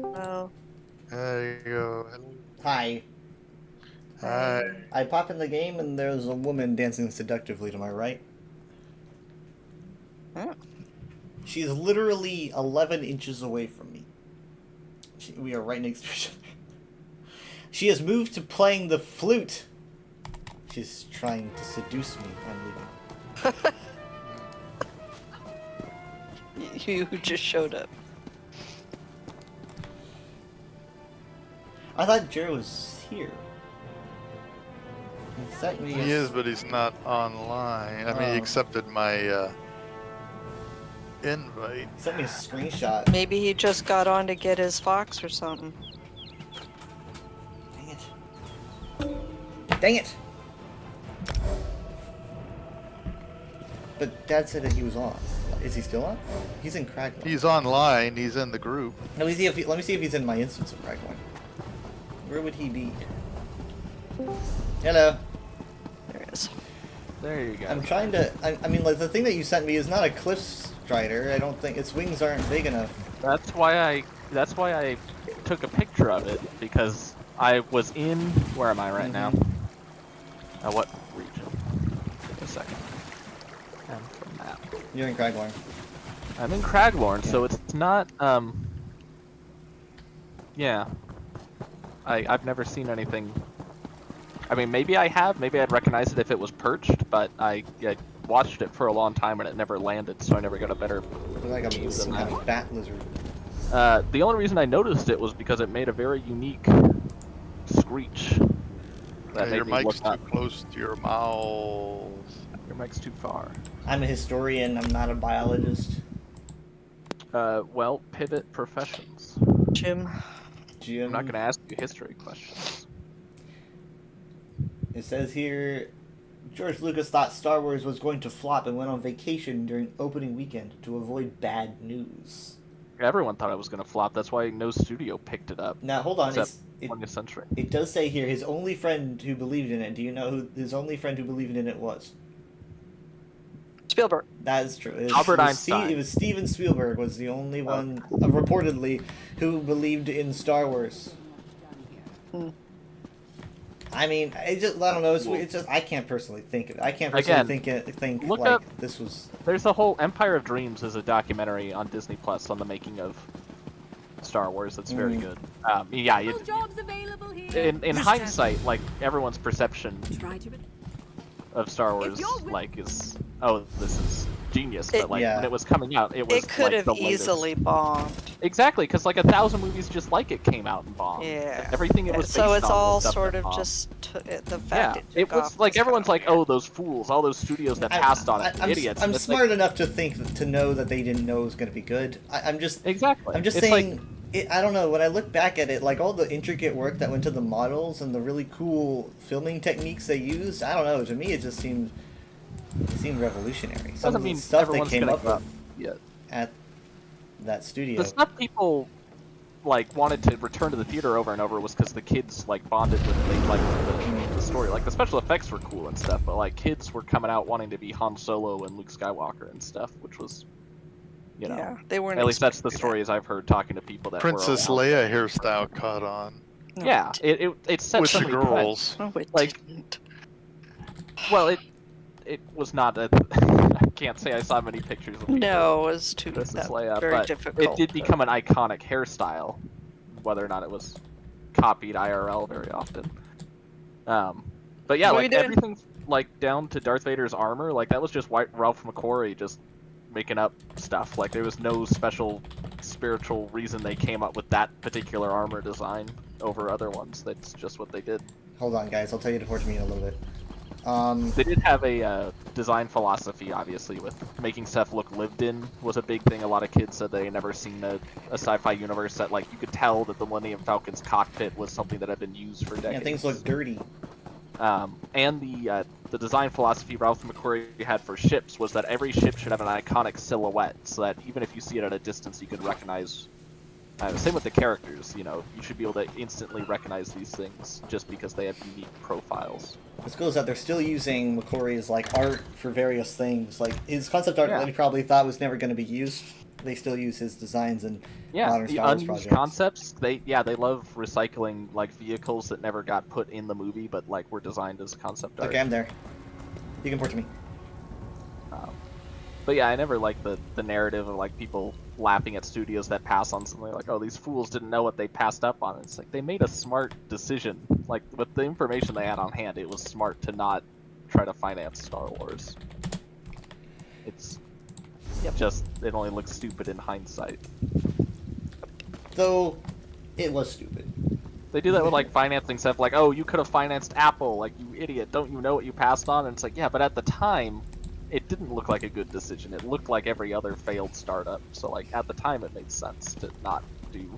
Oh. There you go. Hello. Hi. Hi. I pop in the game and there's a woman dancing seductively to my right. Hmm. She's literally 11 inches away from me. We are right next to each other. She has moved to playing the flute. She's trying to seduce me. I'm leaving. You just showed up. I thought Jared was here. He sent me He is, but he's not online. I mean, he Oh. accepted my invite. He sent me a screenshot. Maybe he just got on to get his fox or something. Dang it. Dang it! But Dad said that he was on. Is he still on? He's in Cragmore. He's online. He's in the group. Let me see if he's in my instance of Cragmore. Where would he be? Hello. There it is. There you go. I'm trying to. I mean, like the thing that you sent me is not a cliff strider. I don't think its wings aren't big enough. That's why I took a picture of it, because I was in, where am I right now? What region? Wait a second. From map. You're in Cragmore. I'm in Craglorn, so it's not yeah. I've never seen anything. I mean, maybe I have, maybe I'd recognize it if it was perched, but I watched it for a long time and it never landed, so I never got a better Like view than some that. kind of bat lizard. The only reason I noticed it was because it made a very unique screech. That Your made me mic's look too up. close to your mouth. Your mic's too far. I'm a historian. I'm not a biologist. Well, pivot professions. Jim. Jim. I'm not going to ask you history questions. It says here, George Lucas thought Star Wars was going to flop and went on vacation during opening weekend to avoid bad news. Everyone thought it was going to flop. That's why no studio picked it up. Now hold on. Except 20th Century. It does say here his only friend who believed in it. Do you know who his only friend who believed in it was? Spielberg. That is true. Albert Einstein. It was Steven Spielberg was the only one, reportedly, who believed in Star Wars. I mean, I don't know. It's just I can't personally think of it. I can't personally think look like up- this was. There's a whole Empire of Dreams is a documentary on Disney Plus on the making of Star Wars. That's very good. Yeah, Jobs available here. in hindsight, like everyone's perception Try to of Star Wars, like is this is genius. But like Yeah. when it was coming out, it was It could like have the latest. easily bombed. Exactly, because like 1,000 movies just like it came out and bombed. Yeah. Everything it was based So it's on all was stuff sort that of bombed. just the fact Yeah, it it took was off like was everyone's kinda like, weird. oh, those fools, all those studios that passed on it, idiots. I'm And it's smart like, enough to think to know that they didn't know it was going to be good. I'm just exactly. I'm just It's saying. like, I don't know. When I look back at it, like all the intricate work that went to the models and the really cool filming techniques they used, I don't know. To me, it seemed revolutionary. Some doesn't of the mean stuff they everyone's came gonna up give up with yet. at that studio. The stuff people like wanted to return to the theater over and over was because the kids like bonded with they liked the story. Like the special effects were cool and stuff, but like kids were coming out wanting to be Han Solo and Luke Skywalker and stuff, which was, you know, Yeah, they weren't. at least that's the expecting stories I've heard talking to people that Princess were around. Leia hairstyle caught on that. No, Yeah, it set with so the many trends. girls. No, it like- didn't. Well, it was not. I can't say I saw many pictures of people. No, it was too Princess that, Leia, very but difficult. it did become an iconic hairstyle, whether or not it was copied IRL very often. But yeah, What are like you doing? everything, like down to Darth Vader's armor, like that was just Ralph McQuarrie just making up stuff. Like there was no special spiritual reason they came up with that particular armor design over other ones. That's just what they did. Hold on, guys. I'll tell you to torture me in a little bit. They did have a design philosophy, obviously, with making stuff look lived in was a big thing. A lot of kids said they had never seen a sci-fi universe that, like, you could tell that the Millennium Falcon's cockpit was something that had been used for decades. Yeah, things look dirty. And the design philosophy Ralph McQuarrie had for ships was that every ship should have an iconic silhouette, so that even if you see it at a distance, you could recognize. Same with the characters, you know, you should be able to instantly recognize these things just because they have unique profiles. What's cool is that they're still using McQuarrie's like art for various things. Like his concept art Yeah. that he probably thought was never going to be used they still use his designs in Yeah, modern the Star Wars unused projects. concepts. They love recycling like vehicles that never got put in the movie, but like were designed as concept art. Okay, I'm there. You can port to me. But yeah, I never liked the narrative of like people laughing at studios that pass on something like, oh, these fools didn't know what they passed up on. It's like they made a smart decision. Like with the information they had on hand, it was smart to not try to finance Star Wars. It's just it only looks stupid in hindsight. Though, it was stupid. They do that with like financing stuff, like, oh, you could have financed Apple, like you idiot, don't you know what you passed on? And it's like, yeah, but at the time, it didn't look like a good decision. It looked like every other failed startup. So like at the time, it made sense to not do.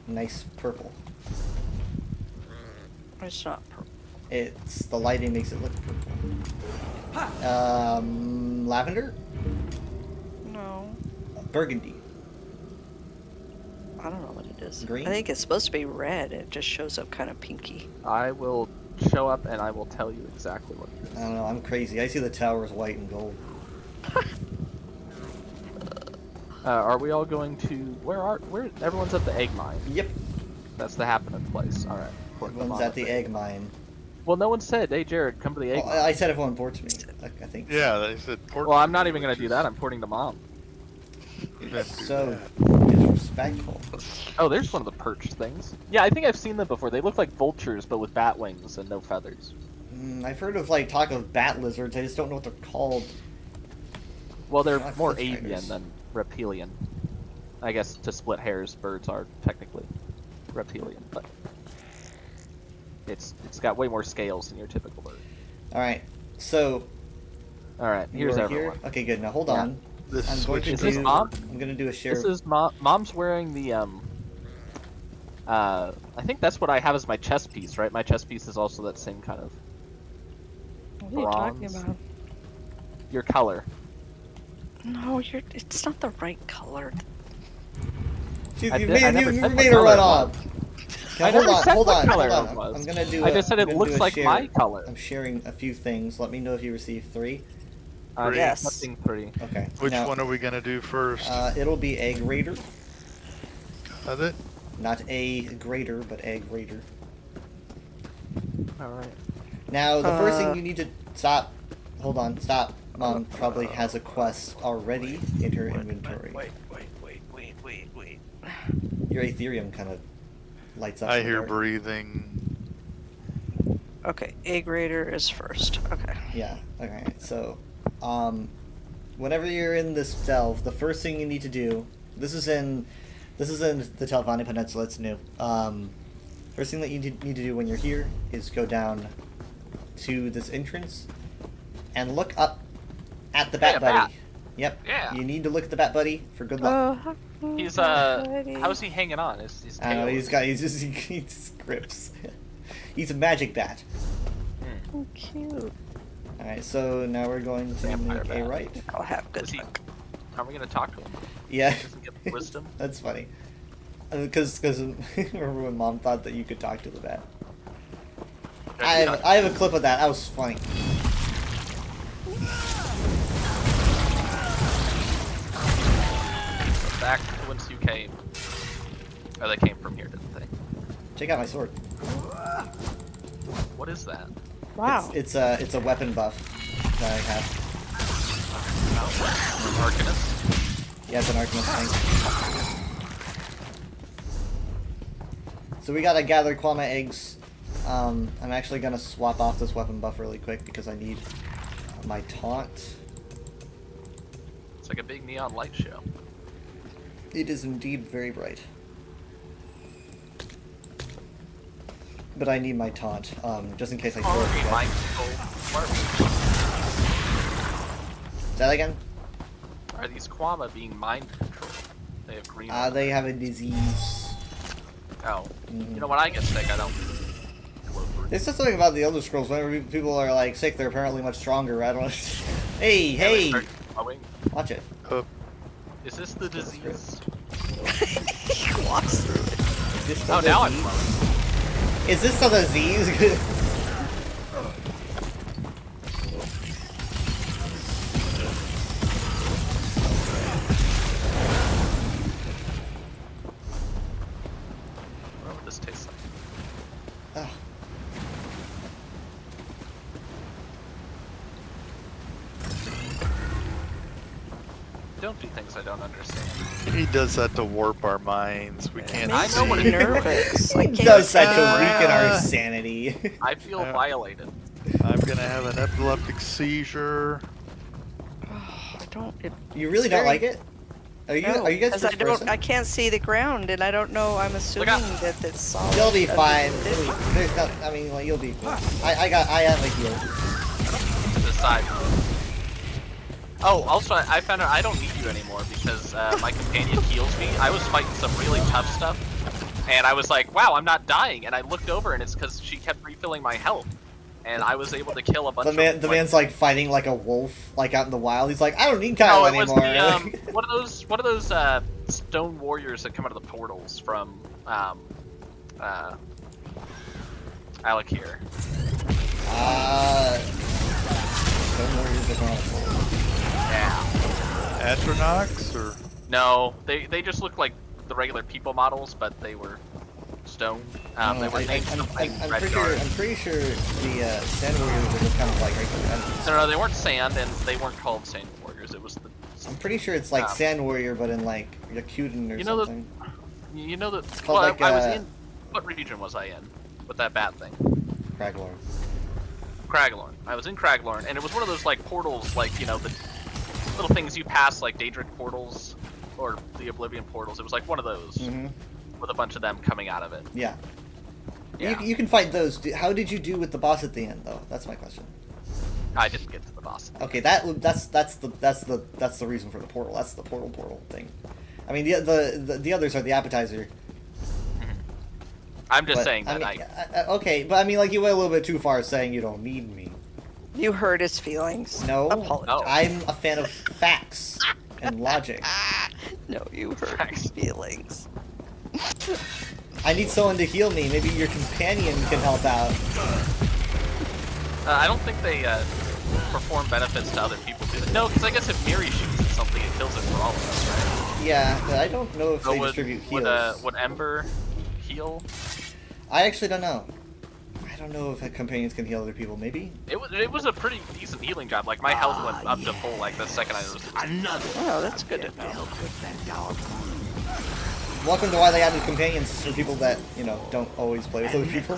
Nice purple. It's not purple. It's the lighting makes it look purple. Lavender? No. Burgundy. I don't know what it is. Green? I think it's supposed to be red. It just shows up kind of pinky. I will show up and I will tell you exactly what it is. I don't know, I'm crazy. I see the towers white and gold. Are we all going to where everyone's at the egg mine? Yep. That's the happening place. All right. Everyone's at the egg mine. Well, no one said, "Hey, Jared, come to the egg Well, mine." I said everyone ports me. I think. Yeah, they said port. Well, I'm not even gonna do that. I'm porting to Mom. You didn't do So that. disrespectful. Oh, there's one of the perch things. Yeah, I think I've seen them before. They look like vultures, but with bat wings and no feathers. I've heard of like talk of bat lizards. I just don't know what they're called. Well, they're Fuck more the avian tigers. than reptilian. I guess to split hairs, birds are technically reptilian, but it's got way more scales than your typical bird. All right. So All right, you here's are everyone. here. Okay, good. Now hold Yeah. on. This I'm going to switch Is this do. Mom? I'm gonna do a share. This is Mom's wearing the I think that's what I have as my chest piece, right? My chest piece is also that same kind of What are you talking bronze. about? Your color. No, it's not the right color. Jeez, I you did- I made, never you said what made her color run it off. I Okay, hold never on, said hold what on, color hold it on. was. I'm gonna do. I just said I'm it gonna looks do a like share. my color. I'm sharing a few things. Let me know if you receive 3. Three. Yes. Nothing 3. Okay. Which now, one are we gonna do first? It'll be Egg Raider, Got it? not a grader, but Egg Raider. All right. Now, the first thing Uh. you need to stop. Hold on, stop. Mom probably has a quest already in her inventory. Wait. Your Ethereum kind of lights up. I in the hear dark. breathing. Okay, egg raider is first. Okay. Yeah. Okay. So, whenever you're in this delve, the first thing you need to do. This is in the Telvanni Peninsula. It's new. First thing that you need to do when you're here is go down to this entrance and look up at the Hey, Bat a Buddy. bat. Yep. Yeah. You need to look at the Bat Buddy for good luck. He's how's he hanging on? His I tail. know he grips. He's a magic bat. Oh, cute. All right. So now we're going to Vampire make a bat. right. I'll have good Is he- luck. How are we gonna talk to him? Yeah. Doesn't get wisdom? That's funny. Because remember when Mom thought that you could talk to the bat? I have a clip of that. That was funny. Back to whence you came. Oh, they came from here, didn't they? Check out my sword. What is that? Wow. It's a weapon buff that I have. Arcanist? Yeah, it's an Arcanist thing. So we gotta gather Kwama eggs. I'm actually gonna swap off this weapon buff really quick because I need my taunt. It's like a big neon light show. It is indeed very bright. But I need my taunt, just in case I throw it. Sorry, to mind death. control. Say that again? Are these Kwama being mind controlled? They have green. They have a disease. Oh. Mhm. You know, when I get sick, I don't. It's just something about the Elder Scrolls. Whenever people are like sick, they're apparently much stronger. I don't. Hey, hey! Watch it. Is this the disease? He walks through it. Is this the Oh, now I'm disease? close. Is this the disease? Ugh. Don't do things I don't understand. He does that to warp our minds. We It can't I makes know see. what me it is. nervous. I He can't does that see to weaken our Ah. sanity. I feel violated. I'm gonna have an epileptic seizure. I don't. You really It's don't very- like it? Are you guys 'cause first I don't. person? I can't see the ground, and I don't know. I'm assuming out. that it's solid. You'll be I fine. mean, There's no, I mean, like, you'll be. I have a heal. To decide. Oh, also, I found out I don't need you anymore because my companion heals me. I was fighting some really tough stuff, and I was like, wow, I'm not dying. And I looked over, and it's because she kept refilling my health. And I was able to kill a bunch The of... man's like fighting like a wolf, like out in the wild. He's like, I don't need Kyle No, it was anymore. the, one of those stone warriors that come out of the portals from, Alakir. Don't worry, you're just on Yeah. Astronauts or No, they just look like the regular people models, but they were stone. They were named something I'm Red pretty Guard. sure the Sand Warriors are just kind of like regular enemies. No, they weren't sand, and they weren't called sand warriors. It was the... I'm pretty sure it's like Um, Sand Warrior, but in like Yakuten or You know the- something. You know that... called Well, like, I was in... What region was I in? With that bat thing? Craglorn. Craglorn. I was in Craglorn, and it was one of those, like, portals, like, you know, the little things you pass, like Daedric portals, or the Oblivion portals. It was like one of those, Mm-hmm. with a bunch of them coming out of it. Yeah. Yeah. You can fight those. How did you do with the boss at the end, though? That's my question. I didn't get to the boss. Okay, that's the reason for the portal. That's the portal thing. I mean, the others are the appetizer. I'm just But, saying that I mean, okay, but I mean, like, you went a little bit too far saying you don't need me. You hurt his feelings. No, Apologize. No. I'm a fan of facts and logic. No, you hurt Thanks. his feelings. I need someone to heal me. Maybe your companion can help out. I don't think they perform benefits to other people. Do they? No, because I guess if Miri shoots at something, it kills it for all of us, right? Yeah, but I don't know if So they would, distribute heals. would Ember heal? I actually don't know. I don't know if companions can heal other people. Maybe. It was a pretty decent healing job. Like my health went up to full like the second I noticed. Oh, that's good to know. Welcome to why they added companions for people that, you know, don't always play with other people.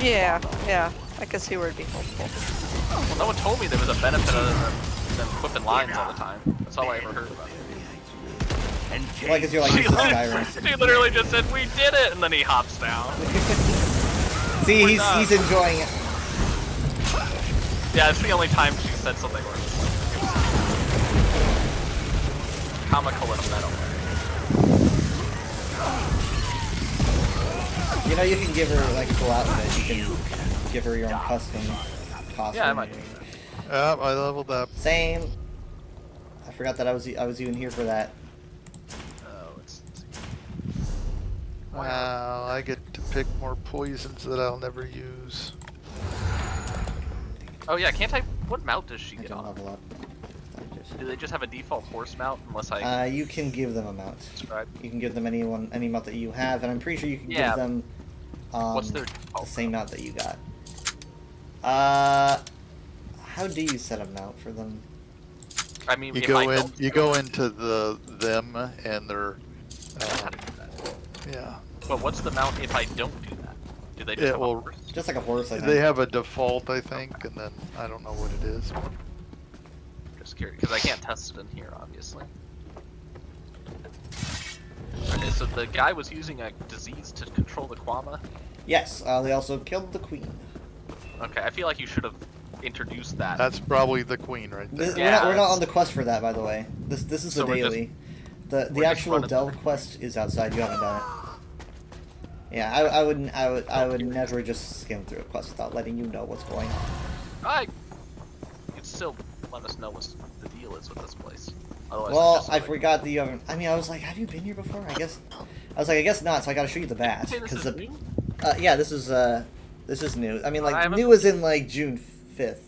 Yeah, yeah. I can see where it'd be helpful. Well, no one told me there was a benefit other than flipping lines all the time. That's all I ever heard about it. Why, because you're like, She, this is Skyrim. she literally just said, "We did it," and then he hops down. See, We're he's done. enjoying it. Yeah, it's the only time she said something where it was comical in a meta way. You know, you can give her like a cool outfit. You can give her your own custom costume. Yeah, I might do that. I leveled up. Same. I forgot that I was even here for that. Oh, let's see. Wow, I get to pick more poisons that I'll never use. Oh yeah, can't I? What mount does she I get can on? level up. Do they just have a default horse mount unless I You can give them a mount. subscribe? You can give them any mount that you have, and I'm pretty sure you can Yeah. give them What's their the default? same mount that you got. How do you set a mount for them? I mean, You if go I in. don't You go into them and their. I don't know how to do that. Yeah. But what's the mount if I don't do that? Do they just Yeah, have well, a horse? Just like a horse, I think. They have a default, I think, and then I don't know what it is. Just curious, because I can't test it in here, obviously. Okay, so the guy was using a disease to control the Kwama. Yes, they also killed the queen. Okay, I feel like you should have introduced that. That's probably the queen right there. Yeah, we're not that's- on the quest for that, by the way. This is So the we're just- daily. we're The just actual running delve through. quest is outside. You haven't done it. Yeah, I would never just skim through a quest without letting you know what's going on. You'd still let us know what the deal is with this place. Otherwise, Well, it's just I like- forgot the other. I mean, I was like, have you been here before? I guess not. So I gotta show you the bath Hey, this because is the new? yeah, this is new. I mean, I like haven't- new was in like June 5th,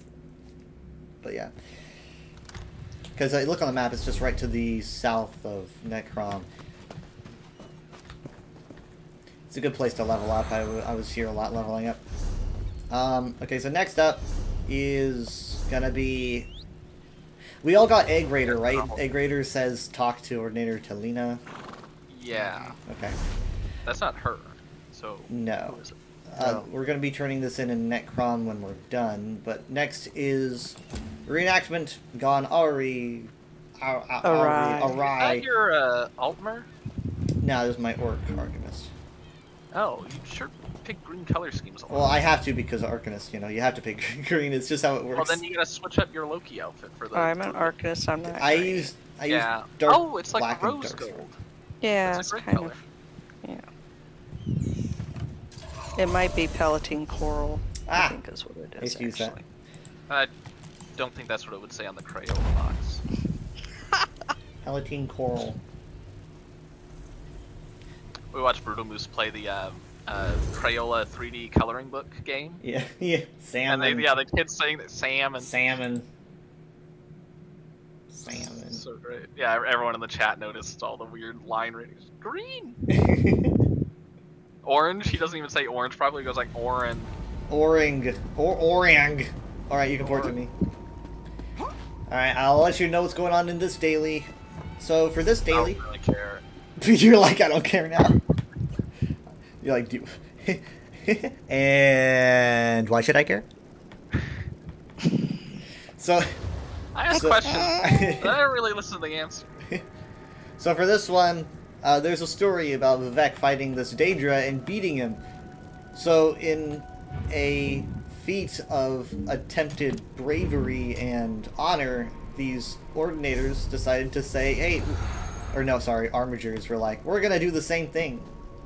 but yeah. Because I look on the map, it's just right to the south of Necrom. a good place to level up. I was here a lot leveling up. Okay, so next up is gonna be... We all got Egg Raider, right? Egg Raider says talk to Ordinator Talina. Yeah, Okay. that's not her. So No. who is it? No. We're going to be turning this in Necron when we're done, but next is reenactment gone Ari. Awry. Is that Awry. your Altmer? No, this is my Orc Arcanist. Oh, you sure pick green color schemes a lot. Well, I have to because Arcanist, you know, you have to pick green. It's just how it works. Well, then you gotta switch up your Loki outfit for the. I'm an Arcanist, I'm not I green. use Yeah. dark Oh, it's like black and rose dark. gold. Yeah, It's it's a great kind color. of... Yeah. It might be Palatine Coral, I Ah, think is what it I is, used to use that. actually. I don't think that's what it would say on the Crayola box. Palatine Coral. We watched Brutal Moose play the Crayola 3D coloring book game, Yeah, yeah. and Salmon. the kids saying that Salmon. Salmon. Salmon. So great. Yeah, everyone in the chat noticed all the weird line readings. Green, orange. He doesn't even say orange. Probably goes like orange. Orang. Orang. Alright, you can port to me. Alright, I'll let you know what's going on in this daily. So, for this I daily... don't really care. You're like, I don't care now. You're like, do... And why should I care? So... I asked So- questions. I don't really listen to the answer. So for this one, there's a story about Vivek fighting this Daedra and beating him. So in a feat of attempted bravery and honor, these Ordinators decided to say, hey, or no, sorry, Armigers were like, we're gonna do the same thing.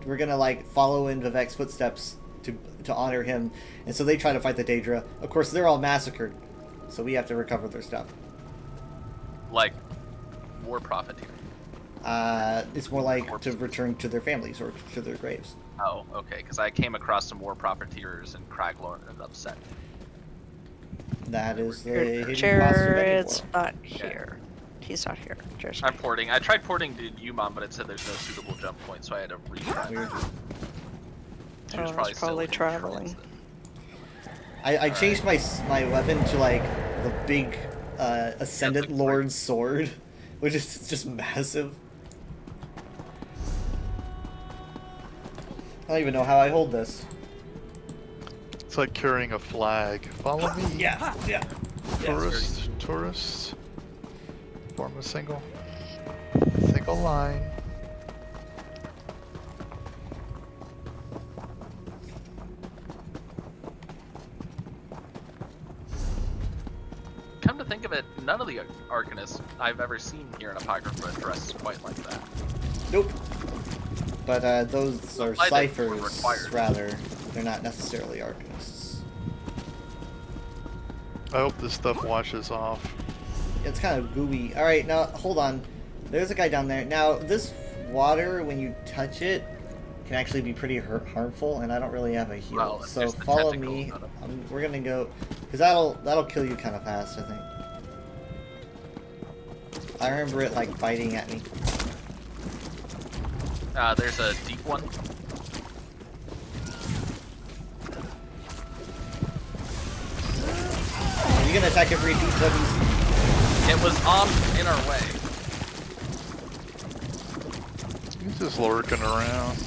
We're gonna like follow in Vivek's footsteps to honor him. And so they try to fight the Daedra. Of course, they're all massacred. So we have to recover their stuff. Like war profiteer. It's more like to return to their families or to their graves. Oh, okay. Because I came across some war profiteers in Craglorn and upset. That is the hidden cost of Jared's war. not here. He's not here. Jared's I'm not porting. I tried porting to Yumon, but it said there's no suitable jump point, so I had to retry. Weird. She was Oh, probably he's probably still in traveling. transit. I changed my weapon to like the big Ascendant like Lord sword, which is just massive. I don't even know how I hold this. It's like carrying a flag. Follow me. Yeah. Tourists. Form a single line. Come to think of it, none of the Arcanists I've ever seen here in Apocrypha dress quite like that. Nope. But those are Implied that they were ciphers, required. rather. They're not necessarily Arcanists. I hope this stuff washes off. It's kind of gooey. Alright, now, hold on. There's a guy down there. Now, this water, when you touch it, can actually be pretty harmful, and I don't really have a heal. Well, so there's the follow tentacles me. on it. We're gonna go... Because that'll kill you kind of fast, I think. I remember it, like, biting at me. There's a deep one. Are you gonna attack every deep weapons? It was in our way. He's just lurking around.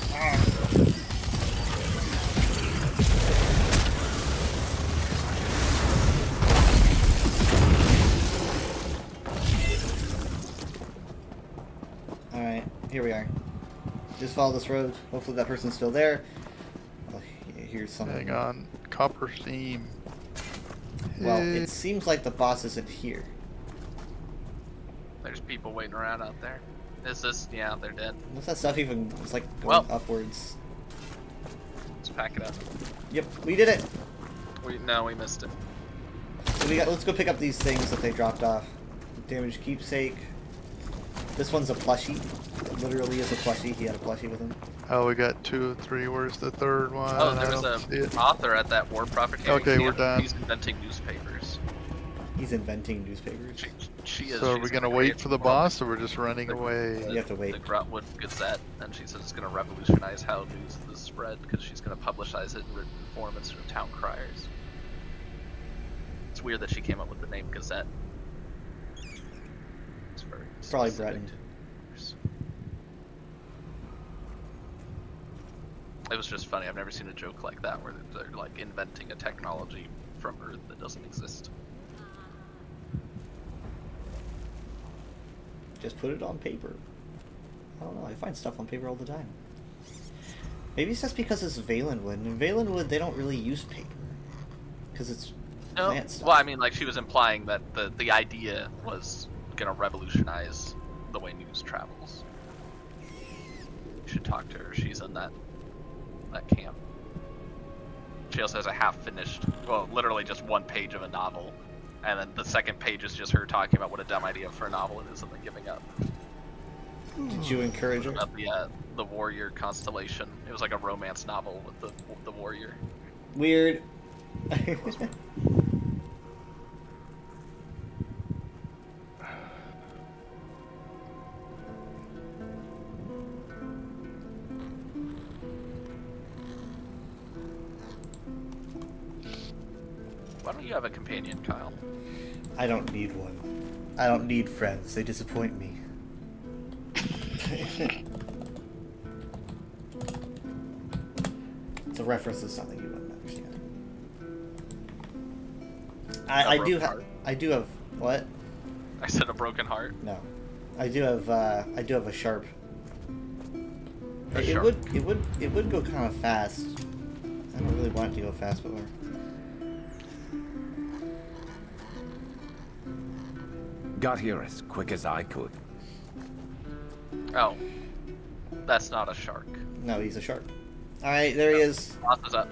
Alright, here we are. Just follow this road. Hopefully that person's still there. Oh, here's something. Hang on. Copper seam. Well, it seems like the boss isn't here. There's people waiting around out there. Is this? Yeah, they're dead. What's that stuff even? It's like going Well. upwards. Let's pack it up. Yep, we did it. We missed it. So let's go pick up these things that they dropped off. Damaged keepsake. This one's a plushie. It literally is a plushie. He had a plushie with him. Oh, we got 2 of 3. Where's the third one? Oh, I there was don't see an it. author at that war profiteering Okay, we're camp. done. He's inventing newspapers. He's inventing newspapers. She is. So are we she's gonna create wait for the more boss, or we're just running the- away? You have to wait. The Gruntwood Gazette, and she says it's going to revolutionize how news is spread because she's going to publicize it in written form instead of town criers. It's weird that she came up with the name Gazette. It's very Probably specific Breton. to- It was just funny. I've never seen a joke like that where they're like inventing a technology from Earth that doesn't exist. Just put it on paper. I don't know. I find stuff on paper all the time. Maybe it's just because it's Valenwood. In Valenwood, they don't really use paper because it's No, plant stuff. well, I mean, like she was implying that the idea was gonna revolutionize the way news travels. You should talk to her. She's in that camp. She also has a half-finished, well, literally just one page of a novel, and then the second page is just her talking about what a dumb idea for a novel it is, and then giving up. Did you encourage her? About the warrior constellation. It was like a romance novel with the warrior. Weird. Why don't you have a companion, Kyle? I don't need one. I don't need friends. They disappoint me. It's a reference to something you wouldn't understand. I do broken have. heart. I do have what? I said a broken heart. No, I do have. I do have a sharp. A It sharp. would go kind of fast. I don't really want it to go fast, but we're. Got here as quick as I could. Oh, that's not a shark. No, he's a shark. All right, there he is. Boss is up.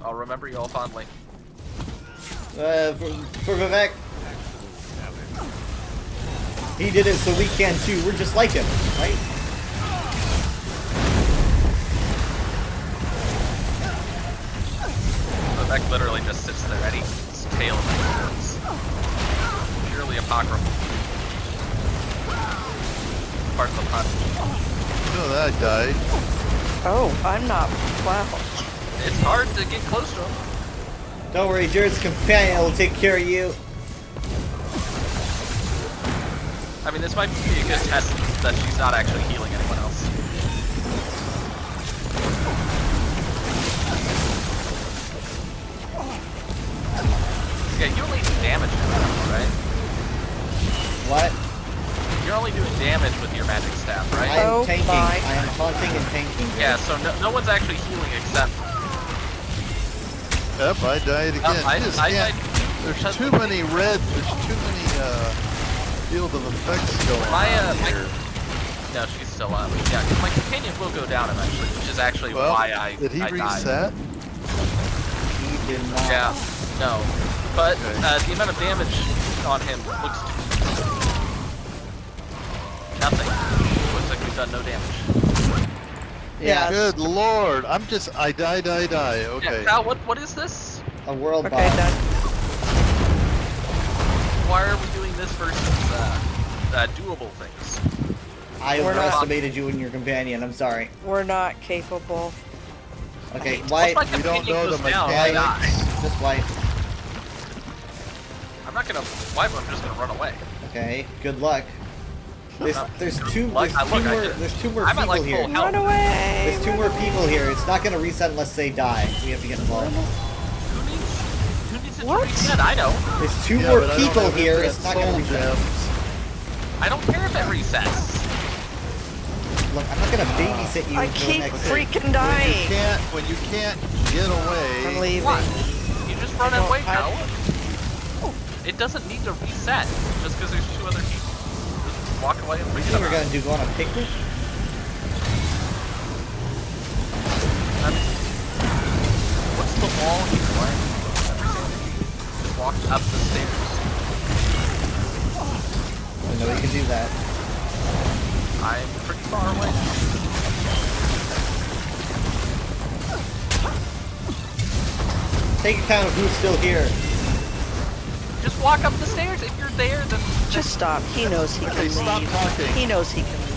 I'll remember you all fondly. For Vivek. He did it, so we can too. We're just like him, right? Vivek literally just sits there and his tail in the worms. Purely apocryphal. Pardon the pun. No, that died. Oh, I'm not. Wow. It's hard to get close to him. Don't worry, Jared's companion will take care of you. I mean, this might be a good test that she's not actually healing anyone else. Yeah, you only do damage now, right? What? You're only doing damage with your magic staff, I right? am Oh tanking. my I am haunting and tanking. Yeah, so no one's actually healing except... Yep, I died again. I Just died can't- There's too many red. There's too many field of effects going My, on my- here. No, she's still up. Yeah, 'cause my companion will go down eventually, which is actually Well, why I did he I died. reset? He did not. Yeah, no. But Okay. the amount of damage on him looks... Nothing. Looks like we've done no damage. Yeah, Good lord! I die. Okay. Yeah, Cal, what is this? a world Okay, bomb. done. Why are we doing this versus doable things? I We're not- overestimated you and your companion. I'm sorry. We're not capable. Okay, Once why? my We don't companion know goes the down, I die. Just why? I'm not gonna wipe, I'm just gonna run away. Okay. Good luck. There's No, there's good two luck. there's Look, two I more did- there's two more I'm at people like here. full health. Run away! There's two more people here. It's not gonna reset unless they die. We have to get involved. Who needs it to What? reset? I know. There's two Yeah, more but I don't people have here. that It's not gonna soul reset. gems. I don't care if it resets. Look, I'm not gonna babysit you I until keep next freaking dying. When you can't get away. I'm leaving. What? You just run don't- away I- now. It doesn't need to reset just because there's two other people. Just walk away and What bring do it you think we're up. gonna do? Go on a picnic? What's the wall here? Why am I just walked up the stairs? I know we can do that. I'm pretty far away. Take account of who's still here. Just walk up the stairs. If you're there, then Just stop. He knows he Okay, can stop leave. talking. He knows he can leave.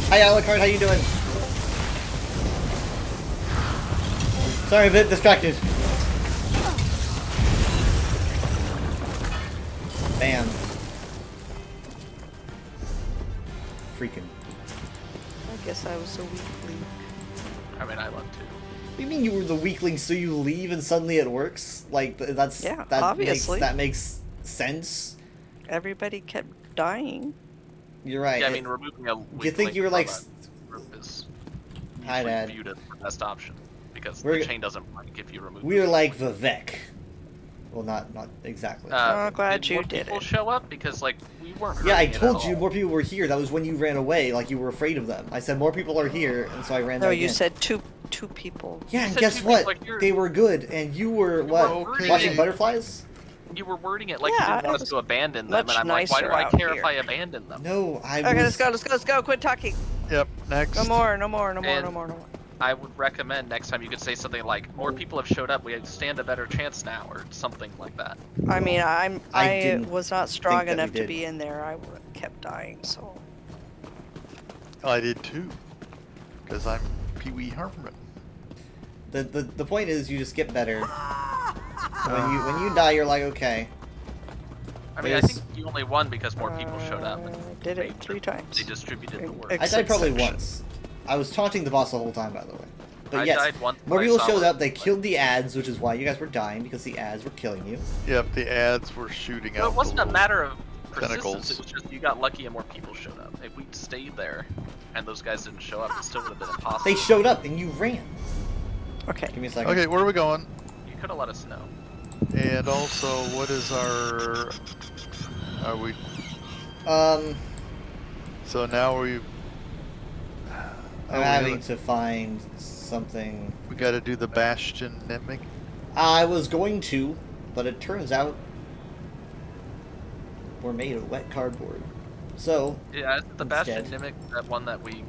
Hi Alucard, how you doing? Sorry, a bit distracted. Bam. Freaking. I guess I was a weakling. I mean, I love to. What do you mean you were the weakling, so you leave and suddenly it works? Like, that's... Yeah, that obviously. That makes sense. Everybody kept dying. You're right. Yeah, I mean, removing a do you weak think link you were from like... a group is Hi, usually Dad. viewed as the best option because We're- the chain doesn't break if you remove. We are the like weak link. Vivek. Well, not exactly. Oh, glad did you more did people it. show up because like we weren't. Yeah, I hurting it at told you all. more people were here. That was when you ran away, like you were afraid of them. I said more people are here, and so I ran No, back you in. said two people. Yeah, You and said guess two what? people are here. They were good, and you were, what, okay. watching butterflies? You were wording it like Yeah, you didn't want it us to abandon them, much and I'm like, why do nicer I out care here. if I abandon them? No, I Okay, was... let's go, let's go, let's go. Quit talking. Yep, next. No more, no more, no more, And- no more, no more. I would recommend next time you could say something like, "More people have showed up. We stand a better chance now," or something like that. I mean, I I didn't was not strong think that we enough to did. be in there. I kept dying, so. I did too. Because I'm Pee Wee Herman. The point is, you just get better. When you die, you're like, okay. I mean, I There's- think you only won because more people showed up. And Did it made 3 sure times. They distributed the work. I died probably Exception. once. I was taunting the boss the whole time, by the way. But I yes, died once, more but I people saw showed where- up. They killed the ads, which is why you guys were dying, because the ads were killing you. Yep, the ads were shooting Well, out. it wasn't the a little matter of persistence. tentacles. It was just you got lucky and more people showed up. If we'd stayed there and those guys didn't show up, it still would have been impossible. They showed up, and you ran. Okay. Give me a second. Okay, where are we going? You could have let us know. And also, what is our... Are we... So now I'm we having have- to find something. we gotta do the Bastion Nimic. I was going to, but it turns out we're made of wet cardboard. So, Yeah, is the Bastion Instead. Mimic, that one that we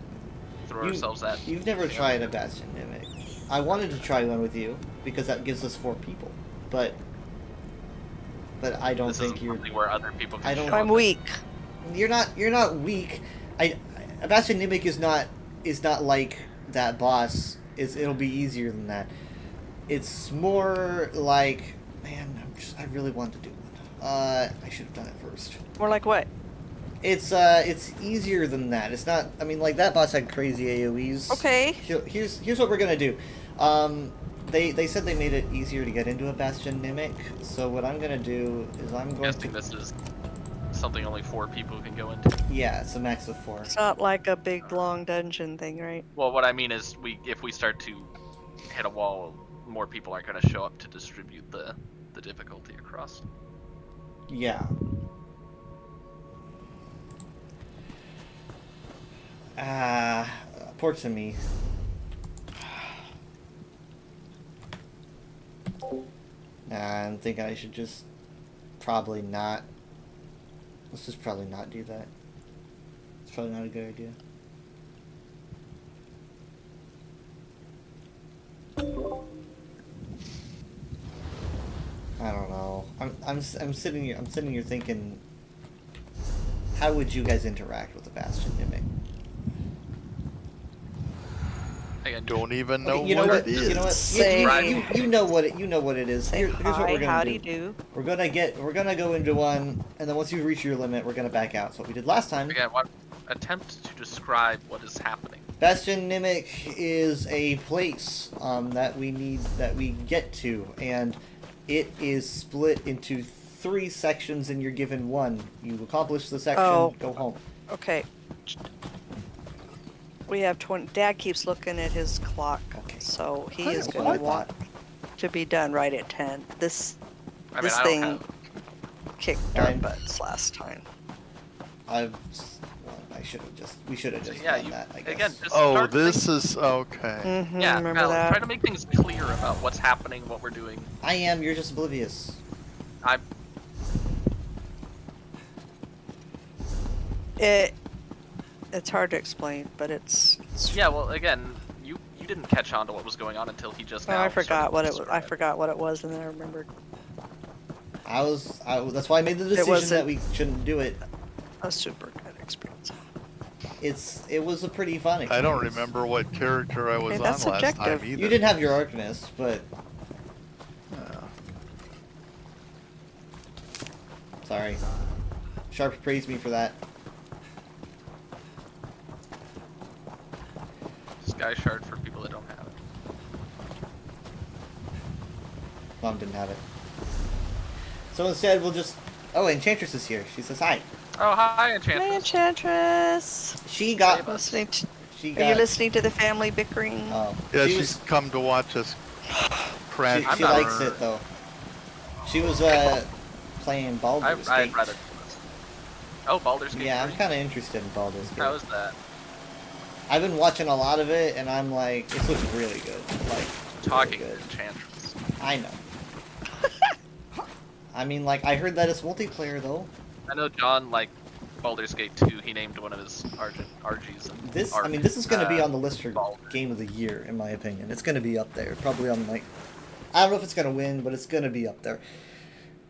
throw You- ourselves at. you've never tried a Bastion Mimic. I wanted to try one with you, because that gives us 4 people. But I don't This think isn't you're... something where other people can I don't- show I'm up. weak. You're not weak. A Bastion Mimic is not like that boss. It'll be easier than that. It's more like, man, I really want to do one. I should have done it first. More like what? It's easier than that. It's not. I mean, like that boss had crazy AOE's. Okay. Here's what we're gonna do. They said they made it easier to get into a Bastion Mimic. So what I'm gonna do is I'm I'm going guessing to. this is something only 4 people can go into. Yeah, it's a max of 4. It's not like a big long dungeon thing, right? Well, what I mean is, if we start to hit a wall, more people aren't going to show up to distribute the difficulty across. Yeah. Port to me. Nah, I'm thinking I should just probably not. Let's just probably not do that. It's probably not a good idea. I don't know. I'm sitting here thinking, how would you guys interact with the Bastion Mimic? Again, Don't even know Okay, you know what what? it is. You know what? Say- You know what it. You know what it is. Say Here's what hi, we're gonna howdy do. do. We're gonna go into one, and then once you reach your limit, we're gonna back out. So what we did last time. again, attempt to describe what is happening. Bastion Mimic is a place that we get to, and it is split into 3 sections, and you're given 1. You accomplish the section, Oh. go home. Okay. We have 20. Dad keeps looking at his clock, Okay. so he I is know going what I to want to be done right at 10. This I mean, This I thing don't have. kicked our Fine. butts last time. I should have just. We should have just Yeah, done you that. I guess. again. Just Oh, start this is okay. Mm-hmm, Yeah, remember Alex, that? try to make things clear about what's happening, what we're doing. I am. You're just oblivious. I'm. It's hard to explain, but it's Yeah, well, again, you didn't catch on to what was going on until he just oh, now. I forgot started what to it was. I describe. forgot what it was, and then I remembered. That's why I made the decision wasn't- that we shouldn't do it. A super good experience. It was a pretty fun experience. I don't remember what character I was Hey, on that's last time subjective. either. You didn't have your Arcanist, but sorry. Sharp praised me for that. Sky Shard for people that don't have it. Mom didn't have it. So instead, we'll just. Oh, Enchantress is here. She says hi. Oh, hi, Hey, Enchantress. Enchantress. She got. Listening to, She are got. you listening to the family bickering? Oh, Yeah, she she's was. come to watch us crash. She I'm not- likes it though. She was playing Baldur's I'd Gate. rather. Oh, Baldur's Gate. Yeah, I'm 3? kind of interested in Baldur's Gate. How is that? I've been watching a lot of it, and I'm like, this looks really good. Like, Talking really to good. Enchantress. I know. I mean, like, I heard that it's multiplayer though. I know John like Baldur's Gate 2. He named one of his RGs. And This, I mean, this is gonna be on the list for Game of the Year, in my opinion. It's gonna be up there, probably on like, I don't know if it's gonna win, but it's gonna be up there.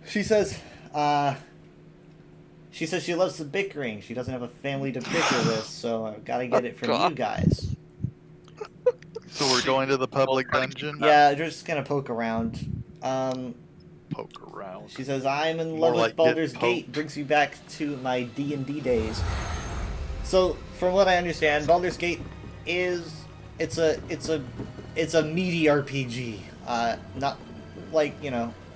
She says she loves the bickering. She doesn't have a family to bicker with, so I've got to get it from you God. guys. So we're going to the public Well, dungeon? Yeah, we're just gonna poke around. Poke around. She says, "I'm in More love with like get Baldur's poked. Gate. Brings me back to my D&D days." So, from what I understand, Baldur's Gate is it's a meaty RPG. Not like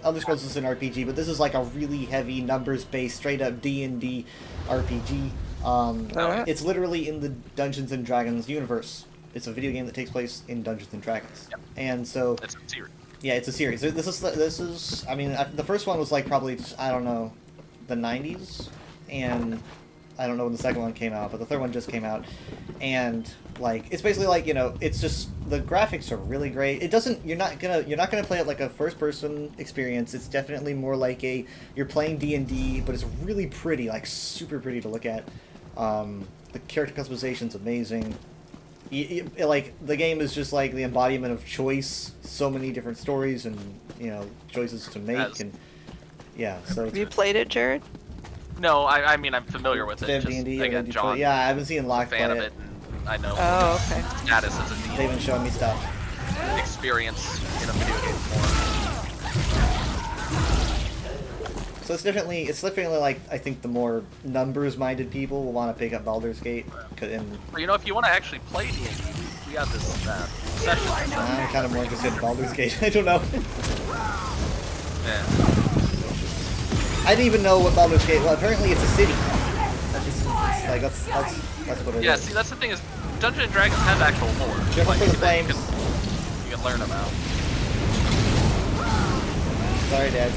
Elder Scrolls is an RPG, but this is like a really heavy numbers-based, straight-up D&D RPG. Alright. It's literally in the Dungeons and Dragons universe. It's a video game that takes place in Dungeons and Dragons, Yep. and so. It's a series. Yeah, it's a series. This is. I mean, the first one was like probably I don't know, the 90s, and I don't know when the second one came out, but the third one just came out, and like it's basically like it's just the graphics are really great. It doesn't. You're not gonna play it like a first person experience. It's definitely more like you're playing D&D, but it's really pretty, like super pretty to look at. The character customization's amazing. Like the game is just like the embodiment of choice, so many different stories and choices to make, As- and yeah, so Have you it's played it, Jared? No, I mean I'm familiar with it. Dev Just, D&D, again, Detroit. John, Yeah, I've been seeing Locke fan play of it. it, and I know Oh, okay. its status as a They've D&D been showing me stuff. experience in a video game form. So it's definitely like I think the more numbers-minded people will want to pick up Baldur's Gate, and But if you want to actually play D&D, we got this session. I'm kind of more interested in Baldur's Gate. I don't know. Yeah. I didn't even know what Baldur's Gate. Well, apparently it's a city. That's what it is. Yeah, see, that's the thing is, Dungeons and Dragons has actual lore. Careful for the that flames. you can learn about. Sorry, Dad.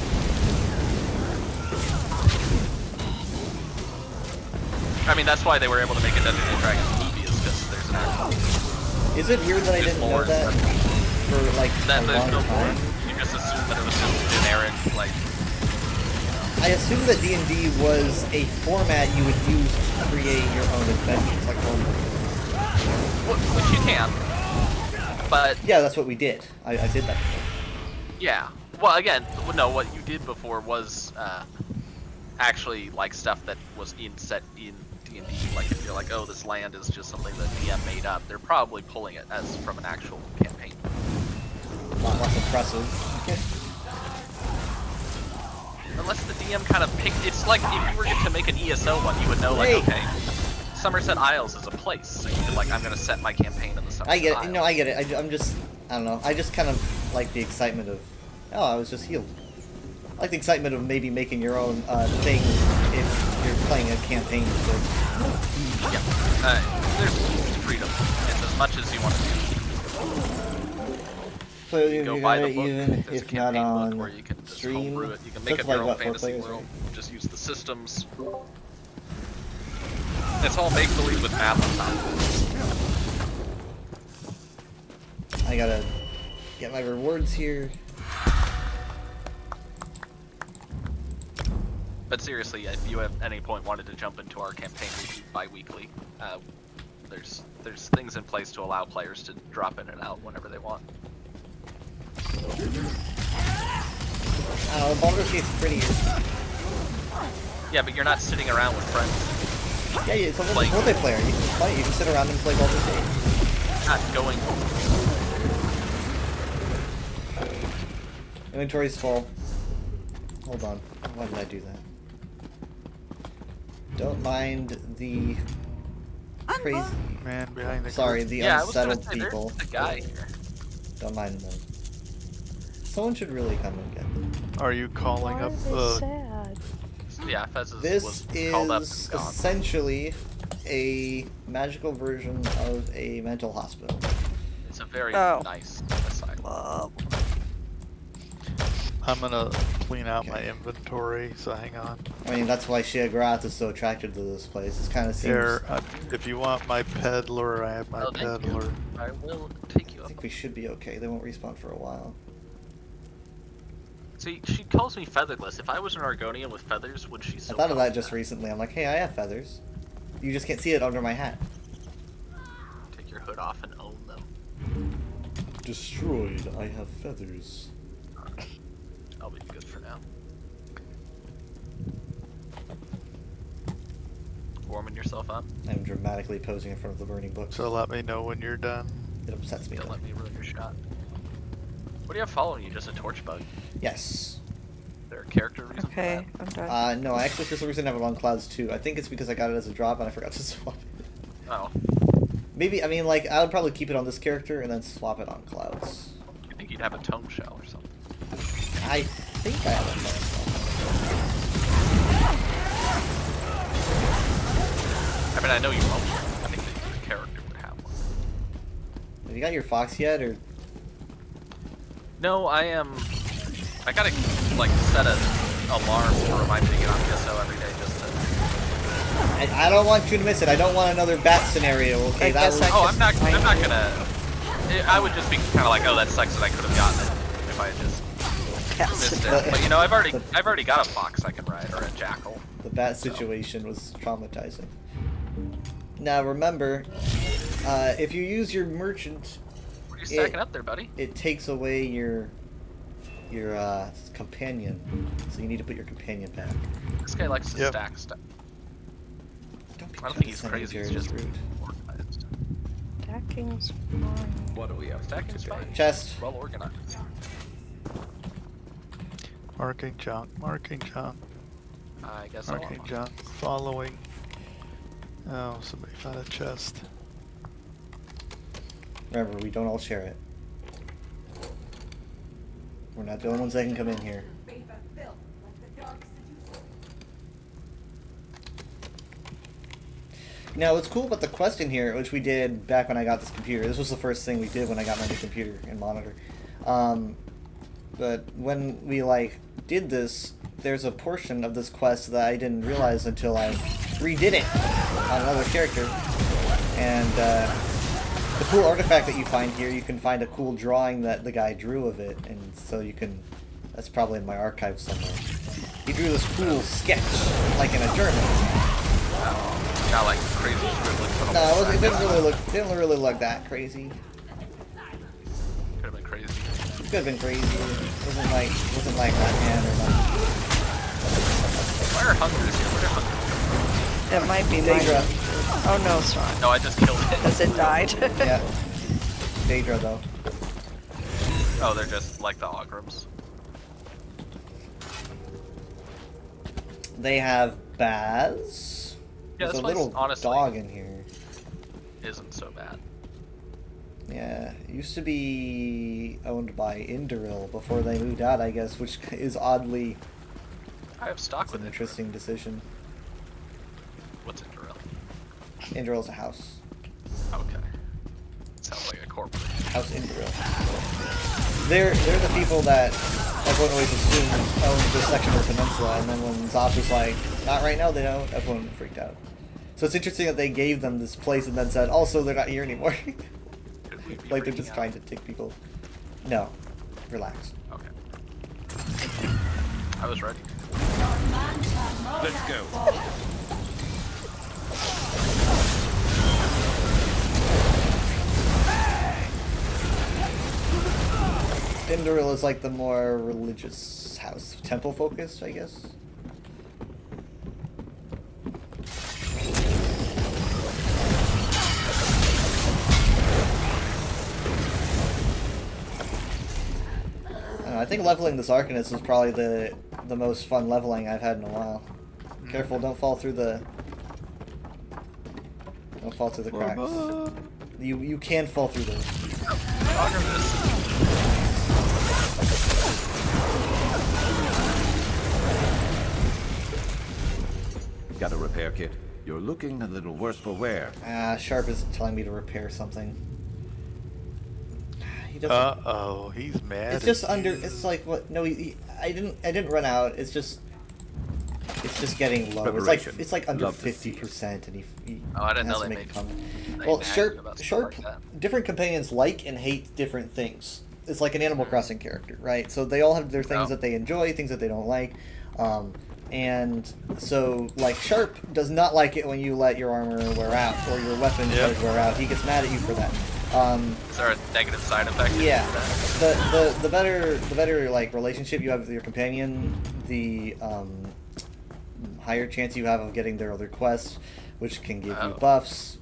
I mean, that's why they were able to make a Dungeons and Dragons movie, is because there's an actual Is it weird that I There's didn't know lore. that for like that a there's long no lore. time? You just assume that it was just generic, like I assumed that D&D was a format you would use to create your own adventures, like homebrew. which you can. But Yeah, that's what we did. I did that before. yeah, well, again, no, what you did before was actually like stuff that was set in D&D. Like if you're like, oh, this land is just something that DM made up, they're probably pulling it as from an actual campaign. Not less impressive. Unless the DM kind of picked, it's like if you were to make an ESO one, you would know like, Hey. okay, Somerset Isles is a place, so you could like, I'm gonna set my campaign in the Somerset I get it. Isles. No, I get it. I'm just, I don't know. I just kind of like the excitement of, oh, I was just healed. I like the excitement of maybe making your own thing if you're playing a campaign. So. Yeah, there's freedom. It's as much as you want to do. play with You you can if go you buy got the it, book. even There's a if not campaign book on where you can just stream. homebrew it. You can make That's up like your own what, 4 fantasy players, world. right? Just use the systems. It's all make believe with math on top of it. I gotta get my rewards here. But seriously, if you at any point wanted to jump into our campaign bi-weekly, there's things in place to allow players to drop in and out whenever they want. I don't know, Baldur's Gate's prettier. Yeah, but you're not sitting around with friends. Yeah, it's a Like- multiplayer. You can play. You can sit around and play Baldur's Gate. Not going. Inventory's full. Hold on. Why did I do that? Don't mind the crazy. Man behind the Sorry, the Yeah, I was gonna unsettled say, people. there's a guy here. Don't mind them. Someone should really come and get them. Are you calling Why up are they sad? Yeah, Fez This was called up is and gone. essentially a magical version of a mental hospital. It's a very Oh. nice asylum. I'm gonna clean out my Okay. inventory, so hang on. I mean, that's why Shea Grath is so attracted to this place. It kind of seems. Here, if you want my peddler, I have my Oh, thank you. peddler. I will take you I up. think we should be okay. They won't respawn for a while. See, she calls me featherless. If I was an Argonian with feathers, would she I still thought of call that me just recently. I'm like, hey, I have feathers. You just can't see it under my hat. Take your hood off and own them. Destroyed. I have feathers. I'll be good for now. Warming yourself up. I'm dramatically posing in front of the burning book. So let me know when you're done. It upsets me. Don't though. let me ruin your shot. What do you have following you? Just a torch bug? Yes. Is there a character reason Okay, for I'm done. No, I actually for some reason have it on clouds too. I think it's because I got it as a drop and I forgot to swap it. that? Oh, Maybe, I mean, like, I would probably keep it on this character and then swap it on clouds. you think you'd have a tome shell or something? I think I have it on I mean, I know you won't. I think the character would have one. Have you got your fox yet, or? No, I gotta, like, set an alarm to remind me to get on PSO every day just to... I don't want you to miss it. I don't want another bat scenario, okay? I That guess was... Oh, I'm not gonna... I would just be kind of like, oh, that sucks that I could have gotten it if I had just missed it. But, you know, I've already got a fox I can ride, or a jackal. The bat situation was traumatizing. Now, remember, if you use your merchant, What are you stacking up there, buddy? it takes away your companion. So you need to put your companion back. This guy likes to Yep. stack stuff. Don't be I don't think he's condescending, crazy, he's Jared, just it's rude. organized. Stacking's fine. What are we up to Stacking's today? fine. Chest. Well organized. Marking junk, marking junk, I guess I'll marking unlock. junk, following. Oh, somebody found a chest. Remember, we don't all share it. We're not the only ones that can come in here. Now, what's cool about the quest in here, which we did back when I got this computer, this was the first thing we did when I got my new computer and monitor. But when we, like, did this, there's a portion of this quest that I didn't realize until I redid it on another character. And, the cool artifact that you find here, you can find a cool drawing that the guy drew of it, and so you can, that's probably in my archive somewhere. He drew this cool sketch, like in a journal. Not like crazy scribbling. but No, it almost didn't really look that crazy. Could have been crazy. It could have been crazy. It wasn't like Batman or like Why are hunters here? Where are hunters? It might be mine. Daedra. Oh no, it's not. No, I just killed it. Because it died. Yeah. Daedra though. Oh, they're just like the Ograms. They have Baz. Yeah, There's this a place, little honestly, dog in here. isn't so bad. Yeah, it used to be owned by Indoril before they moved out, I guess, which is oddly I have stock it's with an it. interesting decision. What's it, Dorel? Indoril's a house. Okay. Sounds like a corporate. House Indril. They're the people that everyone always assumed owned this section of the peninsula, and then when Zop was like, not right now, they don't, everyone freaked out. So it's interesting that they gave them this place and then said, also, they're not here anymore. Could we be Like, they're freaking just out? trying to take people. No. Relax. Okay. I was ready. Let's go. Indril is like the more religious house. Temple focused, I guess. I don't know, I think leveling this Arcanist was probably the most fun leveling I've had in a while. Careful, don't fall through the cracks. You can fall through those. Got a repair kit? You're looking a little worse for wear. Sharp is telling me to repair something. He doesn't. Uh-oh, he's mad. It's just at under. you. It's like what? No, I didn't run out. It's just getting low. Preparation. It's like under Love to see 50%, and he Oh, I didn't has know to they make a made comment. they Well, nagged Sharp, about stuff Sharp, like that. different companions like and hate different things. It's like an Animal Crossing character, right? So they all have their things Oh. that they enjoy, things that they don't like. And so, like, Sharp does not like it when you let your armor wear out or your weapon Yep. charge wear out. He gets mad at you for that. Is there a negative side effect? to Yeah, that? the better like relationship you have with your companion, the higher chance you have of getting their other quests, which can give you Oh. buffs.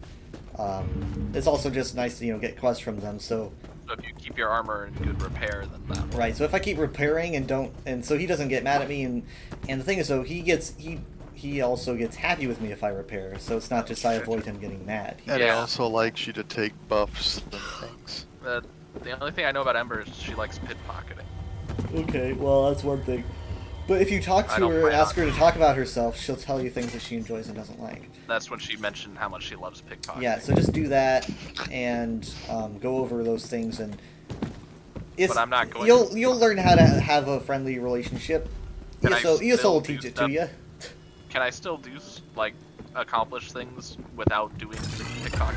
It's also just nice to get quests from them. So So if you keep your armor in good repair, then that. right, so if I keep repairing and so he doesn't get mad at me, and the thing is, though, he also gets happy with me if I repair. So it's not just I avoid him getting mad. And he Yeah. also likes you to take buffs and things. The only thing I know about Ember is she likes pickpocketing. Okay, well, that's one thing. But if you talk I to don't her and plan ask on her to talk about herself, she'll tell you things that she enjoys and doesn't like. That's when she mentioned how much she loves pickpocketing. Yeah, so just do that and go over those things, and it's, But I'm not going you'll learn how to have a friendly relationship. Can I ESO still will do teach it stuff? to you. Can I still do like accomplish things without doing pickpocketing?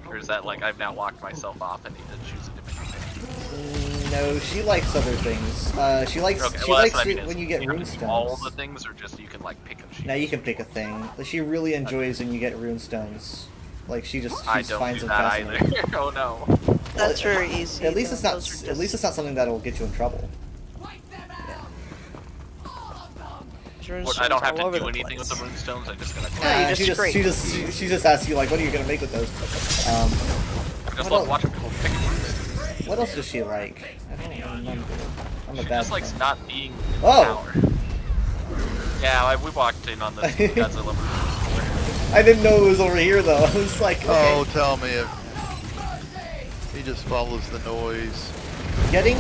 Or is that like I've now locked myself off and need to choose a different thing? No, she likes other things. She likes Okay, she well, likes that's what I mean, it is when you get have rune to do all stones. the things, or just you can like pick and choose. Now you can pick a thing. She really enjoys when you get rune stones. Like she I just don't finds do them that fascinating. either. Oh no. That's very easy. At least it's though. not. Those are At least just- it's not something that'll get you in trouble. What, I don't have all to over do the anything with the place. runestones. I'm just gonna. Yeah, you she just scrape. she just asks you like, what are you gonna make with those? I just what love else? watching people pick runes. What else does she like? I don't remember. I'm a She bad just likes friend. not being in Oh! power. Yeah, we walked in on the Godzilla movie. I didn't know it was over here though. I was like, okay. Oh, tell me if he just follows the noise. Getting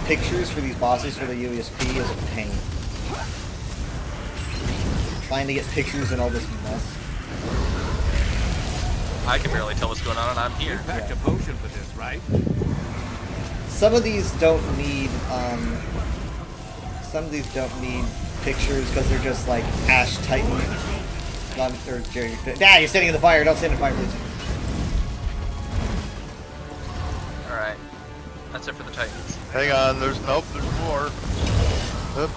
pictures for these bosses for the UESP is a pain. Trying to get pictures and all this mess. I can barely tell what's going on, and I'm here. Packed a potion for this, right? Some of these don't need pictures because they're just like Ash Titan. Or Jerry. You're standing in the fire. Don't stand in the fire, please. Alright. That's it for the Titans. Hang on, there's more. Oop.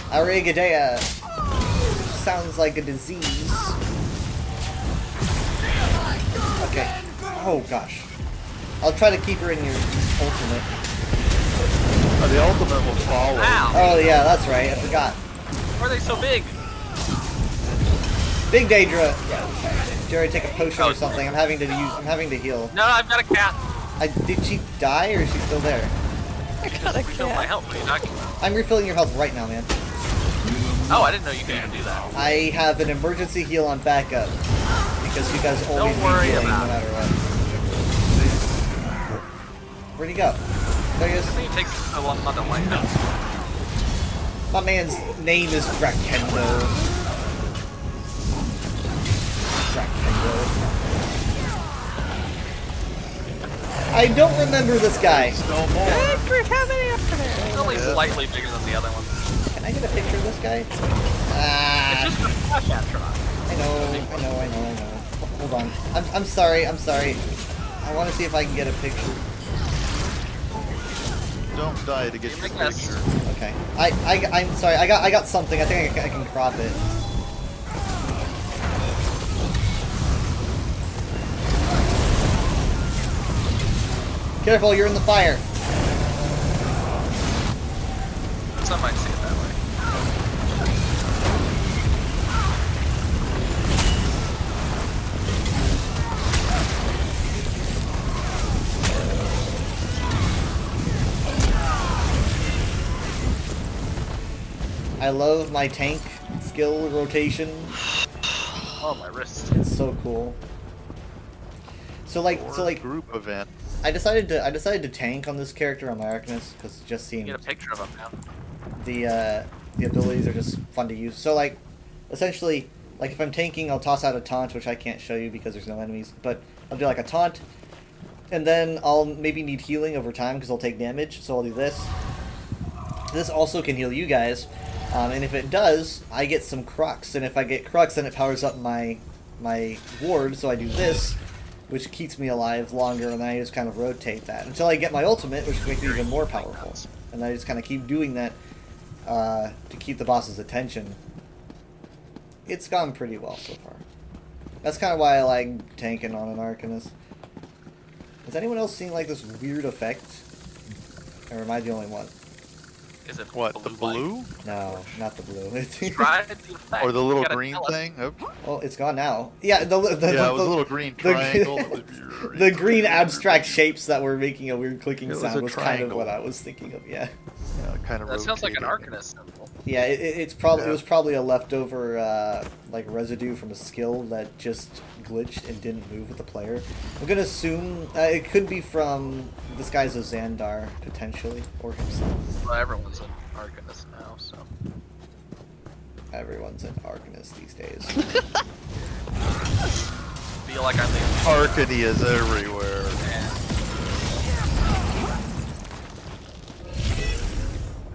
Arigadea sounds like a disease. Okay. Oh gosh. I'll try to keep her in your ultimate. The ultimate will follow. Ow! Oh yeah, that's right. I forgot. Why are they so big? Big Daedra. Jerry, take a potion Oh, or something. I'm having to heal. No, I've got a cat. Did she die or is she still there? I got a Refill my cat. health. What are you talking about? I'm refilling your health right now, man. Oh, I didn't know you could even do that. I have an emergency heal on backup because you guys always Don't worry need healing no about it. matter what. Where'd he go? There he I is. think it takes so long on the line now. My man's name is Drakendo. Drakendo. I don't remember this guy. No more. It's only Yeah. slightly bigger than the other one. Can I get a picture of this guy? It's Ah, just a flash astronaut. I know. Hold on. I'm sorry. I want to see if I can get a picture. Don't die to get your I guess. picture. Okay. I'm sorry. I got something. I think I can crop it. Careful, you're in the fire. Some might see it that way. I love my tank skill rotation. Oh, my wrist. It's so cool. So like Group event. I decided to tank on this character on my Arcanist because it just seemed Get a picture of him now. the abilities are just fun to use. So like essentially like if I'm tanking, I'll toss out a taunt, which I can't show you because there's no enemies, but I'll do like a taunt, and then I'll maybe need healing over time because I'll take damage. So I'll do this. This also can heal you guys, and if it does, I get some Crux, and if I get Crux, then it powers up my ward. So I do this, which keeps me alive longer, and then I just kind of rotate that until I get my ultimate, which makes me even more powerful. And I just kind of keep doing that to keep the boss's attention. It's gone pretty well so far. That's kind of why I like tanking on an Arcanist. Has anyone else seen like this weird effect? Or am I the only one? Is it What, the light? blue? No, not the blue. Try the effect. Or the little You gotta green tell us. thing? Oh, Oh, it's gone now. Yeah, the yeah, it was the- a little green the- triangle. the green abstract shapes that were making a weird clicking It was sound a was kind of triangle. what I was thinking of. Yeah, Yeah, kind of That sounds like an rotating. Arcanist symbol. yeah. It's probably Yeah. it was probably a leftover like residue from a skill that just glitched and didn't move with the player. I'm gonna assume it could be from this guy's a Xandar potentially or himself. Well, everyone's an Arcanist now, so. Everyone's an Arcanist these days. Feel like I'm the Arcady is everywhere. man.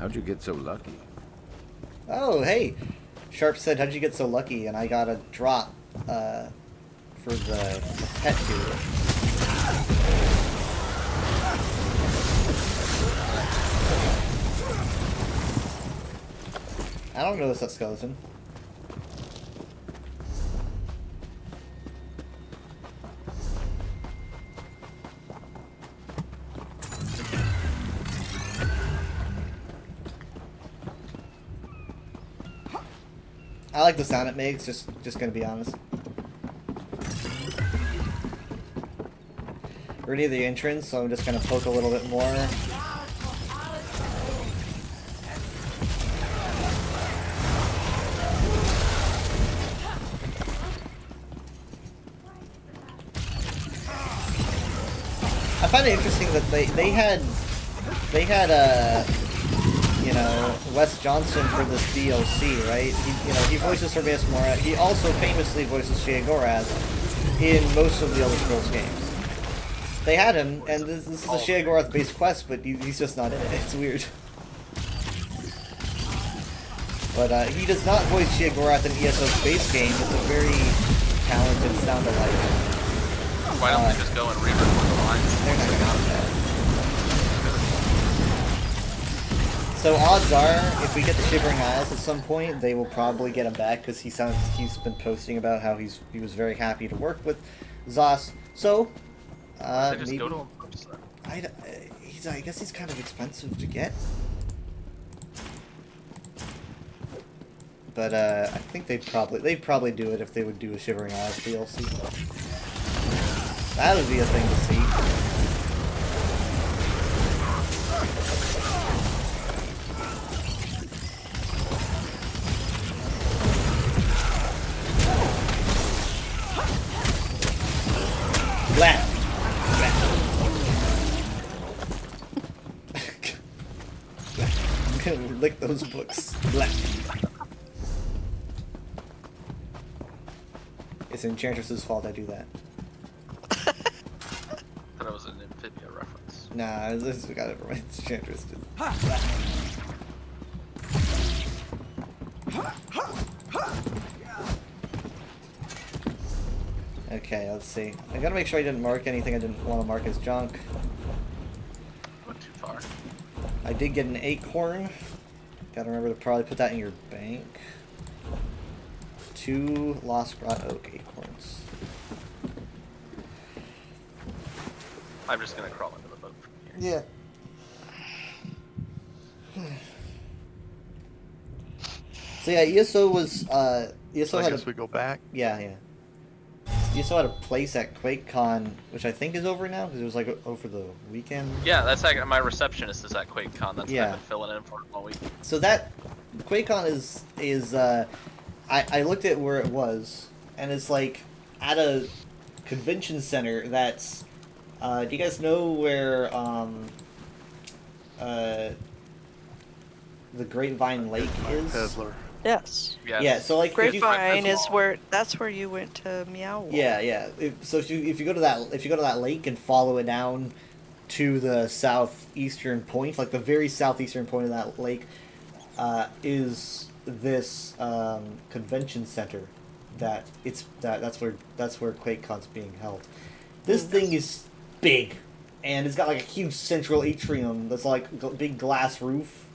How'd you get so lucky? Oh, hey! Sharp said, how'd you get so lucky? And I got a drop for the pet dude. I don't notice that skeleton. I like the sound it makes, just gonna be honest. We're near the entrance, so I'm just gonna poke a little bit more. I find it interesting that they had you know, Wes Johnson for this DLC, right? He voices Hermes Mora. He also famously voices Sheogoraz in most of the Elder Scrolls games. They had him, and this is a Sheogorath-based quest, but he's just not in it. It's weird. But he does not voice Sheogorath in ESO's base game. It's a very talented sound-alike. Why don't they just go and re-record the lines? They're not gonna do that. So odds are, if we get the Shivering Isles at some point, they will probably get him back because he's been posting about how he was very happy to work with Zos. So They just maybe go to him first, then. I guess he's kind of expensive to get. But I think they'd probably do it if they would do a Shivering Isles DLC. That would be a thing to see. Black. I'm gonna lick those books. Black. It's Enchantress's fault I do that. I thought it was an Amphibia Nah, this got it from Enchantress. Okay, let's see. I gotta make sure I didn't mark anything I didn't want to mark as junk. Went too far. I did get an acorn. Gotta remember to probably put that in your bank. 2 Lost Rot Oak acorns. I'm just gonna crawl into the boat from here. Yeah. So yeah, ESO was ESO So I had guess a, we go back. yeah. ESO had a place at QuakeCon, which I think is over now because it was like over the weekend. Yeah, that's like my receptionist is at QuakeCon. That's what Yeah. I've been filling in for all week. So that QuakeCon is I looked at where it was, and it's like at a convention center that's do you guys know where the Grapevine Lake is? Peddler. Yes. Yes. Yeah, so like if you- Grapevine is where that's where you went to Meow Wolf. Yeah. So if you go to that lake and follow it down to the southeastern point, like the very southeastern point of that lake, is this convention center that's where QuakeCon's being held. This thing is big, and it's got like a huge central atrium that's like a big glass roof,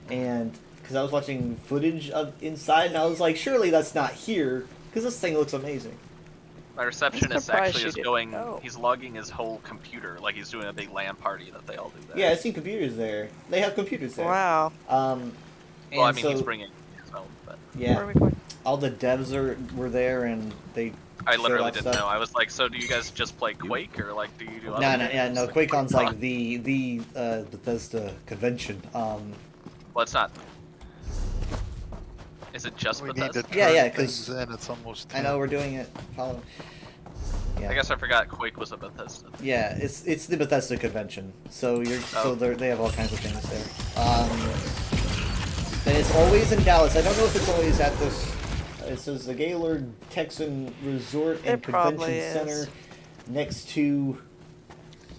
and because I was watching footage of inside, and I was like, surely that's not here, because this thing looks amazing. My receptionist surprised actually you is didn't going. know. He's logging his whole computer, like he's doing a big LAN party that they all do there. Yeah, I see computers there. They have computers there. Wow. And Well, I mean, so, he's bringing his own, but Where are yeah, we going? all the devs were there, and they. I showed literally off didn't stuff. know. I was like, so do you guys just play Quake, or like do you do other games? No. Like, QuakeCon's QuakeCon? like the Bethesda convention. Well, it's not. Is it just We need Bethesda? to turn Yeah, 'cause things in. It's almost 10. I know we're doing it. Follow. Yeah. I guess I forgot Quake was a Bethesda. Yeah, it's the Bethesda convention, so Oh. they have all kinds of things there. And it's always in Dallas. I don't know if it's always at this. It says the Gaylord Texan Resort and It probably Convention is. Center, next to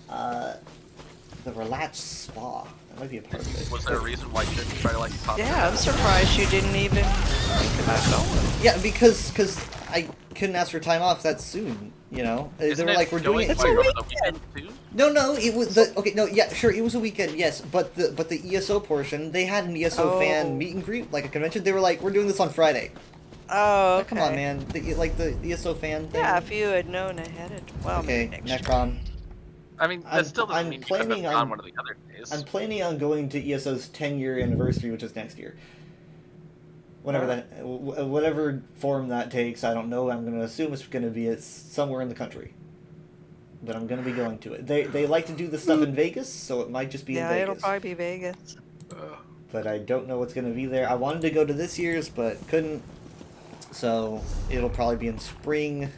the Relax Spa. That might be a part of it. Was there a reason why you didn't try to like pop? Yeah, I'm surprised you didn't even think about going. Yeah, because I couldn't ask for time off that soon. You know, they Isn't were it like, we're doing going it. It's a over the weekend. weekend too? No, it was the okay. No, yeah, sure, it was a weekend, yes, but the ESO portion, they had an ESO Oh. fan meet and greet, like a convention. They were like, we're doing this on Friday. Oh, Like, okay. come on, man, the ESO fan thing. Yeah, if you had known ahead of well, Okay, maybe next year. Necron. I mean, that I'm- still doesn't I'm mean you couldn't have planning gone on- one of the other days. I'm planning on going to ESO's 10-year anniversary, which is next year. Whenever whatever form that takes, I don't know. I'm going to assume it's going to be somewhere in the country. But I'm going to be going to it. They like to do the stuff in Vegas, so it might just be Yeah, in it'll Vegas. probably be Vegas. But I don't know what's going to be there. I wanted to go to this year's, but couldn't. So it'll probably be in spring.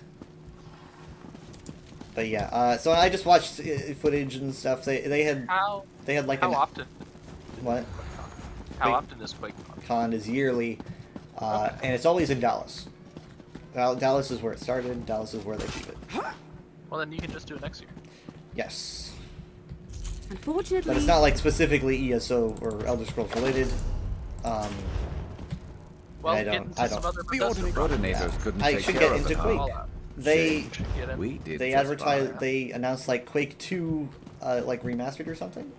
But yeah, so I just watched footage and stuff. They had How like how an often? what How Quake- often is Quake? con is yearly, and it's always in Dallas. Dallas is where it started. Dallas is where they keep it. Well, then you can just do it next year. Yes, Unfortunately, but it's not like specifically ESO or Elder Scrolls related. Well, I get don't- into I some don't- other The Bethesda properties. coordinators couldn't I take should care get of into it. Quake. Fallout. They You should get in. We did they just advertised fine. they announced like Quake 2 like remastered or something.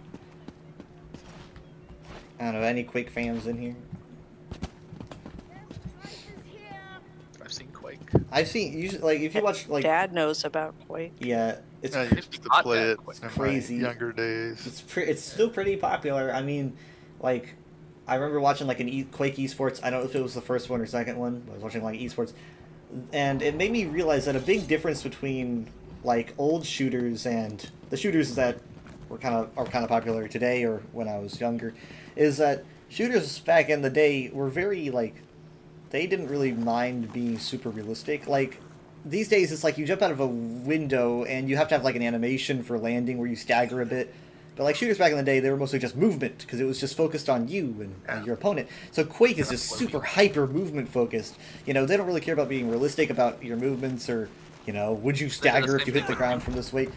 I don't know, any Quake fans in here? I've seen Quake. I've seen usually like if you watch like Dad knows about Quake. yeah, it's I used to not play that it quick. in Crazy. my younger days. it's still pretty popular. I mean, like I remember watching like an Quake esports. I don't know if it was the first one or second one. But I was watching like esports, and it made me realize that a big difference between like old shooters and the shooters that are kind of popular today or when I was younger, is that shooters back in the day were very like they didn't really mind being super realistic. Like these days, it's like you jump out of a window and you have to have like an animation for landing where you stagger a bit. But like shooters back in the day, they were mostly just movement because it was just focused on you and your opponent. So Quake is just super hyper movement focused. You know, they don't really care about being realistic about your movements or, you know, would you stagger if you hit the ground from this way?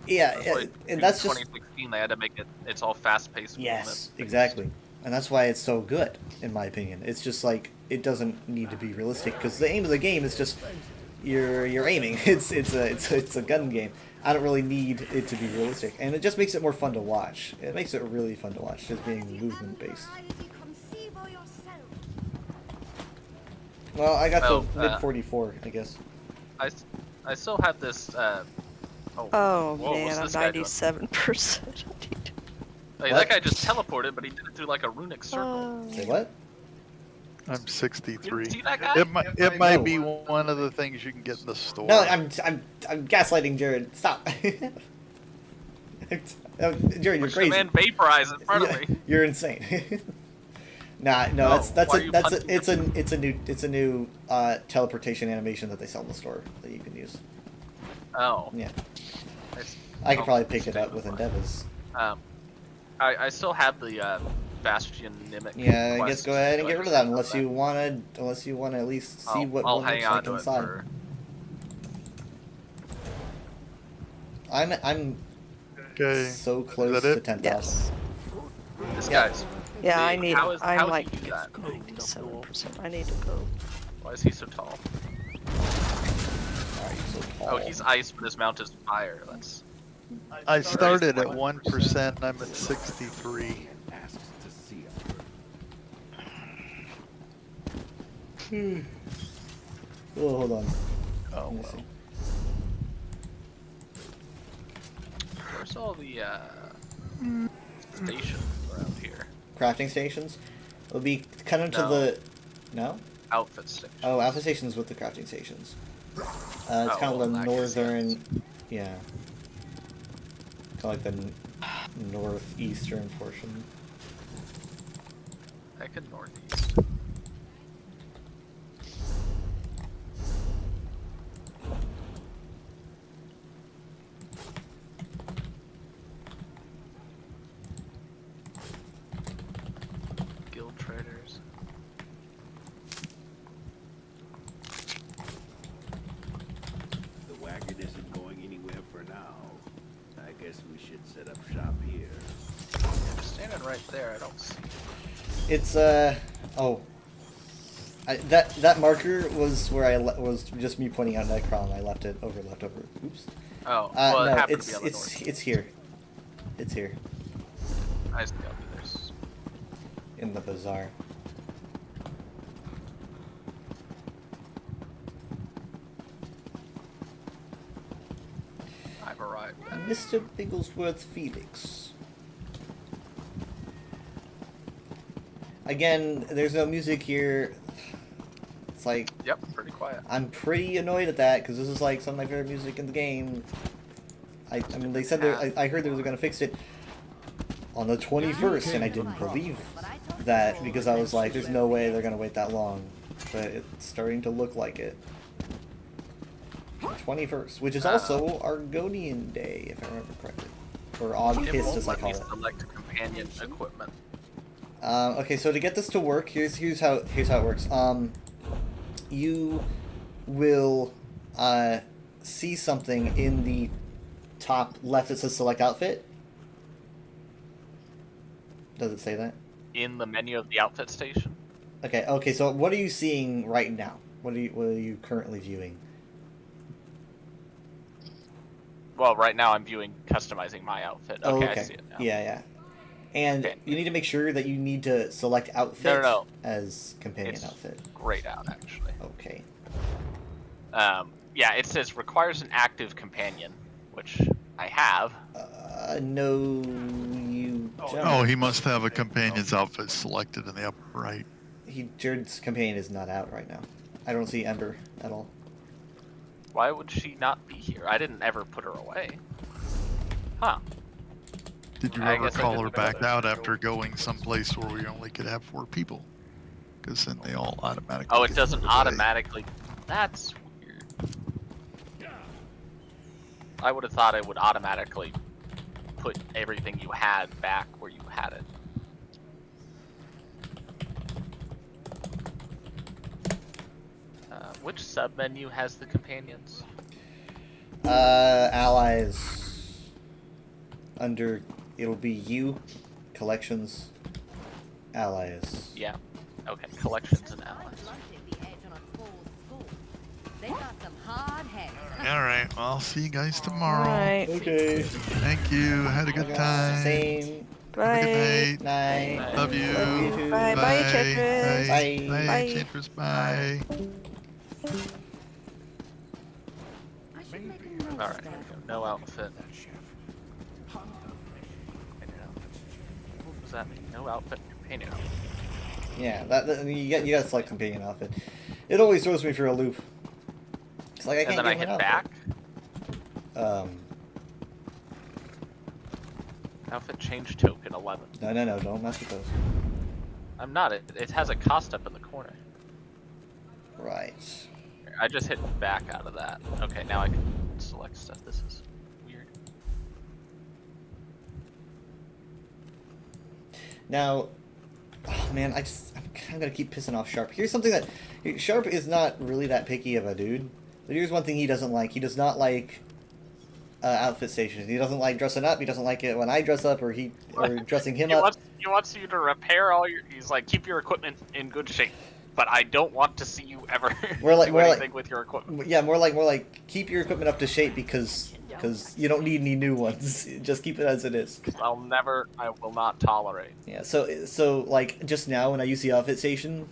Yeah, That's yeah, why and that's just 2016 they had to make it. It's all fast-paced. yes, movement. exactly, and that's why it's so good, in my opinion. It's just like it doesn't need to be realistic because the aim of the game is just you're aiming. It's a gun game. I don't really need it to be realistic, and it just makes it more fun to watch. It makes it really fun to watch, just being movement based. Well, I got Oh, to mid 44, I guess. I still have this. Oh whoa, what's man, I'm this guy doing? 97%. Hey, What? that guy just teleported, but he did it through like a runic circle. Say what? I'm 63. You see that guy? It might be one of the things you can get in the store. No, I'm gaslighting Jared. Stop. Jared, you're Watch the crazy. man vaporize in front of me. You're insane. Nah, no, No, that's why are you punching it's a new teleportation animation that they sell in the store that you can use. Oh. Yeah, It's- I could oh, probably pick it up stay with mine. Endeavors. I still have the Bastion Mimic. Yeah, I quest, guess go ahead and so get I rid of just that have unless you wanna at least see I'll, what I'll one hang looks on like to it inside. for. I'm Okay. so close that to it? 10,000. Yes. This Yeah. guy's. Yeah, I big. need. How I'm would like you do that? 97%. I need to go. Why is he so tall? Alright, so Oh, tall. he's ice, but his mount is fire. That's. I started at 1%. And I'm at 63. Asks to see Oh, hold on. Oh Let me well. see. Where's all the stations around here? Crafting stations. It'll be kind of to No. the. No? Outfit station. Oh, alpha stations with the crafting stations. It's Oh, kind of well, the in that case, northern. Yeah. Kind of like the northeastern portion. Heck in northeast. Guild traders. The wagon isn't going anywhere for now. I guess we should set up shop here. I'm standing right there. I don't see. It's oh. That marker was where was just me pointing out Necron. I left it over. Oops. Oh, well, it No, happened it's to be on the north. it's here. It's here I see. I'll do this. in the bazaar. I've arrived. Mr. Bigglesworth Felix. Again, there's no music here. It's like Yep, pretty quiet. I'm pretty annoyed at that because this is like some of my favorite music in the game. I mean, they said I heard they were gonna fix it on the 21st, and I didn't believe that because I was like, there's no way they're gonna wait that long. But it's starting to look like it. The 21st, which is also Argonian Day, if I remember correctly, or It August won't as I let call me it. select companion equipment. Okay, so to get this to work, here's how it works. You will see something in the top left that says select outfit. Does it say that? In the menu of the outfit station. Okay. So what are you seeing right now? What are you currently viewing? Well, right now I'm viewing customizing my outfit. Okay, I see it now. Yeah. And Okay. you need to make sure that you need to select outfit No. as companion It's outfit. grayed out actually. Okay. Yeah, it says requires an active companion, which I have. No, you don't. Oh, he must have a companion's outfit selected in the upper right. Jared's companion is not out right now. I don't see Ember at all. Why would she not be here? I didn't ever put her away. Huh. Did you I ever guess I call didn't her know back that. out after going someplace where we only could have 4 people? Because then they all automatically. Oh, it get doesn't put away. automatically. That's weird. I would have thought it would automatically put everything you had back where you had it. Which submenu has the companions? Allies. under, it'll be you, collections, allies. Yeah. Okay. Collections and allies. Alright, well, I'll see you guys tomorrow. Alright. Okay. Thank you. Had a good time. Same. Have a Bye. good Night. night. Love you. Love you too. Bye. Bye, Tetris. Bye. Bye. Bye. Tetris, bye. All right. No outfit. What does that mean? No outfit. Companion outfit. Yeah, you gotta select companion outfit. It always throws me for a loop. It's like I And can't then I give hit an back. outfit. Outfit change token 11. No, don't mess with those. I'm not. It has a cost up in the corner. Right. I just hit back out of that. Okay, now I can select stuff. This is weird. Now, oh man, I'm kind of gonna keep pissing off Sharp. Here's something that Sharp is not really that picky of a dude. But here's one thing he doesn't like. He does not like outfit stations. He doesn't like dressing up. He doesn't like it when I dress up or dressing him up. He wants you to repair all your. He's like, keep your equipment in good shape, but I don't want to see you ever do anything with your equipment. Yeah, more like keep your equipment up to shape because you don't need any new ones. Just keep it as it is. I will not tolerate. Yeah. So like just now when I used the outfit station,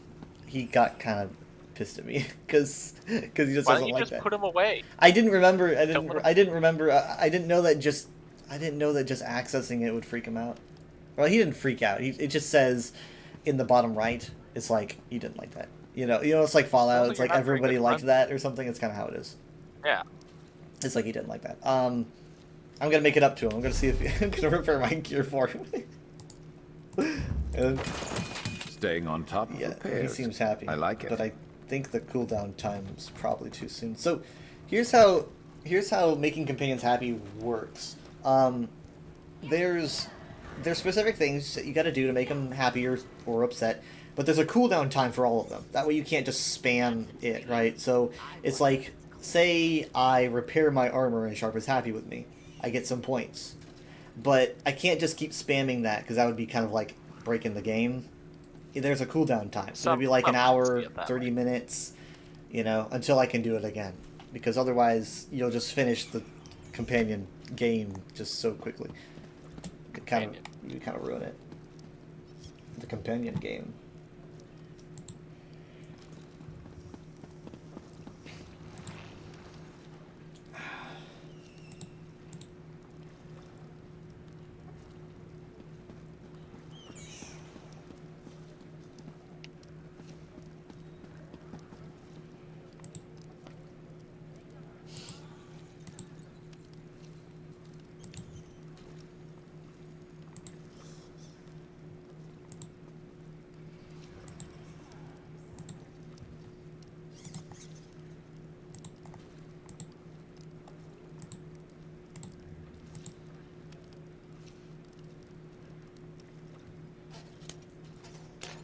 he got kind of pissed at me because he just Why doesn't don't you like just that. put him away? I didn't remember. I didn't remember. I didn't know that just accessing it would freak him out. Well, he didn't freak out. It just says in the bottom right. It's like he didn't like that. You know. It's like Fallout. Well, It's you're like not very everybody good liked friends. that or something. It's kind of how it is. Yeah. It's like he didn't like that. I'm gonna make it up to him. I'm gonna see if I'm gonna repair my gear for him. And, Staying on top of yeah, he repairs. seems happy. I like it. But I think the cooldown time is probably too soon. So here's how making companions happy works. There's specific things that you got to do to make them happy or upset, but there's a cooldown time for all of them. That way you can't just spam it, right? So it's like, say I repair my armor and Sharp is happy with me. I get some points. But I can't just keep spamming that because that would be kind of like breaking the game. There's a cooldown time. So maybe like an hour, 30 minutes, until I can do it again. Because otherwise you'll just finish the companion game just so quickly. You kind of ruin it. The companion game.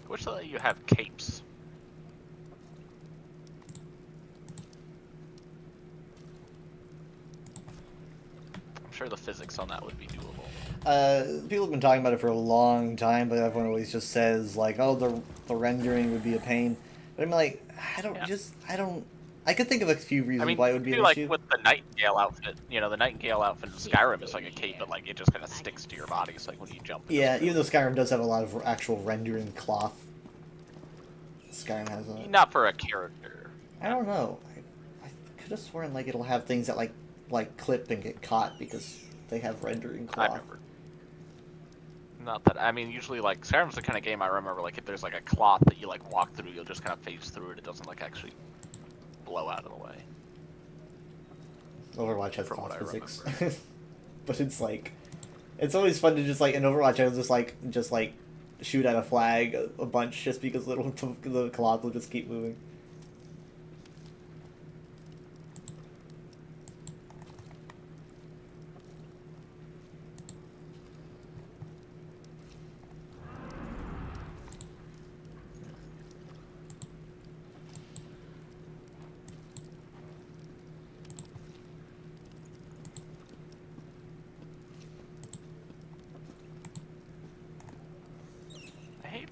I wish that you have capes. I'm sure the physics on that would be doable. People have been talking about it for a long time, but everyone always just says like, "Oh, the rendering would be a pain." But I'm like, I could think of a few reasons why it would be an like issue. with the Nightingale outfit, the Nightingale outfit in Skyrim is like a cape, but like it just kind of sticks to your body. It's like when you jump. Yeah, even though Skyrim does have a lot of actual rendering cloth. Skyrim has a... Not for a character. I don't know. I could have sworn like it'll have things that like clip and get caught because they have rendering cloth. I remember. Not that, I mean, usually like Skyrim's the kind of game I remember like if there's like a cloth that you like walk through, you'll just kind of phase through it. It doesn't like actually blow out of the way. Overwatch has From what cloth I physics, but it's like, it's always fun to just like in Overwatch I was just like shoot at a flag a bunch just because the cloth will just keep moving.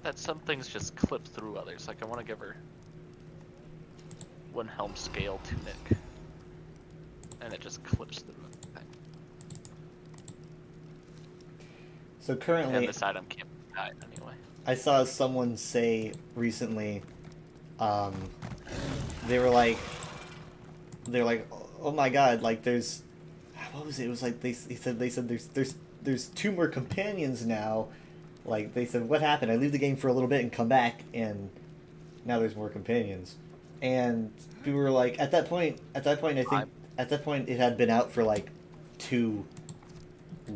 that some things just clip through others. Like I want to give her one helm scale tunic, and it just clips through the thing. So currently, And this item can't be died anyway. I saw someone say recently, they were like, oh my god, like there's, what was it? It was like they said there's 2 more companions now. Like they said, what happened? I leave the game for a little bit and come back, and now there's more companions. And people were like, at that point, I think at that point it had been out for like 2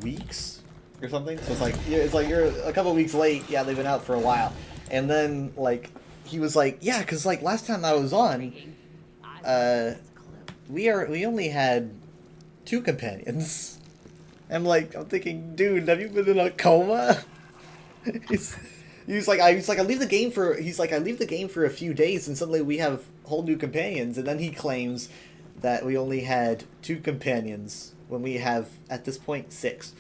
weeks or something. So it's like you're a couple weeks late. Yeah, they've been out for a while. And then like he was like, yeah, because like last time I was on, we only had 2 companions. I'm thinking, dude, have you been in a coma? He's like, I leave the game for a few days, and suddenly we have whole new companions. And then he claims that we only had 2 companions when we have at this point 6.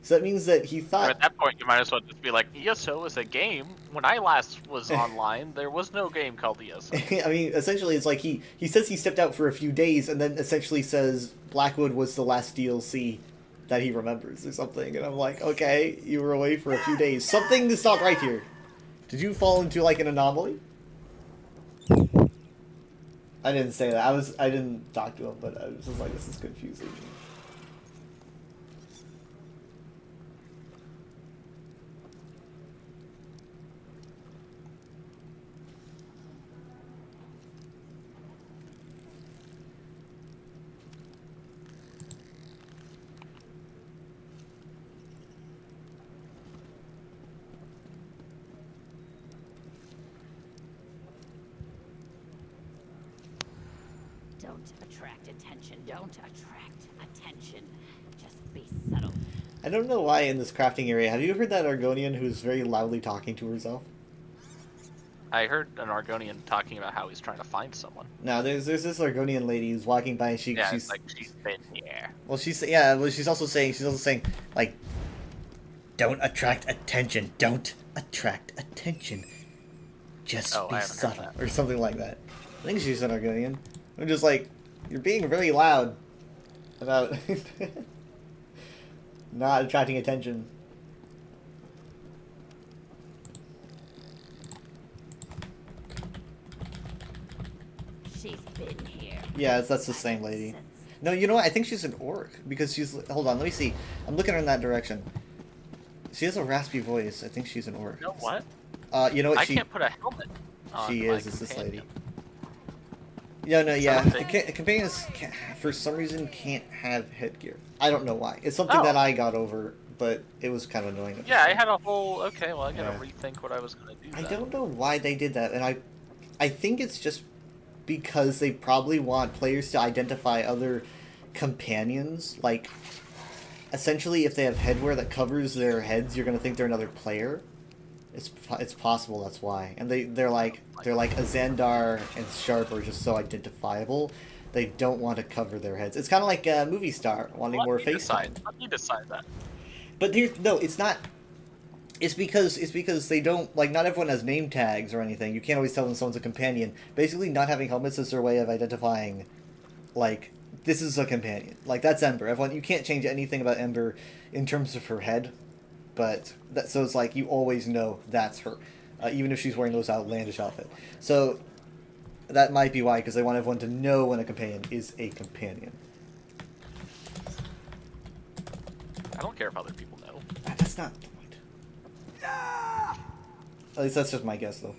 So that means that he thought. At that point, you might as well just be like, ESO is a game. When I last was online, there was no game called ESO. I mean, essentially, it's like he says he stepped out for a few days, and then essentially says Blackwood was the last DLC that he remembers or something. And I'm like, okay, you were away for a few days. Something is not right here. Did you fall into like an anomaly? I didn't say that. I didn't talk to him, but I was just like, this is confusing. Don't attract attention. Don't attract attention. Just be subtle. I don't know why in this crafting area. Have you heard that Argonian who's very loudly talking to herself? I heard an Argonian talking about how he's trying to find someone. No, there's this Argonian lady who's walking by, and she's it's like she's been here. well, she's also saying like, don't attract attention. Don't attract attention. Just Oh, I be haven't heard subtle, that. or something like that. I think she's an Argonian. I'm just like, you're being very loud about not attracting attention. She's been here. Yeah, that's the same lady. No, you know what? I think she's an orc, because she's... Hold on, let me see. I'm looking in that direction. She has a raspy voice. I think she's an orc. You know what? You know what? I can't put a helmet on She my is. It's this lady. companion. No, yeah. Something. Companions, for some reason, can't have headgear. I don't know why. It's something Oh. that I got over, but it was kind of annoying. at the Yeah, I time. had a whole... Okay, well, I gotta Yeah. rethink what I was gonna do I then. don't know why they did that, and I think it's just because they probably want players to identify other companions. Like, essentially, if they have headwear that covers their heads, you're gonna think they're another player. It's possible that's why. And they're like a Xandar and Sharp are just so identifiable. They don't want to cover their heads. It's kind of like a movie star wanting more face time. Let me decide that. But no, it's not. It's because they don't, like, not everyone has name tags or anything. You can't always tell when someone's a companion. Basically, not having helmets is their way of identifying, like, this is a companion. Like, that's Ember. Everyone, you can't change anything about Ember in terms of her head, but so it's like you always know that's her, even if she's wearing those outlandish outfit. So that might be why, because they want everyone to know when a companion is a companion. I don't care if other people know. That's not the point. At least that's just my guess, though.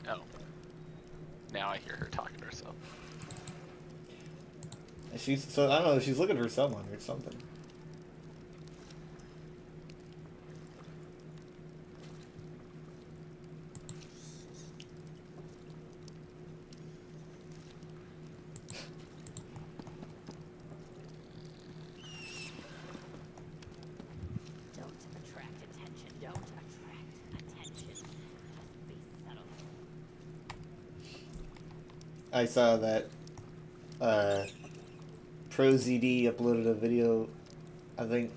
Oh. Now I hear her talking to herself. So I don't know. She's looking for someone or something. I saw that ProZD uploaded a video, I think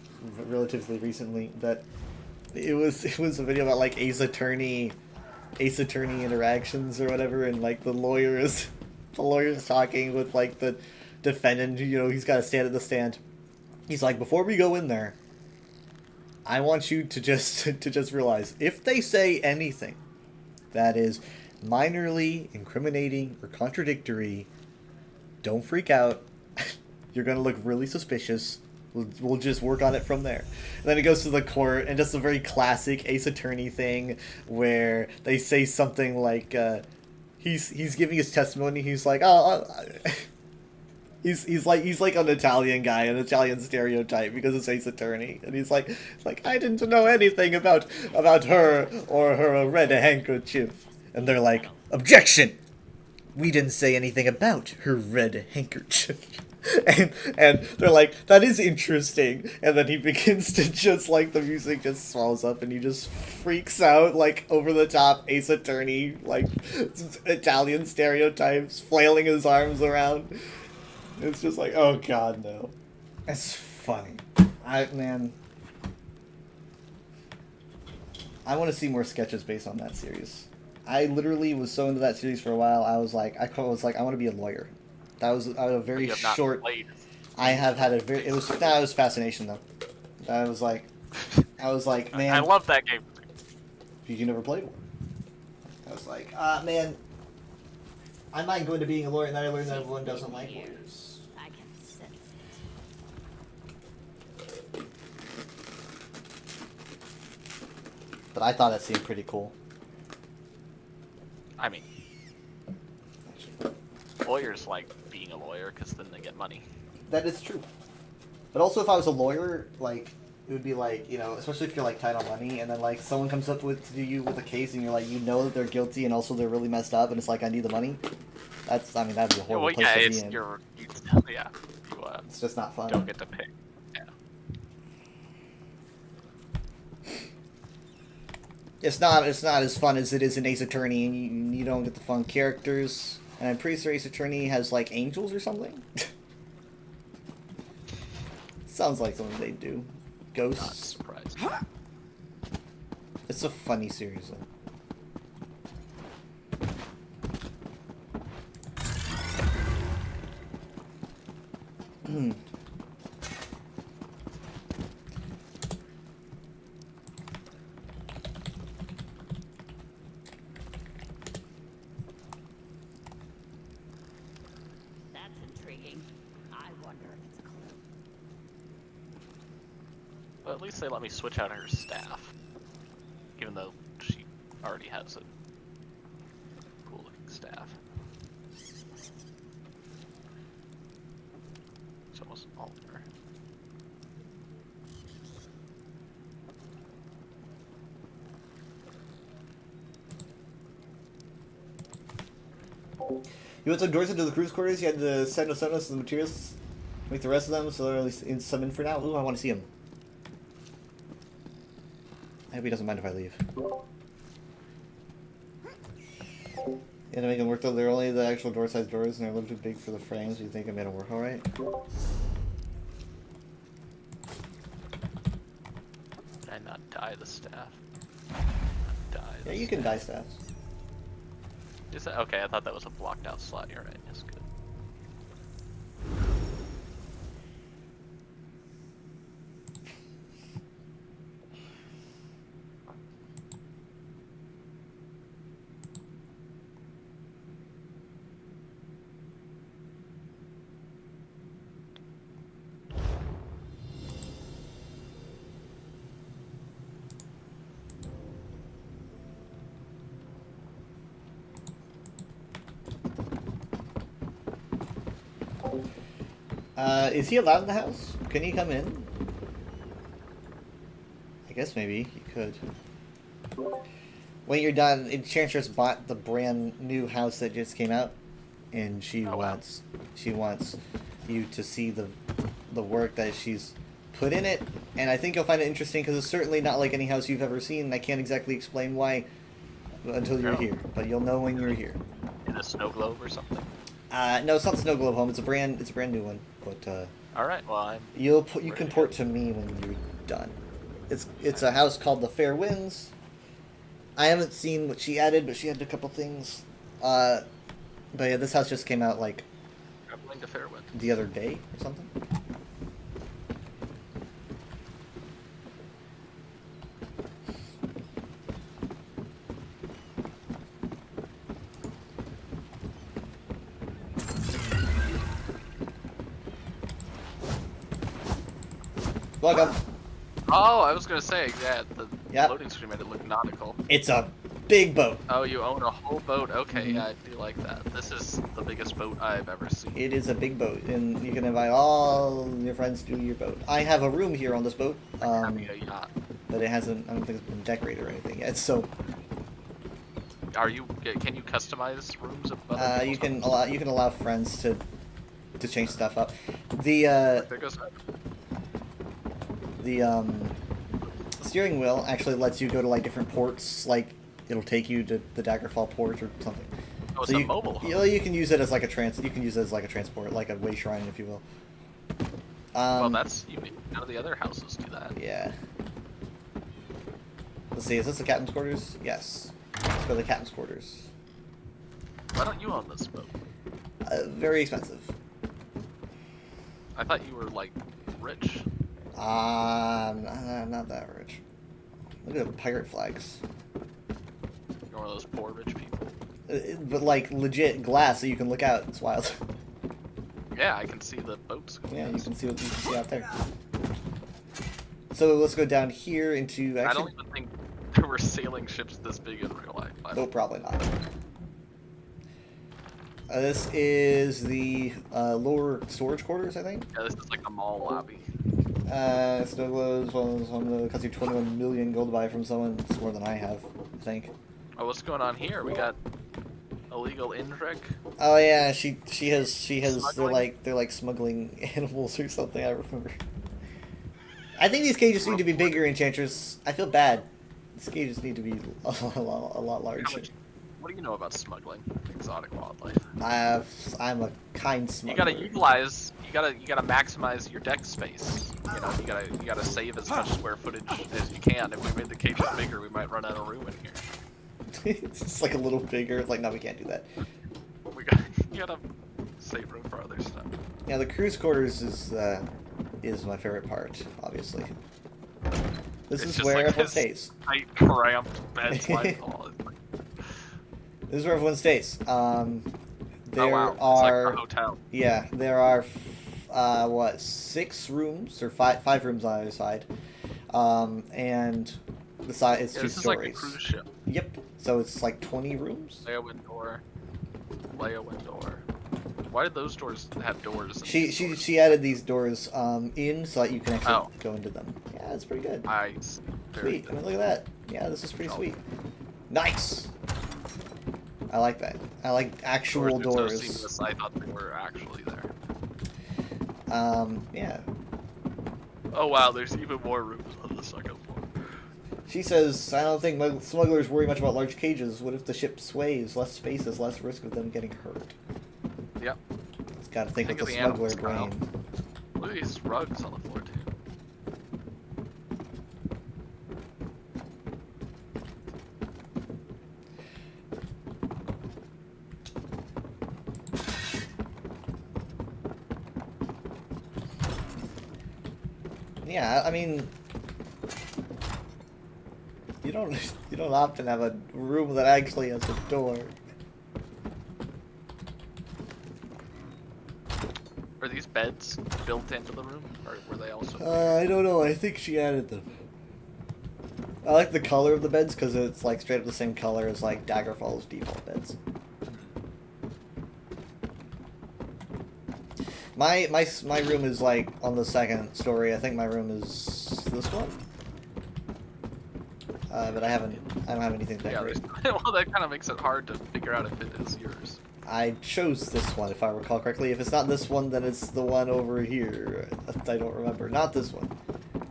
relatively recently, that it was a video about like Ace Attorney interactions or whatever, and like the lawyer's talking with like the defendant. You know, he's got to stand at the stand. He's like, before we go in there, I want you to just realize, if they say anything that is minorly incriminating or contradictory, don't freak out. You're gonna look really suspicious. We'll just work on it from there. And then he goes to the court, and just a very classic Ace Attorney thing where they say something like, he's giving his testimony. He's like, he's like an Italian guy, an Italian stereotype, because it's Ace Attorney, and he's like I didn't know anything about her or her red handkerchief, and they're like, objection! We didn't say anything about her red handkerchief. And they're like, that is interesting. And then he begins to just, like, the music just swells up and he just freaks out, like, over the top Ace Attorney, like, Italian stereotypes, flailing his arms around. It's just like, oh god, no. It's funny. I want to see more sketches based on that series. I literally was so into that series for a while. I was like, I want to be a lawyer. That was a very short. I have had a very. It was fascination though. I was like, man. I love that game. You never played one. I was like, man. I might go into being a lawyer, and then I learned that everyone doesn't like lawyers. I can sense it. But I thought it seemed pretty cool. I mean, lawyers like being a lawyer because then they get money. That is true. But also, if I was a lawyer, like, it would be like, you know, especially if you're like tight on money, and then like someone comes up to you with a case, and you're like, you know that they're guilty, and also they're really messed up, and it's like, I need the money. That'd be a horrible place to be in. It's just not fun. Don't get to pick. Yeah. It's not as fun as it is in Ace Attorney, and you don't get the fun characters. And I'm pretty sure Ace Attorney has like angels or something. Sounds like something they do. Not Ghosts. surprised. It's a funny series though. That's intriguing. I wonder if it's a clue. Well, at least they let me switch out her staff, even though she already has a cool looking staff. It's almost an altar. You went some doors into the cruise quarters. You had to send us the materials, make the rest of them, so they're at least some in for now. Ooh, I want to see him. I hope he doesn't mind if I leave. You had to make them work though. They're only the actual door-size doors, and they're a little too big for the frames. Do you think I made them work all right? Did I not dye the staff? Yeah, you can dye staffs. Is that okay? I thought that was a blocked out slot. You're right. That's good. Is he allowed in the house? Can he come in? I guess maybe he could. When you're done, Enchantress bought the brand new house that just came out, and she wants you to see the work that she's put in it. And I think you'll find it interesting because it's certainly not like any house you've ever seen. And I can't exactly explain why until you're here, but you'll know when you're here. In a snow globe or something. No, it's not the Snow Globe home. It's a brand new one. But All right. Well, you Ready can to port go. to me when you're done. It's a house called the Fair Winds. I haven't seen what she added, but she added a couple things. But yeah, this house just came out like traveling to Fairwind. the other day or something. Welcome. Oh, I was gonna say, yeah, the Yep. loading screen made it look nautical. It's a big boat. Oh, you own a whole boat? Okay, Mhm. yeah, I do like that. This is the biggest boat I've ever seen. It is a big boat, and you can invite all your friends to your boat. I have a room here on this boat, Having a yacht. but it hasn't. I don't think it's been decorated or anything yet. So Can you customize rooms of other you people's can allow friends to change stuff up. The homes? There goes that. steering wheel actually lets you go to like different ports. Like it'll take you to the Daggerfall port or something. Oh, it's So a you, mobile home. you can use it as like a You can use it as like a transport, like a way shrine, if you will. Well, that's unique. None of the other houses do that. Yeah. Let's see, is this the captain's quarters? Yes. Let's go to the captain's quarters. Why don't you own this boat? Very expensive. I thought you were like rich. Not that rich. Look at the pirate flags. You're one of those poor rich people. But like legit glass so you can look out. It's wild. Yeah, I can see the boats. Yeah, you can see what you can see out there. So let's go down here into I actually. don't even think there were sailing ships this big in real life. No, probably not. This is the lower storage quarters, I think. Yeah, this is like a mall lobby. Snow Globes one cost you 21 million gold to buy from someone. It's more than I have, I think. Oh, what's going on here? We got illegal Indrek. Oh yeah, she has Smuggling? they're like smuggling animals or something. I remember. I think these cages need to be bigger, Enchantress. I feel bad. These cages need to be a lot larger. What do you know about smuggling exotic wildlife? I'm a kind smuggler. You gotta utilize. You gotta maximize your deck space. You know, you gotta save as much square footage as you can. If we made the cages bigger, we might run out of room in here. It's just like a little bigger. It's like, no, we can't do that. You gotta save room for other stuff. Yeah, the cruise quarters is my favorite part, obviously. This It's is just where like everyone this stays. tight, cramped beds like all. It's like, This is where everyone stays. There oh wow, are it's like a hotel. yeah, there are what 6 rooms or five rooms on either side, and the side it's Yeah, 2 this is stories. like a cruise ship. Yep. So it's like 20 rooms. Leo door. Why did those doors have doors? in She these she doors? she added these doors in so that you can actually Oh. go into them. Yeah, it's pretty good. Nice. Very Sweet. I mean, look at that. Yeah, this is pretty sweet. Nice. I like that. I like actual Doors are so doors. seamless, I thought they were actually there. Yeah. Oh wow, there's even more rooms on the second floor. She says, I don't think smugglers worry much about large cages. What if the ship sways? Less space is less risk of them getting hurt. Yep. It's got to think Think with of the the smuggler animals, Kyle. brain. Look at these rugs on the floor too. Yeah, I mean, you don't often have a room that actually has a door. Are these beds built into the room, or were they also? I don't know. I think she added them. I like the color of the beds because it's like straight up the same color as like Daggerfall's default beds. My room is like on the second story. I think my room is this one. But I don't have anything Yeah, decorated. well, that kind of makes it hard to figure out if it is yours. I chose this one, if I recall correctly. If it's not this one, then it's the one over here. I don't remember. Not this one.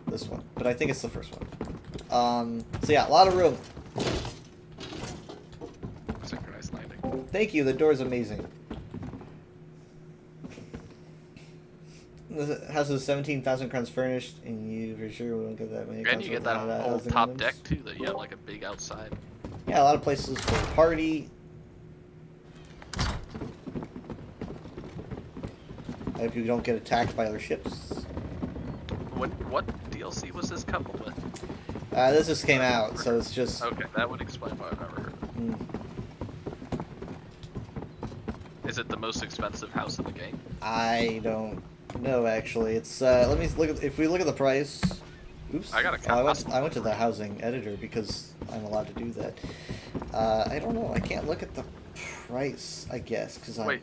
This one. But I think it's the first one. So yeah, a lot of room. Synchronized landing. Thank you, the door's amazing. The house is 17,000 crowns furnished, and you for sure won't get that many. And crowns you get worth that of whole housing top items. deck too, that you have like a big outside. Yeah, a lot of places for a party. I hope you don't get attacked by other ships. What DLC was this coupled with? This just came out, so it's just. Okay, that would explain why I've never heard of Mm, it. Is it the most expensive house in the game? I don't know actually. It's let me look at, if we look at the price. Oops. I got a Oh, copy. I went to the housing editor because I'm allowed to do that. I don't know. I can't look at the price. I guess because Wait,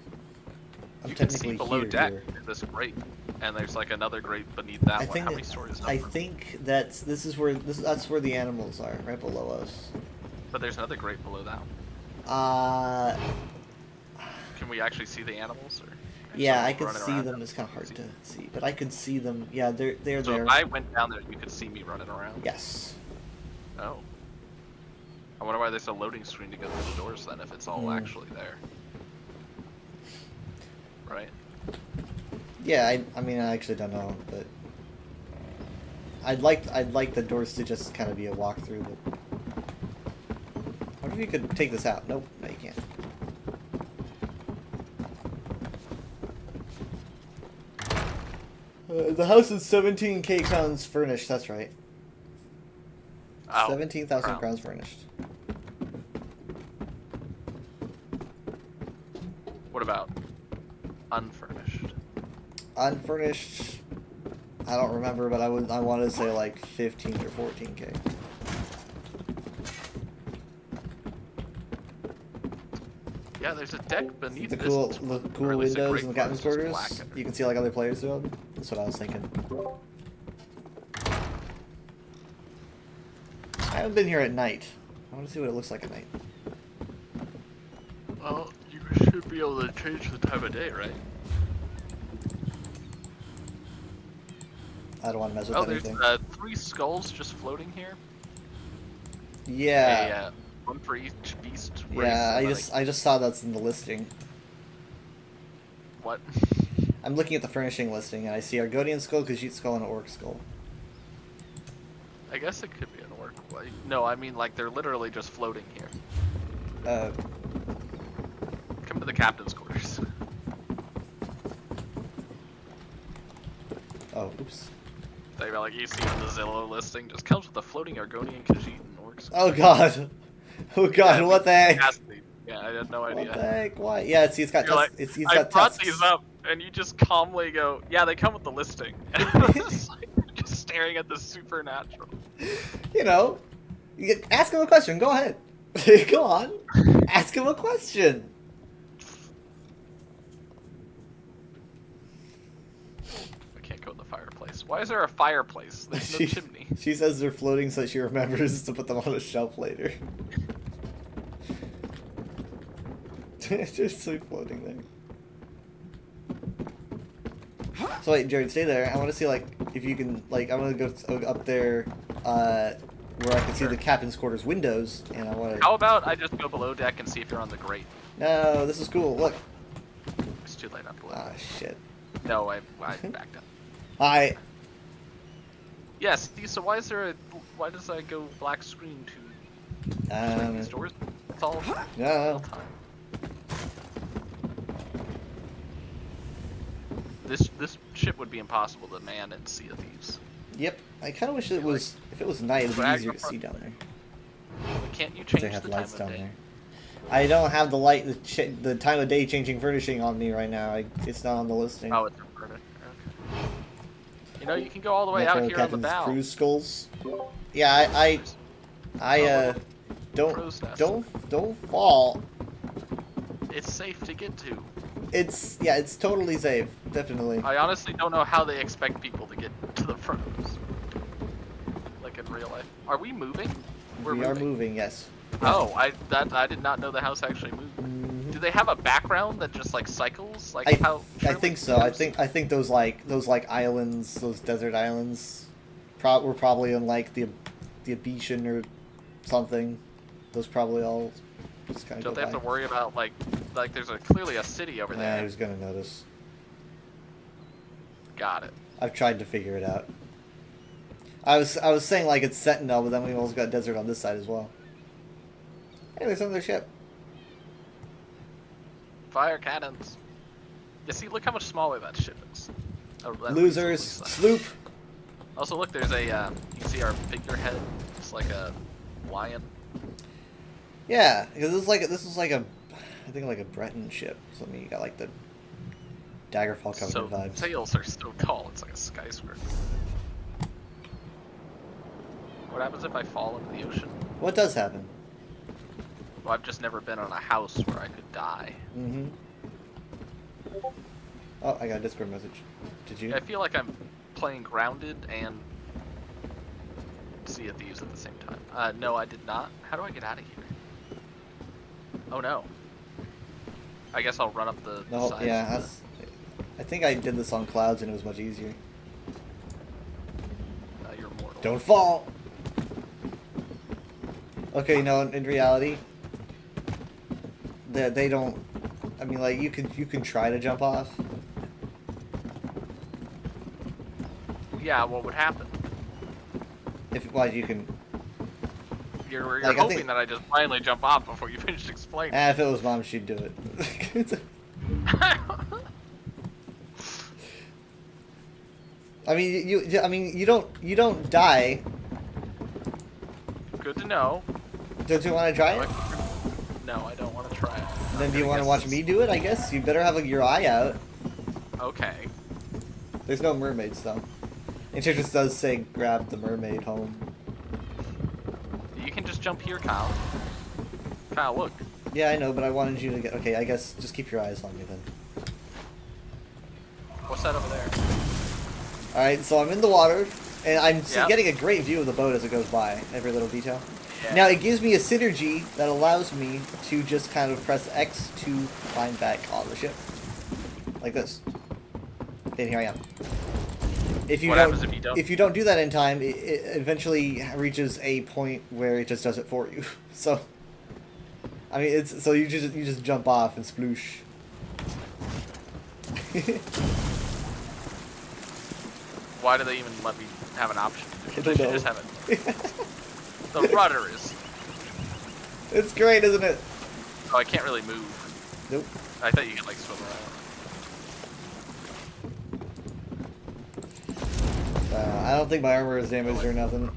I'm you can see technically below here. deck this grate, and there's like another grate beneath that I one. think How many that- stories? I up? think that's that's where the animals are, right below us. But there's another grate below that one. Uh, Can we actually see the animals? Or yeah, someone I can running see around? them. It's kind of hard to see, but I can see them. Yeah, they're So there. if I went down there, you could see me running around. Yes. Oh. I wonder why there's a loading screen to go through the doors then, if it's all actually there. Right. Yeah, I mean, I actually don't know, but I'd like the doors to just kind of be a walkthrough. But I wonder if you could take this out. Nope, no, you can't. The house is 17k crowns furnished. That's right. Oh, 17,000 crowns. crowns furnished. What about unfurnished? Unfurnished. I don't remember, but I wanted to say like 15 or 14k. Yeah, there's a deck beneath The this. cool, that's the or cool at least a windows grate in the part captain's is just quarters. black. You can see like other players do them. That's what I was thinking. I haven't been here at night. I want to see what it looks like at night. Well, you should be able to change the time of day, right? I don't want to mess with Oh, there's anything. 3 skulls just floating here. Yeah. One for each beast. Yeah, race, I just saw that's in the listing. What? I'm looking at the furnishing listing and I see Argonian skull, Khajiit skull, and an orc skull. I guess it could be an orc. No, I mean like they're literally just floating here. Come to the captain's quarters. Oh, oops. They like you see in the Zillow listing, just comes with a floating Argonian, Khajiit, and orc skull. Oh god. Oh god, Yeah, what the heck? it has to be. Yeah, I had no What the idea. heck? Why? Yeah, see, it's got You're like, he's I got brought tusks. these up, and you just calmly go, "Yeah, they come with the listing." It's like, just staring at the supernatural. You know, ask him a question. Go ahead. Go on. Ask him a question. I can't go in the fireplace. Why is there a fireplace? There's no chimney. She says they're floating so she remembers to put them on a shelf later. They're just so floating there. So wait, Jared, stay there. I want to see like if you can like I want to go up there, where I can see the captain's quarters windows, and I want to. How about I just go below deck and see if you're on the grate? No, this is cool. Look. It's too late. I'm below. Ah, shit. No, I backed up. Hi. Yes. So why why does I go black screen to these doors? It's all No. time. This ship would be impossible to man in Sea of Thieves. Yep. I kind of wish it was. If it was night, it'd be Drag easier to apart- see down there. Can't you If change they have the time lights of down day? there. I don't have the light, the time of day changing furnishing on me right now. It's not on the listing. Oh, it's inverted. Okay. You know, you can go all the way out Metro here on the Captain's bow. Cruise skulls. Yeah, Crow's nest. don't fall. It's safe to get to. It's totally safe, definitely. I honestly don't know how they expect people to get to the front of this. Like in real life. Are we moving? We are moving, yes. Oh, I did not know the house actually moved. Do they have a background that just like cycles? Like how? I think so. I think those islands, those desert islands, were probably in like the Abetian or something. Those probably all just kind of. Don't they have to worry about like there's clearly a city over Yeah, there? who's gonna notice? Got it. I've tried to figure it out. I was saying like it's Sentinel, but then we also got desert on this side as well. Hey, there's another ship. Fire cannons. You see, look how much smaller that ship is. Oh, that Losers, looks- sloop. Also, look, there's a, you can see our figurehead. It's like a lion. Yeah, because this is like a, I think like a Breton ship. So I mean, you got like the Daggerfall So, Covenant vibes. sails are so tall, it's like a skyscraper. What happens if I fall into the ocean? What does happen? Well, I've just never been on a house where I could die. Mm-hmm. Oh, I got a Discord message. Did you? I feel like I'm playing Grounded and Sea of Thieves at the same time. No, I did not. How do I get out of here? Oh no. I guess I'll run up the No, side. yeah, that's. I think I did this on clouds and it was much easier. You're mortal. Don't fall. Okay, no, in reality, they don't. I mean, like you can try to jump off. Yeah, what would happen? If well, you can. You're Like, I hoping think- that I just finally jump off before you finish explaining. If it was Mom, she'd do it. I mean, you don't die. Good to know. Don't you want to try it? No, I don't want to try it. Then do you I want to guess watch it's- me do it? I guess you better have your eye out. Okay. There's no mermaids though. It just does say grab the mermaid home. You can just jump here, Kyle. Kyle, look. Yeah, I know, but I wanted you to get. Okay, I guess just keep your eyes on me then. What's that over there? All right, so I'm in the water, and I'm Yep. getting a great view of the boat as it goes by, every little detail. Yeah. Now it gives me a synergy that allows me to just kind of press X to climb back on the ship, like this. And here I am. If you What don't, happens if you don't? if you don't do that in time, it eventually reaches a point where it just does it for you. So, I mean, it's so you just jump off and sploosh. Why do they even let me have an option? I They don't should know. just have it. The rudder is. It's great, isn't it? Oh, I can't really move. Nope. I thought you could like swim around. I don't think my armor is damaged or nothing.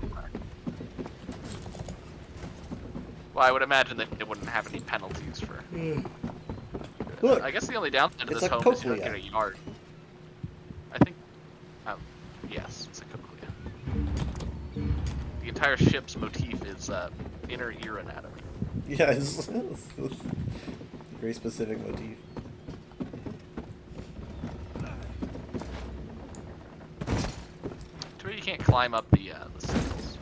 Well, I would imagine that it wouldn't have any penalties for. Look, I guess the only downside to it's this a home is you don't cochlea. get a yard. I think. Yes, it's a cochlea. The entire ship's motif is inner ear anatomy. yeah, it's a very specific motif. To where you can't climb up the sails.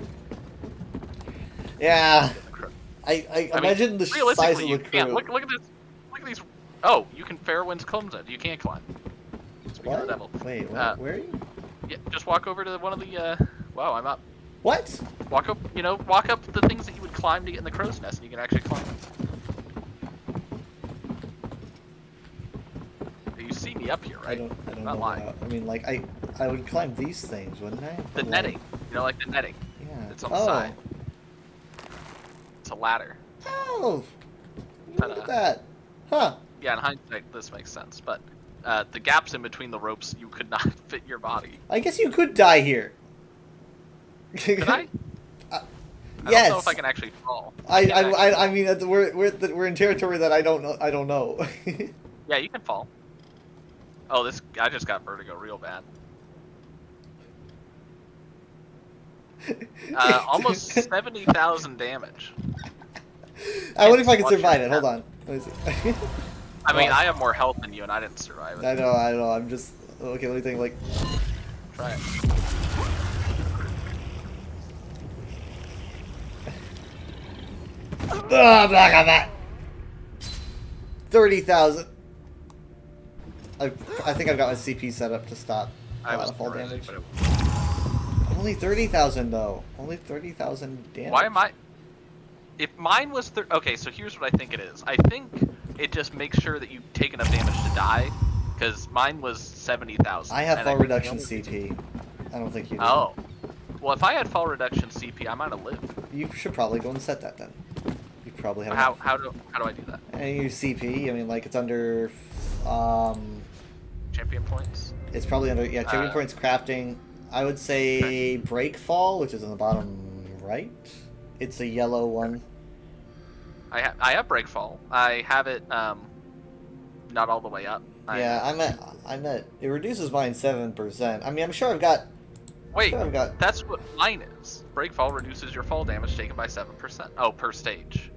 Yeah, The cr- I I imagine mean, the size of realistically, the you crew. can't. Look at this. Look at these. Oh, you can Fairwind's climb it. You can't climb. Speaking of the devil. What? Wait, Uh, where are you? Yeah, just walk over to one of the. Wow, I'm up. What? Walk up. Walk up the things that you would climb to get in the crow's nest, and you can actually climb it. You see me up here, right? I don't Not know. lying. About, I mean, like I would climb these things, wouldn't I? The But, like, netting. Like the netting. Yeah. It's on the oh. side. It's a ladder. Oh. Look Ta-da. at that. Huh. Yeah, in hindsight, this makes sense, but the gaps in between the ropes, you could not fit your body. I guess you could die here. Could I? I yes. don't know if I can actually fall. I can't actually mean we're in territory that I don't know. Yeah, you can fall. Oh, I just got vertigo real bad. Almost 70,000 damage. I wonder if I can Watch your survive it. Hold step. on. Let me see. I mean, Well- I have more health than you, and I didn't survive it. I know. I'm just okay. Let me think. Like, Try it. back on that. 30,000. I think I've got my CP set up to stop I was fall crazy, damage. but it- Only 30,000 though. Only 30,000 damage. Why am I? If mine was okay, so here's what I think it is. I think it just makes sure that you take enough damage to die, Because mine was 70,000. I have and fall think the reduction only reason- CP. I don't think you do. Oh. Well, if I had fall reduction CP, I might have lived. You should probably go and set that then. You probably have How, enough. how do I do that? And you CP, I mean, like, it's under, Champion points? it's probably under, yeah, champion points, crafting. I would say breakfall, which is in the bottom right. It's a yellow one. I have breakfall. I have it not all the way up. Yeah, I'm at, it reduces mine 7%. I mean, I'm sure I've got, Wait, sure I've got, that's what mine is. Breakfall reduces your fall damage taken by 7%. Oh, per stage.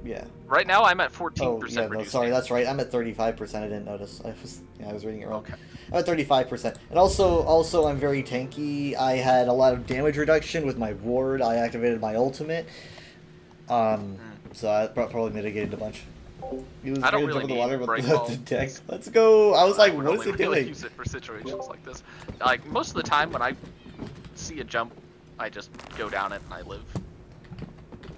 yeah. Right now I'm at 14% Oh, yeah, no, reduced sorry, damage. that's right. I'm at 35%. I didn't notice. I was reading it wrong. Okay. I'm at 35%. And also, I'm very tanky. I had a lot of damage reduction with my ward. I activated my ultimate. So I probably mitigated a bunch. He was I don't ready to jump in really the water need with breakball. the deck. Let's go. I was like, would what is only it really doing? use it for situations like this. Like, most of the time when I see a jump, I just go down it and I live.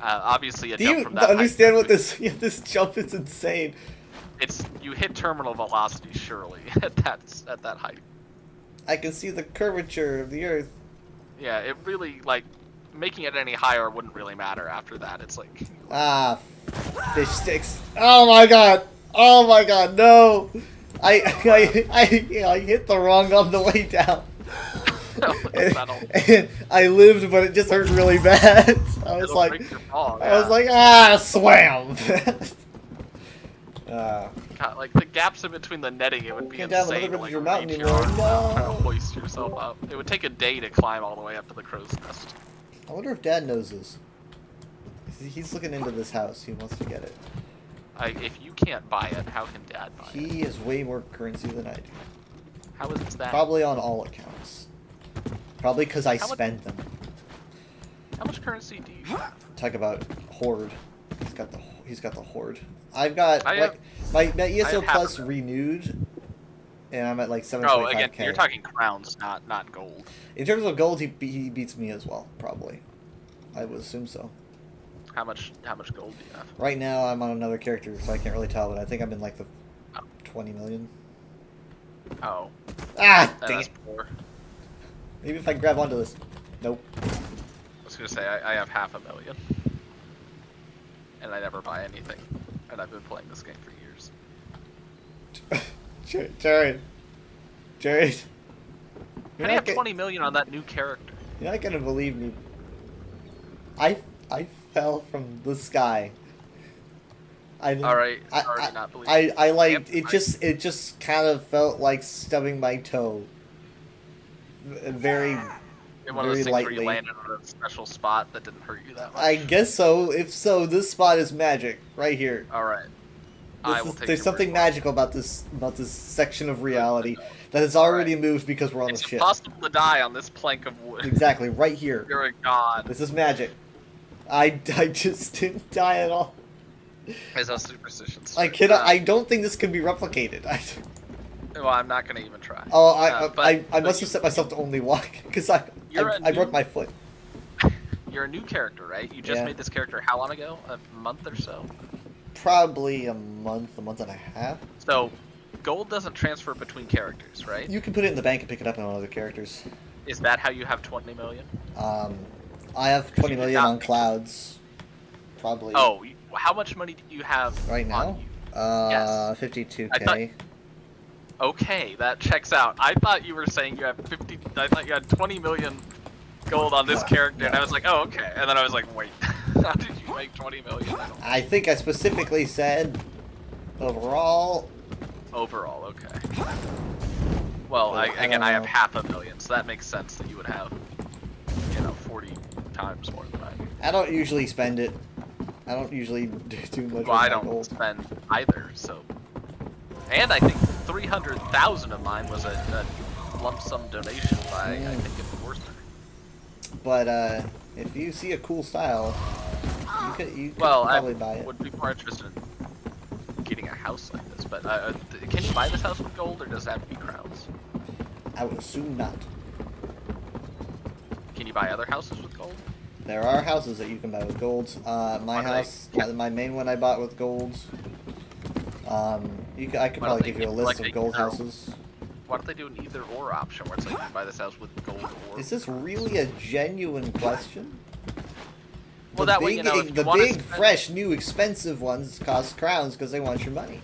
Obviously, a Do jump you from that understand height, what this? Yeah, this jump is insane. It's you hit terminal velocity surely at that height. I can see the curvature of the earth. Yeah, it really like making it any higher wouldn't really matter after that. It's like Ah, fish sticks. Oh my god. Oh my god, no. I hit the wrong on the way down. And I lived, but it just hurt really bad. I was it'll like, break your fall, I was yeah. like, ah, swam. God, like the gaps in between the netting, it would be Can't down the insane. other To, like, your mountain reach your anymore. arms out, trying No. to hoist yourself up. It would take a day to climb all the way up to the crow's nest. I wonder if Dad knows this. He's looking into this house. He wants to get it. If you can't buy it, how can Dad buy it? He has way more currency than I do. How is that? Probably on all accounts. Probably because I How much- spend them. How much currency do you have? Talk about horde. He's got the horde. I've got I like my have ESO half plus of it. renewed, and I'm at like Oh, again, 725k. you're talking crowns, not gold. In terms of gold, he beats me as well, probably. I would assume so. How much gold do you have? Right now, I'm on another character, so I can't really tell, but I think I'm in like the Oh. 20 million. Oh, Ah, dang that's it! poor. Maybe if I grab onto this. Nope. I was gonna say I have 500,000, and I never buy anything, and I've been playing this game for years. Jared. You're How do you have not 20 million on that new character? You're not gonna believe me. I fell from the sky. I didn't, Alright, already not believe I like Yep, it just kind of felt like stubbing my toe. Very In one of those very things where you lightly. landed on a special spot that didn't hurt you that much. I guess so. If so, this spot is magic right here. Alright. There's something magical about this section of reality that has already moved because we're on It's the ship. impossible to die on this plank of wood. Exactly, right here. You're a god. This is magic. I just didn't die at all. There's no superstitions. I cannot. I don't think this can be replicated. Well, I'm not gonna even try. Oh, But- I but must have set myself to only walk because I broke my foot. You're a new character, right? You just Yeah. made this character how long ago? A month or so? Probably a month and a half. So, gold doesn't transfer between characters, right? You can put it in the bank and pick it up on other characters. Is that how you have 20 million? I have 20 you did million not on make- clouds. Probably. Oh, how much money do you have Right now? on you? Yes. 52k. Okay, that checks out. I thought you were saying you had 50. I thought you had 20 million gold on this character, and I was like, oh, okay. And then I was like, wait, how did you make 20 million? I think I specifically said overall. Overall, okay. Well, I again, don't I have know. 500,000, so that makes sense that you would have, 40 times more than I do. I don't usually spend it. I don't usually do much. Well, I with my don't gold. spend either, so. And I think 300,000 of mine was a lump sum donation by, I think, Enforcer. But if you see a cool style, you could Well, I probably buy it. would be more interested in getting a house like this, but can you buy this house with gold, or does it have to be crowns? I would assume not. Can you buy other houses with gold? There are houses that you can buy with golds. My Are they- house, my main one I bought with golds. I could Why don't probably they give you a give, list like, of a gold hero? houses. Why don't they do an either or option where it's like you can buy this house with gold or? Is this really a genuine question? Well, The that way, big, you know, if you the wanna big, spend- fresh, new, expensive ones cost crowns because they want your money.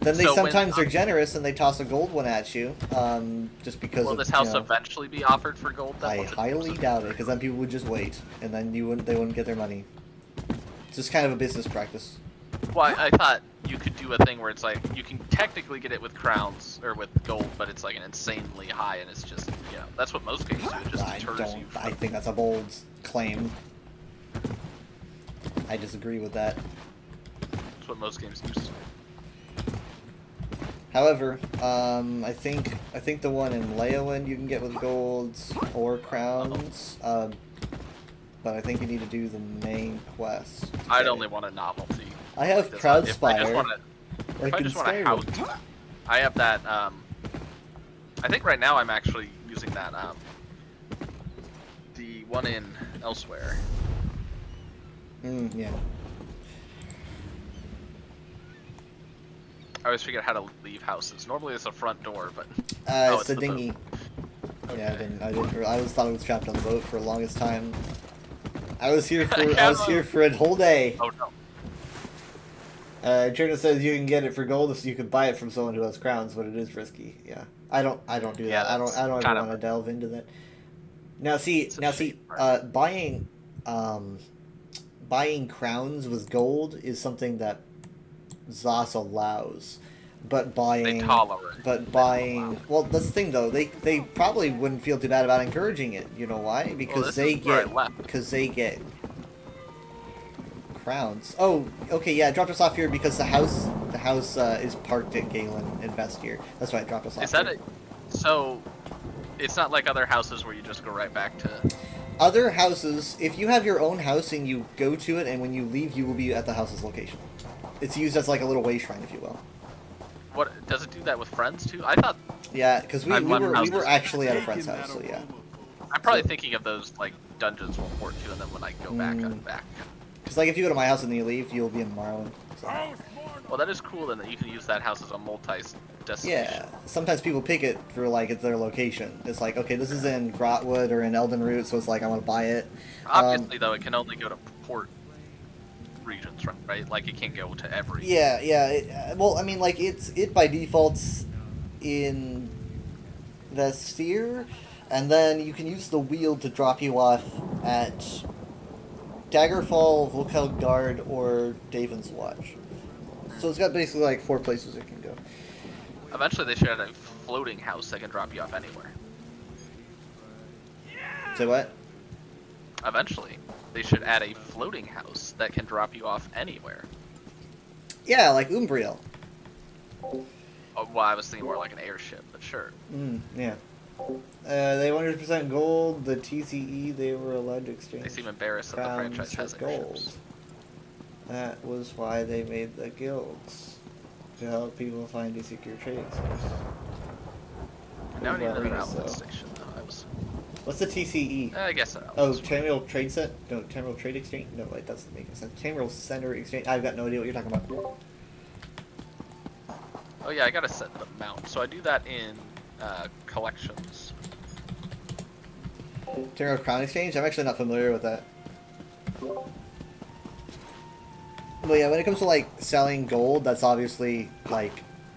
Then they So when- sometimes are generous and they toss a gold one at you, just because Will of, this house you know, eventually be offered for gold? Then, I once it highly goes doubt up? it, because then people would just wait, and then they wouldn't get their money. It's just kind of a business practice. Well, I thought you could do a thing where it's like you can technically get it with crowns or with gold, but it's like an insanely high, and it's just, you know, that's what most games do. It just I deters don't. you. I think that's a bold claim. I disagree with that. That's what most games use. However, I think the one in Leoland you can get with golds or crowns. But I think you need to do the main quest. to I'd get only it. want a novelty. I have Like this. If I just Proudspire. want Like if I in just want a Skyrim. house, I have that. I think right now I'm actually using that. The one in Elsewhere. Yeah. I always forget how to leave houses. Normally it's a front door, but It's it's a the dinghy. boat. Yeah, I Okay. didn't. I always thought it was trapped on the boat for the longest time. I was here for. I Yeah, was here for a whole day. Oh no. Trina says you can get it for gold if you can buy it from someone who has crowns, but it is risky. Yeah, I don't do Yeah, that. I don't that's ever kind want to of- delve into that. Now see, a shame, buying crowns with gold is something that Zos allows, but They tolerate. well, that's the thing though. They probably wouldn't feel too bad about encouraging it. You know why? Because this is where I left. they get crowns. Oh, okay, yeah. It dropped us off here because the house is parked at Galen Invest here. That's why it dropped us off. Is that here. it? So, it's not like other houses where you just go right back to. Other houses, if you have your own house and you go to it, and when you leave, you will be at the house's location. It's used as like a little way shrine, if you will. What does it do that with friends too? I thought Yeah, because we I've won were houses. actually at a friend's house, so yeah. I'm probably thinking of those like dungeons will port to, and then when I go back, I'm back. Because like if you go to my house and then you leave, you'll be in Morrowind. So. Well, that is cool then that you can use that house as a multi-destination. Yeah, sometimes people pick it for like it's their location. It's like, okay, this is in Grotwood or in Elden Root, so it's like I want to buy it. Obviously, though, it can only go to port regions, right? Like it can't go to every. Yeah. Well, I mean, like it by default's in the sphere, and then you can use the wheel to drop you off at Daggerfall, Volkel Guard, or Daven's Watch. So it's got basically like 4 places it can go. Eventually, they should have a floating house that can drop you off anywhere. Say what? Eventually, they should add a floating house that can drop you off anywhere. Yeah, like Umbriel. Oh, well, I was thinking more like an airship, but sure. Yeah. They 100% gold. The TCE they were allowed to exchange. They seem embarrassed that the crowns franchise for has gold. airships. That was why they made the guilds to help people find a secure trading source. Now I need another Well, outlet so. station, though. What's the TCE? I guess an Oh, outlet station. Tamriel Trade Set? No, Tamriel Trade Exchange? No, wait, that doesn't make sense. Tamriel Center Exchange? I've got no idea what you're talking about. Oh yeah, I gotta set the mount. So I do that in collections. Tamriel Crown Exchange? I'm actually not familiar with that. Well, yeah, when it comes to, like, selling gold, that's obviously, like,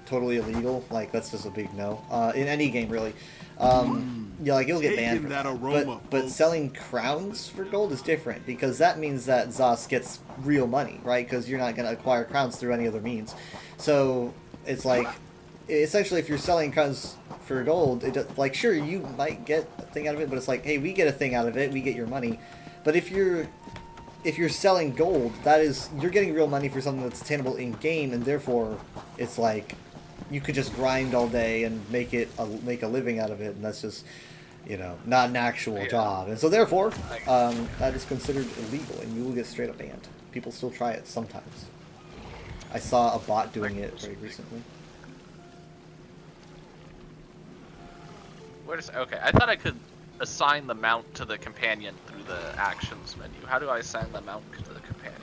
totally illegal. Like, that's just a big no. In any game, really. Yeah, like, you'll get banned for Taking that that. aroma, But folks. selling crowns for gold is different, because that means that Zos gets real money, right? Because you're not going to acquire crowns through any other means. So, it's like, essentially, if you're selling crowns for gold, like, sure, you might get a thing out of it, but it's like, hey, we get a thing out of it, we get your money. But if you're selling gold, that is, you're getting real money for something that's attainable in game, and therefore, it's like, you could just grind all day and make a living out of it, and that's just, you know, not an actual Yeah. job. And so therefore, that is considered illegal, and you will get straight up banned. People still try it sometimes. I saw a bot doing it very recently. Wait a second. Okay, I thought I could assign the mount to the companion through the actions menu. How do I assign the mount to the companion?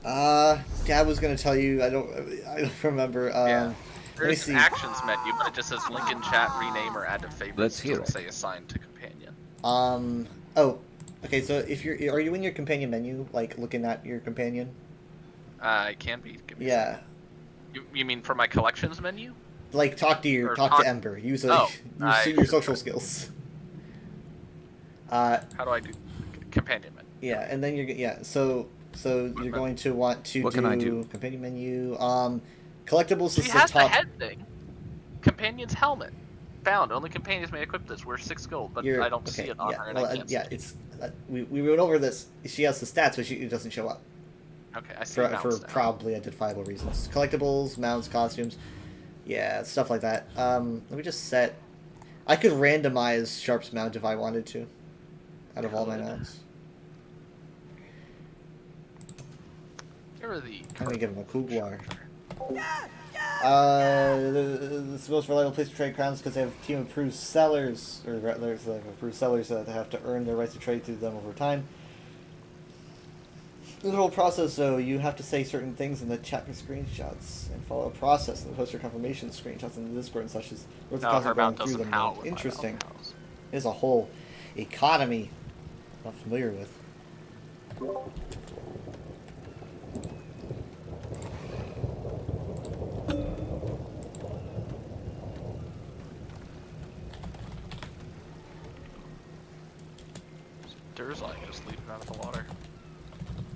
Dad was gonna tell you. I don't remember. Yeah. Let me There's see. actions menu, but it just says link in chat, rename, or add to favorites. Let's It hear doesn't it. say assign to companion. Oh. Okay, so if are you in your companion menu, like looking at your companion? I can be. Give me a Yeah. second. You mean for my collections menu? Like talk Or to talk- Ember. Use Oh, your social skills. How do I do companion menu? Yeah, and then So you're going to want to What can I do? companion menu. Collectibles She is has the the top. head thing. Companion's helmet. Found. Only companions may equip this. We're 6 gold, but I don't see it on her, and I can't see it. It's we went over this. She has the stats, but it doesn't show up Okay, I see for mounts now. probably identifiable reasons. Collectibles, mounts, costumes, yeah, stuff like that. Let me just set. I could randomize Sharp's mount if I wanted to, out of all my mounts. Here are the. I'm gonna give him a Kuglar. It's the most reliable place to trade crowns because they have team approved sellers, or there's like approved sellers that have to earn their rights to trade through them over time. The whole process, though, you have to say certain things in the chat and screenshots, and follow a process and post your confirmation screenshots in the Discord and such as what's the No, cost her of going mount through doesn't them. howl with my Interesting. mount howls. There's a whole economy I'm not familiar with. Durzon just leaping out of the water.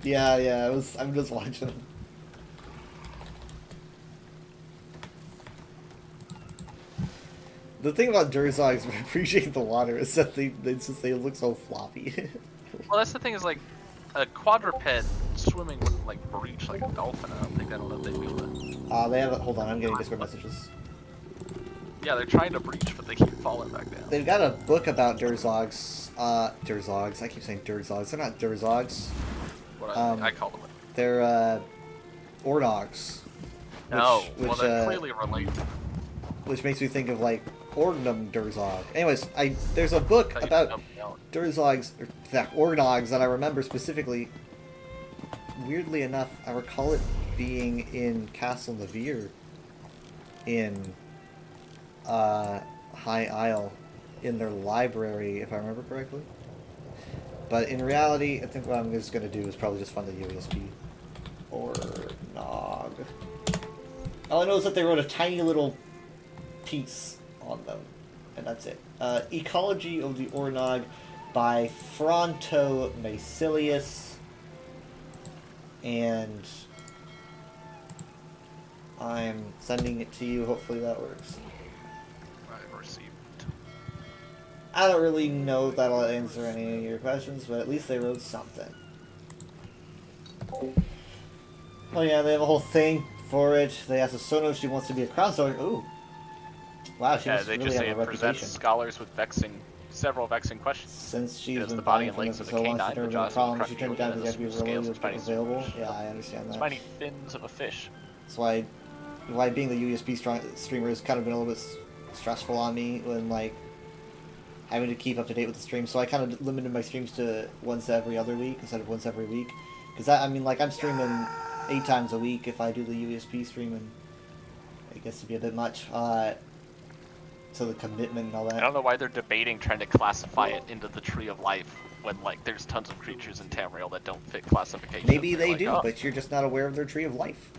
Yeah, I'm just watching them. The thing about Durzogs for appreciating the water is that they look so floppy. Well, that's the thing is like, a quadruped swimming wouldn't like breach like a dolphin. I don't know if they'd be able to. They have hold on, I'm getting Discord messages. Yeah, they're trying to breach, but they keep falling back down. They've got a book about Durzogs. Durzogs. I keep saying Durzogs. They're not Durzogs. What I call them. They're Ornogs. No, which, well they're clearly related. Which makes me think of like Ordnum Durzog. Anyways, there's a book about Durzogs, or Ornogs that I remember specifically. Weirdly enough, I recall it being in Castle Navir in High Isle in their library, if I remember correctly. But in reality, I think what I'm just going to do is probably just find the USP. Ornog. All I know is that they wrote a tiny little piece on them, and that's it. Ecology of the Ornog by Fronto Macilius, and I'm sending it to you. Hopefully that works. I received. I don't really know if that'll answer any of your questions, but at least they wrote something. Oh yeah, they have a whole thing for it. They asked Sono if she wants to be a crown seller. Ooh. Wow, she must They really just have say a it presents reputation. scholars with several vexing questions. Since she's It is been the body buying and from them legs for of so a long, she canine, the turned jaws of problem. a She turned crocodile, down and because the you have to be scales really of spiny available. fish. Yeah, I understand that. Spiny fins of a fish. That's why being the USP streamer has kind of been a little bit stressful on me when like having to keep up to date with the stream. So I kind of limited my streams to once every other week instead of once every week. Because I mean, like I'm streaming 8 times a week if I do the USP stream, and it gets to be a bit much. So the commitment and all that. I don't know why they're debating trying to classify it into the Tree of Life when like there's tons of creatures in Tamriel that don't fit classification. Maybe They're they like, do, "Oh." but you're just not aware of their tree of life.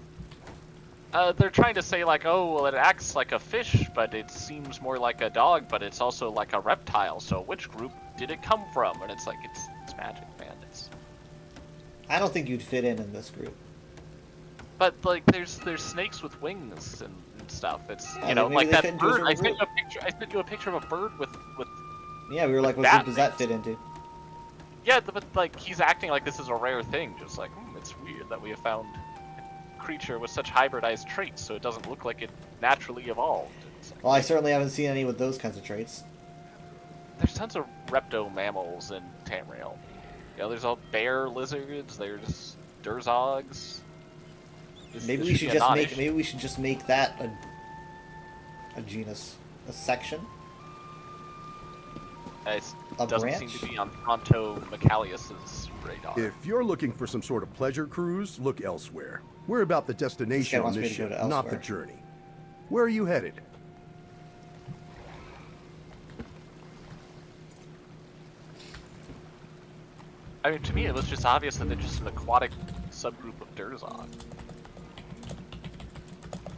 They're trying to say like, oh, well, it acts like a fish, but it seems more like a dog, but it's also like a reptile. So which group did it come from? And it's like it's magic, man. I don't think you'd fit in this group. But like, there's snakes with wings and stuff. It's Yeah, you know maybe like they fit that into a bird. certain I sent group. you a picture. I sent you a picture of a bird with. Yeah, we were like, what Bat group does that wings. fit into? Yeah, but like he's acting like this is a rare thing. Just like it's weird that we have found a creature with such hybridized traits, so it doesn't look like it naturally evolved. It's like, Well, I certainly haven't seen any with those kinds of traits. there's tons of repto mammals in Tamriel. You know, there's all bear lizards. There's Durzogs. Maybe we should just make that a genus, a section. It A doesn't branch? seem to be on Pronto Macalius's radar. If you're looking for some sort of pleasure cruise, look elsewhere. We're about the destination on wants this me to go ship, to not the elsewhere. journey. Where are you headed? I mean, to me, it was just obvious that they're just an aquatic subgroup of Durzog.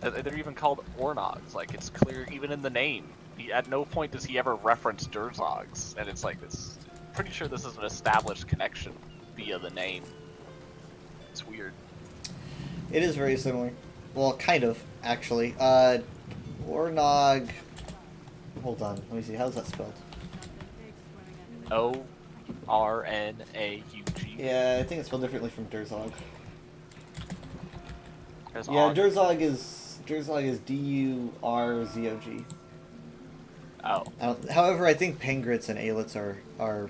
They're even called Ornogs. Like, it's clear, even in the name. At no point does he ever reference Durzogs, and it's like this. Pretty sure this is an established connection via the name. It's weird. It is very similar. Well, kind of, actually. Ornog... Hold on, let me see, how's that spelled? O-R-N-A-U-G. Yeah, I think it's spelled differently from Durzog. There's Yeah, Og. Durzog is D-U-R-Z-O-G. Oh. However, I think Pengrits and Aelits are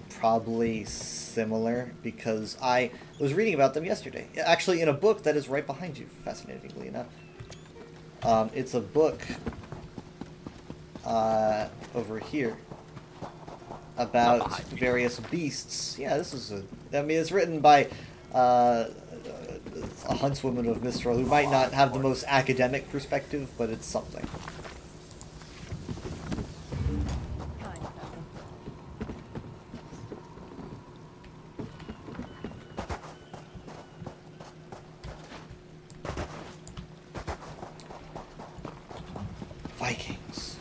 probably similar because I was reading about them yesterday. Actually, in a book that is right behind you, fascinatingly enough. It's a book over here about various beasts. Yeah, this is I mean, it's written by a huntswoman of Mistral who might not have the most academic perspective, but it's something. Vikings.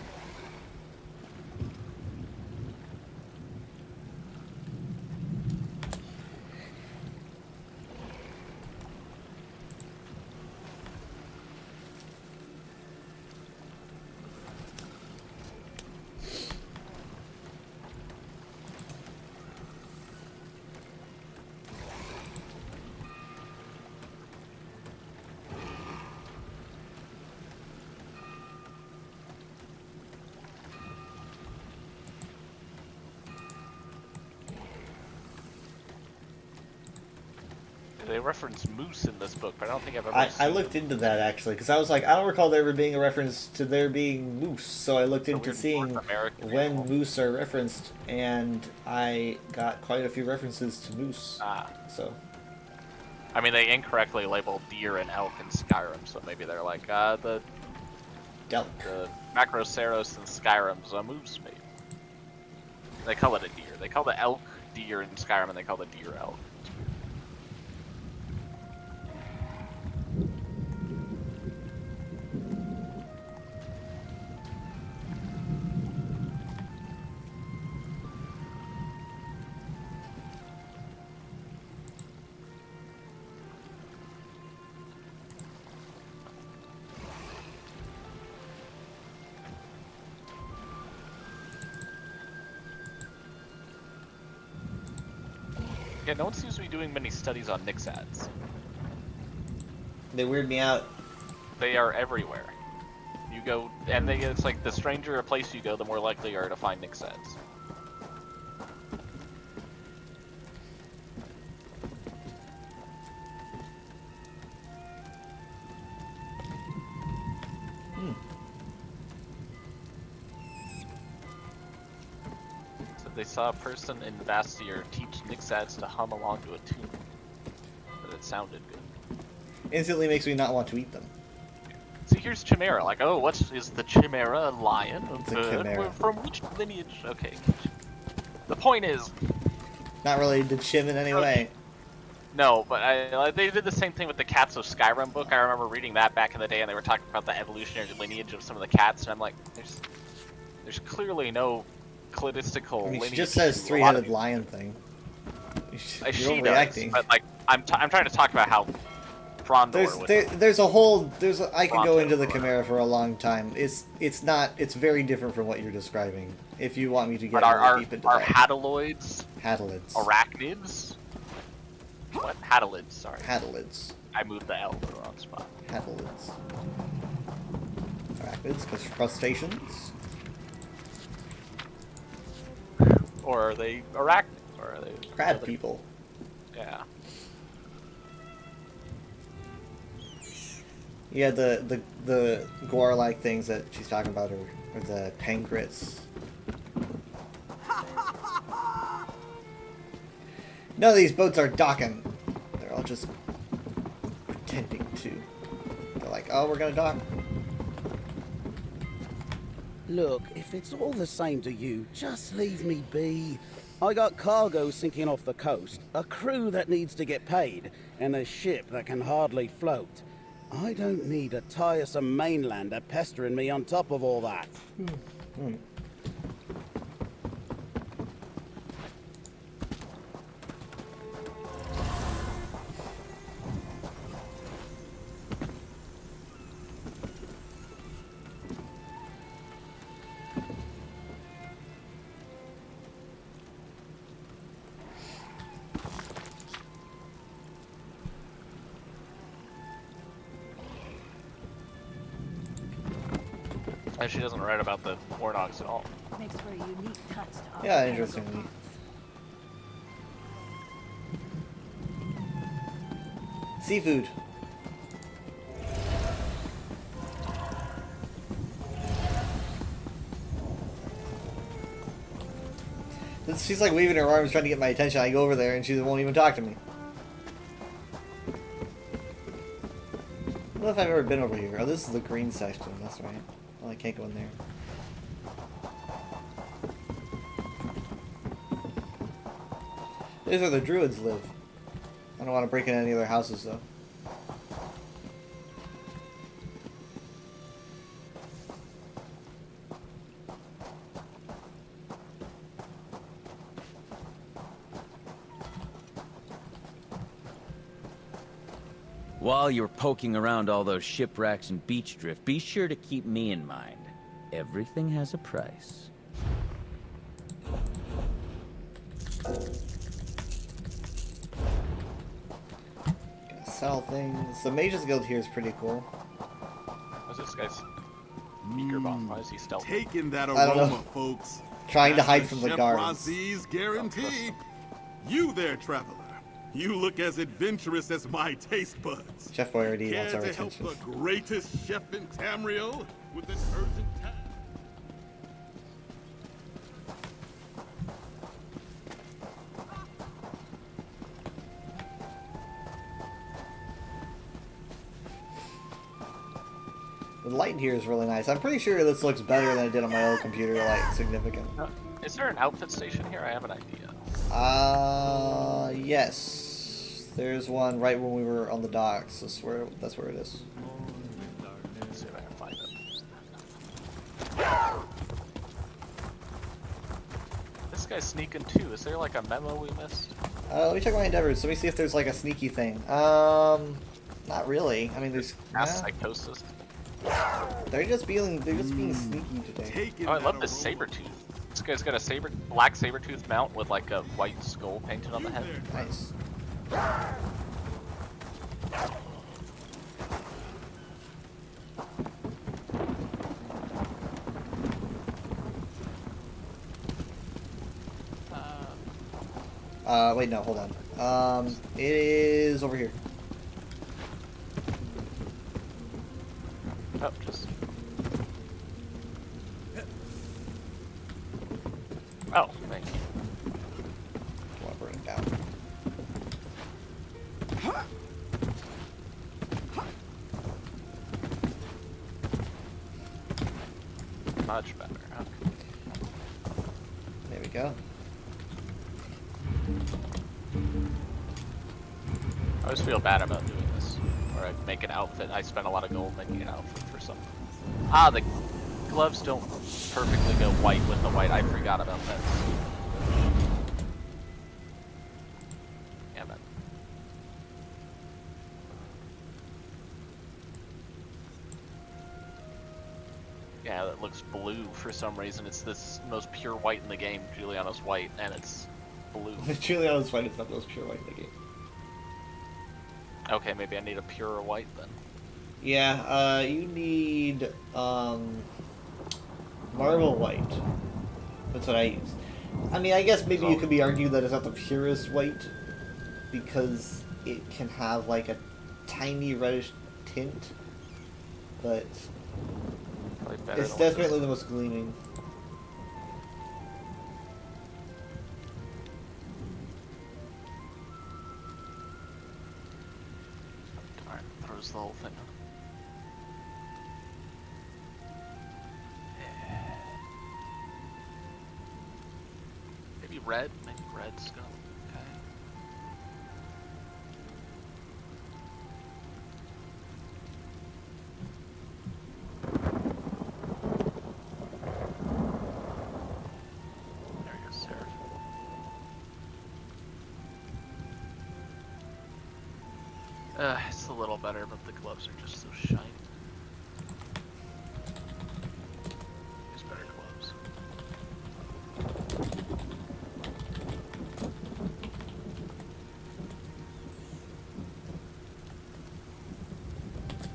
They reference moose in this book, but I don't think I've ever I seen looked into that actually because I was like, I don't recall there ever being a reference to there being moose, so I looked a into weird seeing North American when animal. moose are referenced, and I got quite a few references to moose. Ah. So I mean, they incorrectly labeled deer and elk in Skyrim, so maybe they're like, the Delk. Macroceros in Skyrim's a moose, maybe. They call it a deer. They call the elk deer in Skyrim, and they call the deer elk. Yeah, no one seems to be doing many studies on Nixads. they weird me out. They are everywhere. You go, and it's like the stranger a place you go, the more likely you are to find Nixads. So they saw a person in Vastier teach Nixads to hum along to a tune. But it sounded good. Instantly makes me not want to eat them. See, here's Chimera. Like, oh, is the Chimera a lion? A It's a bird? chimera. From which lineage? Okay. The point is, Not related to Chim in any way. no, but they did the same thing with the Cats of Skyrim book. I remember reading that back in the day, and they were talking about the evolutionary lineage of some of the cats, and I'm like, there's clearly no cladistical I mean, lineage. she just says to a lot of three-headed these. lion thing. You're She does, overreacting. but like, I'm trying to talk about how Frondor would. There's a whole I could go Bronto into the or Chimera for a long time. It's very different from what you're describing. If you want me to get But are really deep into are that. Hadaloids Hadalids. arachnids? What? Hadalids, sorry. Hadalids. I moved the L to the wrong spot. Hadalids. Arachnids, because crustaceans. Or are they arachnid? Or are they Crab people. Yeah. Yeah, the Gore-like things that she's talking about are the Pengrits. None of these boats are docking. They're all just pretending to. They're like, oh, we're gonna dock. Look, if it's all the same to you, just leave me be. I got cargo sinking off the coast, a crew that needs to get paid, and a ship that can hardly float. I don't need a tiresome mainlander pestering me on top of all that. And she doesn't write about the Warnogs at all. Makes for a unique touch to Yeah, our interestingly. Seafood. She's like waving her arms trying to get my attention. I go over there and she won't even talk to me. I don't know if I've ever been over here. Oh, this is the green section. That's right. Well, I can't go in there. This is where the druids live. I don't want to break into any of their houses, though. While you're poking around all those shipwrecks and beach drift, be sure to keep me in mind. Everything has a price. Gotta sell things. The Mages Guild here is pretty cool. What's this guy's beaker bomb? Why is he stealth? Taking that I don't know. aroma, folks. Trying to That's hide the from the Chef guards. Razi's guarantee. You there, traveler. You look as adventurous as my taste buds. Chef Boyardee Care wants our to help attention. the greatest chef in Tamriel with an urgent task? The light here is really nice. I'm pretty sure this looks better than it did on my old computer, like, significant. Is there an outfit station here? I have an idea. Yes. There's one right when we were on the docks. That's where it is. Let's see if I can find it. This guy's sneaking too. Is there like a memo we missed? Let me check my endeavors. Let me see if there's like a sneaky thing. Not really. I mean, there's. Mass Yeah. psychosis. They're just being sneaky today. Oh, I love this saber tooth. This guy's got a black saber tooth mount with like a white skull painted on the head. Nice. Wait, no, hold on. It is over here. Oh, just. Oh, thank you. Want to burn it down. Much better. Okay. There we go. I always feel bad about doing this. Where I make an outfit, I spend a lot of gold making an outfit for something. Ah, the gloves don't perfectly go white with the white. I forgot about that. Damn it. Yeah, that looks blue for some reason. It's this most pure white in the game. Juliano's white, and it's blue. Juliano's white is not the most pure white in the game. Okay, maybe I need a purer white then. Yeah, you need marble white. That's what I use. I mean, I guess maybe you could be argued that it's not the purest white because it can have like a tiny reddish tint, but it's definitely the most gleaming. is the whole thing. Maybe red? Maybe red's gonna okay. There you go, Seraph. It's a little better, but the gloves are just so shiny. Use better gloves.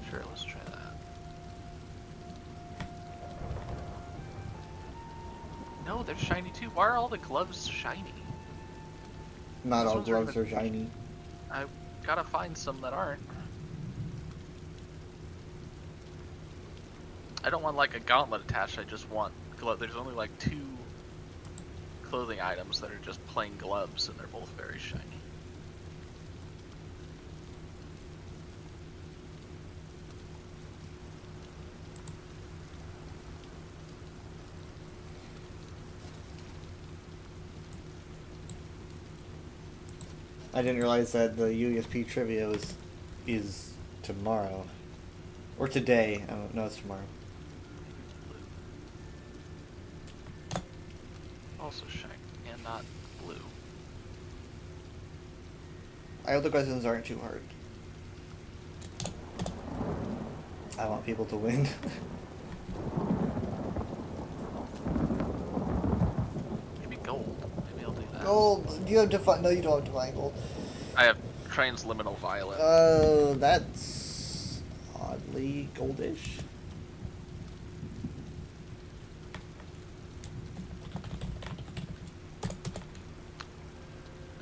Sure, let's try that. No, they're shiny too. Why are all the gloves shiny? Not These all ones gloves are shiny. I gotta find some that aren't. I don't want like a gauntlet attached, I just want glove. There's only like 2 clothing items that are just plain gloves and they're both very shiny. I didn't realize that the UESP trivia is tomorrow. Or today. Oh, no, it's tomorrow. Also shiny and not blue. I hope the questions aren't too hard. I want people to win. Maybe gold. Maybe I'll do that. Gold! You have divine. No, you don't have divine gold. I have transliminal violet. Oh, that's oddly goldish.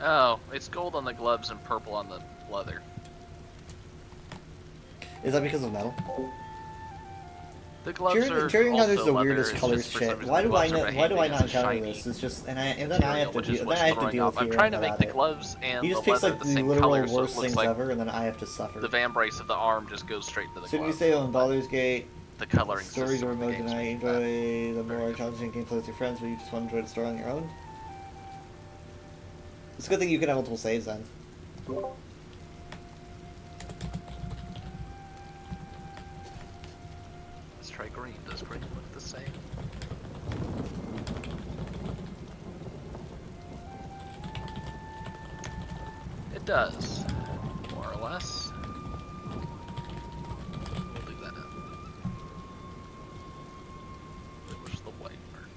Oh, it's gold on the gloves and purple on the leather. Is that because of metal? The gloves are During how there's also the leather, weirdest it's colors just for some shit. reason Why the do I gloves are know? Why do I behaving not as a encounter shiny this? It's just and then I have to which is deal. what's Then I have to throwing deal off. with I'm hearing trying to about make the it. gloves and He the just picks leather like the the same literal color, so it worst looks things like ever, and then I have to suffer. the van brace of the arm just goes straight to the So glove. you say on Baldur's Gate, The coloring story system or of the mode, game's and I really enjoy the more challenging gameplay with your friends, but you just want to enjoy the story on your own. It's a good thing you can have multiple saves then. Let's try green. Does green look the same? It does, more or less. We'll do that. Where's the white part?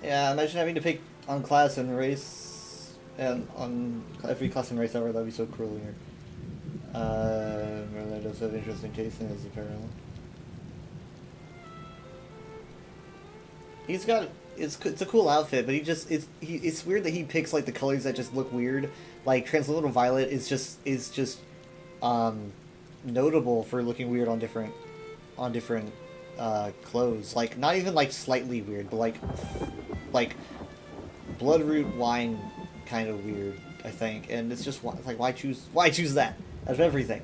Yeah, imagine having to pick on class and race, and on every class and race ever. That'd be so cruel here. Merlin does have interesting taste in his apparel. He's got it's a cool outfit, but it's weird that he picks like the colors that just look weird. Like transluminal violet is just notable for looking weird on different clothes. Like not even like slightly weird, but like bloodroot wine kind of weird, I think. And it's just like why choose that out of everything?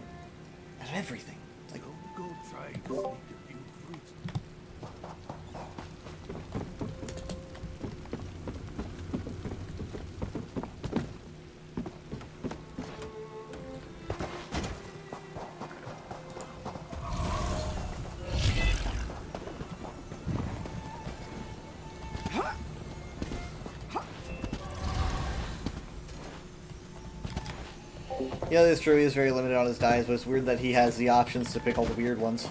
Out of everything. Like Go try and sneak a few fruits. yeah, this true. He is very limited on his dies, but it's weird that he has the options to pick all the weird ones.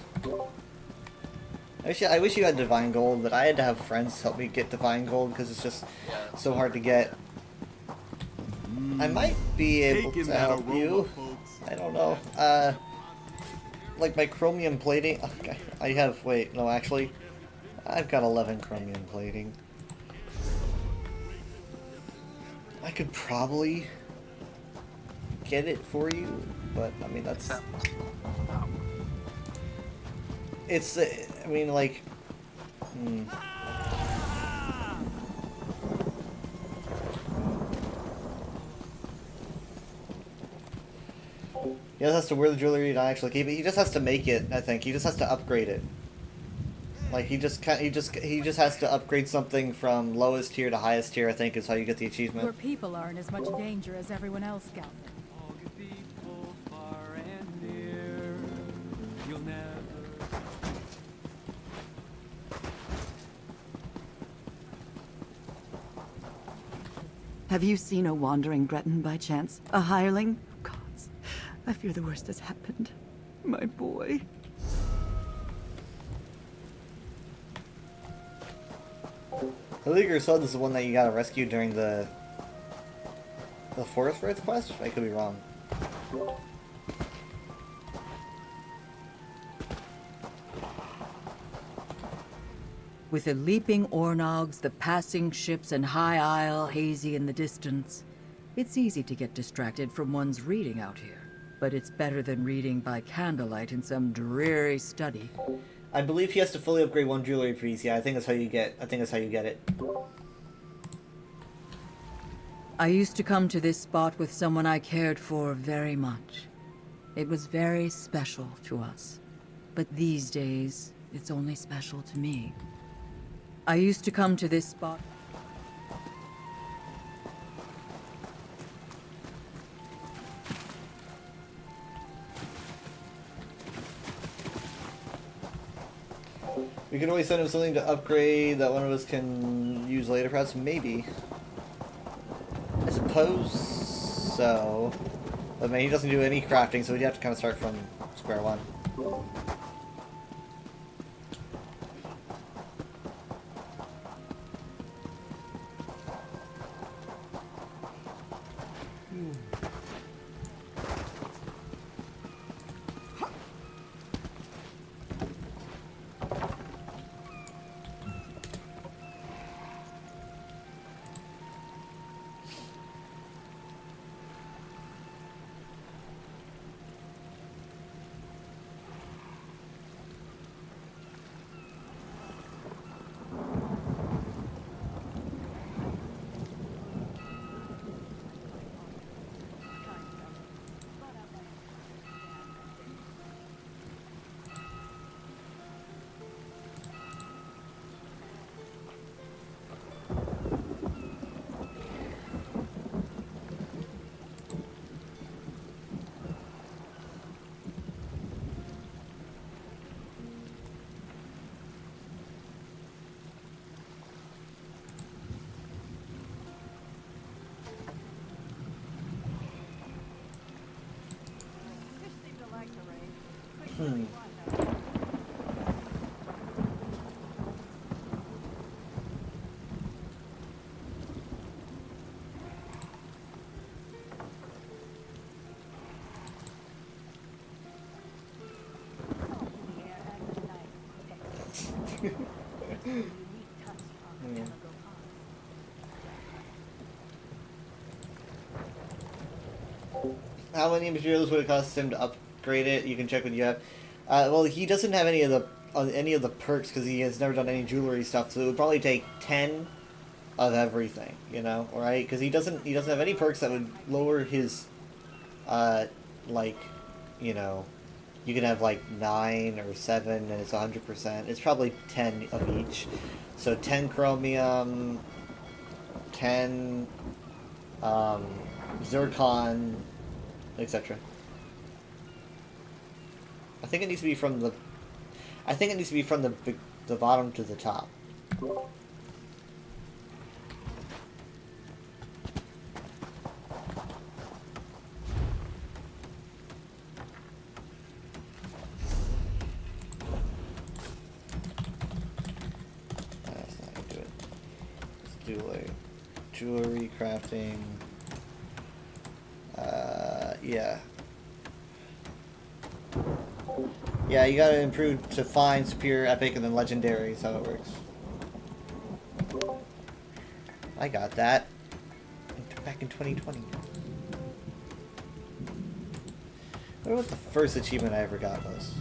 I wish you had Divine Gold, but I had to have friends help me get Divine Gold because it's just so hard to get. I might be able Taking to that help aroma, you. folks. I don't know. Like my chromium plating. Okay, I have. Wait, no, actually, I've got 11 chromium plating. I could probably get it for you, but I mean that's. It's. I mean, like. He just has to wear the jewelry, not actually keep it. He just has to make it. I think he just has to upgrade it. Like he just has to upgrade something from lowest tier to highest tier. I think is how you get the achievement. Your people are in as much danger as everyone else, Scout. Have you seen a wandering Breton by chance? A hireling? Gods, I fear the worst has happened. My boy. The Leaguer's Son is the one that you gotta rescue during the Forest Rites quest? I could be wrong. With the leaping Ornogs, the passing ships, and High Isle hazy in the distance, it's easy to get distracted from one's reading out here. But it's better than reading by candlelight in some dreary study. I believe he has to fully upgrade one jewelry piece. Yeah, I think that's how you get. it. I used to come to this spot with someone I cared for very much. It was very special to us. But these days, it's only special to me. I used to come to this spot. We can always send him something to upgrade that one of us can use later, perhaps. Maybe. I suppose so. But man, he doesn't do any crafting, so we'd have to kind of start from square one. How many materials would it cost him to upgrade it? You can check what you have. Well, he doesn't have any of the perks because he has never done any jewelry stuff, so it would probably take 10 of everything, you know, right? Because he doesn't have any perks that would lower his, like, you know, you can have like 9 or 7 and it's 100%. It's probably 10 of each. So 10 chromium, 10 zircon, etc. I think it needs to be from the the bottom to the top. That's not gonna do it. Let's do like jewelry crafting. Yeah. Yeah, you gotta improve to fine, superior, epic, and then legendary is how it works. I got that. Back in 2020. I wonder what the first achievement I ever got was.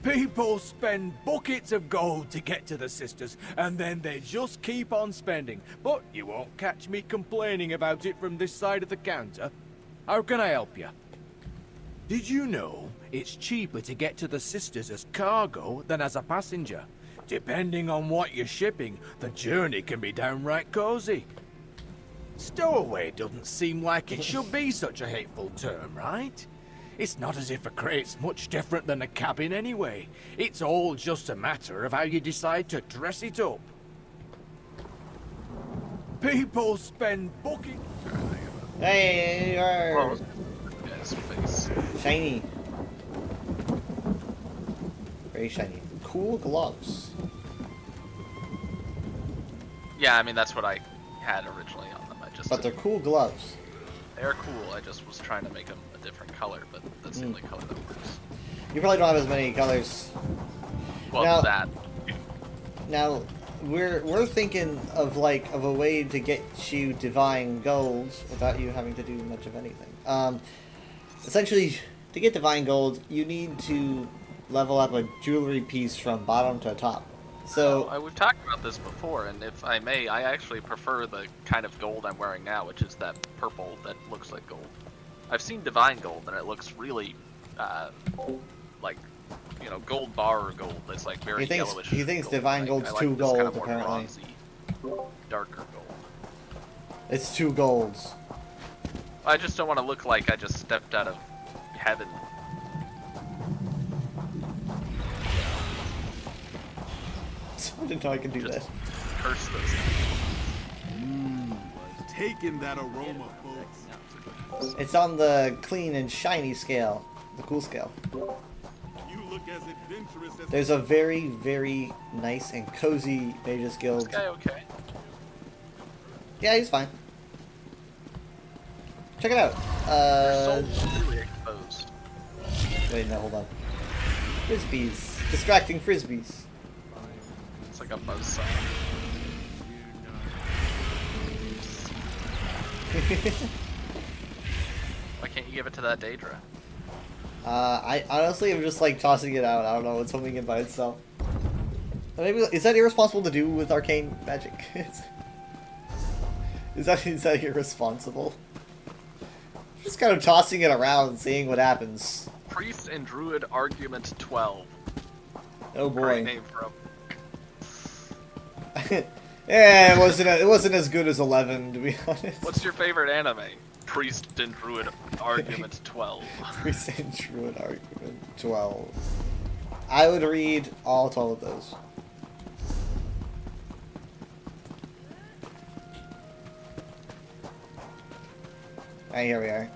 People spend buckets of gold to get to the sisters, and then they just keep on spending. But you won't catch me complaining about it from this side of the counter. How can I help you? Did you know it's cheaper to get to the sisters as cargo than as a passenger? Depending on what you're shipping, the journey can be downright cozy. Stowaway doesn't seem like it should be such a hateful term, right? It's not as if a crate's much different than a cabin anyway. It's all just a matter of how you decide to dress it up. People spend booking. Hey, you are Yes, face. shiny. Very shiny. Cool gloves. Yeah, I mean that's what I had originally on them. But they're cool gloves. They're cool. I just was trying to make them a different color, but that's the only color that works. You probably don't have as many colors. Well, now, that. Now, we're thinking of a way to get you divine gold without you having to do much of anything. Essentially, to get divine gold, you need to level up a jewelry piece from bottom to top. So we've talked about this before, and if I may, I actually prefer the kind of gold I'm wearing now, which is that purple that looks like gold. I've seen divine gold, and it looks really, like, you know, gold bar or gold. It's like very yellowish. He thinks gold. divine gold's I like 2 this gold, kind of more apparently. bronzy, darker gold. It's 2 golds. I just don't want to look like I just stepped out of heaven. I didn't know I could do that. Curse those. Taking that aroma, folks. It's on the clean and shiny scale, the cool scale. You look as adventurous as There's a very, very nice and cozy Mages Guild. This guy okay? Yeah, he's fine. Check it out. Your soul's really exposed. Wait, no, hold on. Frisbees. Distracting frisbees. It's like a buzzsaw. Why can't you give it to that Daedra? I honestly am just like tossing it out. I don't know, it's homing it by itself. Maybe is that irresponsible to do with arcane magic? is that irresponsible? Just kind of tossing it around, seeing what happens. Priest and Druid Argument 12. Oh boy. Great name for him. Yeah, it wasn't as good as 11, to be honest. What's your favorite anime? Priest and Druid Argument 12. Priest and Druid Argument 12. I would read all 12 of those. Alright, here we are.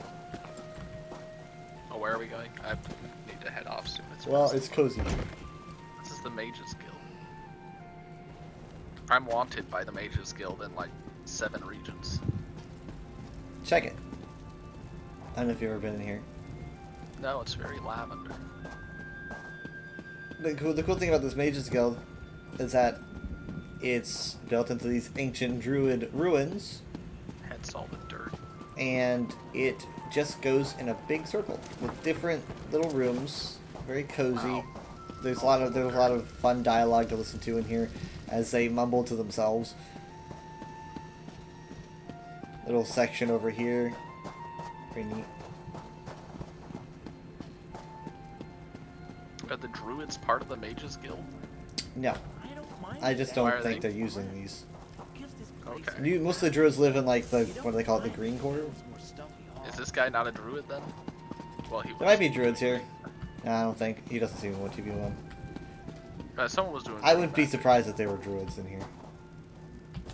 Oh, where are we going? I need to head off soon. Well, it's cozy. This is the Mages Guild. I'm wanted by the Mages Guild in like 7 regions. Check it. I don't know if you've ever been in here. No, it's very lavender. The cool thing about this Mages Guild is that it's built into these ancient druid ruins. Hence all the dirt. And it just goes in a big circle with different little rooms. Very cozy. Wow. There's a lot of fun dialogue to listen to in here as they mumble to themselves. Little section over here. Pretty neat. Are the Druids part of the Mages Guild? No. I just Why don't are think they? they're using these. Okay. Most of the druids live in like the, what do they call it, the green quarter? Is this guy not a Druid then? Well, he There might be druids here. No, I don't think. He doesn't seem to want to be one. Someone was doing. I wouldn't be surprised if there were druids in here.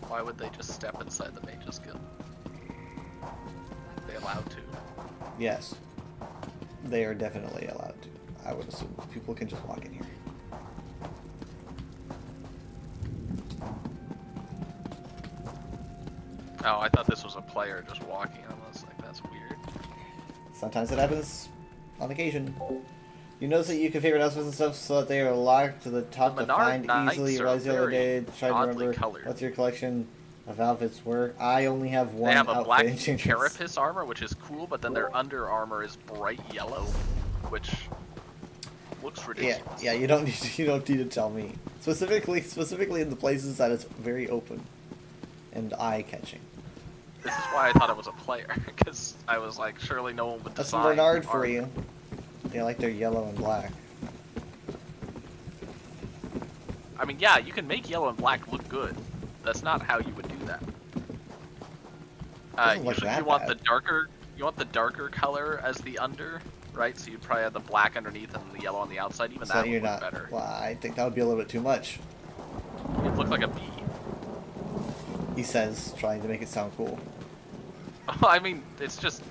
Why would they just step inside the Mages Guild? Are they allowed to? Yes. They are definitely allowed to. I would assume people can just walk in here. Oh, I thought this was a player just walking. I was like, that's weird. Sometimes it happens on occasion. You notice that you can favorite outfits and stuff so that they are locked to the top The to find Menard easily. Knights are Realized the other very day, trying to oddly remember colored. what's your collection of outfits were. I only have one They have a outfit black in Changes. carapace armor, which is cool, but then their under armor is bright yellow, which looks ridiculous. Yeah, you don't need to tell me. Specifically in the places that it's very open and eye-catching. This is why I thought it was a player, because I was like, surely no one would That's design Bernard for armor. you. They like their yellow and black. I mean, yeah, you can make yellow and black look good. That's not how you would do that. Doesn't look Usually that you want bad. the darker color as the under, right? So you'd probably have the black underneath and the yellow on the outside. Even So that you're would look not. better. Well, I think that would be a little bit too much. It'd look like a bee. He says, trying to make it sound cool. I mean, it's just.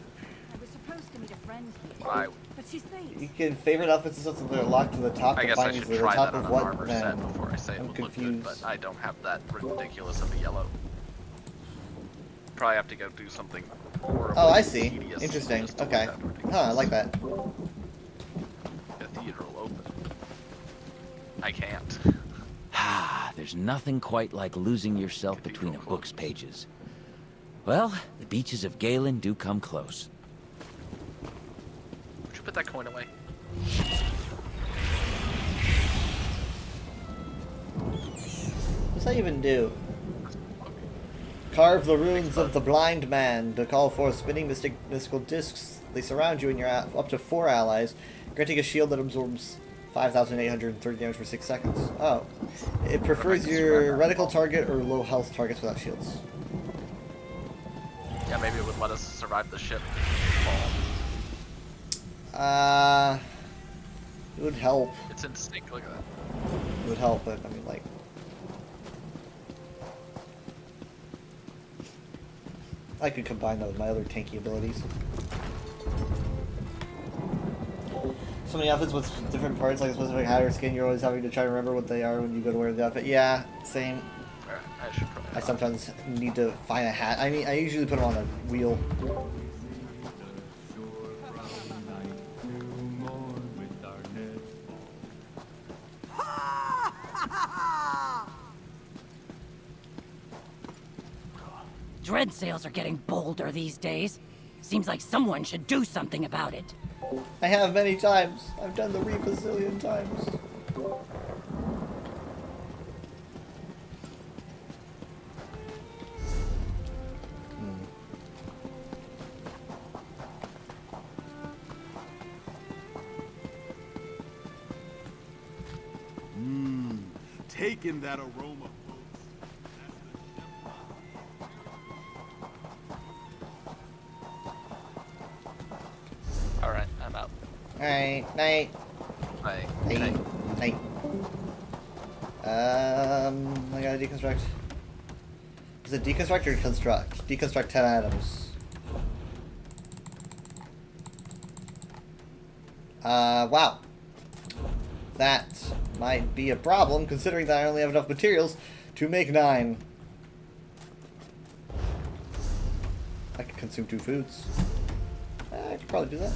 I was supposed to meet a friend here, I, but she's late. You can favorite outfits and stuff that are locked to the top. I to guess find I should easily. The try top that on of an what armor then? set before I say it I'm would look confused. good, but I don't have that ridiculous of a yellow. Probably have to go do something horribly Oh, I see. tedious Interesting. just to look Okay. that ridiculous. Huh, I like that. Cathedral open. I can't. Ah, there's nothing quite like losing yourself between a book's pages. Well, the beaches of Galen do come close. Would you put that coin away? What's that even do? Carve the runes of the blind man to call forth spinning mystical discs. They surround you and your up to 4 allies, granting a shield that absorbs 5,830 damage for 6 seconds. Oh. It prefers your reticle target or low health targets without shields. Yeah, maybe it would let us survive the ship fall. It would help. It's in sync, look at that. It would help, but I mean, like. I could combine that with my other tanky abilities. So many outfits with different parts, like a specific hat or skin, you're always having to try to remember what they are when you go to wear the outfit. Yeah, same. I should probably. I sometimes need to find a hat. I mean, I usually put them on a wheel. Dread sales are getting bolder these days. Seems like someone should do something about it. I have many times. I've done the reef a zillion times. Taking that aroma, folks. Alright, I'm out. Alright, night. Bye. Night. I gotta deconstruct. Is it deconstruct or construct? Deconstruct 10 items. Wow. That might be a problem, considering that I only have enough materials to make 9. I could consume 2 foods. I could probably do that.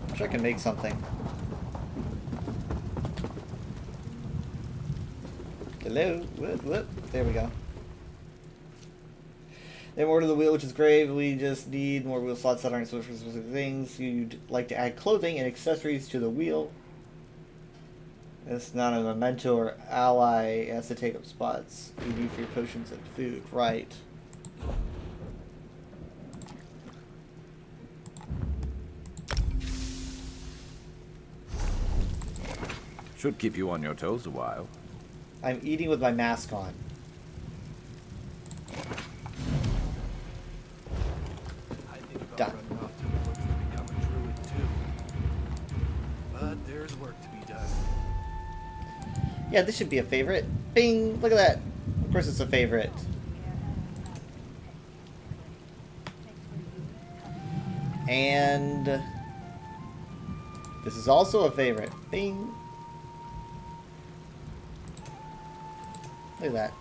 I'm sure I can make something. Hello? Whoop. There we go. They have ordered the wheel, which is great. We just need more wheel slots that aren't supposed for specific things. You'd like to add clothing and accessories to the wheel. It's not a memento or ally. It has to take up spots you need for your potions and food. Right. Should keep you on your toes a while. I'm eating with my mask on. Done. But there's work to be done. Yeah, this should be a favorite. Bing! Look at that. Of course it's a favorite. And This is also a favorite. Bing. Look at that.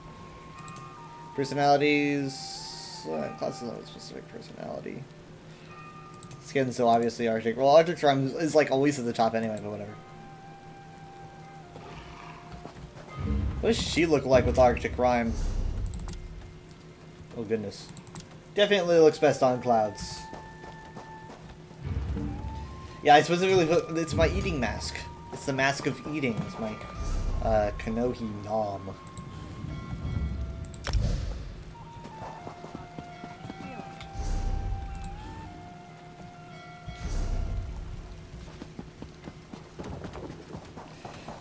Personalities. Classes have a specific personality. Skin so obviously Arctic. Well, Arctic Rhyme is like always at the top anyway, but whatever. What does she look like with Arctic Rhyme? Oh goodness. Definitely looks best on Clouds. Yeah, I specifically put, it's my eating mask. It's the mask of eating. It's my Kanohi Nom.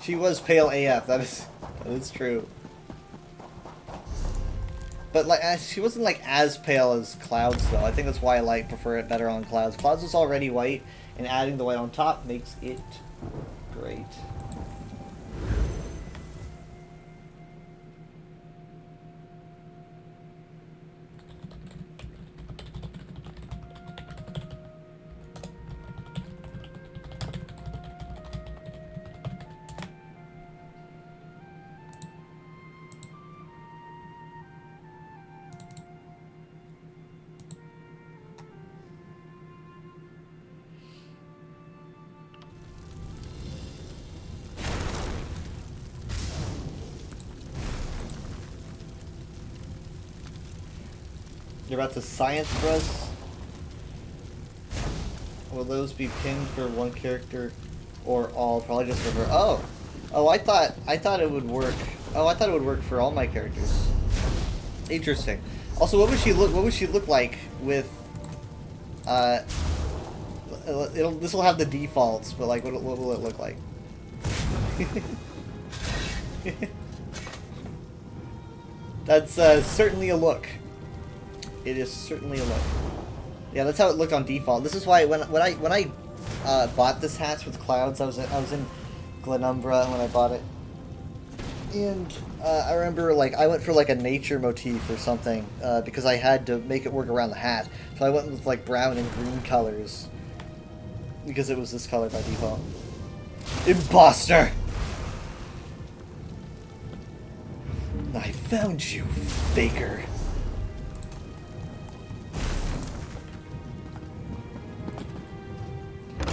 She was pale AF. That is true. But like, she wasn't like as pale as Clouds though. I think that's why I prefer it better on Clouds. Clouds was already white, and adding the white on top makes it great. You're about to science for us? Will those be pinned for one character or all? Probably just for her. Oh! Oh, I thought it would work. Oh, I thought it would work for all my characters. Interesting. Also, what would she look like with this will have the defaults, but like what will it look like? That's certainly a look. It is certainly a look. Yeah, that's how it looked on default. This is why when I bought this hat with Clouds, I was in Glenumbra when I bought it, and I remember like I went for like a nature motif or something because I had to make it work around the hat. So I went with like brown and green colors because it was this color by default. Imposter! I found you, faker.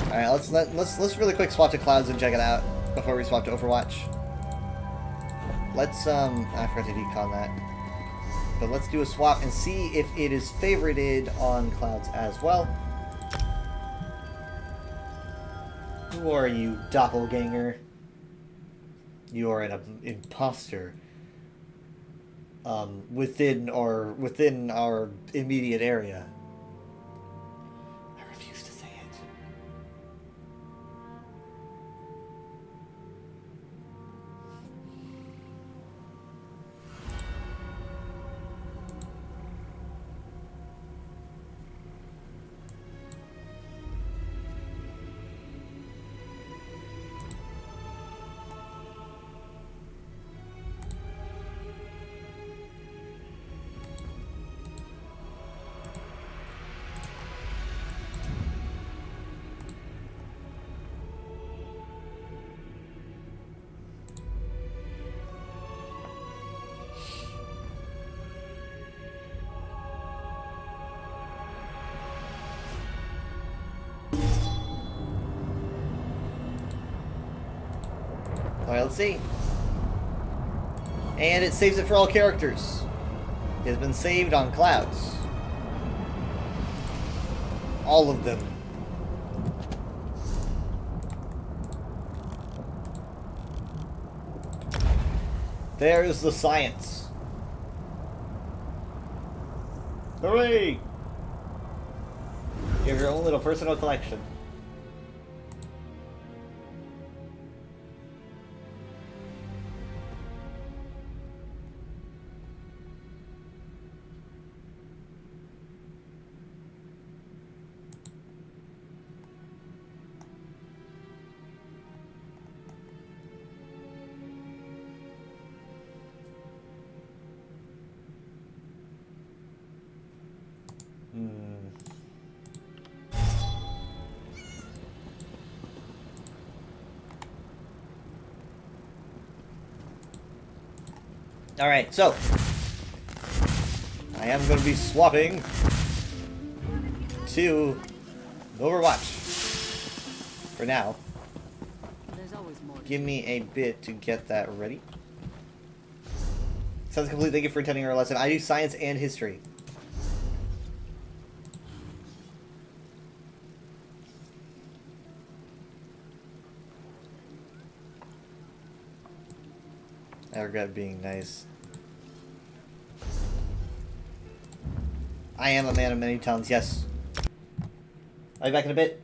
Alright, let's really quick swap to Clouds and check it out before we swap to Overwatch. Let's I forgot to decon that. But let's do a swap and see if it is favorited on Clouds as well. Who are you, doppelganger? You are an imposter. Within our immediate area. I refuse to say it. Alright, let's see. And it saves it for all characters. It has been saved on Clouds. All of them. There's the science. Hooray! You have your own little personal collection. Alright, so I am going to be swapping to Overwatch for now. Give me a bit to get that ready. Sounds complete. Thank you for attending our lesson. I do science and history. I regret being nice. I am a man of many talents, yes. I'll be back in a bit.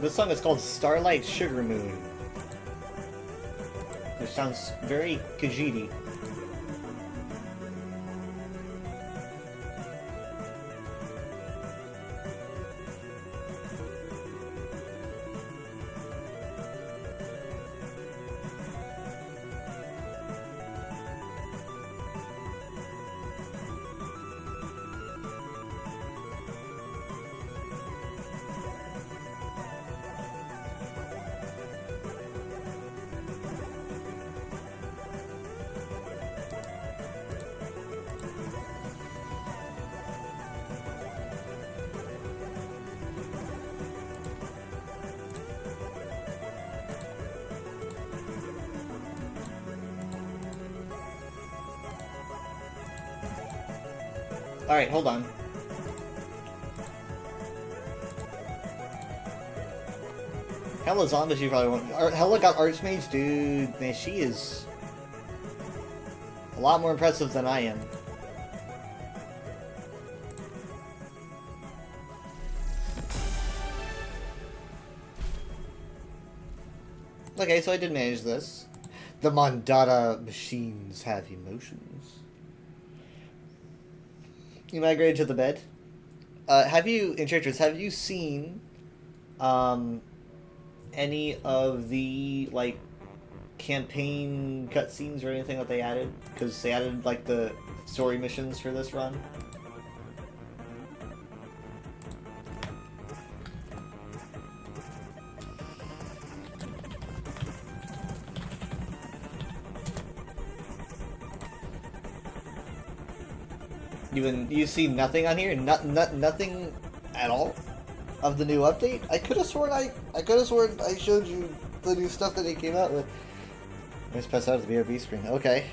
This song is called Starlight Sugar Moon. Which sounds very Khajiit-y. Alright, hold on. Hella zombies you probably want. Hella got Archmage, dude. Man, she is a lot more impressive than I am. Okay, so I did manage this. The Mondada machines have emotions. You migrated to the bed. Have you, Enchantress, have you seen any of the, like, campaign cutscenes or anything that they added? Because they added, like, the story missions for this run. You see nothing on here? Nothing at all of the new update? I could have sworn I showed you the new stuff that it came out with. Let's pass out of the BRB screen. Okay.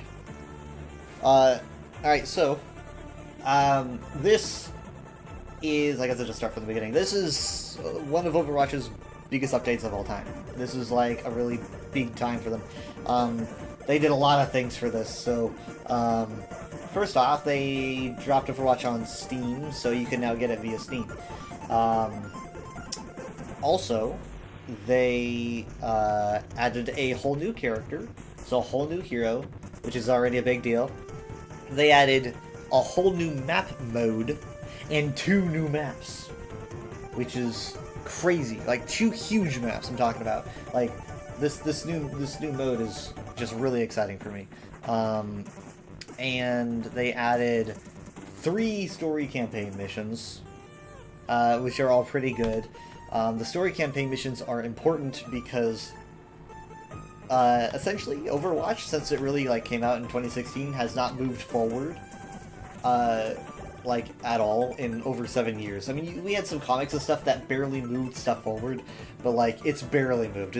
Alright, so this is, I guess I'll just start from the beginning. This is one of Overwatch's biggest updates of all time. This is like a really big time for them. They did a lot of things for this, so first off, they dropped Overwatch on Steam, so you can now get it via Steam. Also, they added a whole new character, so a whole new hero, which is already a big deal. They added a whole new map mode and 2 new maps, which is crazy. Like 2 huge maps I'm talking about. Like this new mode is just really exciting for me. And they added 3 story campaign missions, which are all pretty good. The story campaign missions are important because essentially Overwatch, since it really came out in 2016, has not moved forward at all in over 7 years. I mean, we had some comics and stuff that barely moved stuff forward, but it's barely moved.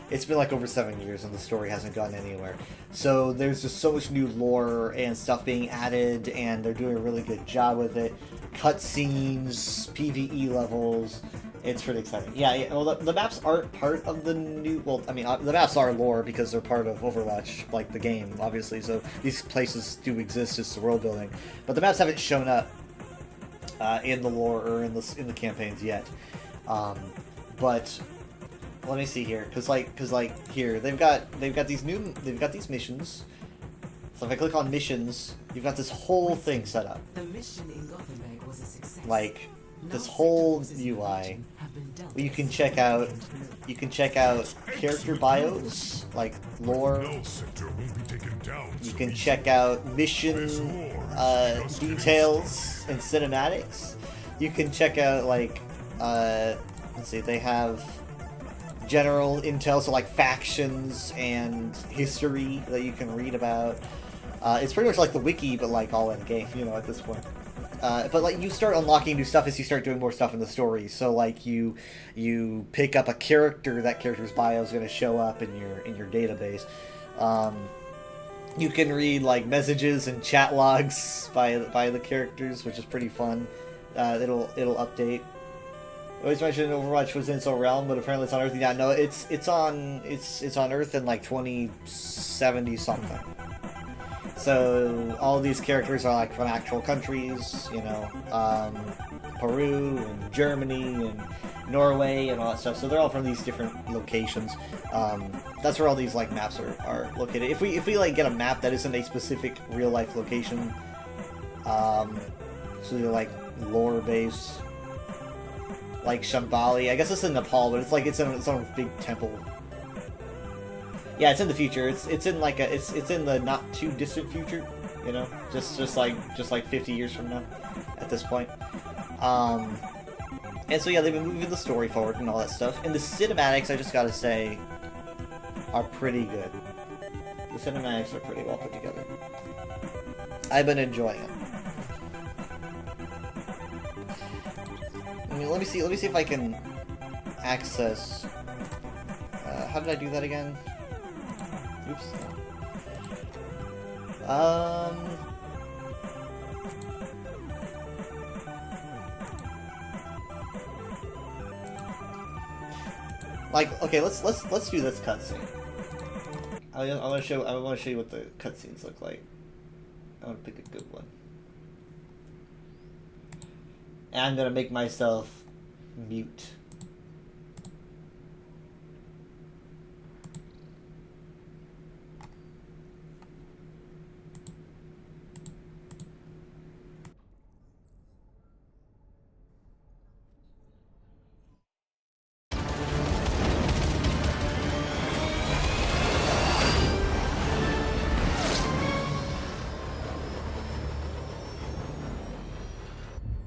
It's been over 7 years and the story hasn't gone anywhere. So there's just so much new lore and stuff being added, and they're doing a really good job with it. Cutscenes, PvE levels. It's pretty exciting. Yeah, well, the maps aren't part of the new... Well, I mean, the maps are lore because they're part of Overwatch, like the game, obviously. So these places do exist as the world building. But the maps haven't shown up in the lore or in the campaigns yet. But let me see here, because here they've got these missions. So if I click on missions, you've got this whole thing set up. The mission in Gothenburg was a success. This whole UI. You can check out character bios, like lore. You can check out mission details and cinematics. You can check out let's see, they have general intel, so factions and history that you can read about. It's pretty much like the wiki, but all in game, at this point. But you start unlocking new stuff as you start doing more stuff in the story. So you pick up a character, that character's bio is going to show up in your database. You can read messages and chat logs by the characters, which is pretty fun. It'll update. I always mentioned Overwatch was in Soul Realm, but apparently it's on Earth. Yeah, no, it's on Earth in 2070 something. So all these characters are from actual countries, Peru and Germany Norway and all that stuff. So they're all from these different locations. That's where all these like maps are located. If we like get a map that isn't a specific real life location, so you're like lore base, like Shambhala. I guess it's in Nepal, but it's in its own big temple. Yeah, it's in the future. It's in like it's in the not too distant future. You know, just like 50 years from now, at this point. And so yeah, they've been moving the story forward and all that stuff. And the cinematics, I just gotta say, are pretty good. The cinematics are pretty well put together. I've been enjoying them. I mean, let me see if I can access. How did I do that again? Oops. Like, okay, let's do this cutscene. I want to show you what the cutscenes look like. I want to pick a good one. And I'm gonna make myself mute.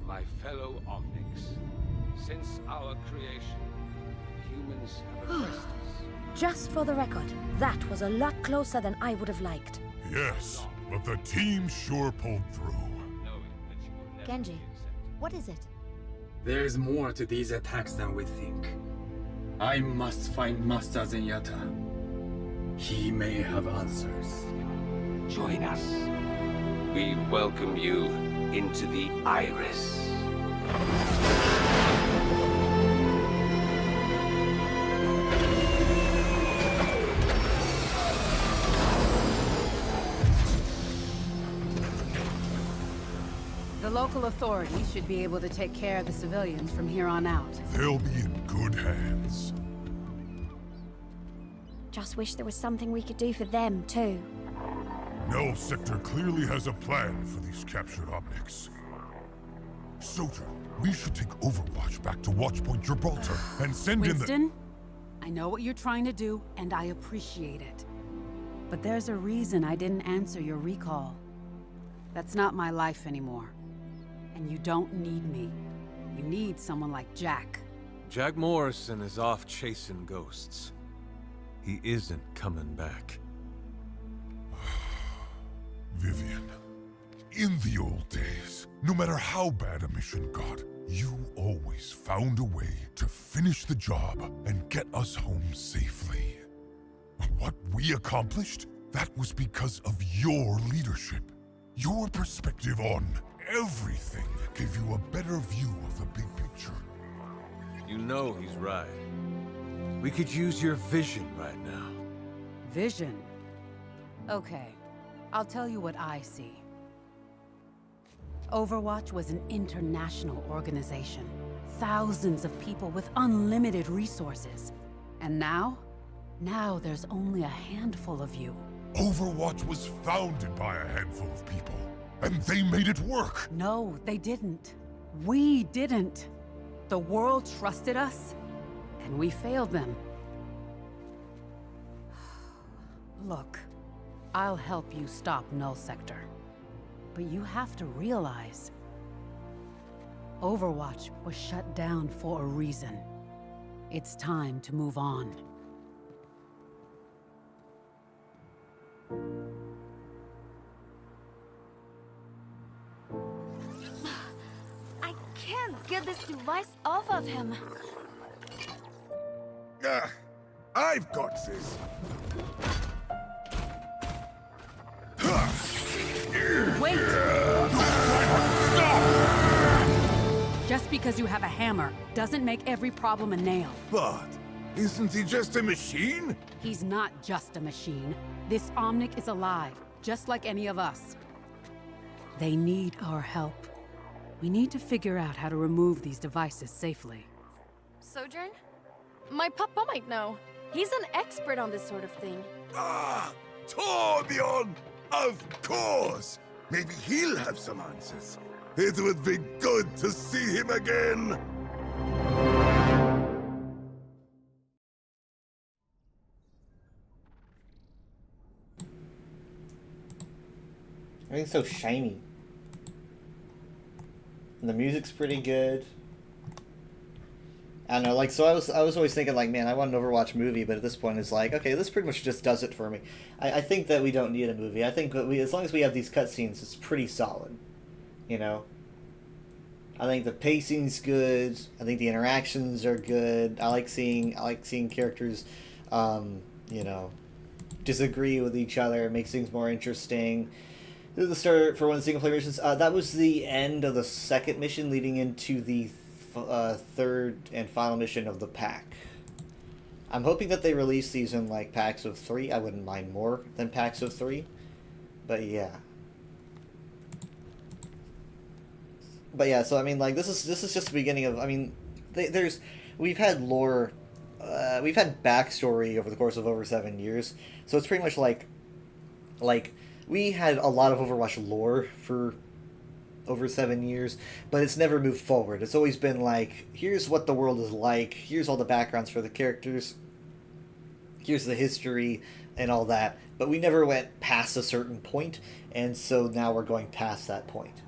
My fellow Omnics, since our creation, humans have oppressed us. Just for the record, that was a lot closer than I would have liked. Yes, but the team sure pulled through. Genji, what is it? There's more to these attacks than we think. I must find Master Zenyatta. He may have answers. Join us. We welcome you into the Iris. The local authorities should be able to take care of the civilians from here on out. They'll be in good hands. Just wish there was something we could do for them, too. Null Sector clearly has a plan for these captured Omnics. Soldier, we should take Overwatch back to Watchpoint Gibraltar and send in the— Winston, I know what you're trying to do, and I appreciate it. But there's a reason I didn't answer your recall. That's not my life anymore. And you don't need me. You need someone like Jack. Jack Morrison is off chasing ghosts. He isn't coming back. Vivian, in the old days, no matter how bad a mission got, you always found a way to finish the job and get us home safely. What we accomplished, that was because of your leadership. Your perspective on everything gave you a better view of the big picture. You know he's right. We could use your vision right now. Vision? Okay, I'll tell you what I see. Overwatch was an international organization. Thousands of people with unlimited resources. And now? Now there's only a handful of you. Overwatch was founded by a handful of people, and they made it work. No, they didn't. We didn't. The world trusted us, and we failed them. Look, I'll help you stop Null Sector. But you have to realize, Overwatch was shut down for a reason. It's time to move on. I can't get this device off of him. I've got this. Wait! Just because you have a hammer doesn't make every problem a nail. But isn't he just a machine? He's not just a machine. This Omnic is alive, just like any of us. They need our help. We need to figure out how to remove these devices safely. Sojourn? My papa might know. He's an expert on this sort of thing. Ah, Torbjorn! Of course! Maybe he'll have some answers. It would be good to see him again! Everything's so shiny. And the music's pretty good. I don't know, like, so I was always thinking, like, man, I want an Overwatch movie, but at this point it's like, okay, this pretty much just does it for me. I think that we don't need a movie. I think that as long as we have these cutscenes, it's pretty solid. You know? I think the pacing's good. I think the interactions are good. I like seeing characters, you know, disagree with each other. It makes things more interesting. This is the start for one of the single player missions. That was the end of the second mission, leading into the third and final mission of the pack. I'm hoping that they release these in like packs of 3. I wouldn't mind more than packs of 3, but yeah. But yeah, so I mean, like, this is just the beginning of. I mean, we've had lore, we've had backstory over the course of over 7 years, so it's pretty much like we had a lot of Overwatch lore for over 7 years, but it's never moved forward. It's always been like, here's what the world is like, here's all the backgrounds for the characters, here's the history and all that, but we never went past a certain point, and so now we're going past that point.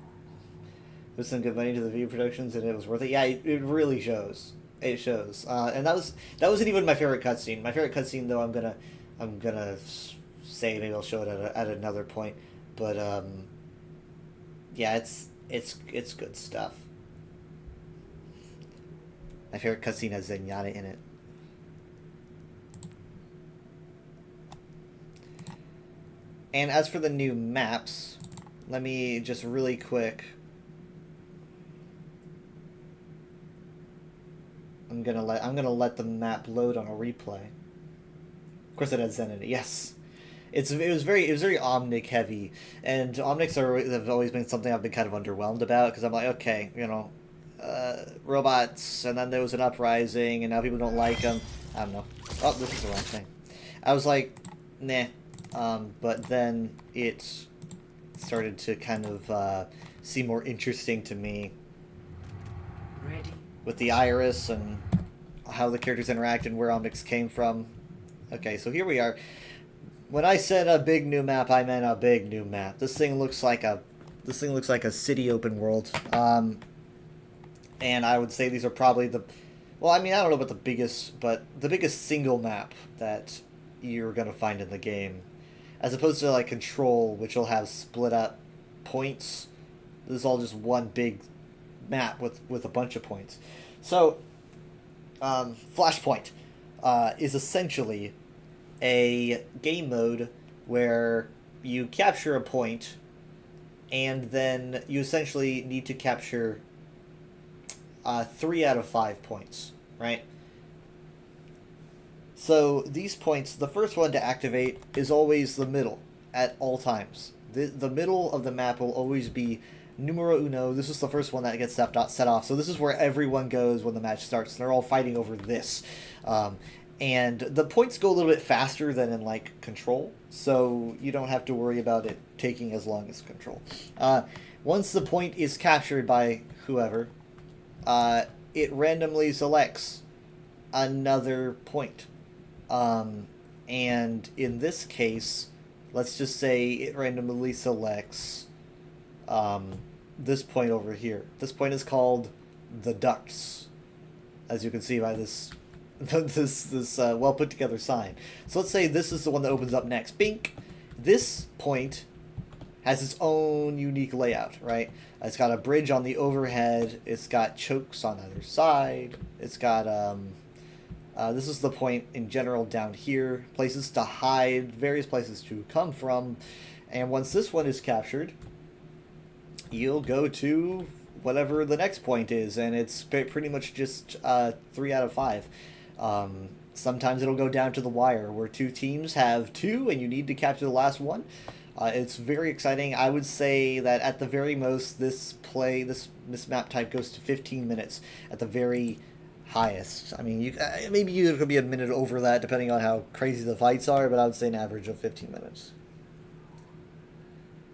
There's some good money to the video productions, and it was worth it. Yeah, it really shows. It shows, and that wasn't even my favorite cutscene. My favorite cutscene, though, I'm gonna say maybe I'll show it at another point. But yeah, it's good stuff. My favorite cutscene has Zenyatta in it. And as for the new maps, let me just really quick. I'm gonna let the map load on a replay. Of course, it has Zen in it. Yes, it was very Omnic heavy, and Omnics have always been something I've been kind of underwhelmed about, because I'm like, okay, you know, robots, and then there was an uprising, and now people don't like them. I don't know. Oh, this is the wrong thing. I was like, nah, but then it started to kind of seem more interesting to me. Ready. With the iris and how the characters interact and where Omnics came from. Okay, so here we are. When I said a big new map, I meant a big new map. This thing looks like a city open world. And I would say these are probably well, I mean, I don't know about the biggest, but the biggest single map that you're gonna find in the game, as opposed to like Control, which will have split up points. This is all just one big map with a bunch of points. So Flashpoint is essentially a game mode where you capture a point and then you essentially need to capture 3 out of 5 points, right? So these points, the first one to activate is always the middle at all times. The middle of the map will always be numero uno. This is the first one that gets set off. So this is where everyone goes when the match starts. They're all fighting over this. And the points go a little bit faster than in, like, Control. So you don't have to worry about it taking as long as Control. Once the point is captured by whoever, it randomly selects another point. And in this case, let's just say it randomly selects this point over here. This point is called the Ducts, as you can see by this well put together sign. So let's say this is the one that opens up next. Bink. This point has its own unique layout, right? It's got a bridge on the overhead. It's got chokes on either side. It's got this is the point in general down here. Places to hide, various places to come from. And once this one is captured, you'll go to whatever the next point is, and it's pretty much just 3 out of 5. Sometimes it'll go down to the wire, where 2 teams have 2, and you need to capture the last one. It's very exciting. I would say that at the very most, this map type goes to 15 minutes at the very highest. I mean, maybe you could be a minute over that depending on how crazy the fights are, but I would say an average of 15 minutes.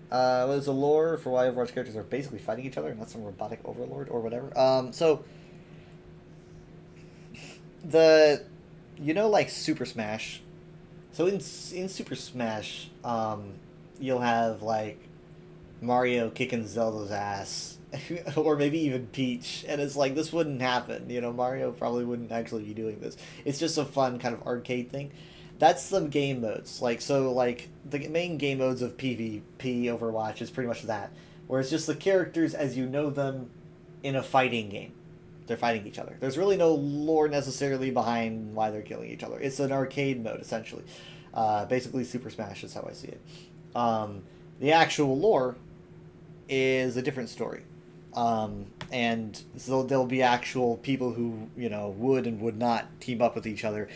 What is the lore for why Overwatch characters are basically fighting each other, not some robotic overlord or whatever? So like Super Smash. So in Super Smash, you'll have like Mario kicking Zelda's ass, or maybe even Peach, and it's like this wouldn't happen. Mario probably wouldn't actually be doing this. It's just a fun kind of arcade thing. That's some game modes. Like the main game modes of PvP Overwatch is pretty much that, where it's just the characters as you know them in a fighting game. They're fighting each other. There's really no lore necessarily behind why they're killing each other. It's an arcade mode, essentially. Basically, Super Smash is how I see it. The actual lore is a different story. And so there'll be actual people who, would and would not team up with each other.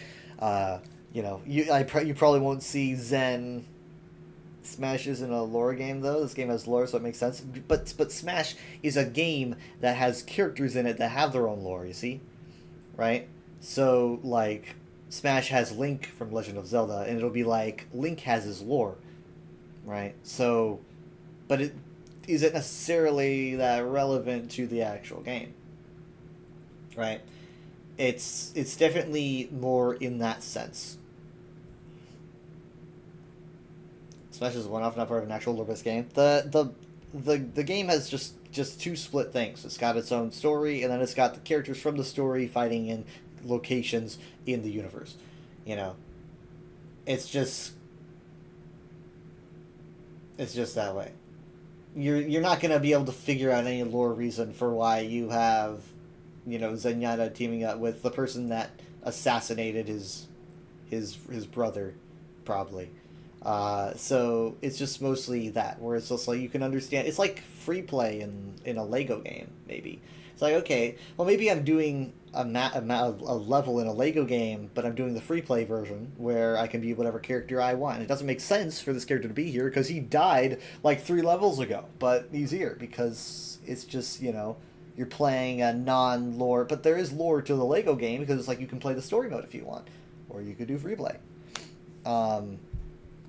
You probably won't see Zen Smashes in a lore game, though. This game has lore, so it makes sense. But Smash is a game that has characters in it that have their own lore, you see? Right? So, like, Smash has Link from Legend of Zelda, and it'll be like, Link has his lore. Right? So, but it isn't necessarily that relevant to the actual game. Right? It's definitely more in that sense. Smash is a one-off, not part of an actual lore-based game. The game has just two split things. It's got its own story, and then it's got the characters from the story fighting in locations in the universe. It's just that way. You're not gonna be able to figure out any lore reason for why you have, Zenyatta teaming up with the person that assassinated his brother, probably. So it's just mostly that, where it's just like you can understand. It's like free play in a Lego game, maybe. It's like, okay, well, maybe I'm doing a level in a Lego game, but I'm doing the free play version where I can be whatever character I want. And it doesn't make sense for this character to be here because he died like 3 levels ago, but he's here because it's just, you're playing a non-lore, but there is lore to the Lego game because it's like you can play the story mode if you want, or you could do free play.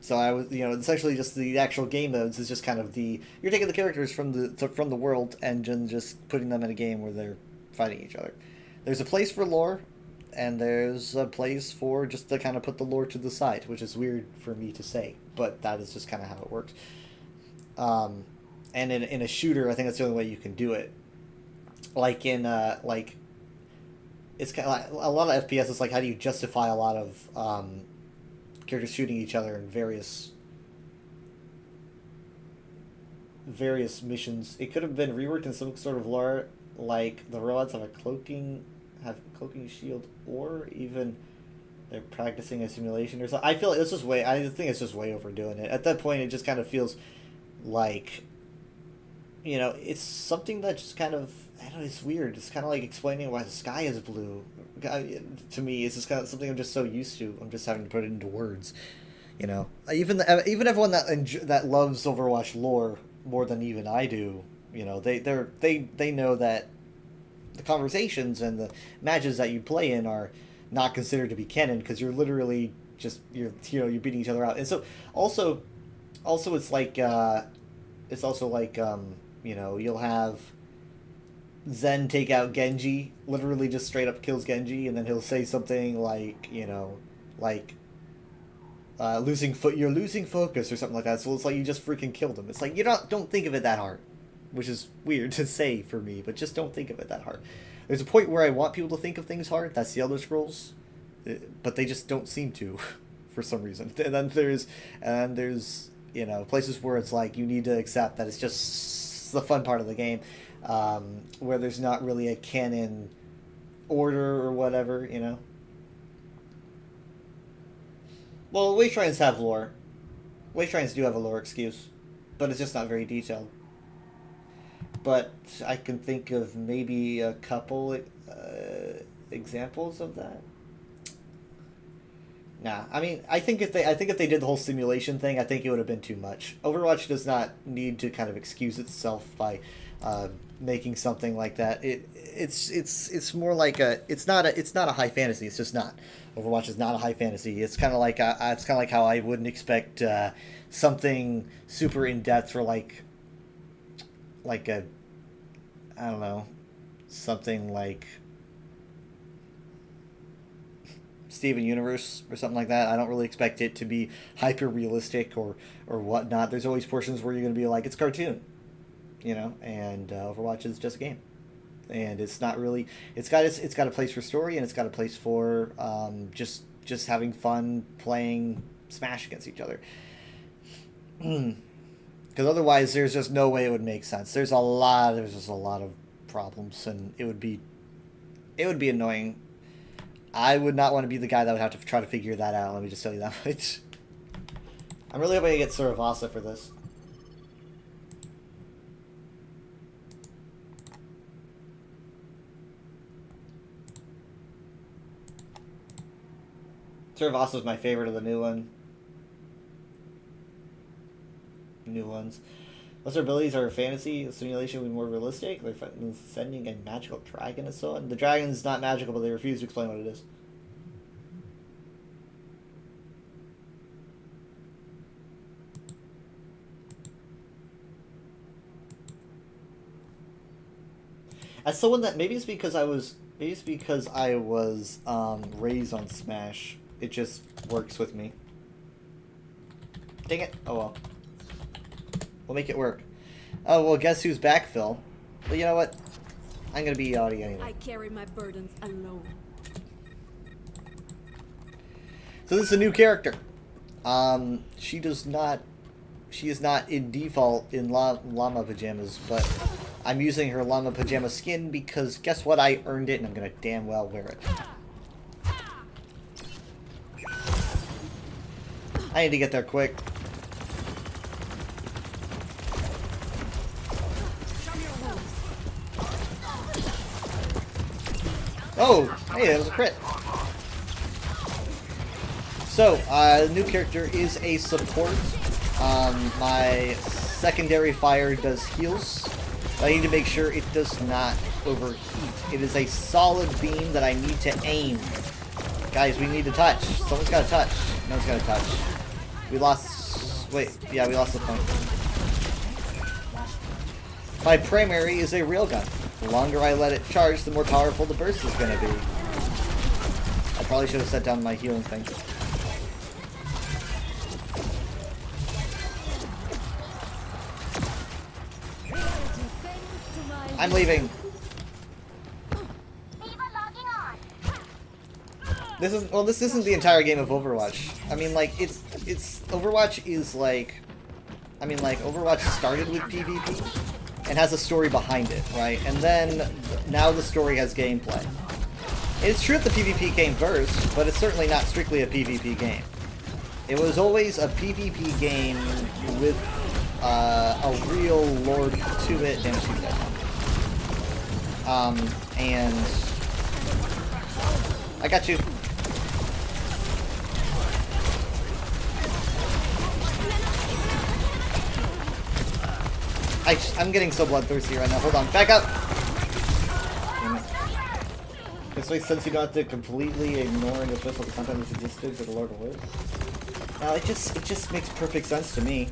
So I was, essentially just the actual game modes is just kind of you're taking the characters from the world and just putting them in a game where they're fighting each other. There's a place for lore, and there's a place for just to kind of put the lore to the side, which is weird for me to say, but that is just kind of how it works. And in a shooter, I think that's the only way you can do it. Like in it's kind of like a lot of FPS. It's like, how do you justify a lot of characters shooting each other in various missions? It could have been reworked in some sort of lore, like the robots have a cloaking shield, or even they're practicing a simulation or something. I feel like this is I think it's just way overdoing it. At that point, it just kind of feels like, it's something that just kind of, I don't know, it's weird. It's kind of like explaining why the sky is blue. To me, it's just kind of something I'm just so used to. I'm just having to put it into words. Even everyone that loves Overwatch lore more than even I do, they know that the conversations and the matches that you play in are not considered to be canon because you're literally just you're beating each other out. And so also it's like you'll have Zen take out Genji, literally just straight up kills Genji, and then he'll say something like, you're losing focus or something like that. So it's like you just freaking killed him. It's like, don't think of it that hard, which is weird to say for me, but just don't think of it that hard. There's a point where I want people to think of things hard. That's the Elder Scrolls, but they just don't seem to, for some reason. And then there's places where it's like you need to accept that it's just the fun part of the game. Where there's not really a canon order or whatever, Well, Way Shrines have lore. Way Shrines do have a lore excuse, but it's just not very detailed. But I can think of maybe a couple examples of that. Nah, I mean, I think if they did the whole simulation thing, I think it would have been too much. Overwatch does not need to kind of excuse itself by making something like that. It's more like it's not a high fantasy. It's just not. Overwatch is not a high fantasy. It's kind of like how I wouldn't expect something super in depth for like a, I don't know, something like Steven Universe or something like that. I don't really expect it to be hyper realistic or whatnot. There's always portions where you're going to be like, it's cartoon, you know, and Overwatch is just a game. And it's not really, it's got a place for story, and it's got a place for just having fun playing Smash against each other. Because otherwise there's just no way it would make sense. There's just a lot of problems, and it would be annoying. I would not want to be the guy that would have to try to figure that out. Let me just tell you that much. I'm really hoping I get Suravasa for this. Suravasa is my favorite of the new ones. Unless their abilities are fantasy, the simulation will be more realistic. They're sending a magical dragon and so on. The dragon's not magical, but they refuse to explain what it is. As someone that maybe it's because I was raised on Smash, it just works with me. Dang it! Oh well. We'll make it work. Oh, well, guess who's back, Phil? Well, you know what? I'm gonna be Yachty anyway. I carry my burdens alone. So this is a new character. She is not in default in llama pajamas, but I'm using her llama pajama skin because guess what? I earned it, and I'm gonna damn well wear it. I need to get there quick. Oh, hey, that was a crit. So, the new character is a support. My secondary fire does heals. I need to make sure it does not overheat. It is a solid beam that I need to aim. Guys, we need to touch. Someone's got to touch. No one's got to touch. We lost... Wait, yeah, we lost the point. My primary is a railgun. The longer I let it charge, the more powerful the burst is going to be. I probably should have set down my healing thing. I'm leaving. This isn't the entire game of Overwatch. I mean, like, it's Overwatch is like, I mean, like, Overwatch started with PvP and has a story behind it, right? And then now the story has gameplay. It's true that the PvP came first, but it's certainly not strictly a PvP game. It was always a PvP game with a real lore to it. Damn, she's dead. And I got you. I'm getting so bloodthirsty right now. Hold on. Back up! Damn it. This way, since you don't have to completely ignore and dismiss all the content that's existed for the Lord of Lords. Now, it just makes perfect sense to me.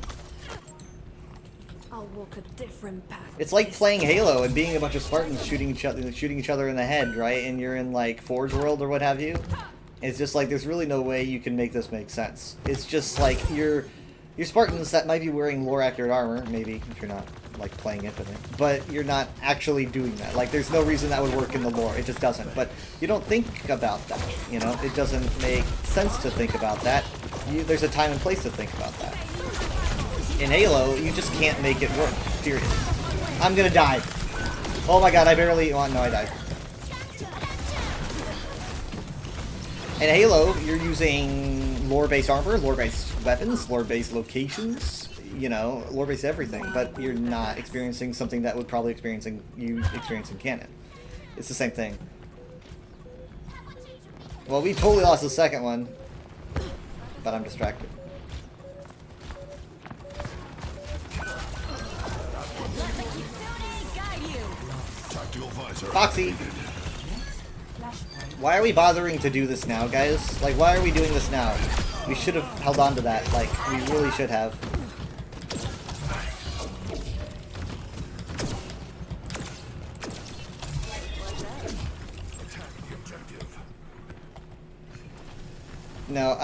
I'll walk a different path. It's like playing Halo and being a bunch of Spartans shooting each other in the head, right? And you're in like Forge World or what have you. It's just like there's really no way you can make this make sense. It's just like you're Spartans that might be wearing lore accurate armor, maybe if you're not like playing Infinite, but you're not actually doing that. Like there's no reason that would work in the lore. It just doesn't. But you don't think about that. You know, it doesn't make sense to think about that. There's a time and place to think about that. In Halo, you just can't make it work, period. I'm gonna die. Oh my god, I barely... Oh, no, I died. In Halo, you're using lore-based armor, lore-based weapons, lore-based locations, you know, lore-based everything, but you're not experiencing something that would probably experience in canon. It's the same thing. Well, we totally lost the second one, but I'm distracted. Foxy! Why are we bothering to do this now, guys? Like, why are we doing this now? We should have held on to that. Like, we really should have. No,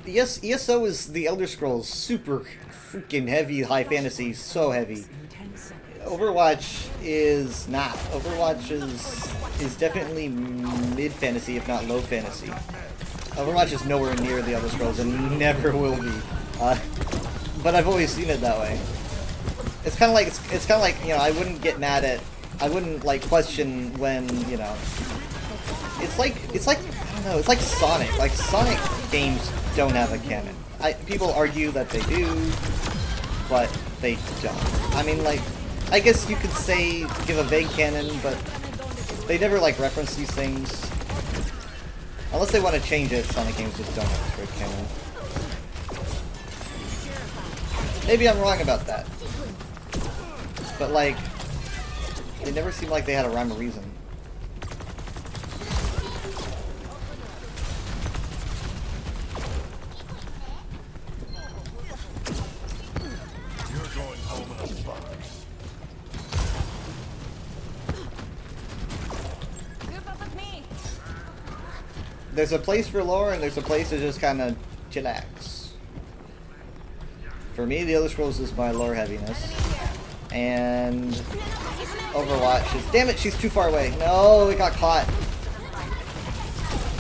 yes, ESO is the Elder Scrolls, super freaking heavy high fantasy, so heavy. Overwatch is not. Overwatch is definitely mid fantasy, if not low fantasy. Overwatch is nowhere near the Elder Scrolls and never will be. But I've always seen it that way. It's kind of like you know, I wouldn't get mad at, I wouldn't like question when, you know. It's like I don't know. It's like Sonic. Like Sonic games don't have a canon. People argue that they do, but they don't. I mean, like, I guess you could say give a vague canon, but they never like reference these things. Unless they want to change it, Sonic games just don't have a straight canon. Maybe I'm wrong about that. But like, they never seem like they had a rhyme or reason. There's a place for lore, and there's a place to just kind of chillax. For me, the Elder Scrolls is my lore heaviness. And Overwatch is... Damn it, she's too far away. No, it got caught.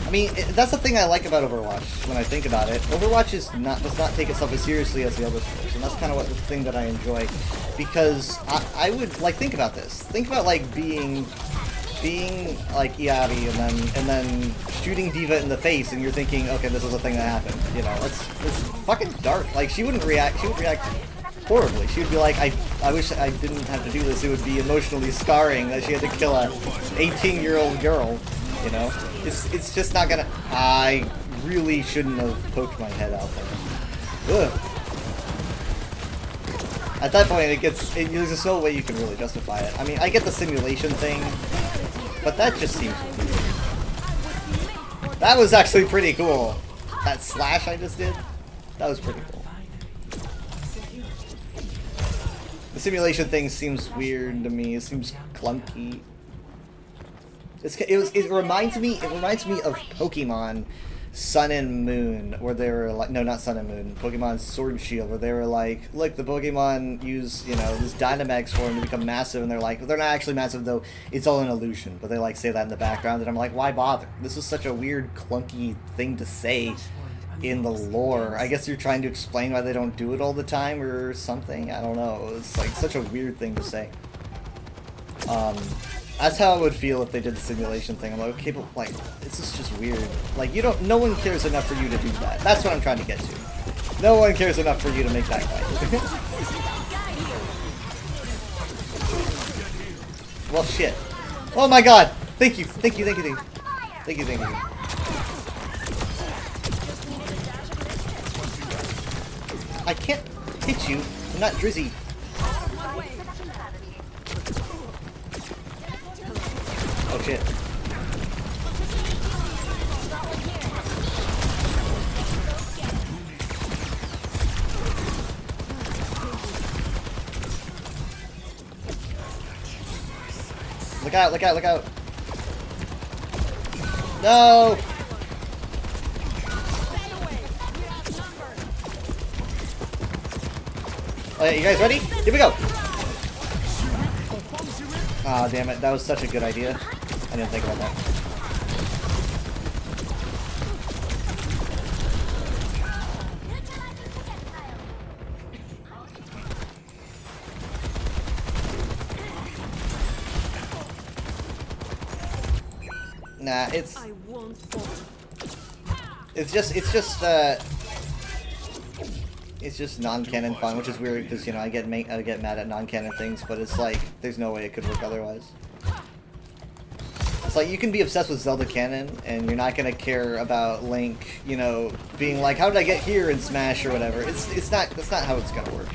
I mean, that's the thing I like about Overwatch, when I think about it. Overwatch does not take itself as seriously as the Elder Scrolls, and that's kind of the thing that I enjoy. Because I would, like, think about this. Think about, like, being like Iari and then shooting D.Va in the face, and you're thinking, okay, this is a thing that happened. You know, it's fucking dark. Like, she would react horribly. She would be like, I wish I didn't have to do this. It would be emotionally scarring that she had to kill a 18-year-old girl. You know, it's just not gonna. I really shouldn't have poked my head out there. Ugh. At that point, there's just no way you can really justify it. I mean, I get the simulation thing, but that just seems weird. That was actually pretty cool. That slash I just did, that was pretty cool. The simulation thing seems weird to me. It seems clunky. It reminds me of Pokemon Sun and Moon, where they were like, no, not Sun and Moon, Pokemon Sword and Shield, where they were like, look, the Pokemon use, you know, this Dynamax form to become massive, and they're like, they're not actually massive though, it's all an illusion, but they like say that in the background, and I'm like, why bother? This is such a weird, clunky thing to say in the lore. I guess you're trying to explain why they don't do it all the time or something, I don't know, it's like such a weird thing to say. That's how I would feel if they did the simulation thing. I'm like, okay, but like, this is just weird. Like, no one cares enough for you to do that. That's what I'm trying to get to. No one cares enough for you to make that guy. Well, shit. Oh my god! Thank you, thank you, thank you, thank you. Thank you, thank you. I can't hit you. I'm not Drizzy. Oh shit. Look out, look out, look out. No! Okay, you guys ready? Here we go! Ah, damn it, that was such a good idea. I didn't think about that. Nah, it's just non-canon fun, which is weird because, you know, I get mad at non-canon things, but it's like there's no way it could work otherwise. It's like you can be obsessed with Zelda canon and you're not gonna care about Link, you know, being like, how did I get here in Smash or whatever. That's not how it's gonna work.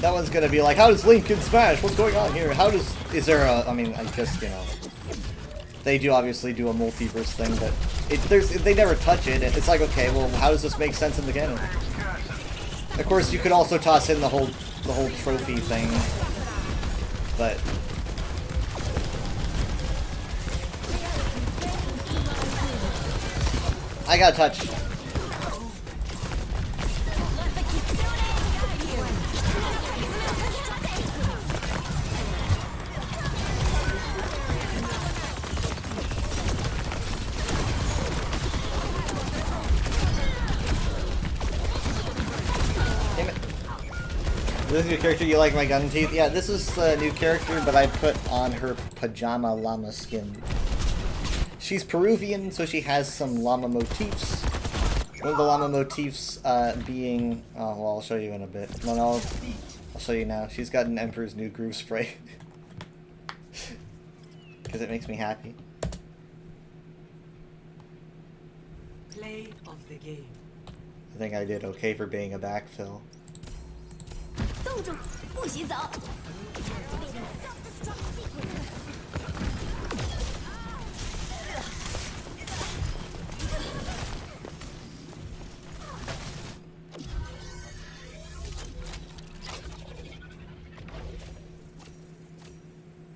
That one's gonna be like, how does Lincoln smash? What's going on here? How does... Is there a... I mean, I just, you know... They do obviously do a multiverse thing, but they never touch it. It's like, okay, well, how does this make sense in the canon? Of course, you could also toss in the whole trophy thing, but... I got touch. This is your character, you like my gun teeth? Yeah, this is a new character, but I put on her pajama llama skin. She's Peruvian, so she has some llama motifs. One of the llama motifs being... Oh, well, I'll show you in a bit. No, I'll show you now. She's got an Emperor's New Groove spray. Because it makes me happy. Play of the game. I think I did okay for being a backfill. 冻住，不许走！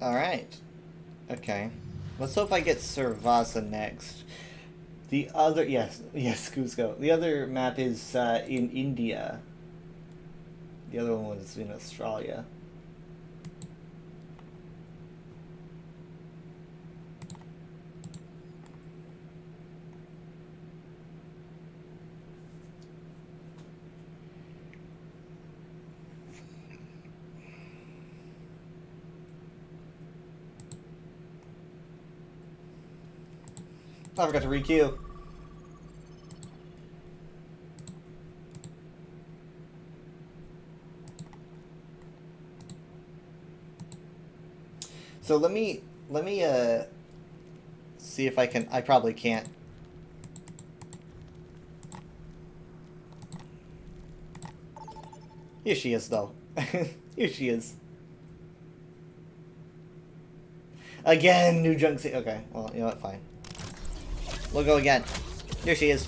Alright. Okay. Let's hope I get Servasa next. The other... Yes, Cusco. The other map is in India. The other one was in Australia. I forgot to re-queue. So let me see if I can. I probably can't. Here she is, though. Here she is. Again, new junk. Okay, well, you know what? Fine. We'll go again. Here she is.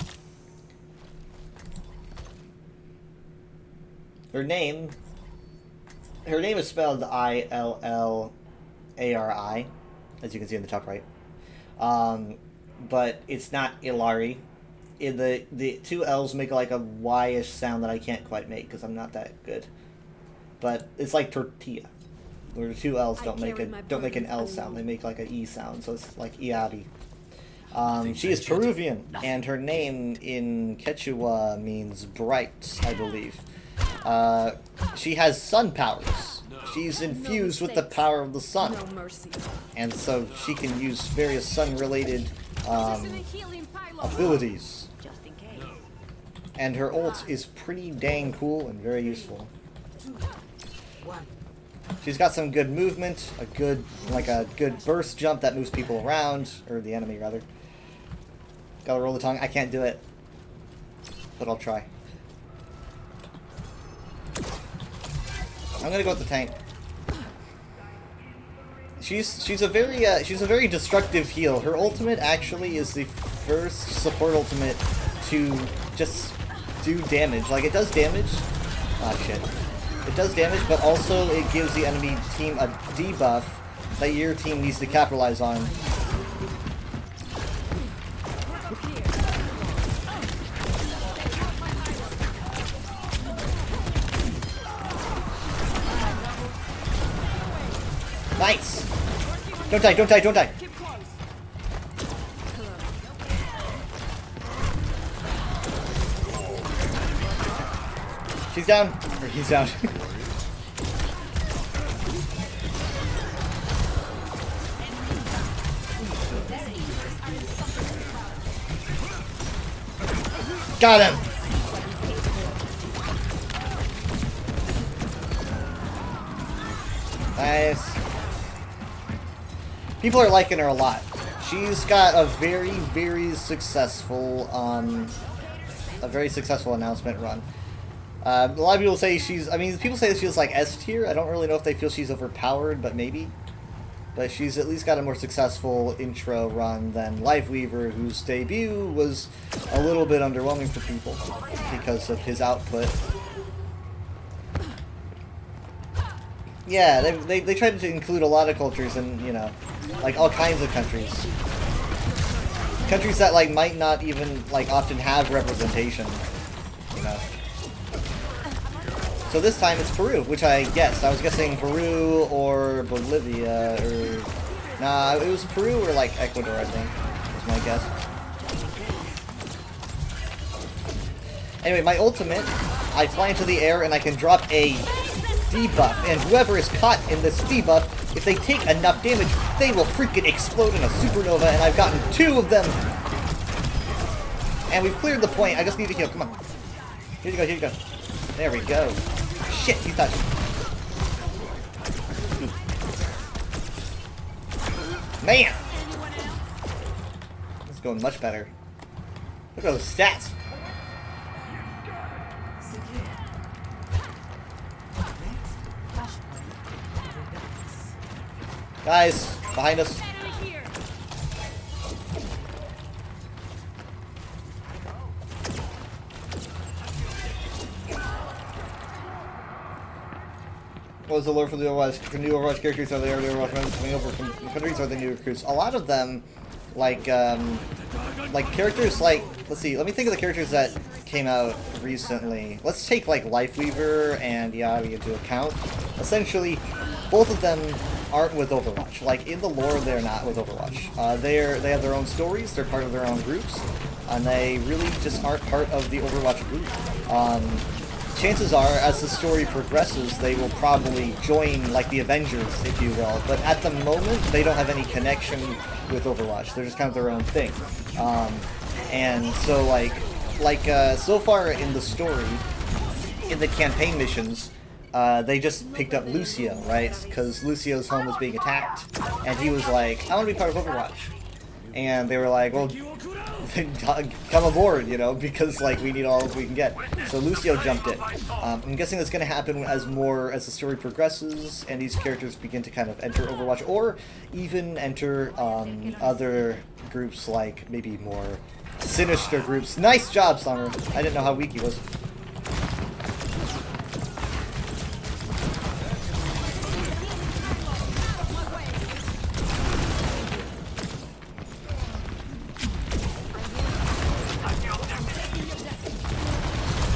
Her name is spelled I-L-L-A-R-I, as you can see in the top right. But it's not Ilari. The two L's make like a Y-ish sound that I can't quite make because I'm not that good. But it's like tortilla, where the two L's don't make an L sound. They make like an E sound, so it's like Iari. She is Peruvian, and her name in Quechua means bright, I believe. She has sun powers. She's infused with the power of the sun. And so she can use various sun-related abilities. And her ult is pretty dang cool and very useful. She's got some good movement, a good burst jump that moves people around, or the enemy rather. Gotta roll the tongue. I can't do it, but I'll try. I'm gonna go with the tank. She's a very destructive heal. Her ultimate actually is the first support ultimate to just do damage. Like, it does damage. Ah, shit. It does damage, but also it gives the enemy team a debuff that your team needs to capitalize on. Nice! Don't die, don't die, don't die! She's down. Or he's down. Got him! Nice. People are liking her a lot. She's got a very successful announcement run. A lot of people say she's... I mean, people say she's like S tier. I don't really know if they feel she's overpowered, but maybe. But she's at least got a more successful intro run than Lifeweaver, whose debut was a little bit underwhelming for people because of his output. Yeah, they tried to include a lot of cultures and, you know, like all kinds of countries. Countries that, like, might not even, like, often have representation, you know. So this time it's Peru, which I guessed. I was guessing Peru or Bolivia, or... Nah, it was Peru or, like, Ecuador, I think, was my guess. Anyway, my ultimate, I fly into the air and I can drop a debuff, and whoever is caught in this debuff, if they take enough damage, they will freaking explode in a supernova, and I've gotten 2 of them! And we've cleared the point. I just need to heal. Come on. Here you go, here you go. There we go. Shit, he's touched. Man! This is going much better. Look at those stats. Guys, behind us. What was the lore for the Overwatch? The new Overwatch characters, are they already Overwatch members coming over from countries, or the new recruits? A lot of them, like characters like, let's see, let me think of the characters that came out recently. Let's take like Lifeweaver and Yavi into account. Essentially, both of them aren't with Overwatch. Like, in the lore, they're not with Overwatch. They have their own stories, they're part of their own groups, and they really just aren't part of the Overwatch group. Chances are, as the story progresses, they will probably join, like, the Avengers, if you will, but at the moment, they don't have any connection with Overwatch. They're just kind of their own thing. And so, so far in the story, in the campaign missions, they just picked up Lucio, right? Because Lucio's home was being attacked, and he was like, I want to be part of Overwatch. And they were like, well, come aboard, you know, because, like, we need all we can get. So Lucio jumped in. I'm guessing that's going to happen as the story progresses, and these characters begin to kind of enter Overwatch, or even enter other groups, like, maybe more sinister groups. Nice job, Summer! I didn't know how weak he was.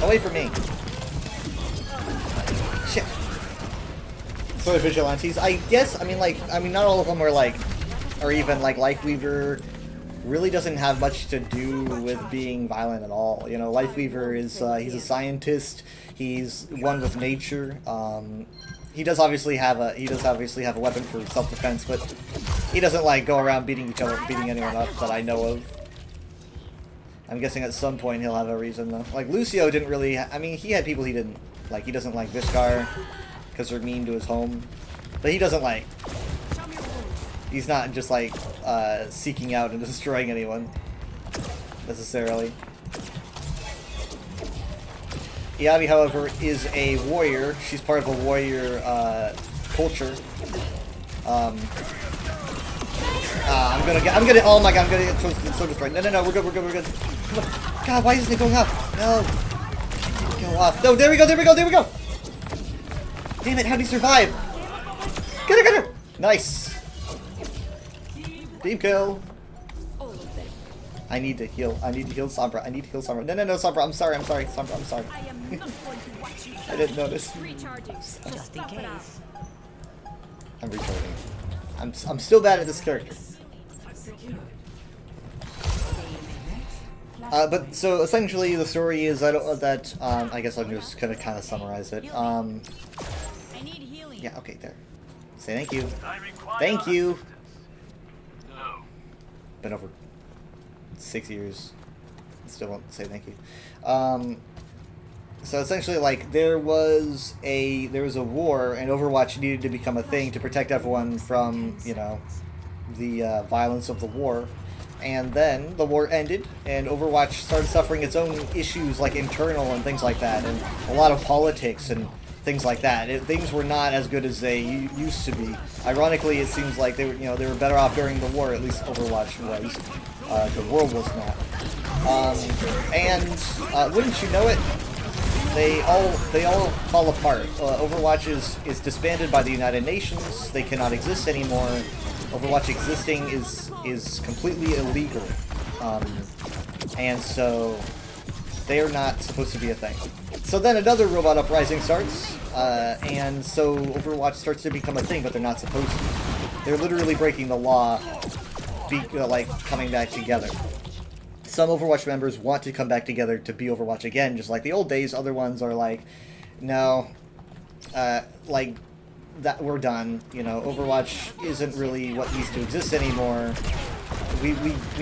Away from me. Shit. Sorry, vigilantes. I guess, I mean, not all of them are like, or even like Lifeweaver really doesn't have much to do with being violent at all. You know, Lifeweaver is, he's a scientist. He's one with nature. He does obviously have a weapon for self-defense, but he doesn't like go around beating anyone up that I know of. I'm guessing at some point he'll have a reason, though. Like, Lucio didn't really... I mean, he had people he didn't... Like, he doesn't like Vishkar, because they're mean to his home. But he doesn't, like... He's not just, like, seeking out and destroying anyone, necessarily. Yavi, however, is a warrior. She's part of a warrior, culture. I'm gonna, oh my god, I'm gonna get so destroyed. No, we're good. Come on. God, why isn't it going up? No. Go off. No, there we go. Damn it, how'd he survive? Get her! Nice. Team kill. I need to heal Sombra. No, Sombra, I'm sorry. Sombra, I'm sorry. I didn't notice. Just in case. I'm recharging. I'm still bad at this character. But so essentially the story is I guess I'll just kind of summarize it. Yeah, okay, there. Say thank you. Thank you. Been over 6 years. Still won't say thank you. So essentially, like, there was a war, and Overwatch needed to become a thing to protect everyone from, you know, the violence of the war. And then the war ended, and Overwatch started suffering its own issues, like internal and things like that, and a lot of politics and things like that. Things were not as good as they used to be. Ironically, it seems like they were better off during the war. At least Overwatch was. The world was not. Wouldn't you know it, they all fall apart. Overwatch is disbanded by the United Nations. They cannot exist anymore. Overwatch existing is completely illegal, and so they are not supposed to be a thing. So then another robot uprising starts, and so Overwatch starts to become a thing, but they're not supposed to. They're literally breaking the law, like coming back together. Some Overwatch members want to come back together to be Overwatch again, just like the old days. Other ones are like, no, like that we're done. You know, Overwatch isn't really what needs to exist anymore. We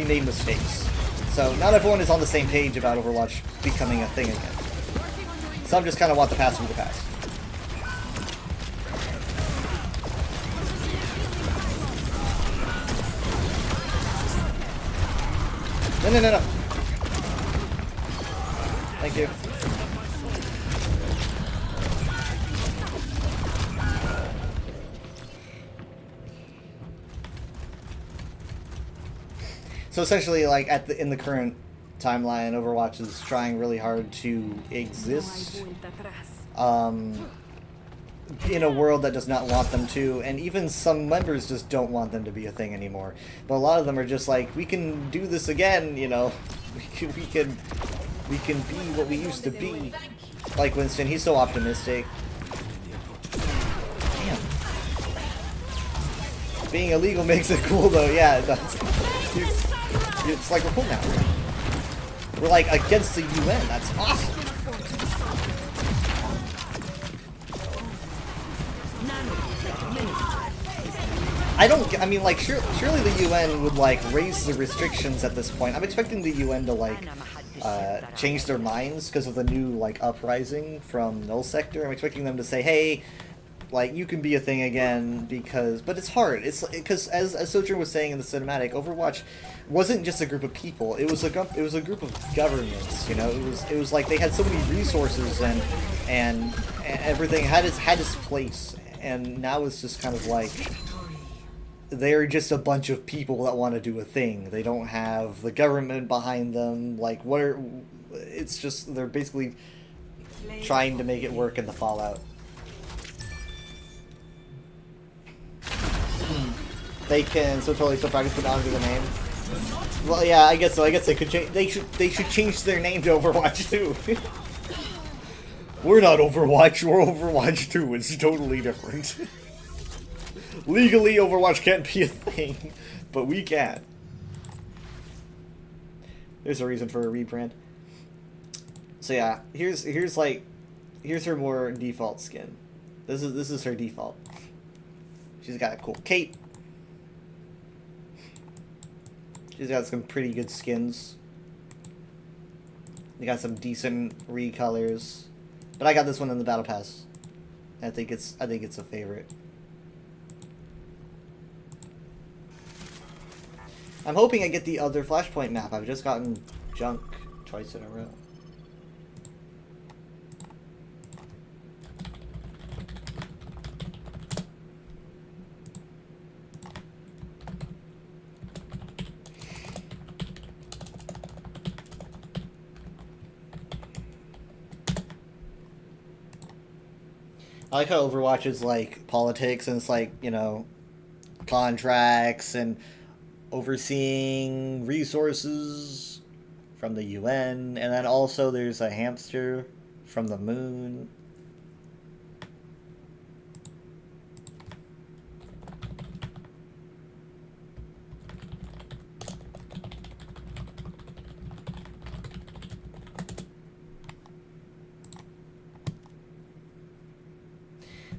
made mistakes. So not everyone is on the same page about Overwatch becoming a thing again. Some just kind of want the past to be the past. No. Thank you. So essentially, like in the current timeline, Overwatch is trying really hard to exist in a world that does not want them to, and even some members just don't want them to be a thing anymore. But a lot of them are just like, we can do this again, you know. We can be what we used to be. Like Winston, he's so optimistic. Damn. Being illegal makes it cool though, yeah, it does. It's like we're cool now. We're like against the UN, that's awesome. I mean, like, surely the UN would, like, raise the restrictions at this point. I'm expecting the UN to, like, change their minds because of the new, like, uprising from Null Sector. I'm expecting them to say, hey, like, you can be a thing again, but it's hard. It's because, as Sojourn was saying in the cinematic, Overwatch wasn't just a group of people. It was a group of governments, you know? It was like they had so many resources and everything had its place. And now it's just kind of like they're just a bunch of people that want to do a thing. They don't have the government behind them. Like, it's just, they're basically trying to make it work in the Fallout. They can so practice put onto the name. Well, yeah, I guess so. I guess they could change. They should change their name to Overwatch 2. We're not Overwatch. We're Overwatch 2. It's totally different. Legally, Overwatch can't be a thing, but we can. There's a reason for a rebrand. So yeah, here's her more default skin. This is her default. She's got a cool cape. She's got some pretty good skins. They got some decent recolors. But I got this one in the Battle Pass. I think it's a favorite. I'm hoping I get the other Flashpoint map. I've just gotten junk twice in a row. I like how Overwatch is like politics, and it's like, you know, contracts and overseeing resources from the UN, and then also there's a hamster from the moon.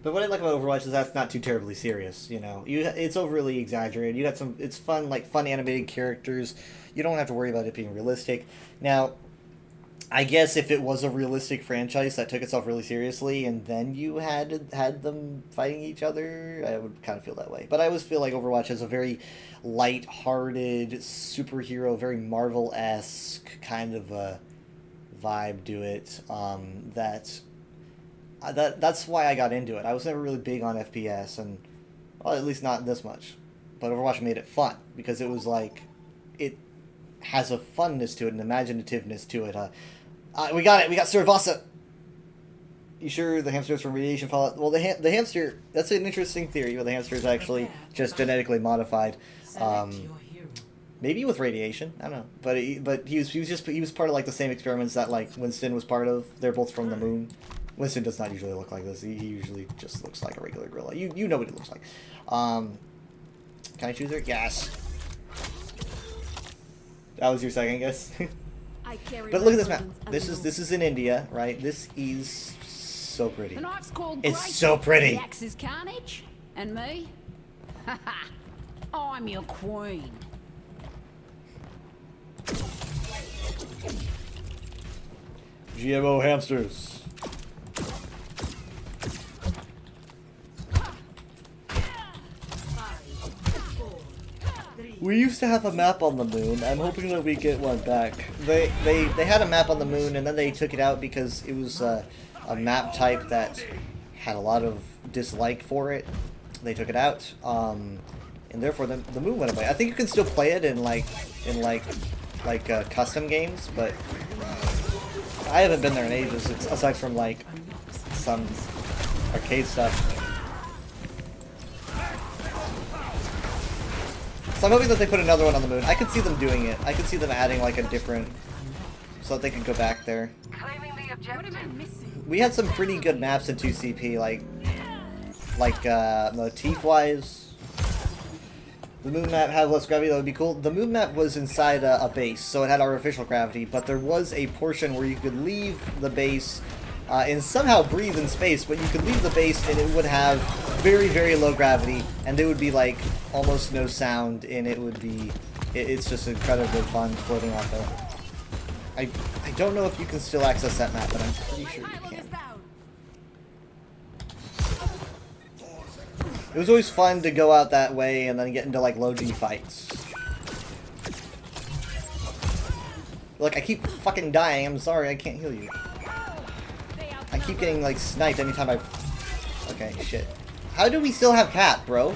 But what I like about Overwatch is that's not too terribly serious, you know. It's overly exaggerated. You got some, it's fun, like fun animated characters. You don't have to worry about it being realistic. Now, I guess if it was a realistic franchise that took itself really seriously, and then you had them fighting each other, I would kind of feel that way. But I always feel like Overwatch has a very light-hearted superhero, very Marvel-esque kind of a vibe to it. That's why I got into it. I was never really big on FPS, and well, at least not this much. But Overwatch made it fun because it was like it has a funness to it, an imaginativeness to it. We got it. We got Cervasa. You sure the hamster is from radiation fallout? Well, the hamster. That's an interesting theory. Where the hamster is actually just genetically modified, maybe with radiation. I don't know. But he was part of like the same experiments that like Winston was part of. They're both from the moon. Winston does not usually look like this. He usually just looks like a regular gorilla. You know what he looks like. Can I choose her? Yes. That was your second guess. But look at this map. This is in India, right? This is so pretty. The knife's called It's Gracie. so pretty. The axe is Carnage, and me, I'm your queen. GMO hamsters. We used to have a map on the moon. I'm hoping that we get one back. They had a map on the moon and then they took it out because it was a map type that had a lot of dislike for it. They took it out, and therefore the moon went away. I think you can still play it in custom games, but I haven't been there in ages. Aside from like some arcade stuff. So I'm hoping that they put another one on the moon. I could see them doing it. I could see them adding like a different, so that they could go back there. We had some pretty good maps in 2CP, like motif-wise. The moon map had less gravity. That would be cool. The moon map was inside a base, so it had artificial gravity. But there was a portion where you could leave the base and somehow breathe in space, but you could leave the base and it would have very, very low gravity, and there would be like almost no sound, and it would be, it's just incredibly fun floating out there. I don't know if you can still access that map, but I'm pretty sure you can. It was always fun to go out that way and then get into like low G fights. Look, I keep fucking dying. I'm sorry, I can't heal you. I keep getting like sniped anytime I. Okay, shit. How do we still have Cap, bro?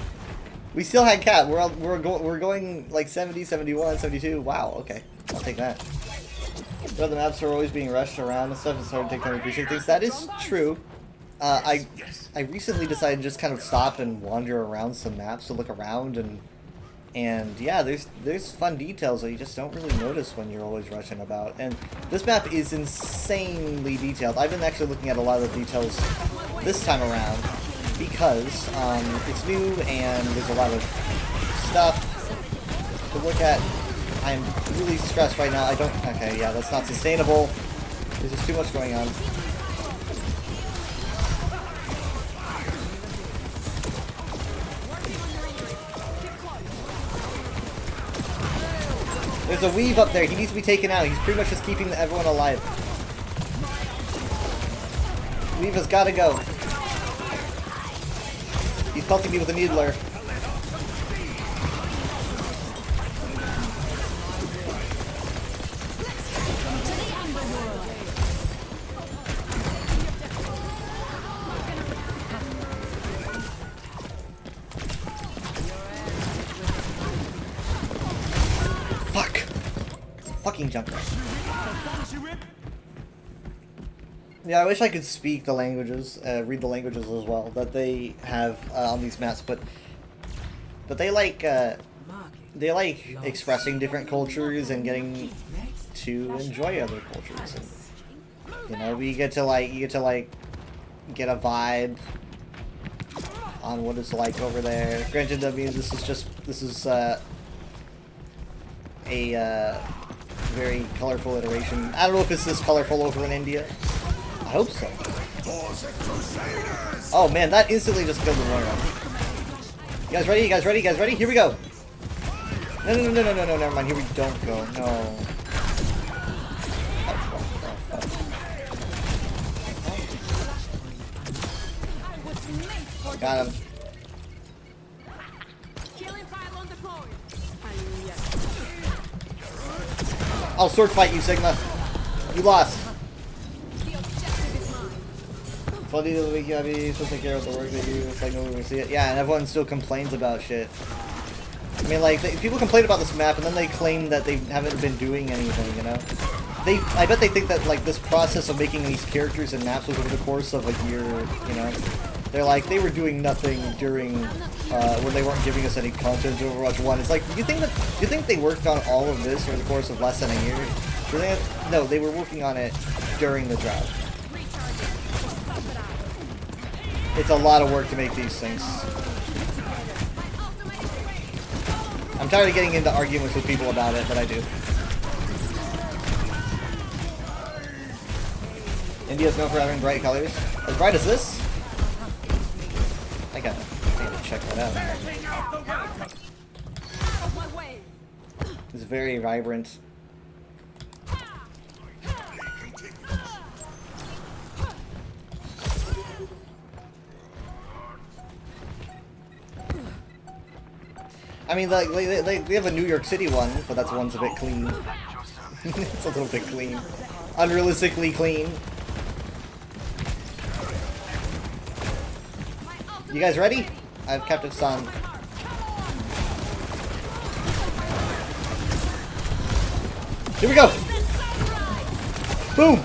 We still had Cap. We're going like 70, 71, 72. Wow. Okay, I'll take that. But the maps are always being rushed around and stuff. It's hard to take time to appreciate things. That is true. I recently decided to just kind of stop and wander around some maps to look around, and yeah, there's fun details that you just don't really notice when you're always rushing about. And this map is insanely detailed. I've been actually looking at a lot of the details this time around because it's new and there's a lot of stuff to look at. I'm really stressed right now. Okay, yeah, that's not sustainable. There's just too much going on. There's a weave up there. He needs to be taken out. He's pretty much just keeping everyone alive. Weave has got to go. He's pelting me with a needler. Jump. Yeah, I wish I could speak the languages, read the languages as well that they have on these maps, but they like expressing different cultures and getting to enjoy other cultures. And, you know, you get to get a vibe on what it's like over there. Granted, I mean, this is a very colorful iteration. I don't know if it's this colorful over in India. I hope so. Oh man, that instantly just killed the warrior. You guys ready? You guys ready? You guys ready? Here we go. No, never mind. Here we don't go. No. Got him. I'll sword fight you, Sigma. You lost. Funny the week, Abby, so take care of the work that you. It's like no one will see it. Yeah, and everyone still complains about shit. I mean, like, people complain about this map, and then they claim that they haven't been doing anything, you know? I bet they think that, like, this process of making these characters and maps was over the course of a year, you know? They're like, they were doing nothing during, when they weren't giving us any content to Overwatch 1. It's like, do you think they worked on all of this over the course of less than a year? No, they were working on it during the drought. It's a lot of work to make these things. I'm tired of getting into arguments with people about it, but I do. India's known for having bright colors. As bright as this? I gotta check that out. It's very vibrant. I mean, like, they have a New York City one, but that one's a bit clean. It's a little bit clean. Unrealistically clean. You guys ready? I have Captive Sun. Here we go! Boom!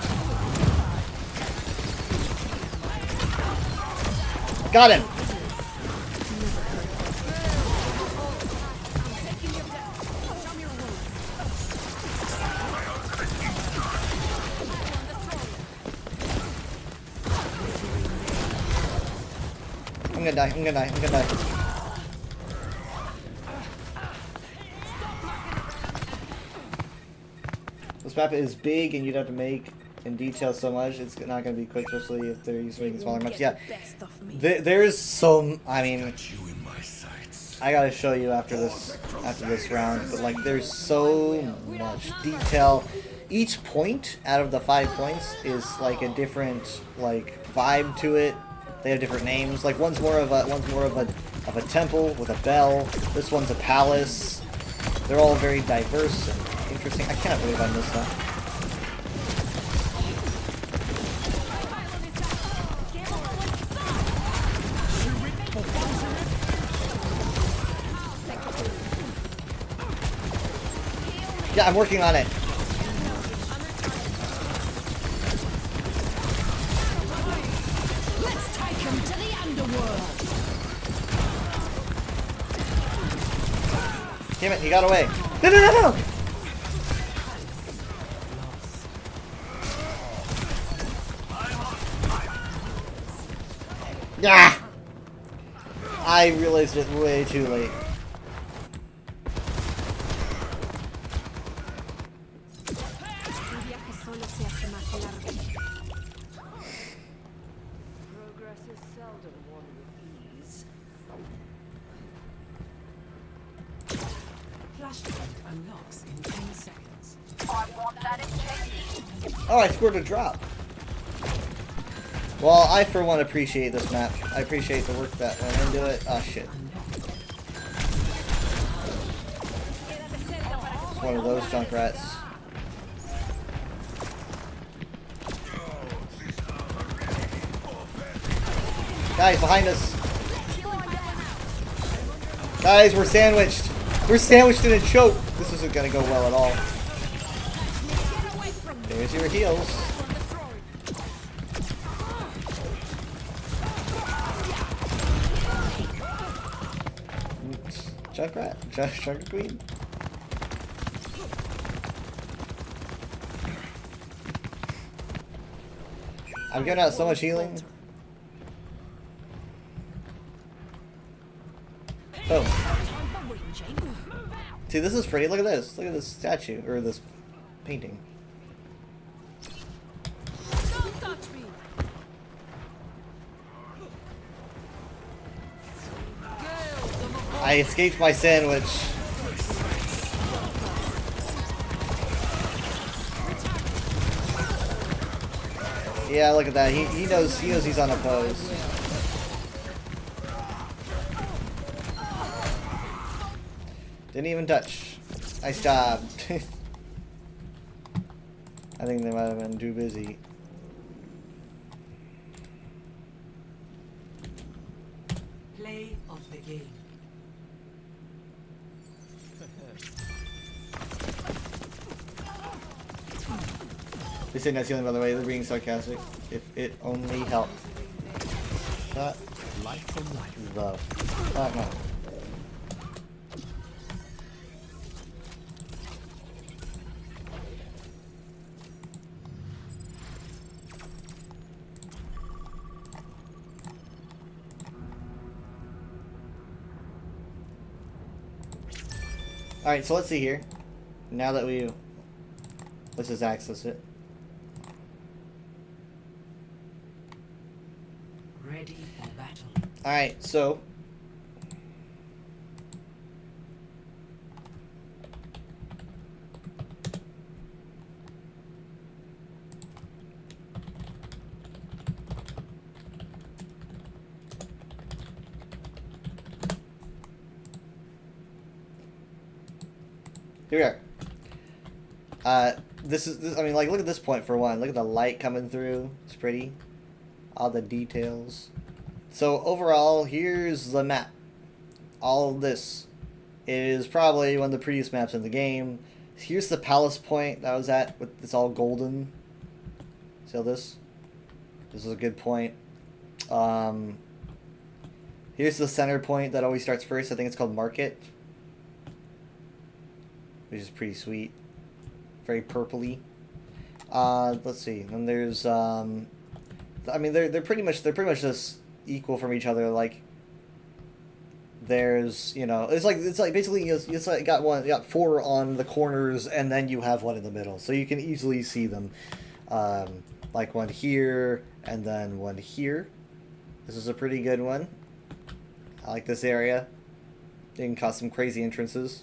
Got him! I'm gonna die, I'm gonna die, I'm gonna die. This map is big and you'd have to make in detail so much, it's not gonna be quick, especially if they're used to making smaller maps. Yeah, there's some, I mean, I gotta show you after this round, but like there's so much detail. Each point out of the 5 points is like a different like vibe to it. They have different names. Like one's more of a temple with a bell. This one's a palace. They're all very diverse and interesting. I cannot believe I missed that. Yeah, I'm working on it. Damn it, he got away. No, no, no, no! Yeah! I realized it way too late. Oh, I scored a drop. Well, I for one appreciate this map. I appreciate the work that went into it. Oh shit. It's one of those Junkrats. Guys, behind us. Guys, we're sandwiched. We're sandwiched in a choke. This isn't gonna go well at all. There's your heals. Junkrat. Junkrat Queen. I'm giving out so much healing. Oh. See, this is pretty. Look at this. Look at this statue. Or this painting. I escaped my sandwich. Yeah, look at that. He knows he's unopposed. Didn't even touch. Nice job. I think they might have been too busy. Play of the game. They say nice healing, by the way. They're being sarcastic. If it only helped. Shut the fuck up. Alright, so let's see here. Now that let's just access it. Ready for battle. Alright, so here we are. I mean, like, look at this point for one. Look at the light coming through. It's pretty. All the details. So, overall, here's the map. All of this is probably one of the prettiest maps in the game. Here's the palace point that I was at. It's all golden. See this? This is a good point. Here's the center point that always starts first. I think it's called Market. Which is pretty sweet. Very purpley. Let's see. And there's I mean they're pretty much just equal from each other. Like there's, you know, it's like basically it's like you got 4 on the corners and then you have one in the middle. So you can easily see them. Like one here and then one here. This is a pretty good one. I like this area. You can cause some crazy entrances.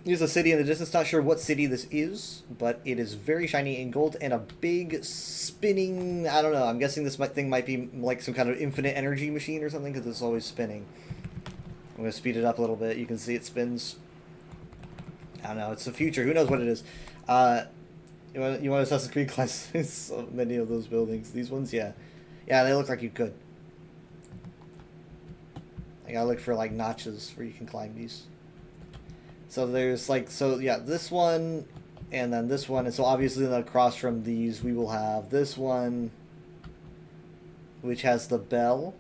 Here's a city in the distance. Not sure what city this is, but it is very shiny in gold and a big spinning. I don't know. I'm guessing this thing might be like some kind of infinite energy machine or something because it's always spinning. I'm gonna speed it up a little bit. You can see it spins. I don't know. It's the future. Who knows what it is? You want Assassin's Creed class? So many of those buildings. These ones, yeah, they look like you could. I gotta look for like notches where you can climb these. So there's like, this one, and then this one, and so obviously across from these we will have this one, which has the bell,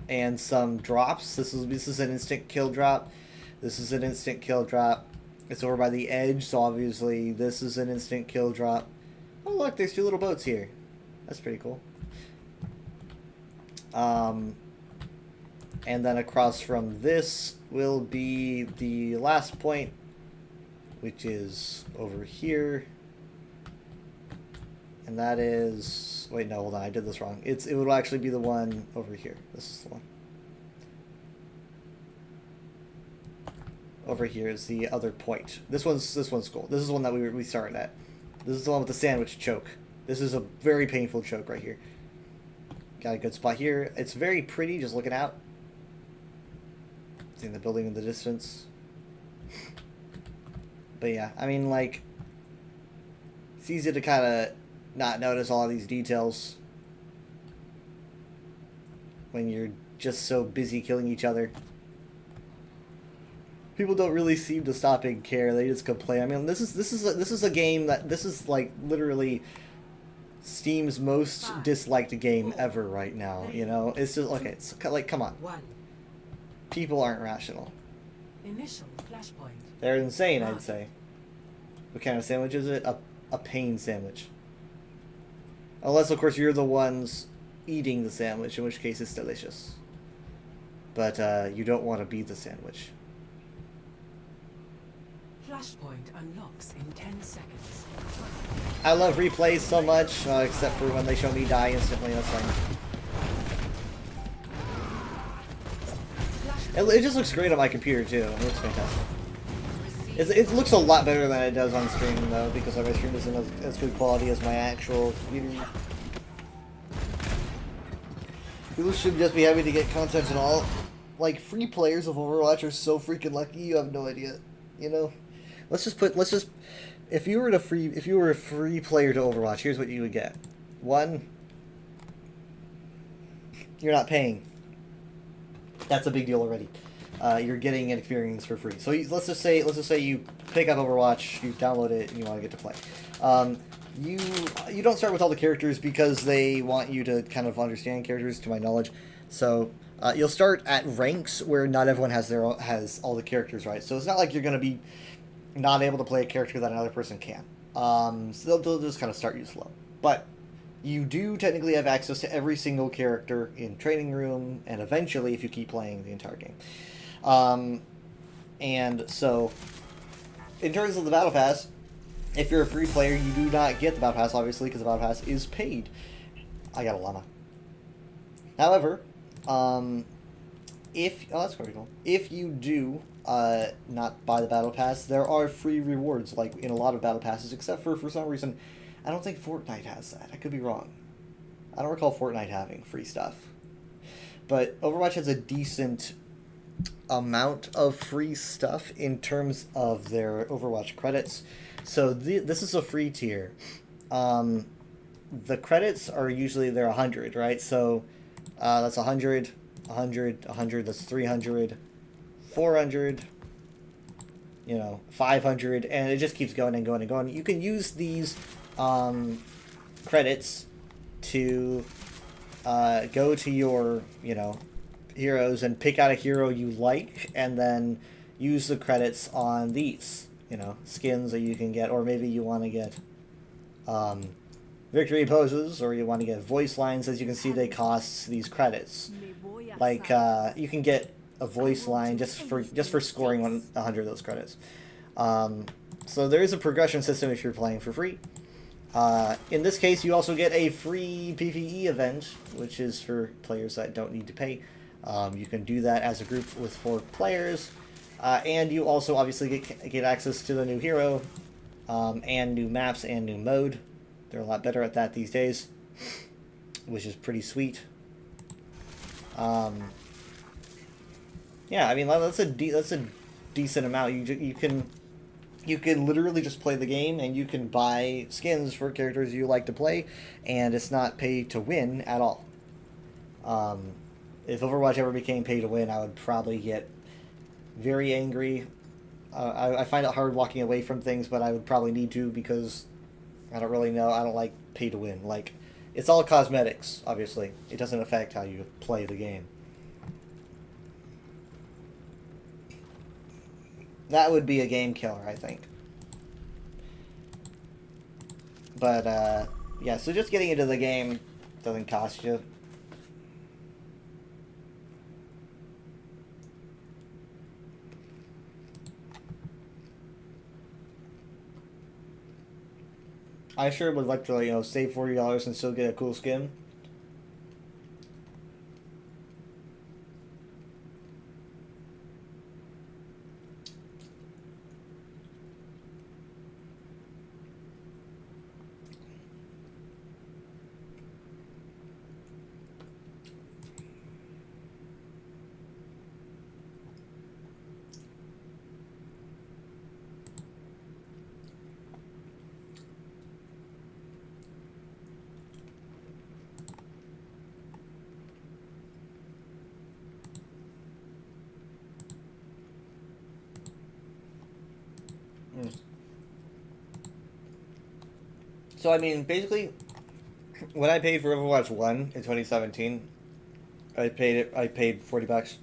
and some drops. This is an instant kill drop. This is an instant kill drop. It's over by the edge, so obviously this is an instant kill drop. Oh look, there's 2 little boats here. That's pretty cool. And then across from this will be the last point, which is over here. And that is... Wait, no, hold on, I did this wrong. It will actually be the one over here. This is the one. Over here is the other point. This one's cool. This is the one that we started at. This is the one with the sandwich choke. This is a very painful choke right here. Got a good spot here. It's very pretty just looking out. Seeing the building in the distance. But yeah, I mean, like, it's easy to kind of not notice all of these details when you're just so busy killing each other. People don't really seem to stop and care. They just complain. I mean, this is a game that is like literally Steam's most disliked game ever right now. You know, it's just okay. It's like, come on. People aren't rational. Initial flashpoint. They're insane, I'd say. What kind of sandwich is it? A pain sandwich. Unless, of course, you're the ones eating the sandwich, in which case it's delicious. But you don't want to be the sandwich. Flashpoint unlocks in 10 seconds. I love replays so much, except for when they show me die instantly. That's fine. It just looks great on my computer too. It looks fantastic. It looks a lot better than it does on stream though, because my stream isn't as good quality as my actual computer. People should just be happy to get content and all. like, free players of Overwatch are so freaking lucky, you have no idea. You know? Let's just, if you were a free player to Overwatch, here's what you would get. 1, you're not paying. That's a big deal already. You're getting an experience for free. So let's just say you pick up Overwatch, you download it, and you want to get to play. You don't start with all the characters because they want you to kind of understand characters, to my knowledge. So you'll start at ranks where not everyone has all the characters, right? So it's not like you're going to be not able to play a character that another person can. So they'll just kind of start you slow. But you do technically have access to every single character in Training Room, and eventually if you keep playing the entire game. And so, in terms of the Battle Pass, if you're a free player, you do not get the Battle Pass, obviously, because the Battle Pass is paid. I got a llama. However, that's pretty cool. If you do not buy the Battle Pass, there are free rewards, like in a lot of Battle Passes, except for some reason, I don't think Fortnite has that. I could be wrong. I don't recall Fortnite having free stuff. But Overwatch has a decent amount of free stuff in terms of their Overwatch credits. So this is a free tier. The credits are usually, they're 100, right? So that's 100, 100, 100, that's 300, 400, 500, and it just keeps going and going and going. You can use these credits to go to your, heroes and pick out a hero you like, and then use the credits on these, skins that you can get, or maybe you want to get victory poses, or you want to get voice lines. As you can see, they cost these credits. Like, you can get a voice line just for scoring 100 of those credits. So there is a progression system if you're playing for free. In this case, you also get a free PvE event, which is for players that don't need to pay. You can do that as a group with 4 players, and you also obviously get access to the new hero, and new maps and new mode. They're a lot better at that these days, which is pretty sweet. Yeah, I mean, that's a decent amount. You can literally just play the game, and you can buy skins for characters you like to play, and it's not pay to win at all. If Overwatch ever became pay to win, I would probably get very angry. I find it hard walking away from things, but I would probably need to, because I don't really know. I don't like pay to win. Like, it's all cosmetics, obviously. It doesn't affect how you play the game. That would be a game killer, I think. But, yeah, so just getting into the game doesn't cost you. I sure would like to, save $40 and still get a cool skin. So, I mean, basically, when I paid for Overwatch 1 in 2017, I paid $40,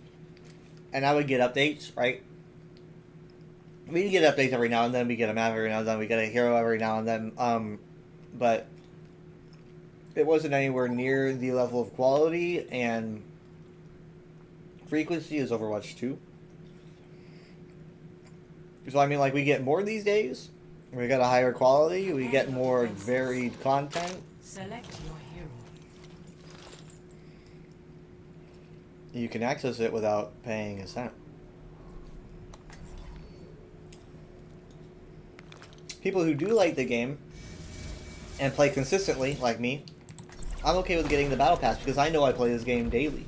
and I would get updates, right? We get updates every now and then, we get a map every now and then, we get a hero every now and then, but it wasn't anywhere near the level of quality and frequency as Overwatch 2. So, I mean, like, we get more these days. We got a higher quality. We get more varied content. Select your hero. You can access it without paying a cent. People who do like the game and play consistently, like me, I'm okay with getting the Battle Pass because I know I play this game daily.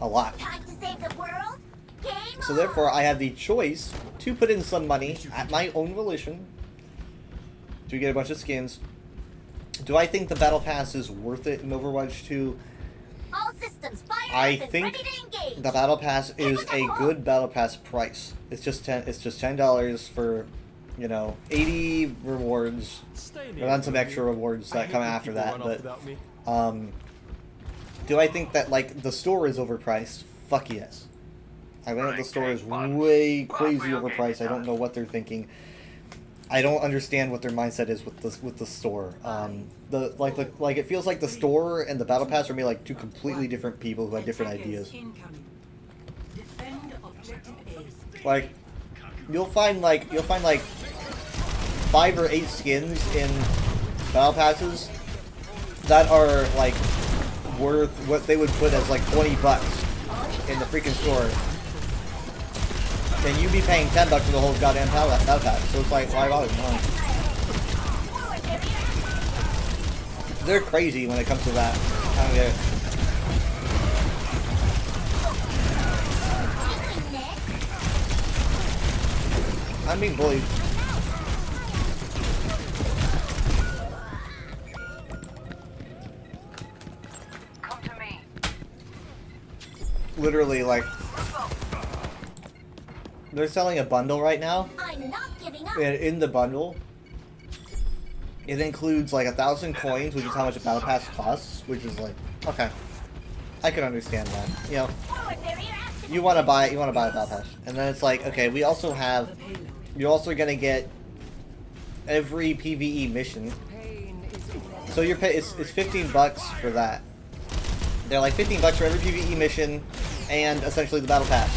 A lot. save the world? Game So therefore, I have the choice to put in some money at my own volition to get a bunch of skins. Do I think the Battle Pass is worth it in Overwatch 2? All systems fire I up and think ready to engage. the Battle Pass is a good Battle Pass price. It's just $10 for, you know, 80 rewards, and then some extra rewards that come after that. But do I think that like the store is overpriced? Fuck yes. I think the store is way crazy overpriced. I don't know what they're thinking. I don't understand what their mindset is with the store. Like it feels like the store and the Battle Pass are maybe like two completely different people who have different ideas. Like you'll find like 5 or 8 skins in Battle Passes that are like worth what they would put as like $20 in the freaking store. And you'd be paying $10 for the whole goddamn Battle Pass. So it's like, why bother? No. They're crazy when it comes to that. I don't get it. I'm being bullied. Come to me. Literally, like, they're selling a bundle right now. I'm not giving up. And in the bundle, it includes like 1,000 coins, which is how much a Battle Pass costs, which is like, okay, I can understand that. You know, you want to buy a Battle Pass, and then it's like, okay, we also have, you're also gonna get every PvE mission. So you're it's $15 for that. They're like $15 for every PvE mission, and essentially the Battle Pass.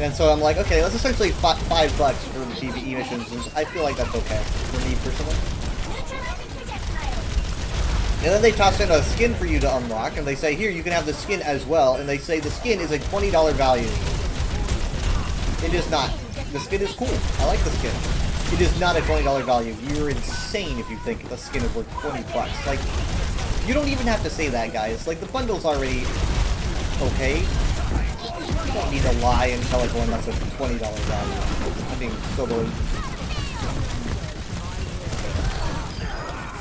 And so I'm like, okay, that's essentially $5 for the PvE missions, and I feel like that's okay for me personally. And then they toss in a skin for you to unlock, and they say, here, you can have the skin as well, and they say the skin is a $20 value. It is not. The skin is cool. I like the skin. It is not a $20 value. You're insane if you think the skin is worth $20. Like, you don't even have to say that, guys. Like, the bundle's already okay. You don't need to lie and tell everyone that's a $20 value. I mean, so bullied.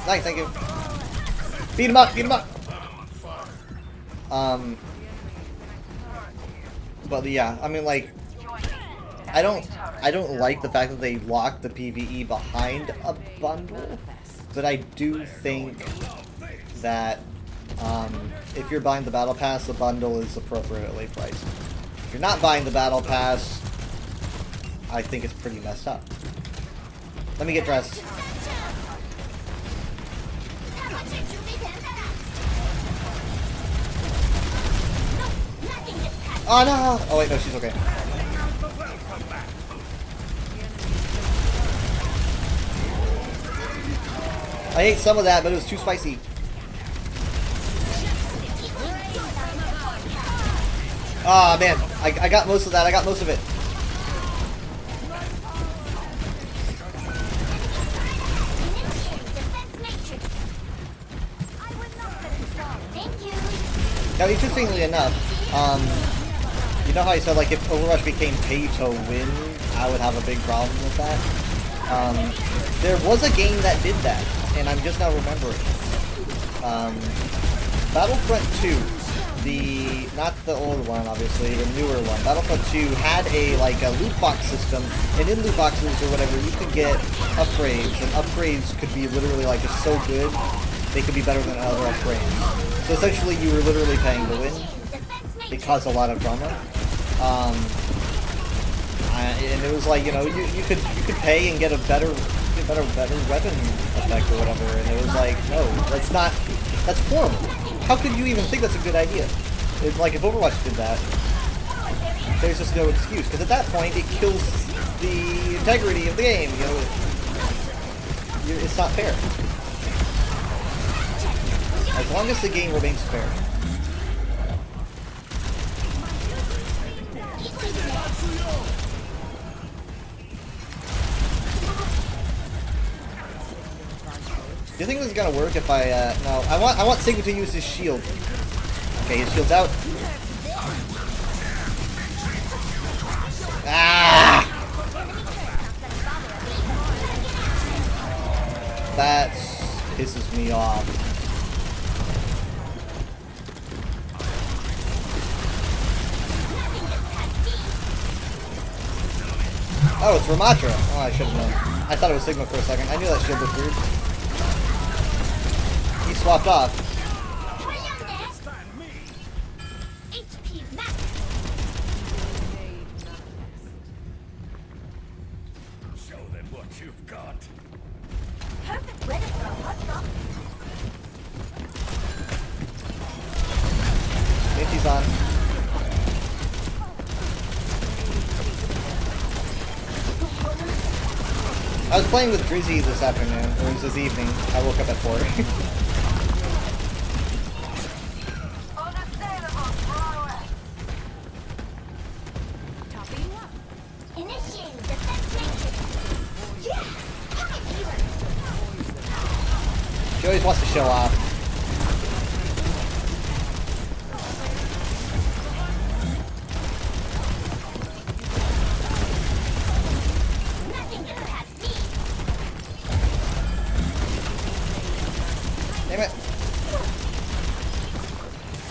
Nice, thank you. Beat him up, beat him up! But yeah, I mean, like, I don't like the fact that they lock the PvE behind a bundle, but I do think that if you're buying the Battle Pass, the bundle is appropriately priced. If you're not buying the Battle Pass, I think it's pretty messed up. Let me get dressed. Oh no! Oh wait, no, she's okay. I ate some of that, but it was too spicy. Ah, man. I got most of that. I got most of it. Now, interestingly enough, you know how I said, like, if Overwatch became pay to win, I would have a big problem with that? There was a game that did that, and I'm just now remembering. Battlefront 2, not the old one, obviously, the newer one. Battlefront 2 had a loot box system, and in loot boxes or whatever, you could get upgrades, and upgrades could be literally, like, just so good, they could be better than other upgrades. So essentially, you were literally paying to win. It caused a lot of drama. And it was like, you know, you could pay and get a better weapon effect or whatever, and it was like, no, that's horrible. How could you even think that's a good idea? It's like, if Overwatch did that, there's just no excuse, because at that point, it kills the integrity of the game, you know, it's not fair. As long as the game remains fair. Do you think this is gonna work if I, no. I want Sigma to use his shield. Okay, his shield's out. That pisses me off. Oh, it's Ramatra. Oh, I should have known. I thought it was Sigma for a second. I knew that shield was weird. He swapped off. Show them what you've got. Perfect weather for a hot dog. Minty's on. I was playing with Drizzy this afternoon, or it was this evening. I woke up at 4. Initiating defense matrix. Yeah! She always wants to show off. Nothing gets past me. Damn it.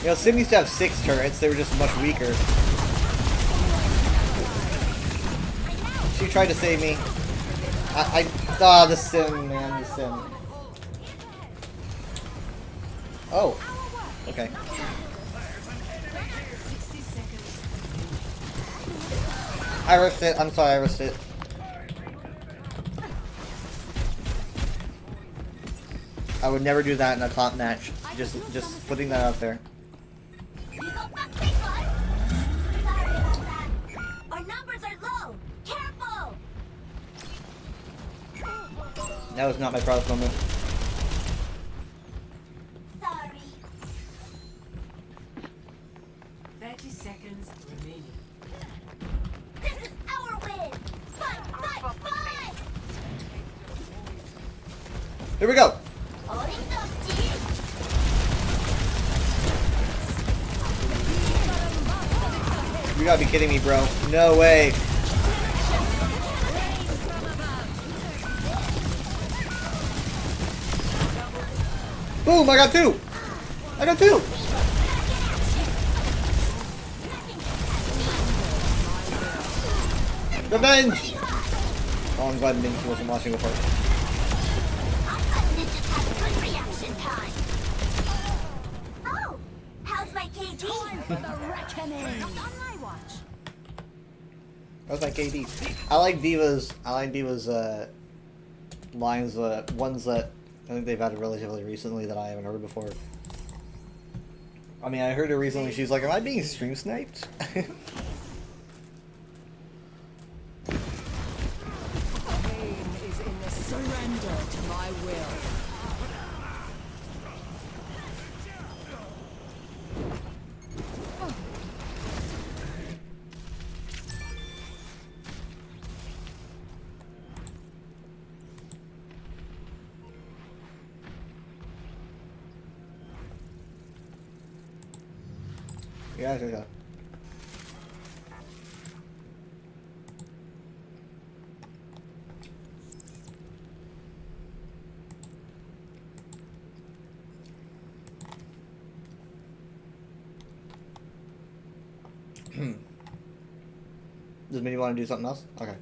You know, Sim used to have 6 turrets, they were just much weaker. She tried to save me. The Sim, man, the Sim. Oh, okay. I rushed it, I'm sorry, I rushed it. I would never do that in a top match. Just putting that out there. Our numbers are low. Careful. That was not my proudest moment. Sorry. 30 seconds remaining. This is our win. Fight, fight, fight. Here we go. You gotta be kidding me, bro. No way. Boom, I got 2. I got 2. Revenge. Oh, I'm glad Minky wasn't watching before. Reaction time. Oh, how's my KD? Time for the reckoning. Not on my watch. How's my KD? I like Diva's lines, ones that I think they've added relatively recently that I haven't heard before. I mean, I heard her recently, she's like, am I being stream sniped? Surrender to my will. Yeah. Does Minnie want to do something else? Okay.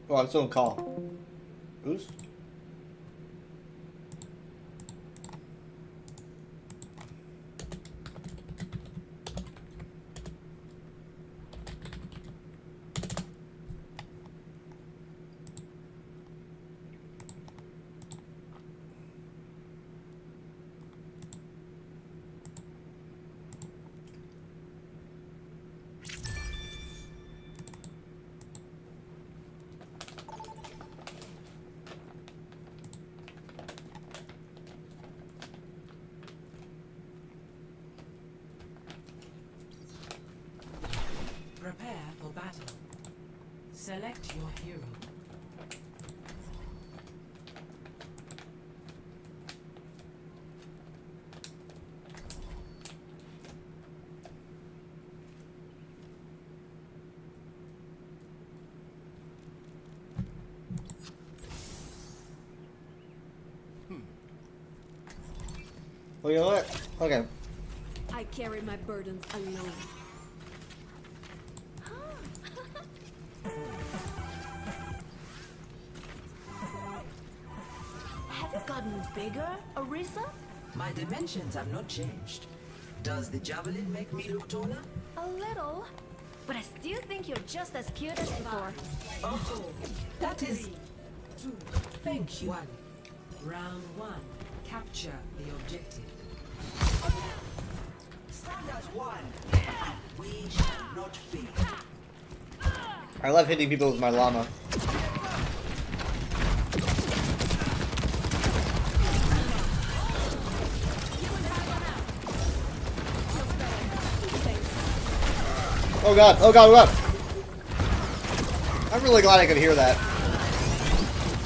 Oh, I'm still in call. Who's? Prepare for battle. Select your hero. Well, you know what? Okay. I carry my burdens alone. Have you gotten bigger, Orisa? My dimensions have not changed. Does the javelin make me look taller? A little. But I still think you're just as cute as before. Oh, that is... Thank you. Round 1. Capture the objective. Stand as one. We shall not fail. I love hitting people with my llama. Oh god, oh god, oh god! I'm really glad I could hear that.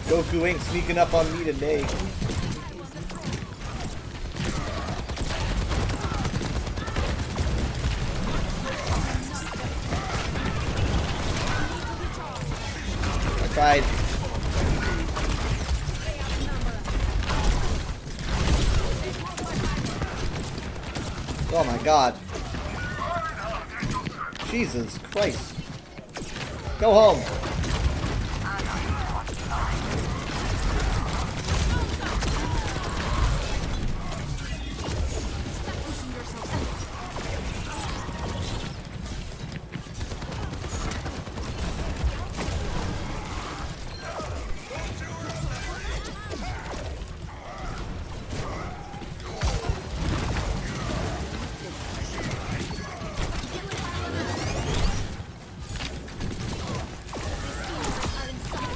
Goku ain't sneaking up on me today. I tried. Oh my god. Jesus Christ. Go home.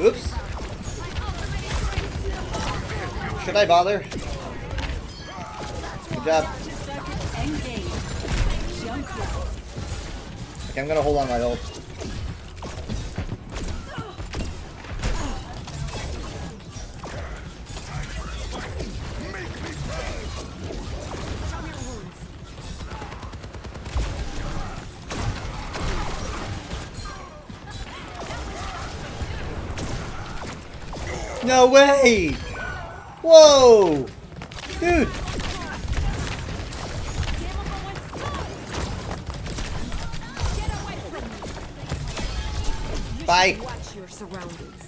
Oops. Should I bother? Good job. Okay, I'm gonna hold on my ult. No way! Whoa! Dude! Bye! Watch your surroundings.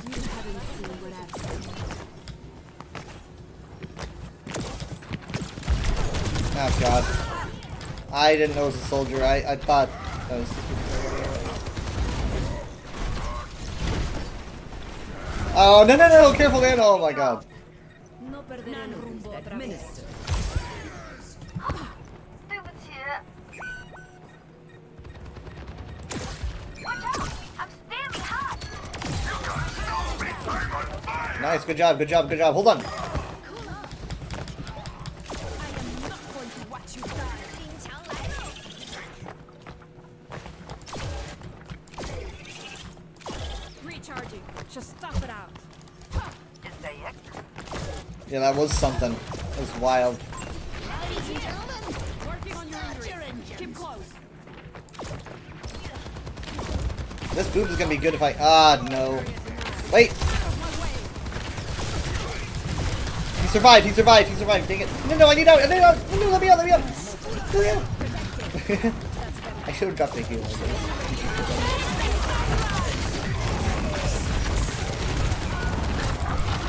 You haven't seen what I've seen. Oh god. I didn't know it was a soldier. I thought that was... Oh, no, no, no, careful, man. Oh my god. No perder el rumbo otra vez. Nice, good job, good job, good job. Hold on. Recharging. Just stop it out. Yeah, that was something. That was wild. Working on your injury. Keep close. This boob is gonna be good if I... Ah, no. Wait! He survived, he survived, he survived. Dang it. No, no, I need out, I need out! No, let me out, let me out! Let me out! I should have dropped the heal.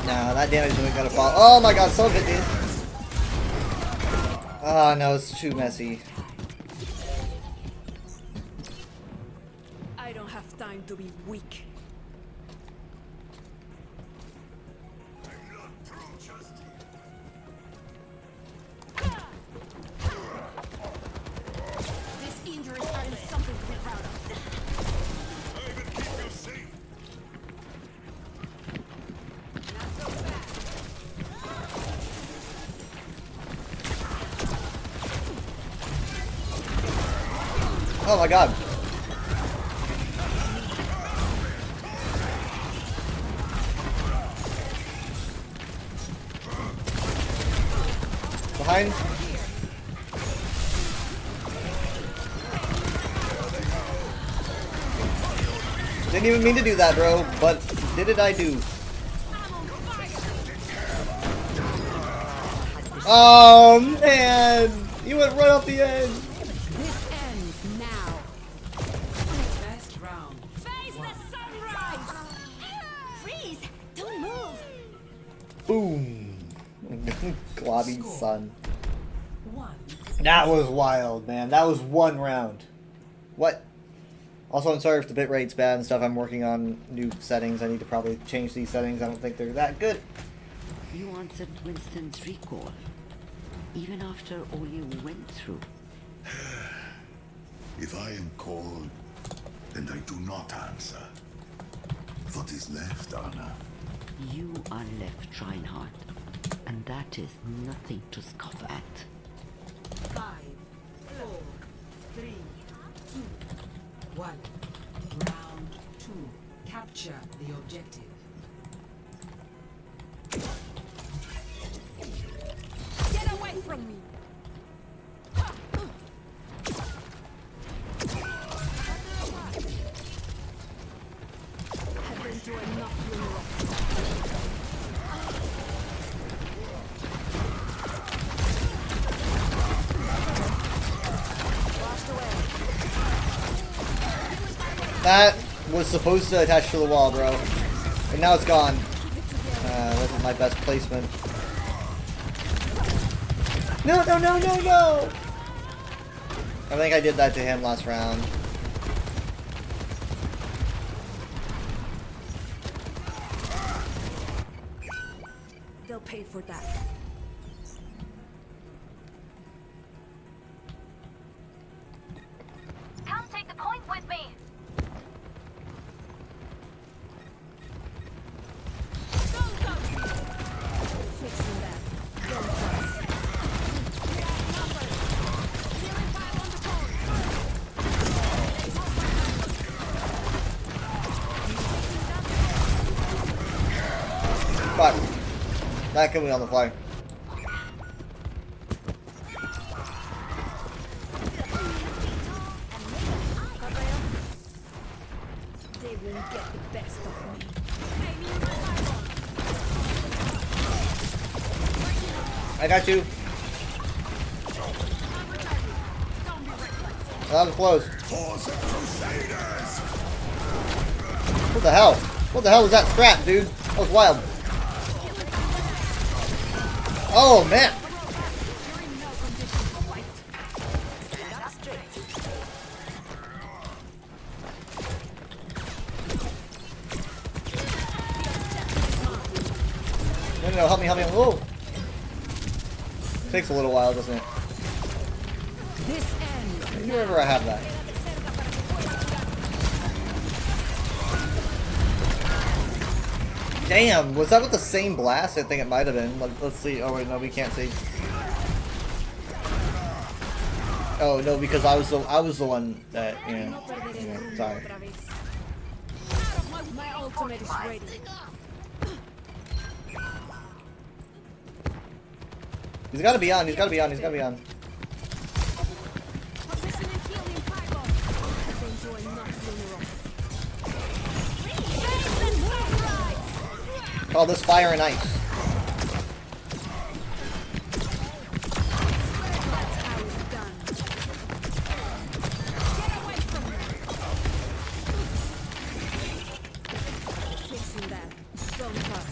Nah, that damage isn't gonna fall. Oh my god, so good, dude. Oh no, it's too messy. I don't have time to be weak. This injury is something to be proud of. Oh my god. Behind. Didn't even mean to do that, bro, but did it I do. Oh man! You went right off the edge. This ends now. Best round. Face the sunrise! Freeze! Don't move! Boom. Globby sun. 1. That was wild, man. That was one round. What? Also, I'm sorry if the bitrate's bad and stuff. I'm working on new settings. I need to probably change these settings. I don't think they're that good. You answered Winston's recall, even after all you went through. If I am called, and I do not answer, what is left, Anna? You are left, Reinhardt, and that is nothing to scoff at. 5, 4, 3, 2, 1. Round 2. Capture the objective. Get away from me! Have been to enough funerals. That was supposed to attach to the wall, bro. And now it's gone. Wasn't my best placement. No, no, no, no, no! I think I did that to him last round. They'll pay for that. Come take the point with me! Fixing that. Don't trust. Fuck. That killed me on the fly. They won't get the best of me. I got you. That was close. What the hell? What the hell was that scrap, dude? That was wild. Oh, man. No, help me, help me. Whoa. Takes a little while, doesn't it? This ends. Wherever I have that. Damn, was that with the same blast? I think it might have been. Let's see. Oh wait, no, we can't see. Oh no, because I was the one that, you know, sorry. My ultimate is ready. He's gotta be on, he's gotta be on, he's gotta be on. Call this fire and ice. Fixing that. Don't trust.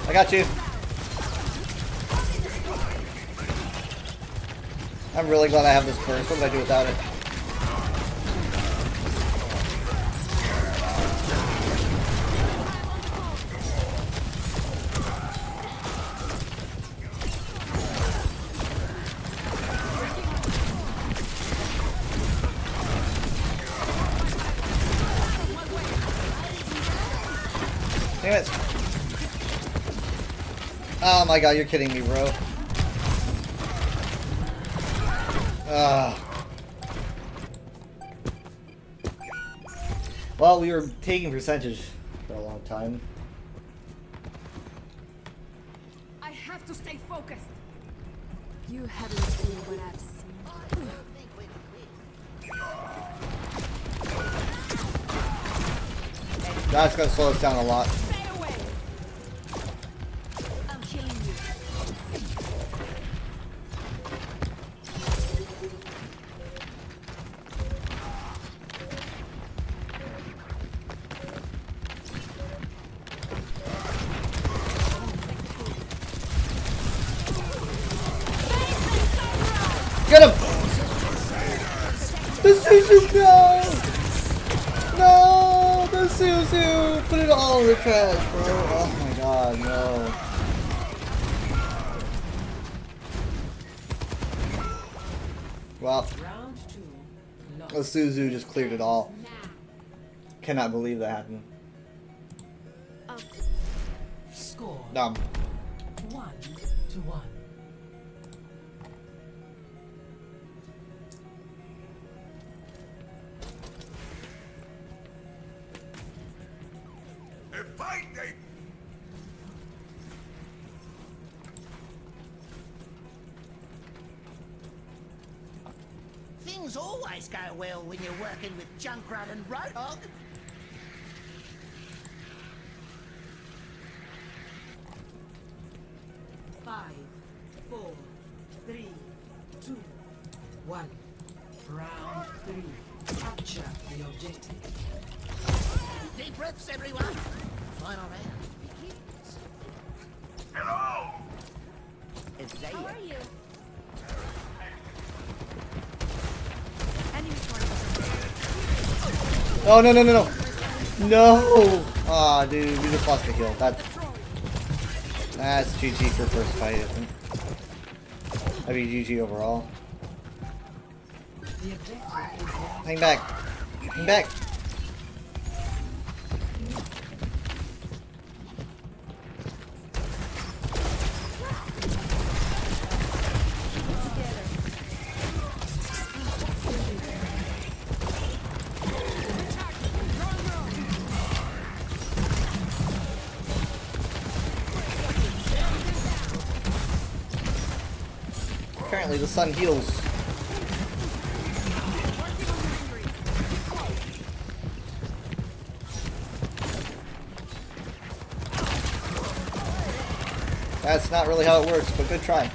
I got you. I'm really glad I have this burst. What would I do without it? Damn it. Oh my god, you're kidding me, bro. Well, we were taking percentage for a long time. I have to stay focused. You haven't seen what I've seen. That's gonna slow us down a lot. I'm killing you. Get him! The Suzu, no! No! The Suzu! Put it all in the trash, bro. Oh my god, no. Well, the Suzu just cleared it all. Cannot believe that happened. Score Dumb. 1-1. Things always go well when you're working with Junkrat and Roadhog. Five, 4, 3, 2, 1. Round 3. Capture the objective. Deep breaths, everyone. Final round begins. Hello. How are you? Oh, no, no, no, no. No! Aw, dude, we just lost the heal. That's GG for first fight, I think. That'd be GG overall. Hang back. Hang back. Apparently the sun heals. That's not really how it works, but good try.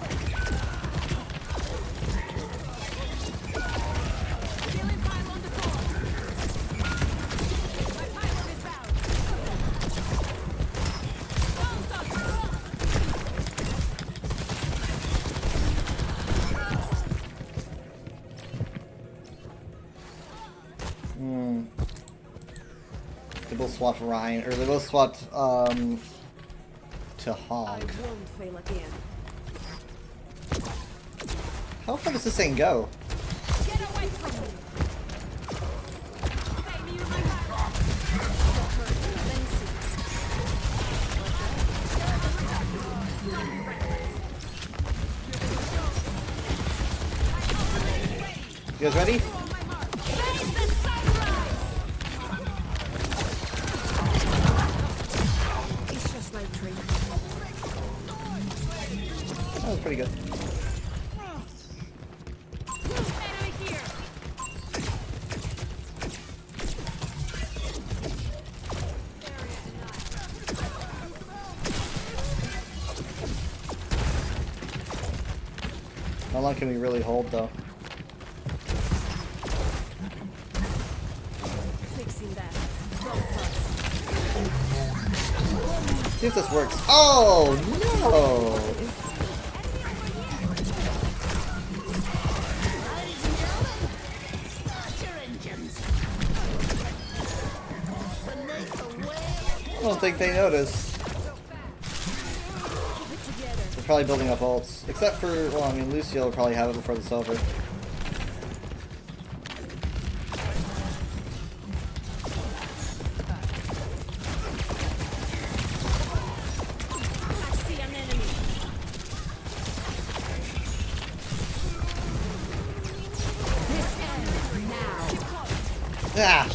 They both swapped Ryan, or they both swapped to Hog. I won't fail again. How far does this thing go? Get away from me. You guys ready? That was pretty good. How long can we really hold, though? Fixing that. See if this works. Oh, no! I don't think they noticed. They're probably building up ults. Except for, well, I mean, Lucio will probably have it before it's over. Ah!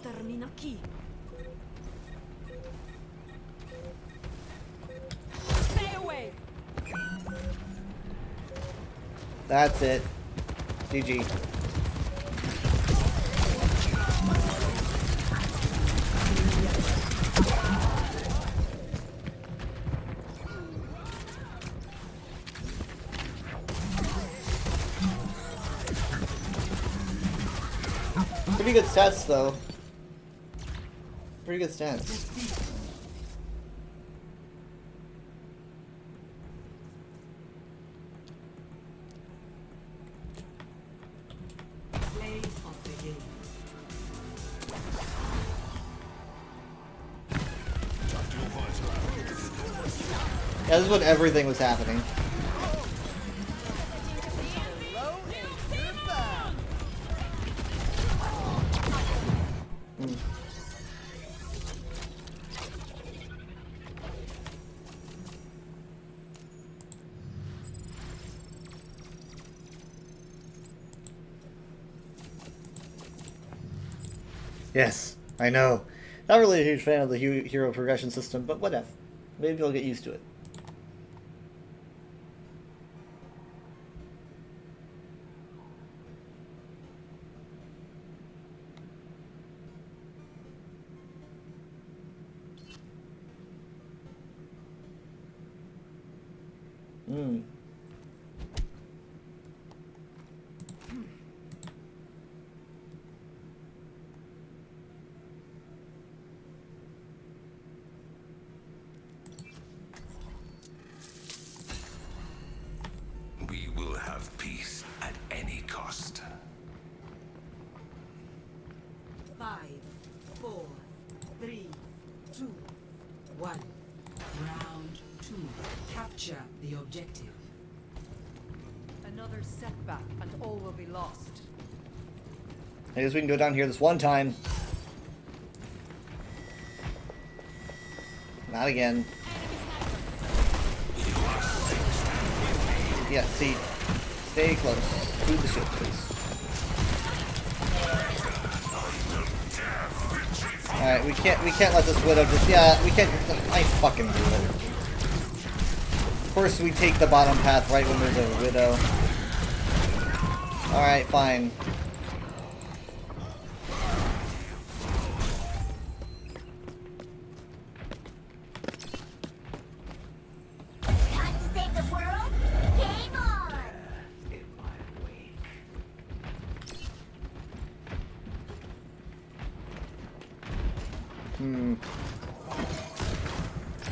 termina aquí. Stay away. That's it. GG. Pretty good stats, though. Pretty good stats. Play of the game. Yeah, this is when everything was happening. Hmm. Yes, I know. Not really a huge fan of the hero progression system, but whatever. Maybe I'll get used to it. Hmm. We will have peace at any cost. 5, 4, 3, 2, 1. Round 2. Capture the objective. Another setback and all will be lost. I guess we can go down here this one time. Not again. Yeah, see. Stay close to the ship, please. Alright, we can't let this widow just we can't I fucking do it. Of course we take the bottom path right when there's a widow. Alright, fine. Time to save the world? Game on! Hmm.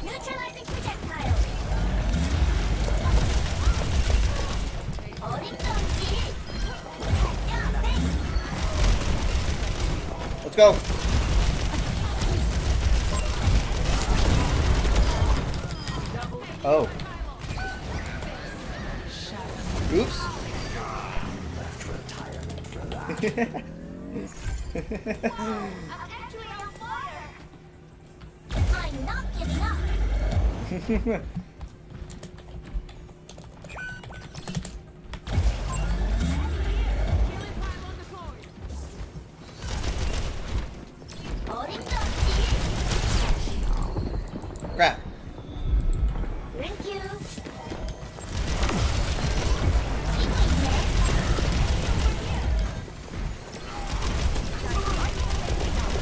Neutralizing projectile! Holding Dongji! Let's go. Oh. Oops. I'm not giving up! Holding Dongji! Crap. Thank you!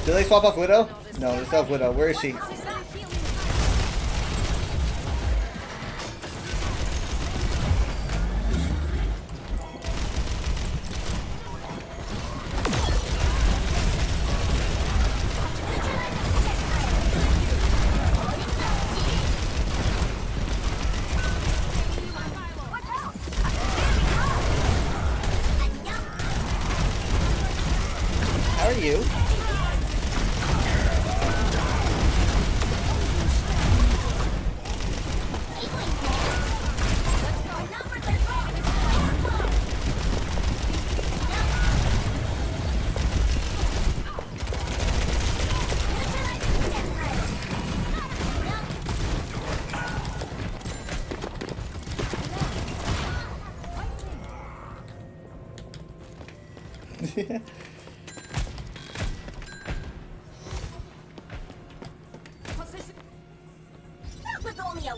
Did they swap off Widow? No, they still have Widow. Where is she? How are you?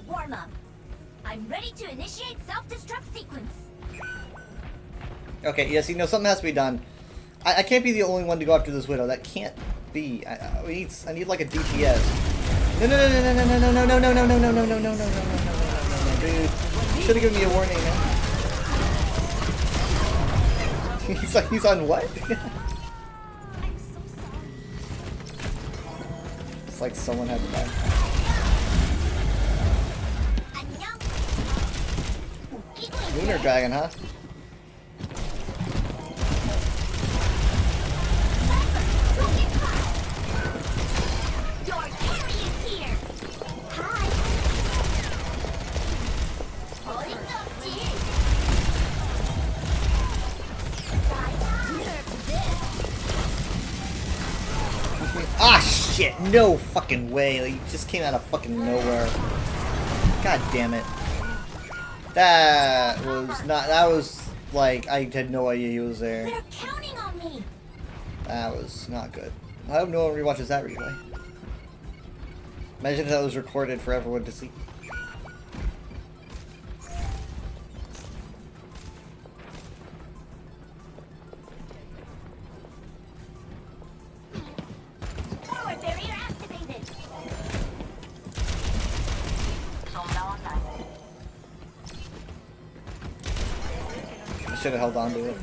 warm-up. I'm ready to initiate self-destruct sequence. Okay, yes, you know, something has to be done. I can't be the only one to go after this widow. That can't be. I need like a DPS. No, dude. You should have given me a warning, man. He's like, he's on what? It's like someone had to die. Lunar Dragon, huh? Your carry is here. Hi. Holding up, dear. Ah, shit! No fucking way! Like, he just came out of fucking nowhere. God damn it! That was not. That was like I had no idea he was there. They're counting on me. That was not good. I hope no one rewatches that replay. Imagine if that was recorded for everyone to see. Forward barrier activated. I should have held on to it.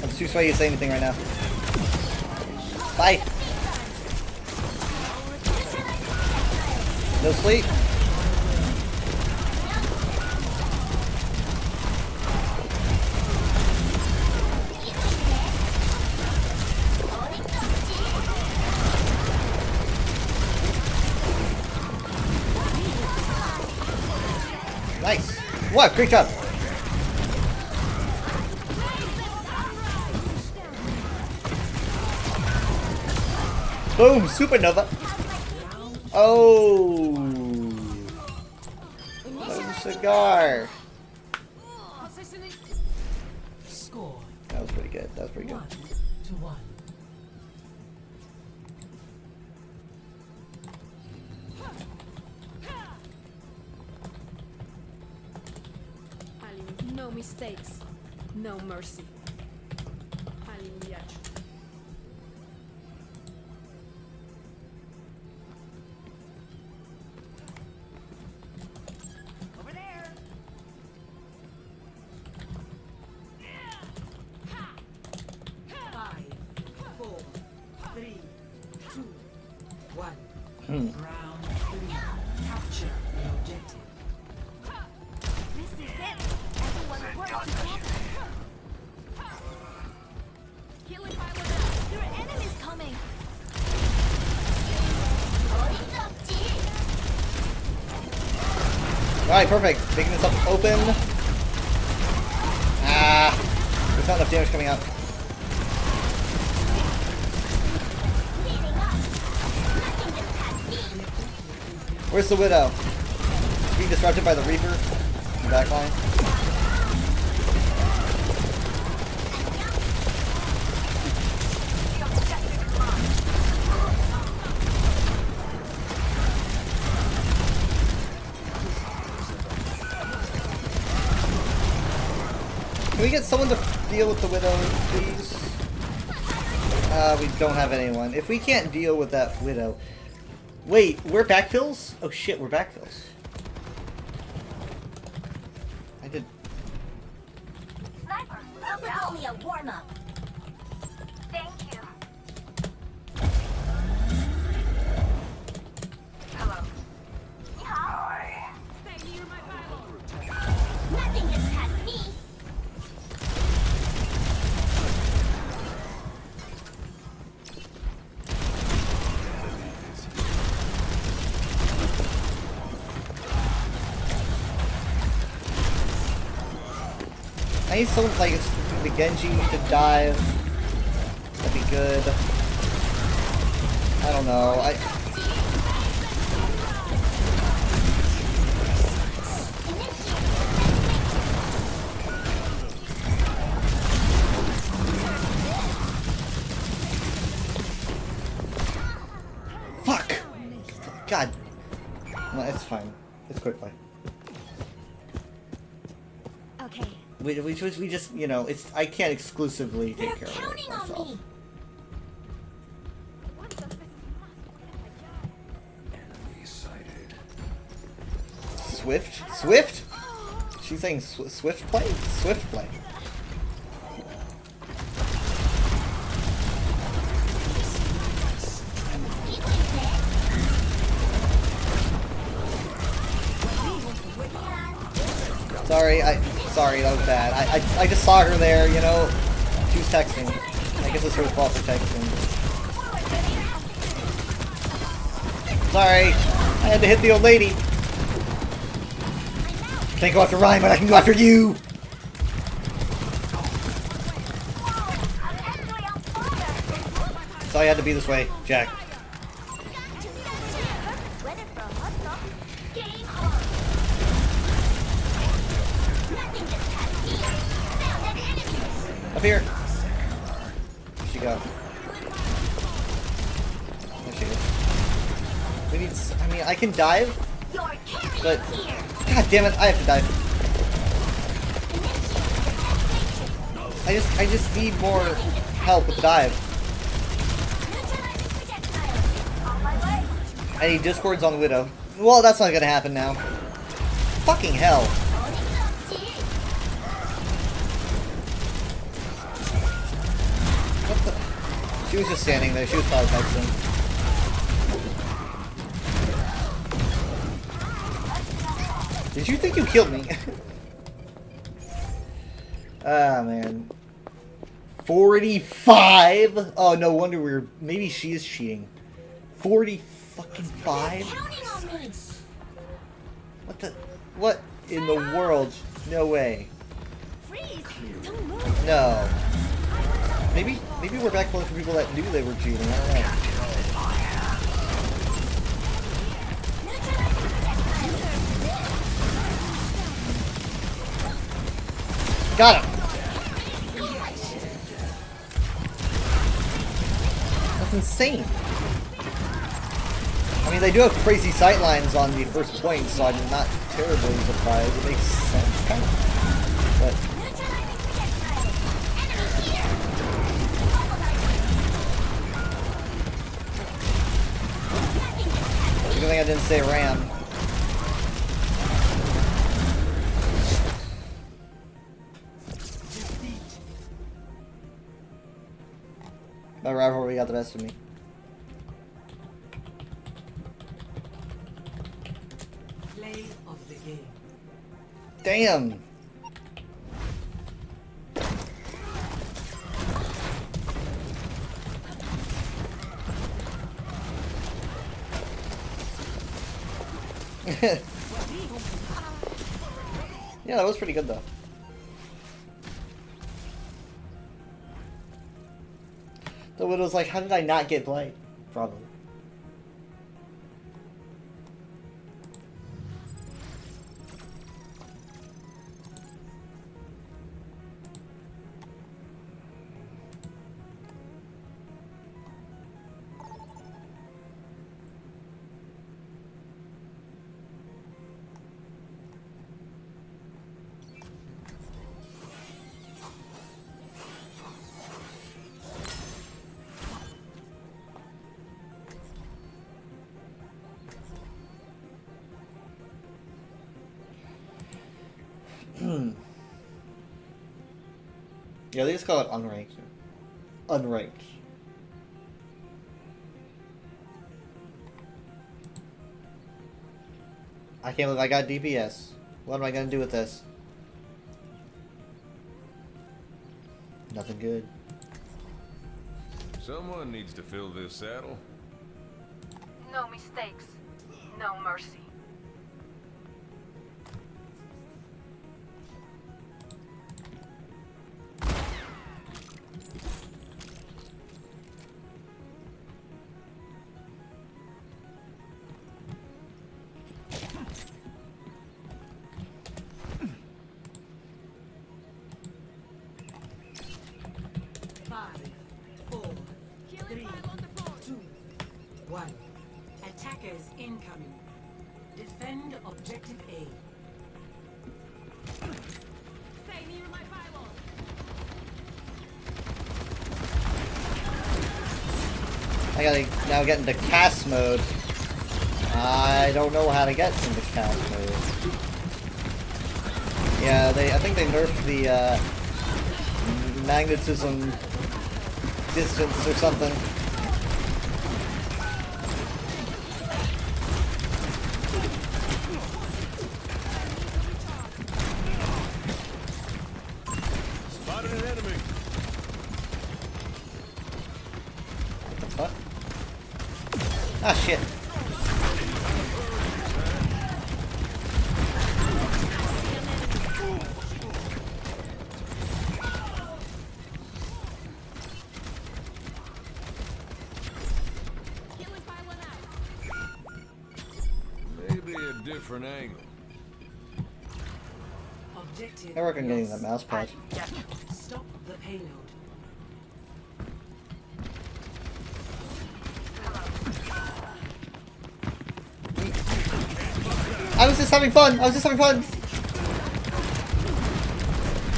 I'm too sweaty to say anything right now. Bye. No sleep. Nice. What? Great job. Boom! Supernova. Oh. Boom cigar. Score. That was pretty good. That was pretty good. 1-1. No mistakes, no mercy. Over there. 5, 4, 3, 2, 1. Hmm. Round 3. Capture the objective. This is it. Everyone work together. Killing my widow. Your enemy's coming. Holding up, dear. Alright, perfect. Making this up open. Ah. There's not enough damage coming out. Where's the widow? Is being disrupted by the Reaper in the back line. Can we get someone to deal with the widow, please? We don't have anyone. If we can't deal with that widow... Wait, we're backfills? Oh shit, we're backfills. I did... Sniper, that was only a warm-up. Thank you. Hello. Hi. Stay near my pylon. Nothing gets past me. I need someone like the Genji to dive. That'd be good. I don't know. Fuck! God. No, it's fine. It's quick play. Okay. We just, you know, I can't exclusively take care of it myself. Swift? Swift? She's saying swift play? Swift play. Sorry, that was bad. I just saw her there, you know. She was texting. I guess it's her fault for texting. Sorry, I had to hit the old lady. Can't go after Ryan, but I can go after you! So I had to be this way, Jack. Up here! Where'd she go? There she is. We need... I mean, I can dive, but... God damn it, I have to dive. I just need more help with the dive. I need discords on Widow. Well, that's not gonna happen now. Fucking hell. What the? She was just standing there. She was probably texting. Did you think you killed me? Ah, man. 45? Oh, no wonder we're... Maybe she is cheating. 45? What the... What in the world? No way. No. Maybe we're back for people that knew they were cheating. I don't know. Got him! That's insane. I mean, they do have crazy sightlines on the first point, so I'm not terribly surprised. It makes sense, kind of. But... Good thing I didn't say ram. My rivalry got the best of me. Play of the game. Damn! Yeah, that was pretty good though. The Widow's like, how did I not get Blight? Probably. Yeah, they just call it unranked. Unranked. I can't believe I got DPS. What am I gonna do with this? Nothing good. Someone needs to fill this saddle. No mistakes. No mercy. 5, 4, 3, 2, 1. Attackers incoming. Defend objective A. Stay near my pylon. I gotta now get into cast mode. I don't know how to get into cast mode. Yeah, I think they nerfed the magnetism distance or something. Spotted an enemy. What the fuck? Ah, shit. Maybe a different angle. Objective. I work on getting that mouse pad. Stop the payload. I was just having fun! I was just having fun!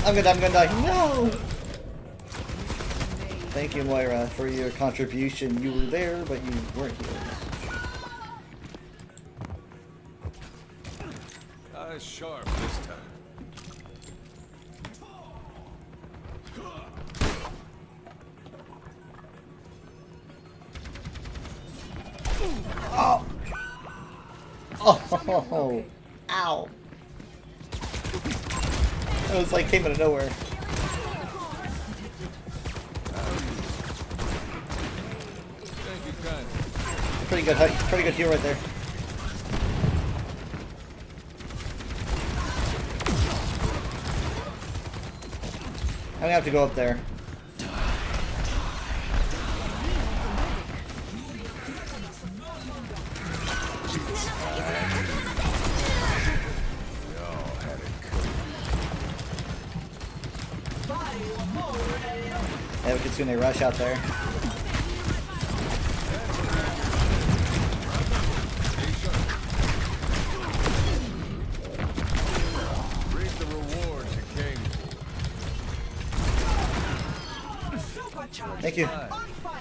I'm gonna die. No! Thank you, Moira, for your contribution. You were there, but you weren't here. Eyes sharp this time. Oh! Oh! Ow! It was like came out of nowhere. Thank you, kind. Pretty good heal right there. I'm gonna have to go up there. Yeah, we could soon rush out there. Reap the rewards you came Thank you.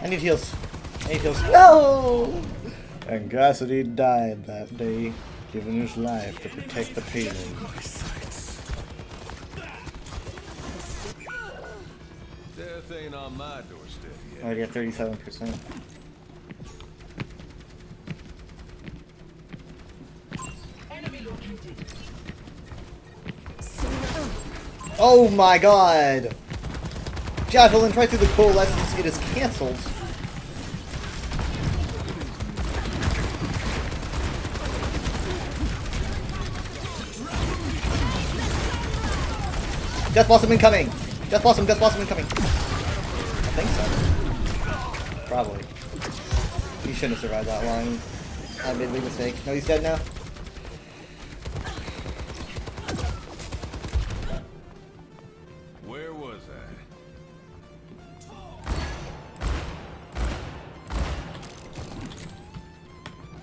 I need heals. I need heals. No! And Cassidy died that day, giving his life to protect the payload. Death ain't on my doorstep yet. Already at 37%. Oh my god! Javelin right through the coalescence, it is cancelled. Death Blossom incoming! Death Blossom incoming! I think so. Probably. He shouldn't have survived that long. I made a big mistake. No, he's dead now? Where was I?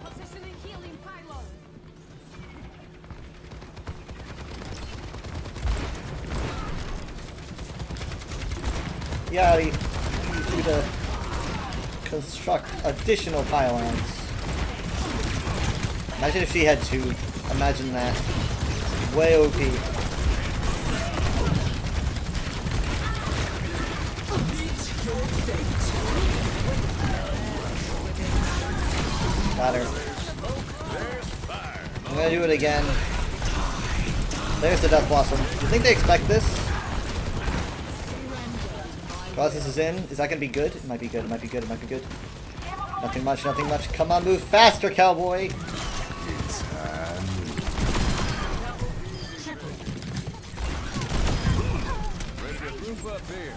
Positioning healing pylon. Yeah, you need to construct additional pylons. Imagine if she had two. Imagine that. Way OP. Got her. I'm gonna do it again. There's the Death Blossom. Do you think they expect this? Colossus is in. Is that gonna be good? It might be good. It might be good. It might be good. Nothing much. Nothing much. Come on, move faster, cowboy. Ready to roof up here.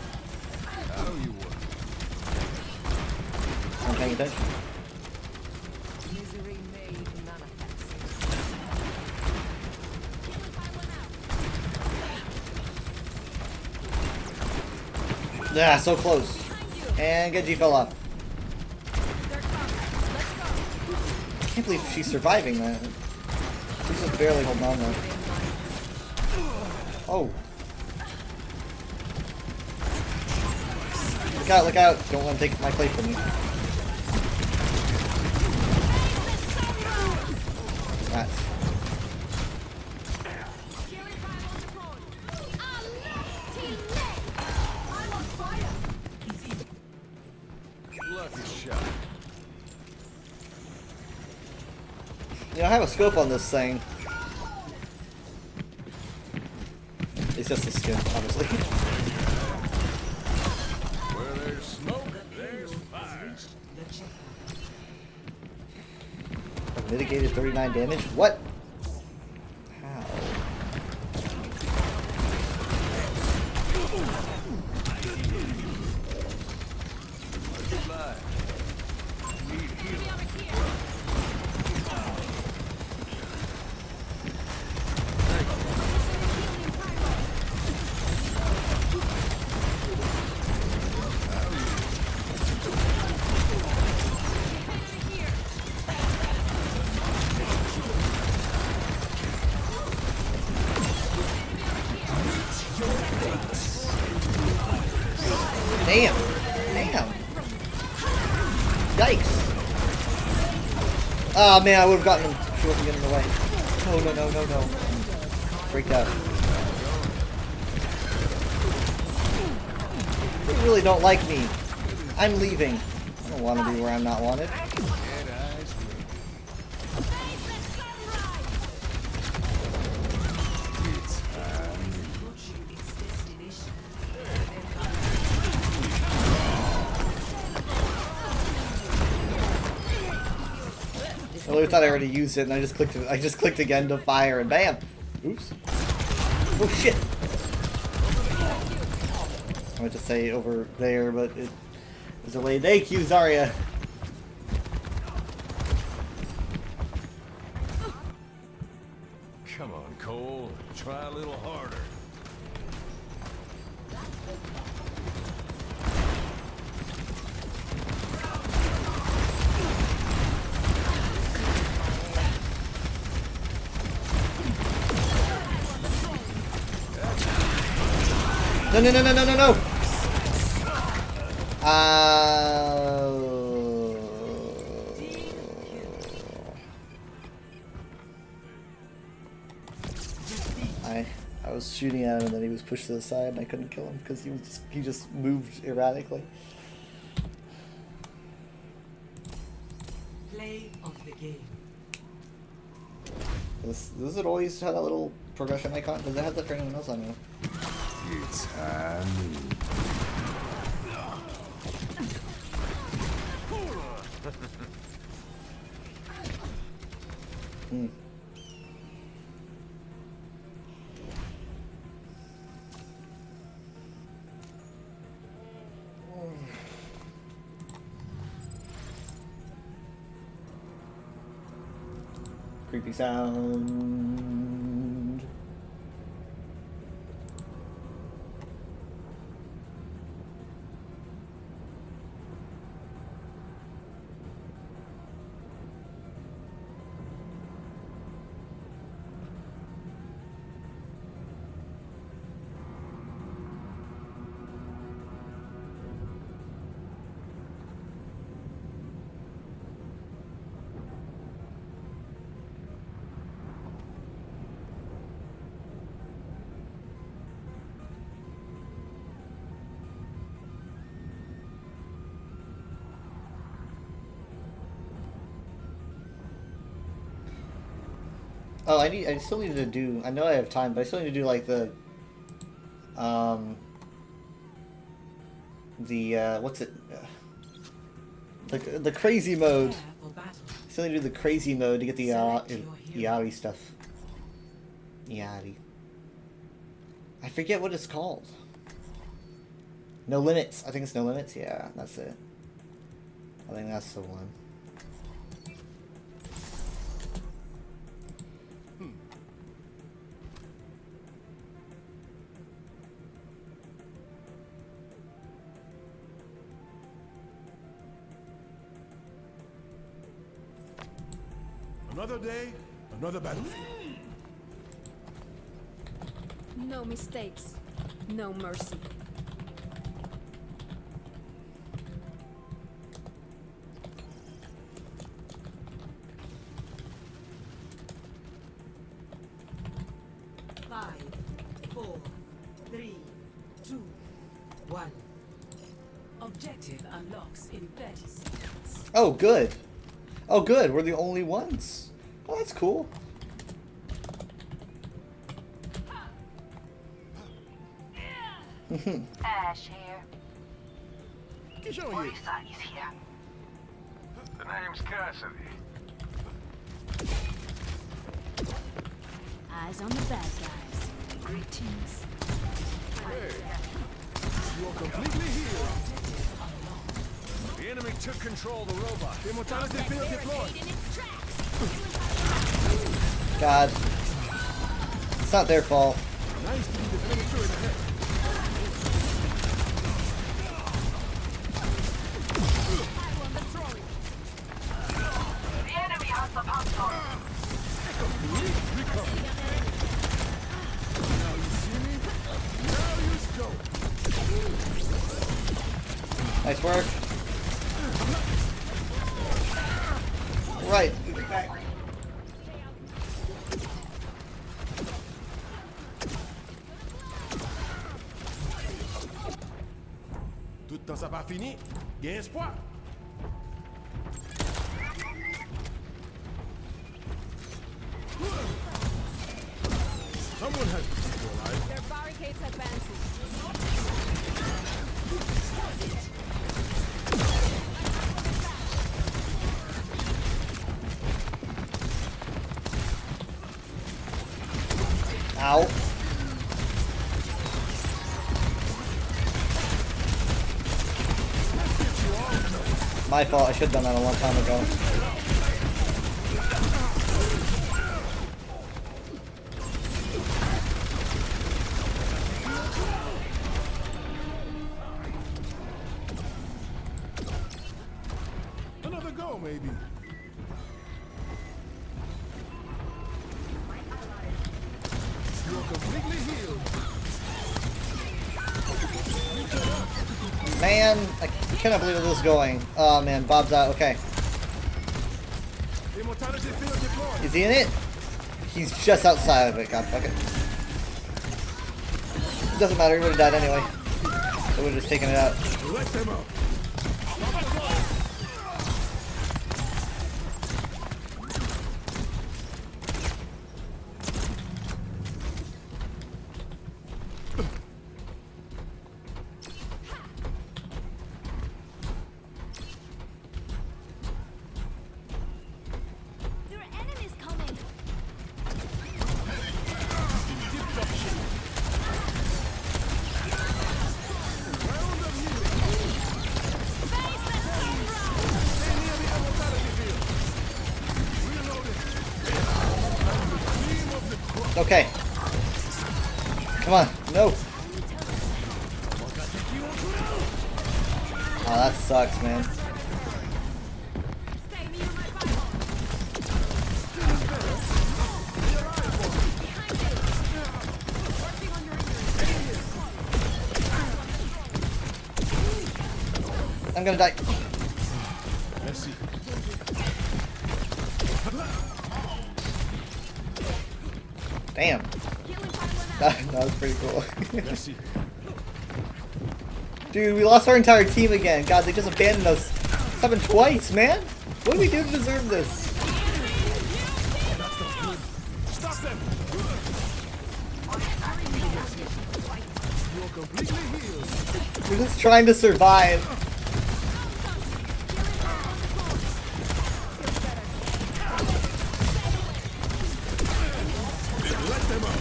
How you work? I'm paying attention. Misery made manifest. Yeah, so close. And Genji fell off. I can't believe she's surviving that. She's just barely holding on though. Oh. Look out, don't want to take my plate from me. Rats. Lucky shot. You know, I have a scope on this thing. It's just a skin, obviously. Where there's smoke, there's fire. Mitigated 39 damage? What? How? Damn! Damn! Yikes! Oh man, I would have gotten him. She wasn't getting in the way. No, no, no, no, no. Freaked out. They really don't like me. I'm leaving. I don't want to be where I'm not wanted. I really thought I already used it, and I just clicked again to fire, and bam! Oops. Oh shit! I meant to say over there, but it was delayed. Thank you, Zarya! Come on, Cole. Try a little harder. No, no, no, no, no, no, no! I was shooting at him and then he was pushed to the side and I couldn't kill him because he just moved erratically. Play of the game. Does it always have that little progression icon? Does it have that for anyone else? I don't know. It's time. Creepy sound. Oh, I still need to do, I know I have time, but I still need to do like the what's it? The crazy mode. I still need to do the crazy mode to get the Iari stuff. Iari. I forget what it's called. No Limits. I think it's No Limits. Yeah, that's it. I think that's the one. Another day, another battlefield. No mistakes, no mercy. Five, 4, 3, 2, 1. Objective unlocks in 30 seconds. Oh, good. Oh, good. We're the only ones. Oh, that's cool. Ash here. Orisa is here. The name's Cassidy. Eyes on the bad guys. Greetings. Hey, you are completely healed. The enemy took control of the robot. Immortality field deployed. God. It's not their fault. Nice to be the enemy turret ahead. The enemy has the pump. Now you see me? Now you go. Nice work. Right. Back. Tout le temps ça pas fini. Gain espoir. Someone has to keep you alive. Their barricades advancing. Ow. My fault. I should have done that a long time ago. Another go, maybe. You are completely healed. Man, I cannot believe where this is going. Oh man, Bob's out. Okay. Immortality field deployed. Is he in it? He's just outside of it. God fuck it. Doesn't matter. He would have died anyway. They would have just taken it out. Let them up. There are enemies coming. Okay. Come on. No. Oh, that sucks, man. I'm gonna die. Let's see. Damn. That was pretty cool. Let's see. Dude, we lost our entire team again. God, they just abandoned us. It's happened twice, man. What did we do to deserve this? Stop them. You are completely healed. We're just trying to survive. Let them up.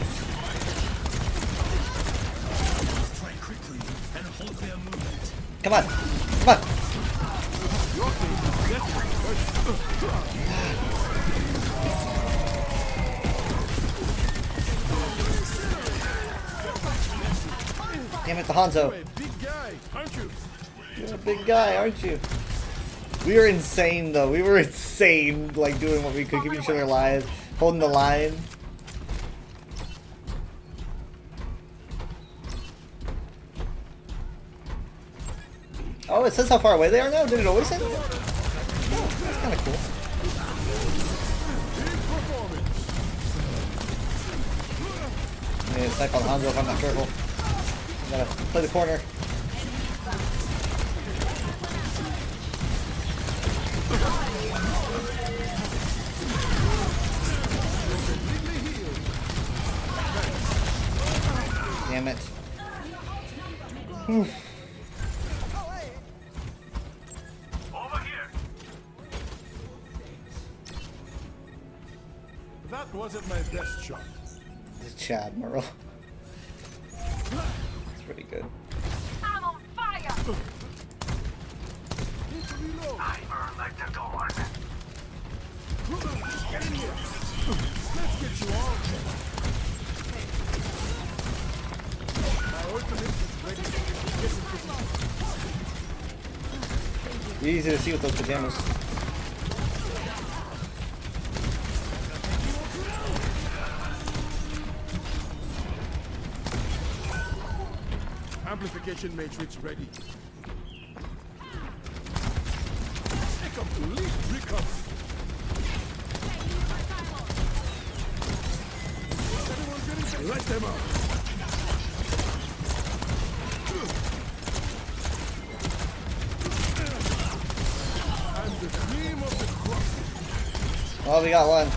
Come on. Come on. Your team is definitely Damn it, the Hanzo. You're a big guy, aren't you? You're a big guy, aren't you? We were insane though. We were insane, like doing what we could, keep each other alive, holding the line. Oh, it says how far away they are now? Did it always say that? Oh, that's kind of cool. I'm gonna snipe on Hanzo if I'm not careful. I gotta play the corner. Damn it. That wasn't my best shot. This is Chad Merle. It's pretty good. I'm on fire! I burn like the dawn. Get in here. Let's get you all. My ultimate is ready. Easy to see with those pajamas. Amplification matrix ready. A complete recovery. Let them out. And the cream of the crop. Oh, we got one.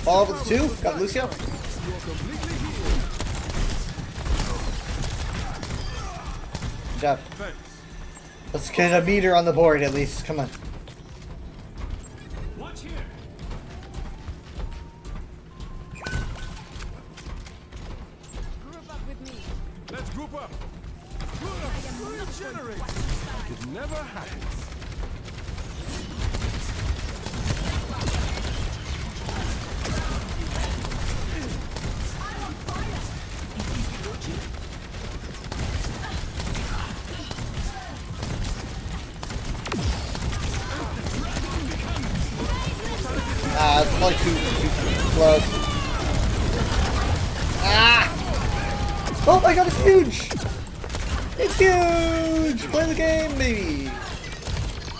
Oh, with two. Got Lucio. You are completely healed. Good job. Let's get a meter on the board at least. Come on. Watch here. Group up with me. Let's group up. Regenerate. It never happens. Ah, it's probably too close. Ah! Oh my god, it's huge! It's huge! Play the game, baby!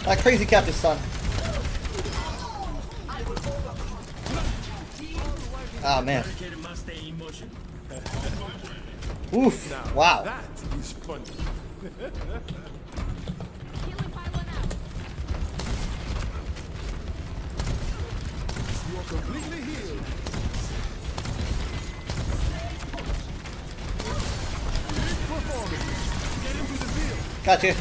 That crazy Captain's son. Ah, man. Oof. Wow. That is funny. You are completely healed. Big performance. Get into the field. Gotcha.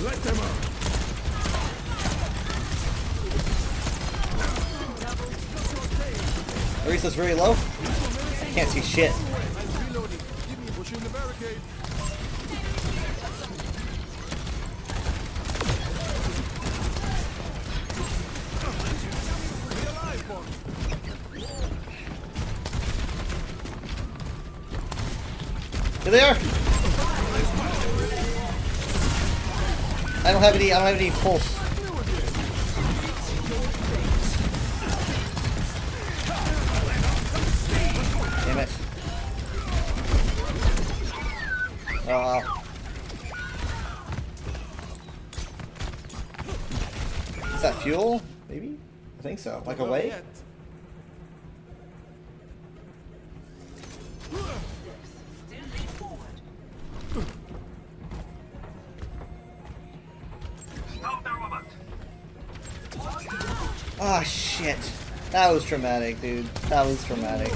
Let them out. Arisa's very low. Can't see shit. Reloading. Give me pushing the barricade. Be alive, boy. Here they are. I don't have any pulse. Damn it. Oh. Is that fuel? Maybe? I think so. Like a way? Ah, shit. That was traumatic, dude. That was traumatic.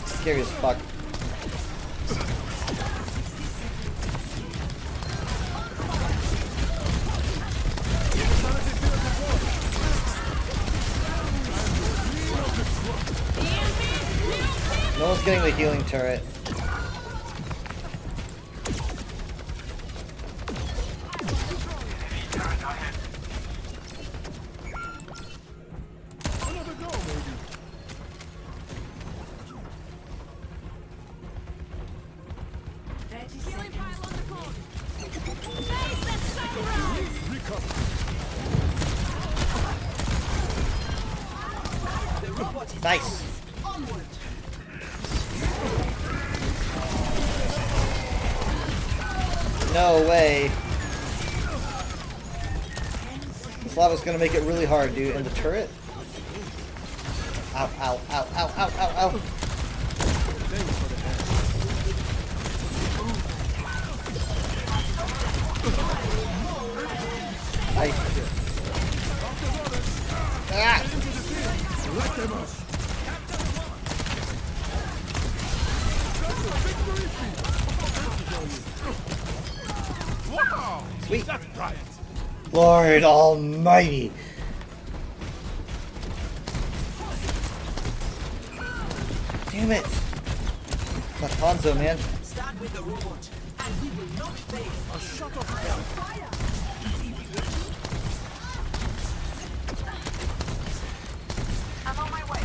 Scary as fuck. No one's getting the healing turret. Another go, maybe. Nice. No way. This lava's gonna make it really hard, dude. And the turret? Ow, ow, ow, ow, ow, ow, ow. Nice. Ah! Sweet. Lord Almighty. Damn it. That's Hanzo, man. Start with the robot, and we will not fail. Shut up. Fire. I'm on my way.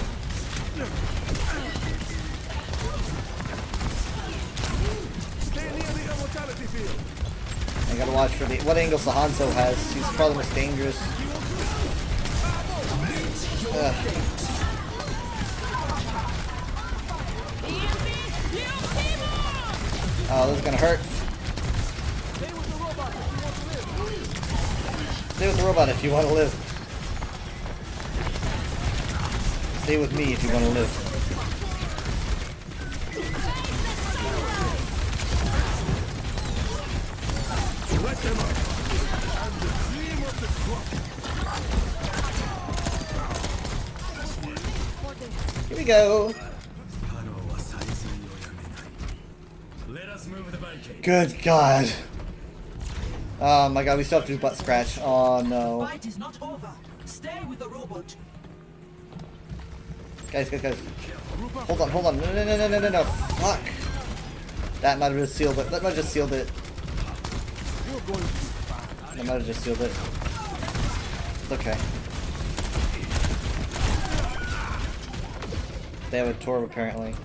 Stay near the immortality field. I gotta watch for the what angles the Hanzo has. He's probably the most dangerous. Oh, this is gonna hurt. Stay with the robot if you want to live. Stay with me if you want to live. Let them up. And the cream of the crop. Here we go. Let us move the barricade. Good God. Oh my God, we still have to do butt scratch. Oh no. Fight is not over. Stay with the robot. Guys. Hold on. No. Fuck. That might have just sealed it. That might have just sealed it. That might have just sealed it. It's okay. They have a Torb apparently.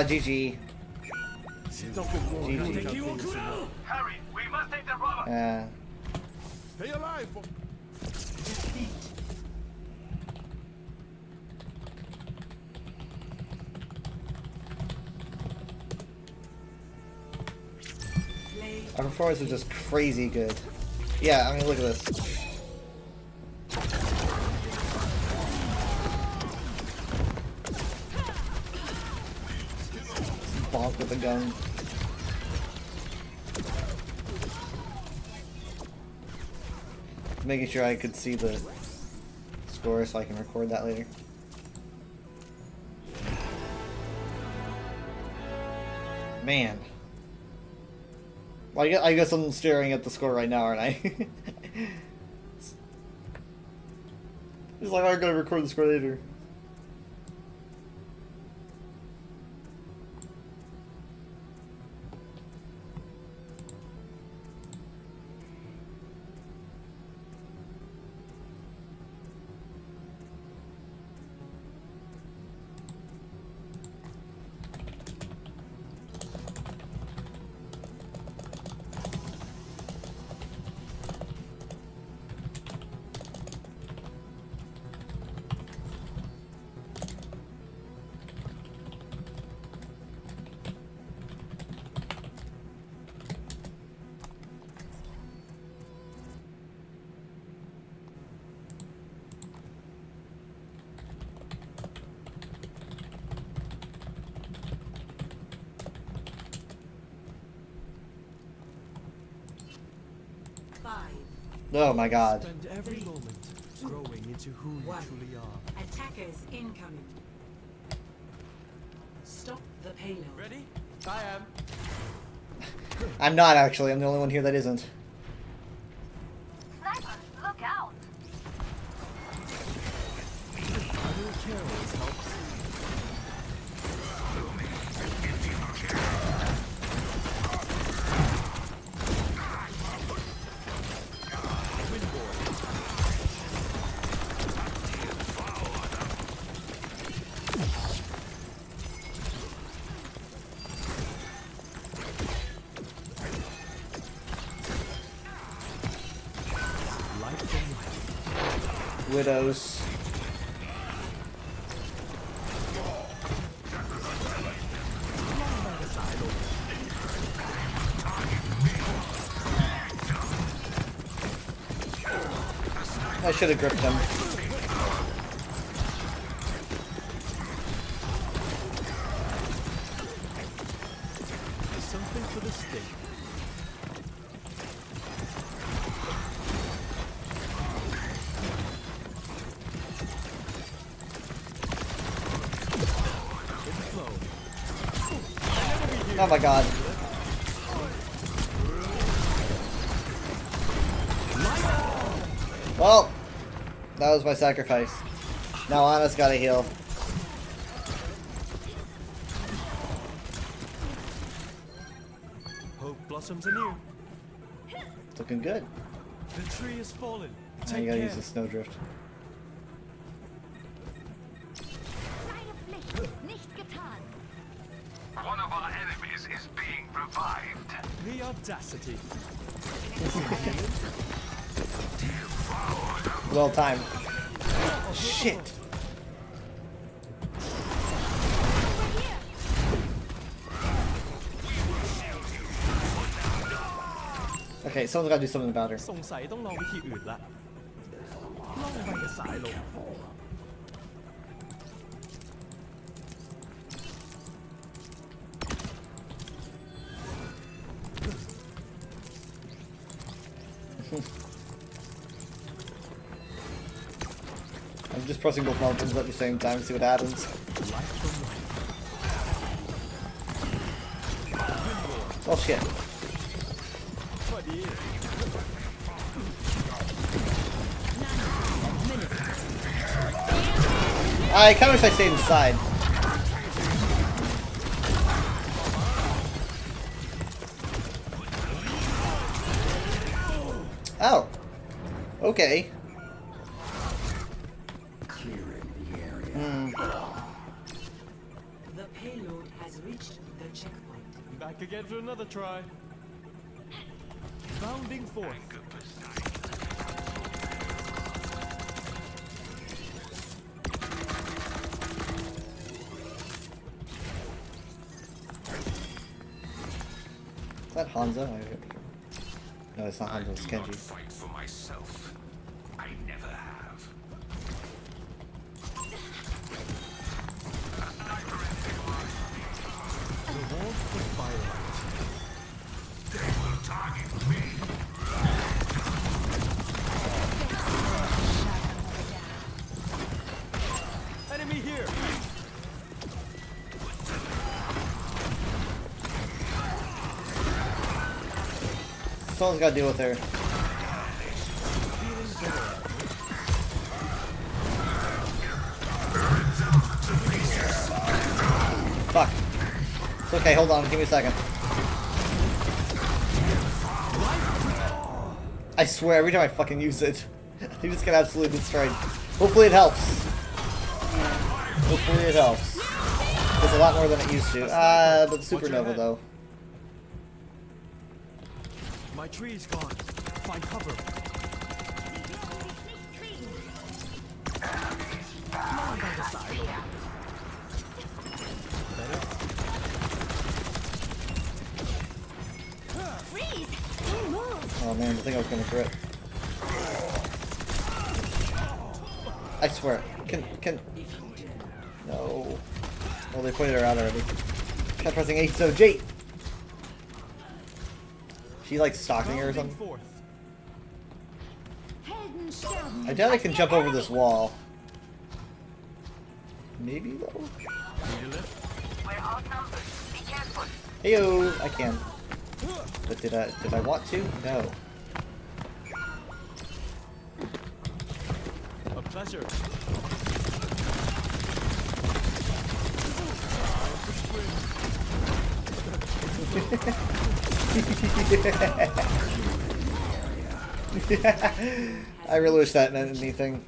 GG. Hurry, we must take the robot. Yeah. Stay alive. Our performance is just crazy good. Yeah, I mean, look at this. Bonk with a gun. Making sure I could see the score so I can record that later. Man. Well, I guess I'm staring at the score right now, aren't I? It's like I'm gonna record the score later. Oh my God. Spend every moment growing into who you truly are. Attackers incoming. Stop the payload. Ready? I am. I'm not actually. I'm the only one here that isn't. Sniper, look out. Other carrots helps. Widows. I should have gripped him. Something for the stake. Oh my god. Well, that was my sacrifice. Now Anna's gotta heal. Hope blossoms anew. It's looking good. The tree is fallen. Now you gotta use the snowdrift. One of our enemies is being revived. The audacity. Well timed. Shit. Okay, someone's gotta do something about her. สงสัยต้องลองวิธีอื่นละล่องไปกับสายลม I'm just pressing both buttons at the same time to see what happens. Oh shit. I kinda wish I stayed inside. Oh. Okay. The payload has reached the checkpoint. Back again for another try. Bounding forth. Is that Hanzo? No, it's not Hanzo, it's I do not Kenji. fight for myself. I never have. The warmth of firelight. They will target me. Enemy here. Someone's gotta deal with her. Fuck. It's okay, hold on, give me a second. I swear, every time I fucking use it, you just get absolutely destroyed. Hopefully it helps. Hopefully it helps. It's a lot more than it used to. But Supernova though. My tree's gone. Find cover. Long by the side. Better? Freeze! Don't move! Oh man, I think I was gonna crit. I swear. Can... No. Well, they pointed her out already. Kept pressing H, so J! She like stalking her or something? I doubt I can jump over this wall. Maybe though? Heyo! I can. But did I want to? No. A pleasure. I really wish that meant anything.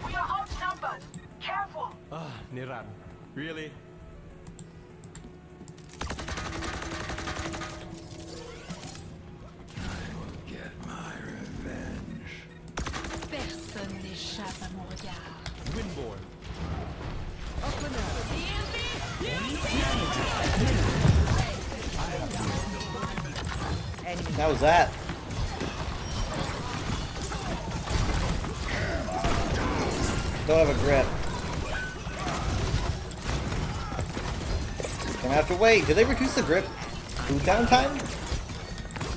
We are outnumbered. Careful. Ah, Niran. Really? Get my revenge. board. Up and at it. How was that? Don't have a grip. Gonna have to wait. Did they reduce the grip cooldown time?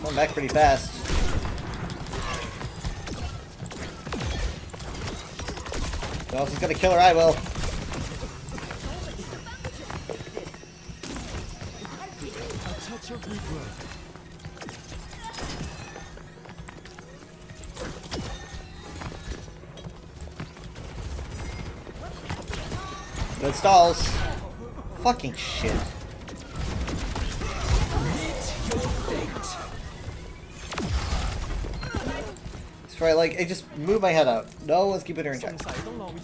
Going back pretty fast. Who else is gonna kill her? I will. A touch of rebirth. Good stalls. Fucking shit. That's right, like, I just move my head out. No one's keeping her in check.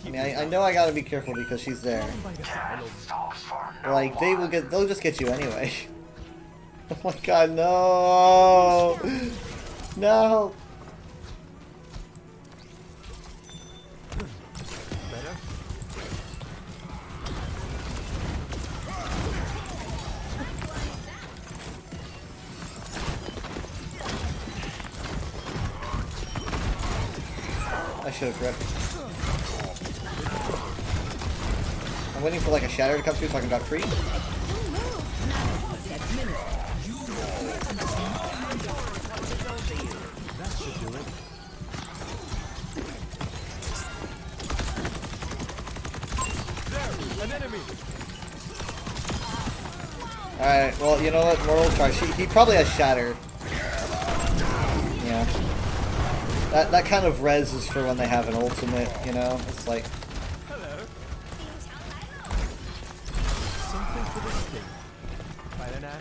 I mean, I know I gotta be careful because she's there. Like, they'll just get you anyway. Oh my god, no! No! I should have gripped. I'm waiting for like a shatter to come through so I can drop free. That should do it. There, an enemy. Alright, well, you know what? Mortal Charge. He probably has shatter. Yeah. That kind of res is for when they have an ultimate, you know? It's like... Hello. Something for this thing. Right now.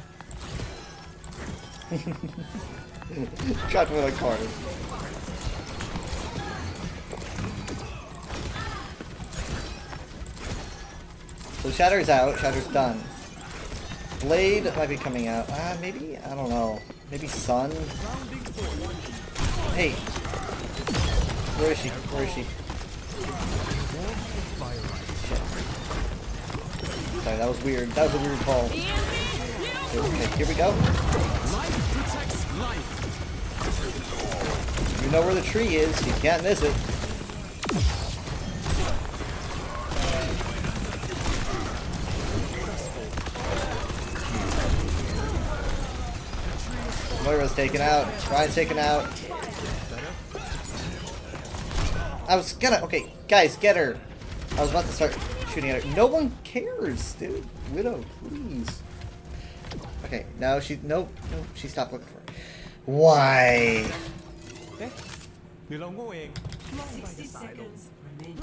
Got with a card. So Shatter's out. Shatter's done. Blade might be coming out. Maybe? I don't know. Maybe Sun? Hey. Where is she? Where is she? Shit. Sorry, that was weird. That was a weird call. Okay, here we go. You know where the tree is. You can't miss it. Moira's taken out. Ryan's taken out. I was gonna... Okay, guys, get her. I was about to start shooting at her. No one cares, dude. Widow, please. Okay, no, she... Nope. Nope, she stopped looking for her. Why? หรือเราโง่เอง 60 seconds remaining.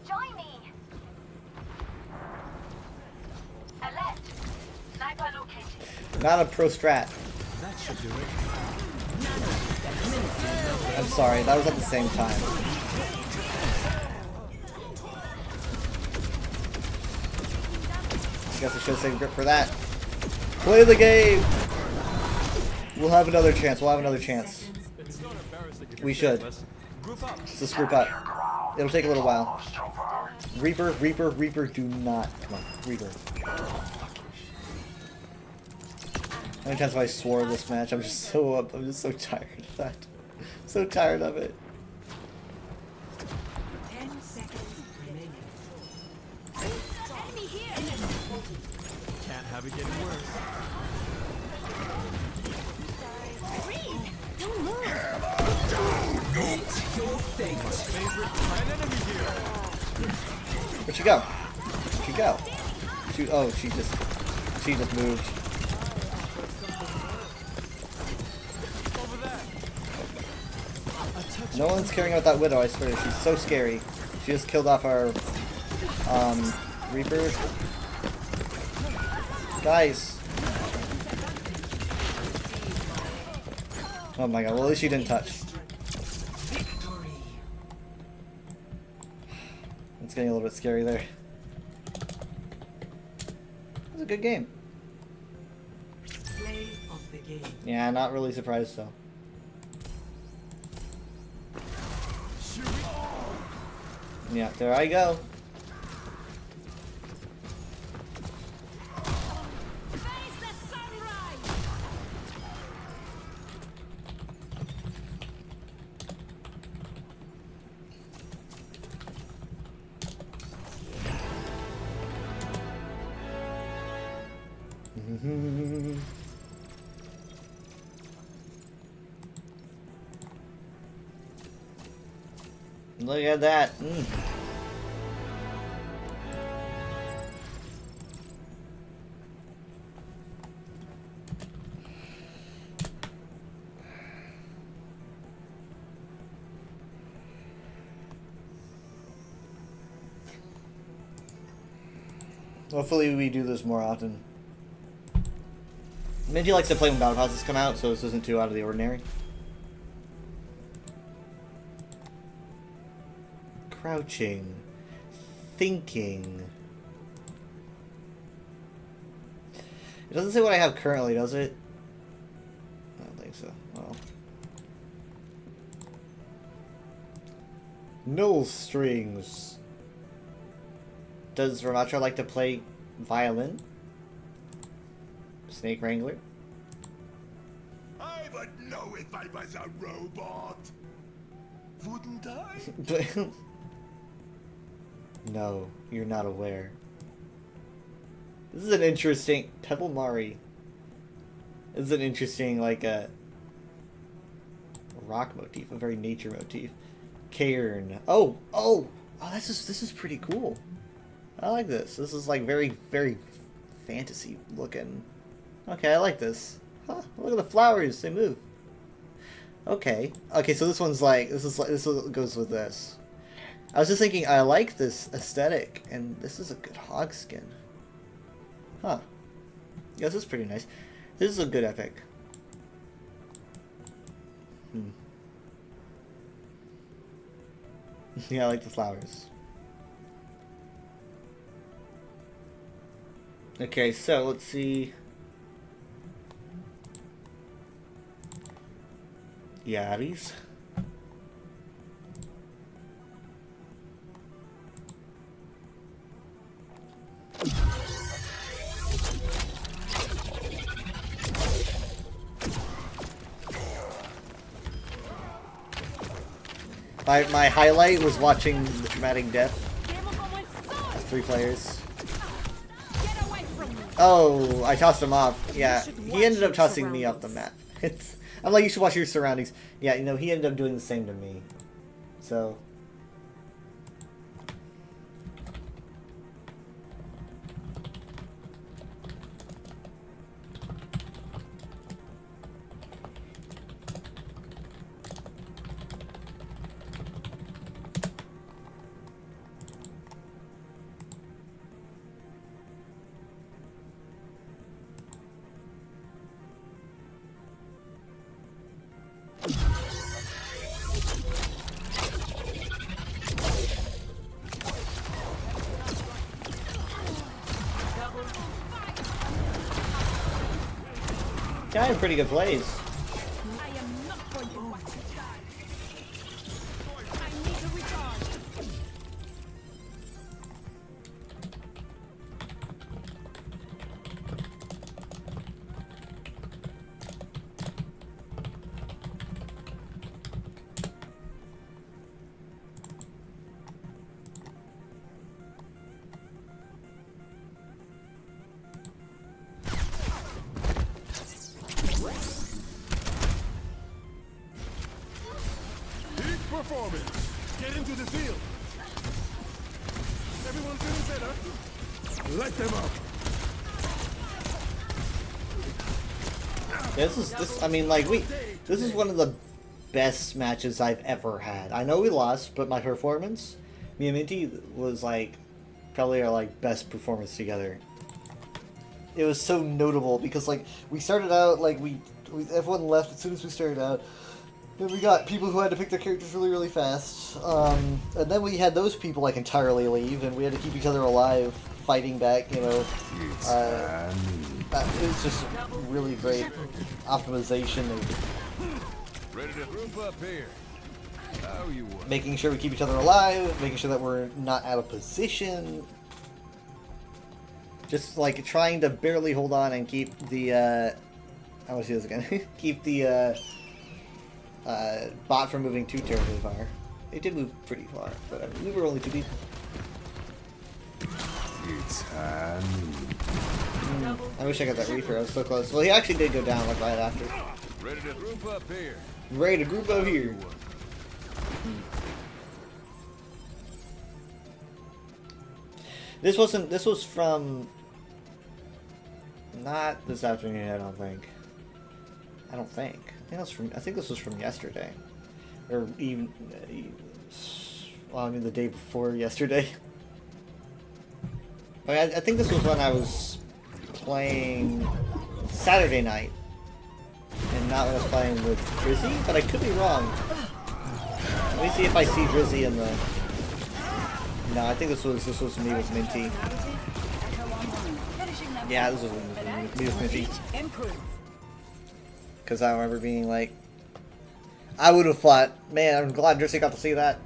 Join me. Alert. Sniper located. Not a pro strat. That should do it. I'm sorry, that was at the same time. Guess I should have saved grip for that. Play the game! We'll have another chance, we'll have another chance. We should. Let's just group up. It'll take a little while. Reaper, Reaper, Reaper, do not. Come on, Reaper. How many times have I swore this match? I'm just so tired of that. So tired of it. 10 seconds remaining. Enemy here. Can't have it getting worse. Freeze! Don't move. My favorite an enemy here. Where'd she go? Where'd she go? She just moved. No one's caring about that Widow, I swear. She's so scary. She just killed off our Reaper. Guys. Oh my god, well at least she didn't touch. It's getting a little bit scary there. It was a good game. Play of the game. Yeah, not really surprised though. Yeah, there I go. Look at that. Hopefully we do this more often. Minty likes to play when battle passes come out, so this isn't too out of the ordinary. Crouching. Thinking. It doesn't say what I have currently, does it? I don't think so. Well. No strings. Does Ramatra like to play violin? Snake Wrangler? I would know if I was a robot. Wouldn't I? No, you're not aware. This is an interesting... Pebble Mari. This is an interesting, like, a rock motif, a very nature motif. Cairn. Oh, this is pretty cool. I like this. This is, like, very, very fantasy looking. Okay, I like this. Huh, look at the flowers, they move. Okay. Okay, so this one's like, this goes with this. I was just thinking, I like this aesthetic, and this is a good hog skin. Huh. Yeah, this is pretty nice. This is a good epic. Yeah, I like the flowers. Okay, so let's see. Yaris. My highlight was watching the dramatic death of 3 players. Oh, I tossed him off. Yeah, he ended up tossing me off the map. I'm like, you should watch your surroundings. Yeah, you know, he ended up doing the same to me. So... Yeah, I had pretty good plays. I am not going to watch you die. I need to recharge. Performance. Get into the field. Everyone feeling better? Light them up. This I mean, like, this is one of the best matches I've ever had. I know we lost, but my performance, me and Minty, was like probably our like best performance together. It was so notable because like we started out like we everyone left as soon as we started out. And we got people who had to pick their characters really, really fast. And then we had those people like entirely leave, and we had to keep each other alive, fighting back, you know. It was just really great optimization. Ready to group up here. Making sure we keep each other alive, making sure that we're not out of position. Just like trying to barely hold on and keep the, I want to see this again. Keep the, bot from moving too terribly far. It did move pretty far, but I mean, we were only 2 people. It's I wish I got that Reaper, I was so close. Well, he actually did go down like right after. Ready to group up here. Ready to group up here. This was from, not this afternoon, I don't think. I think this was from yesterday. Or even, well, I mean the day before yesterday. I think this was when I was playing Saturday night. And not when I was playing with Drizzy, but I could be wrong. Let me see if I see Drizzy in the... No, I think this was me with Minty. Yeah, this was me with Minty. Because I remember being like... I would have thought, man, I'm glad Drizzy got to see that.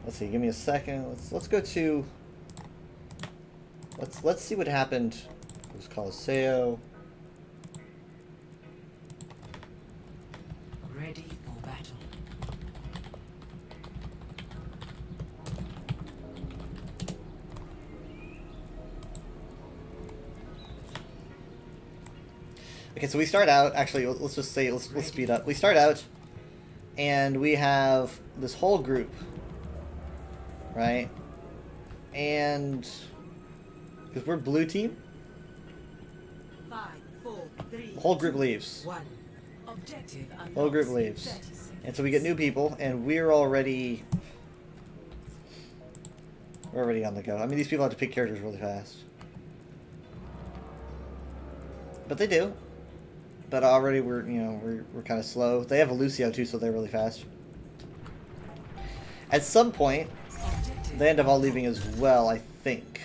Let's see, give me a second. Let's go to... Let's see what happened. It was Colosseo. Ready for battle. Okay, so we start out, actually, let's just say, let's speed up. We start out, and we have this whole group, right? And, because we're blue team, 5, 4, 3, the whole group leaves. 1. Objective unlocked. Whole group leaves. And so we get new people, and we're already on the go. I mean, these people have to pick characters really fast. But they do. But already we're kind of slow. They have a Lucio too, so they're really fast. At some point, they end up all leaving as well, I think.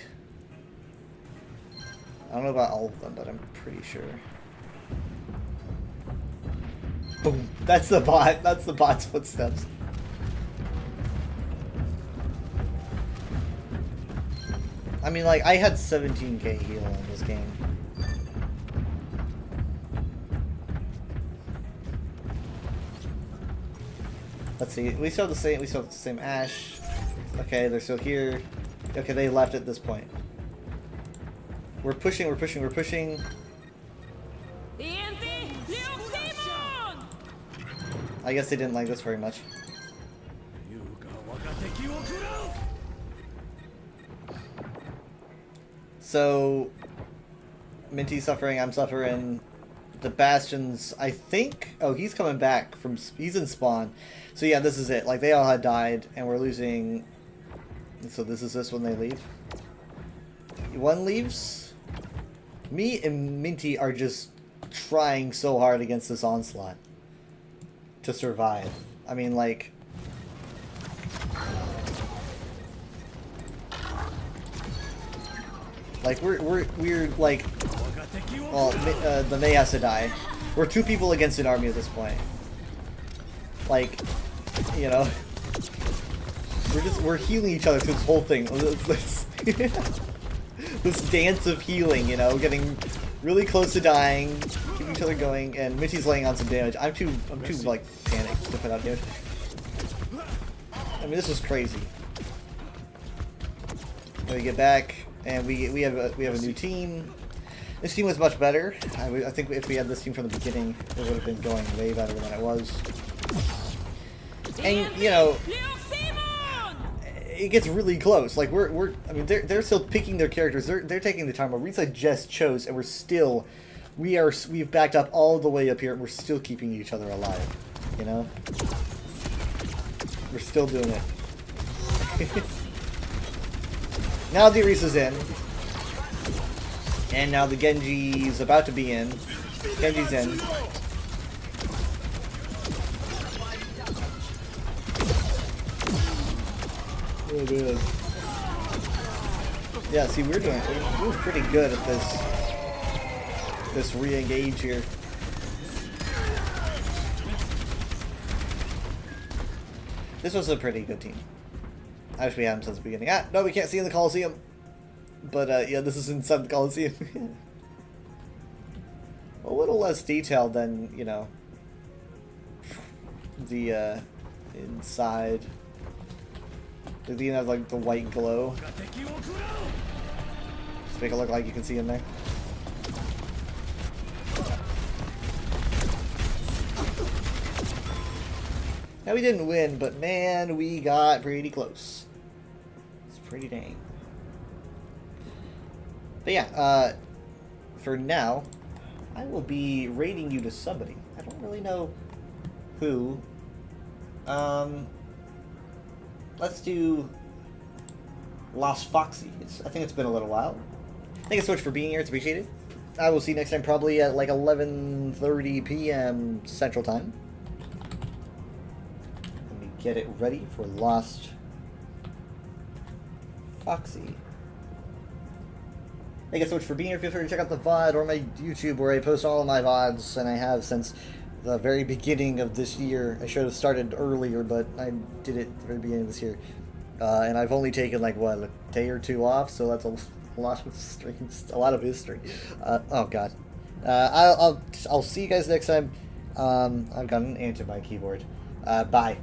I don't know about all of them, but I'm pretty sure. Boom. That's the bot. That's the bot's footsteps. I mean, like, I had 17k heal in this game. Let's see. We still have the same Ashe. Okay, they're still here. Okay, they left at this point. We're pushing. I guess they didn't like this very much. So, Minty's suffering, I'm suffering. The Bastions, I think... Oh, he's coming back from... He's in spawn. So yeah, this is it. Like, they all had died, and we're losing... So this is this when they leave. One leaves. Me and Minty are just trying so hard against this onslaught to survive. I mean, like... Like, we're like... Well, the Mei has to die. We're 2 people against an army at this point. Like, you know... We're healing each other through this whole thing. This dance of healing, you know, getting really close to dying, keeping each other going, and Minty's laying on some damage. I'm too like panicked to put out damage. I mean, this is crazy. And we get back, and we have a new team. This team was much better. I think if we had this team from the beginning, it would have been going way better than it was. And you know, it gets really close. Like I mean, they're still picking their characters. They're taking the time. Marisa just chose, and we've backed up all the way up here, and we're still keeping each other alive. You know, we're still doing it. Now the Orisa's in, and now the Genji's about to be in. Genji's in. Oh, man. Yeah, see, we're pretty good at this re-engage here. This was a pretty good team. I wish we had him since the beginning. Ah, no, we can't see in the Coliseum. But, yeah, this is inside the Coliseum. A little less detailed than, you know, the, inside. Does he have, like, the white glow? Just make it look like you can see in there. Now, we didn't win, but man, we got pretty close. It's pretty dang. But yeah, for now, I will be raiding you to somebody. I don't really know who. Let's do Lost Foxy. I think it's been a little while. Thank you so much for being here. It's appreciated. I will see you next time, probably at like 11:30 p.m. Central Time. Let me get it ready for Lost Foxy. Thank you so much for being here. Feel free to check out the VOD or my YouTube where I post all of my VODs, and I have since the very beginning of this year. I should have started earlier, but I did it at the very beginning of this year. And I've only taken like, what, a day or two off, so that's a lot of streams, a lot of history. Oh god. I'll see you guys next time. I've got an ant in my keyboard. Bye.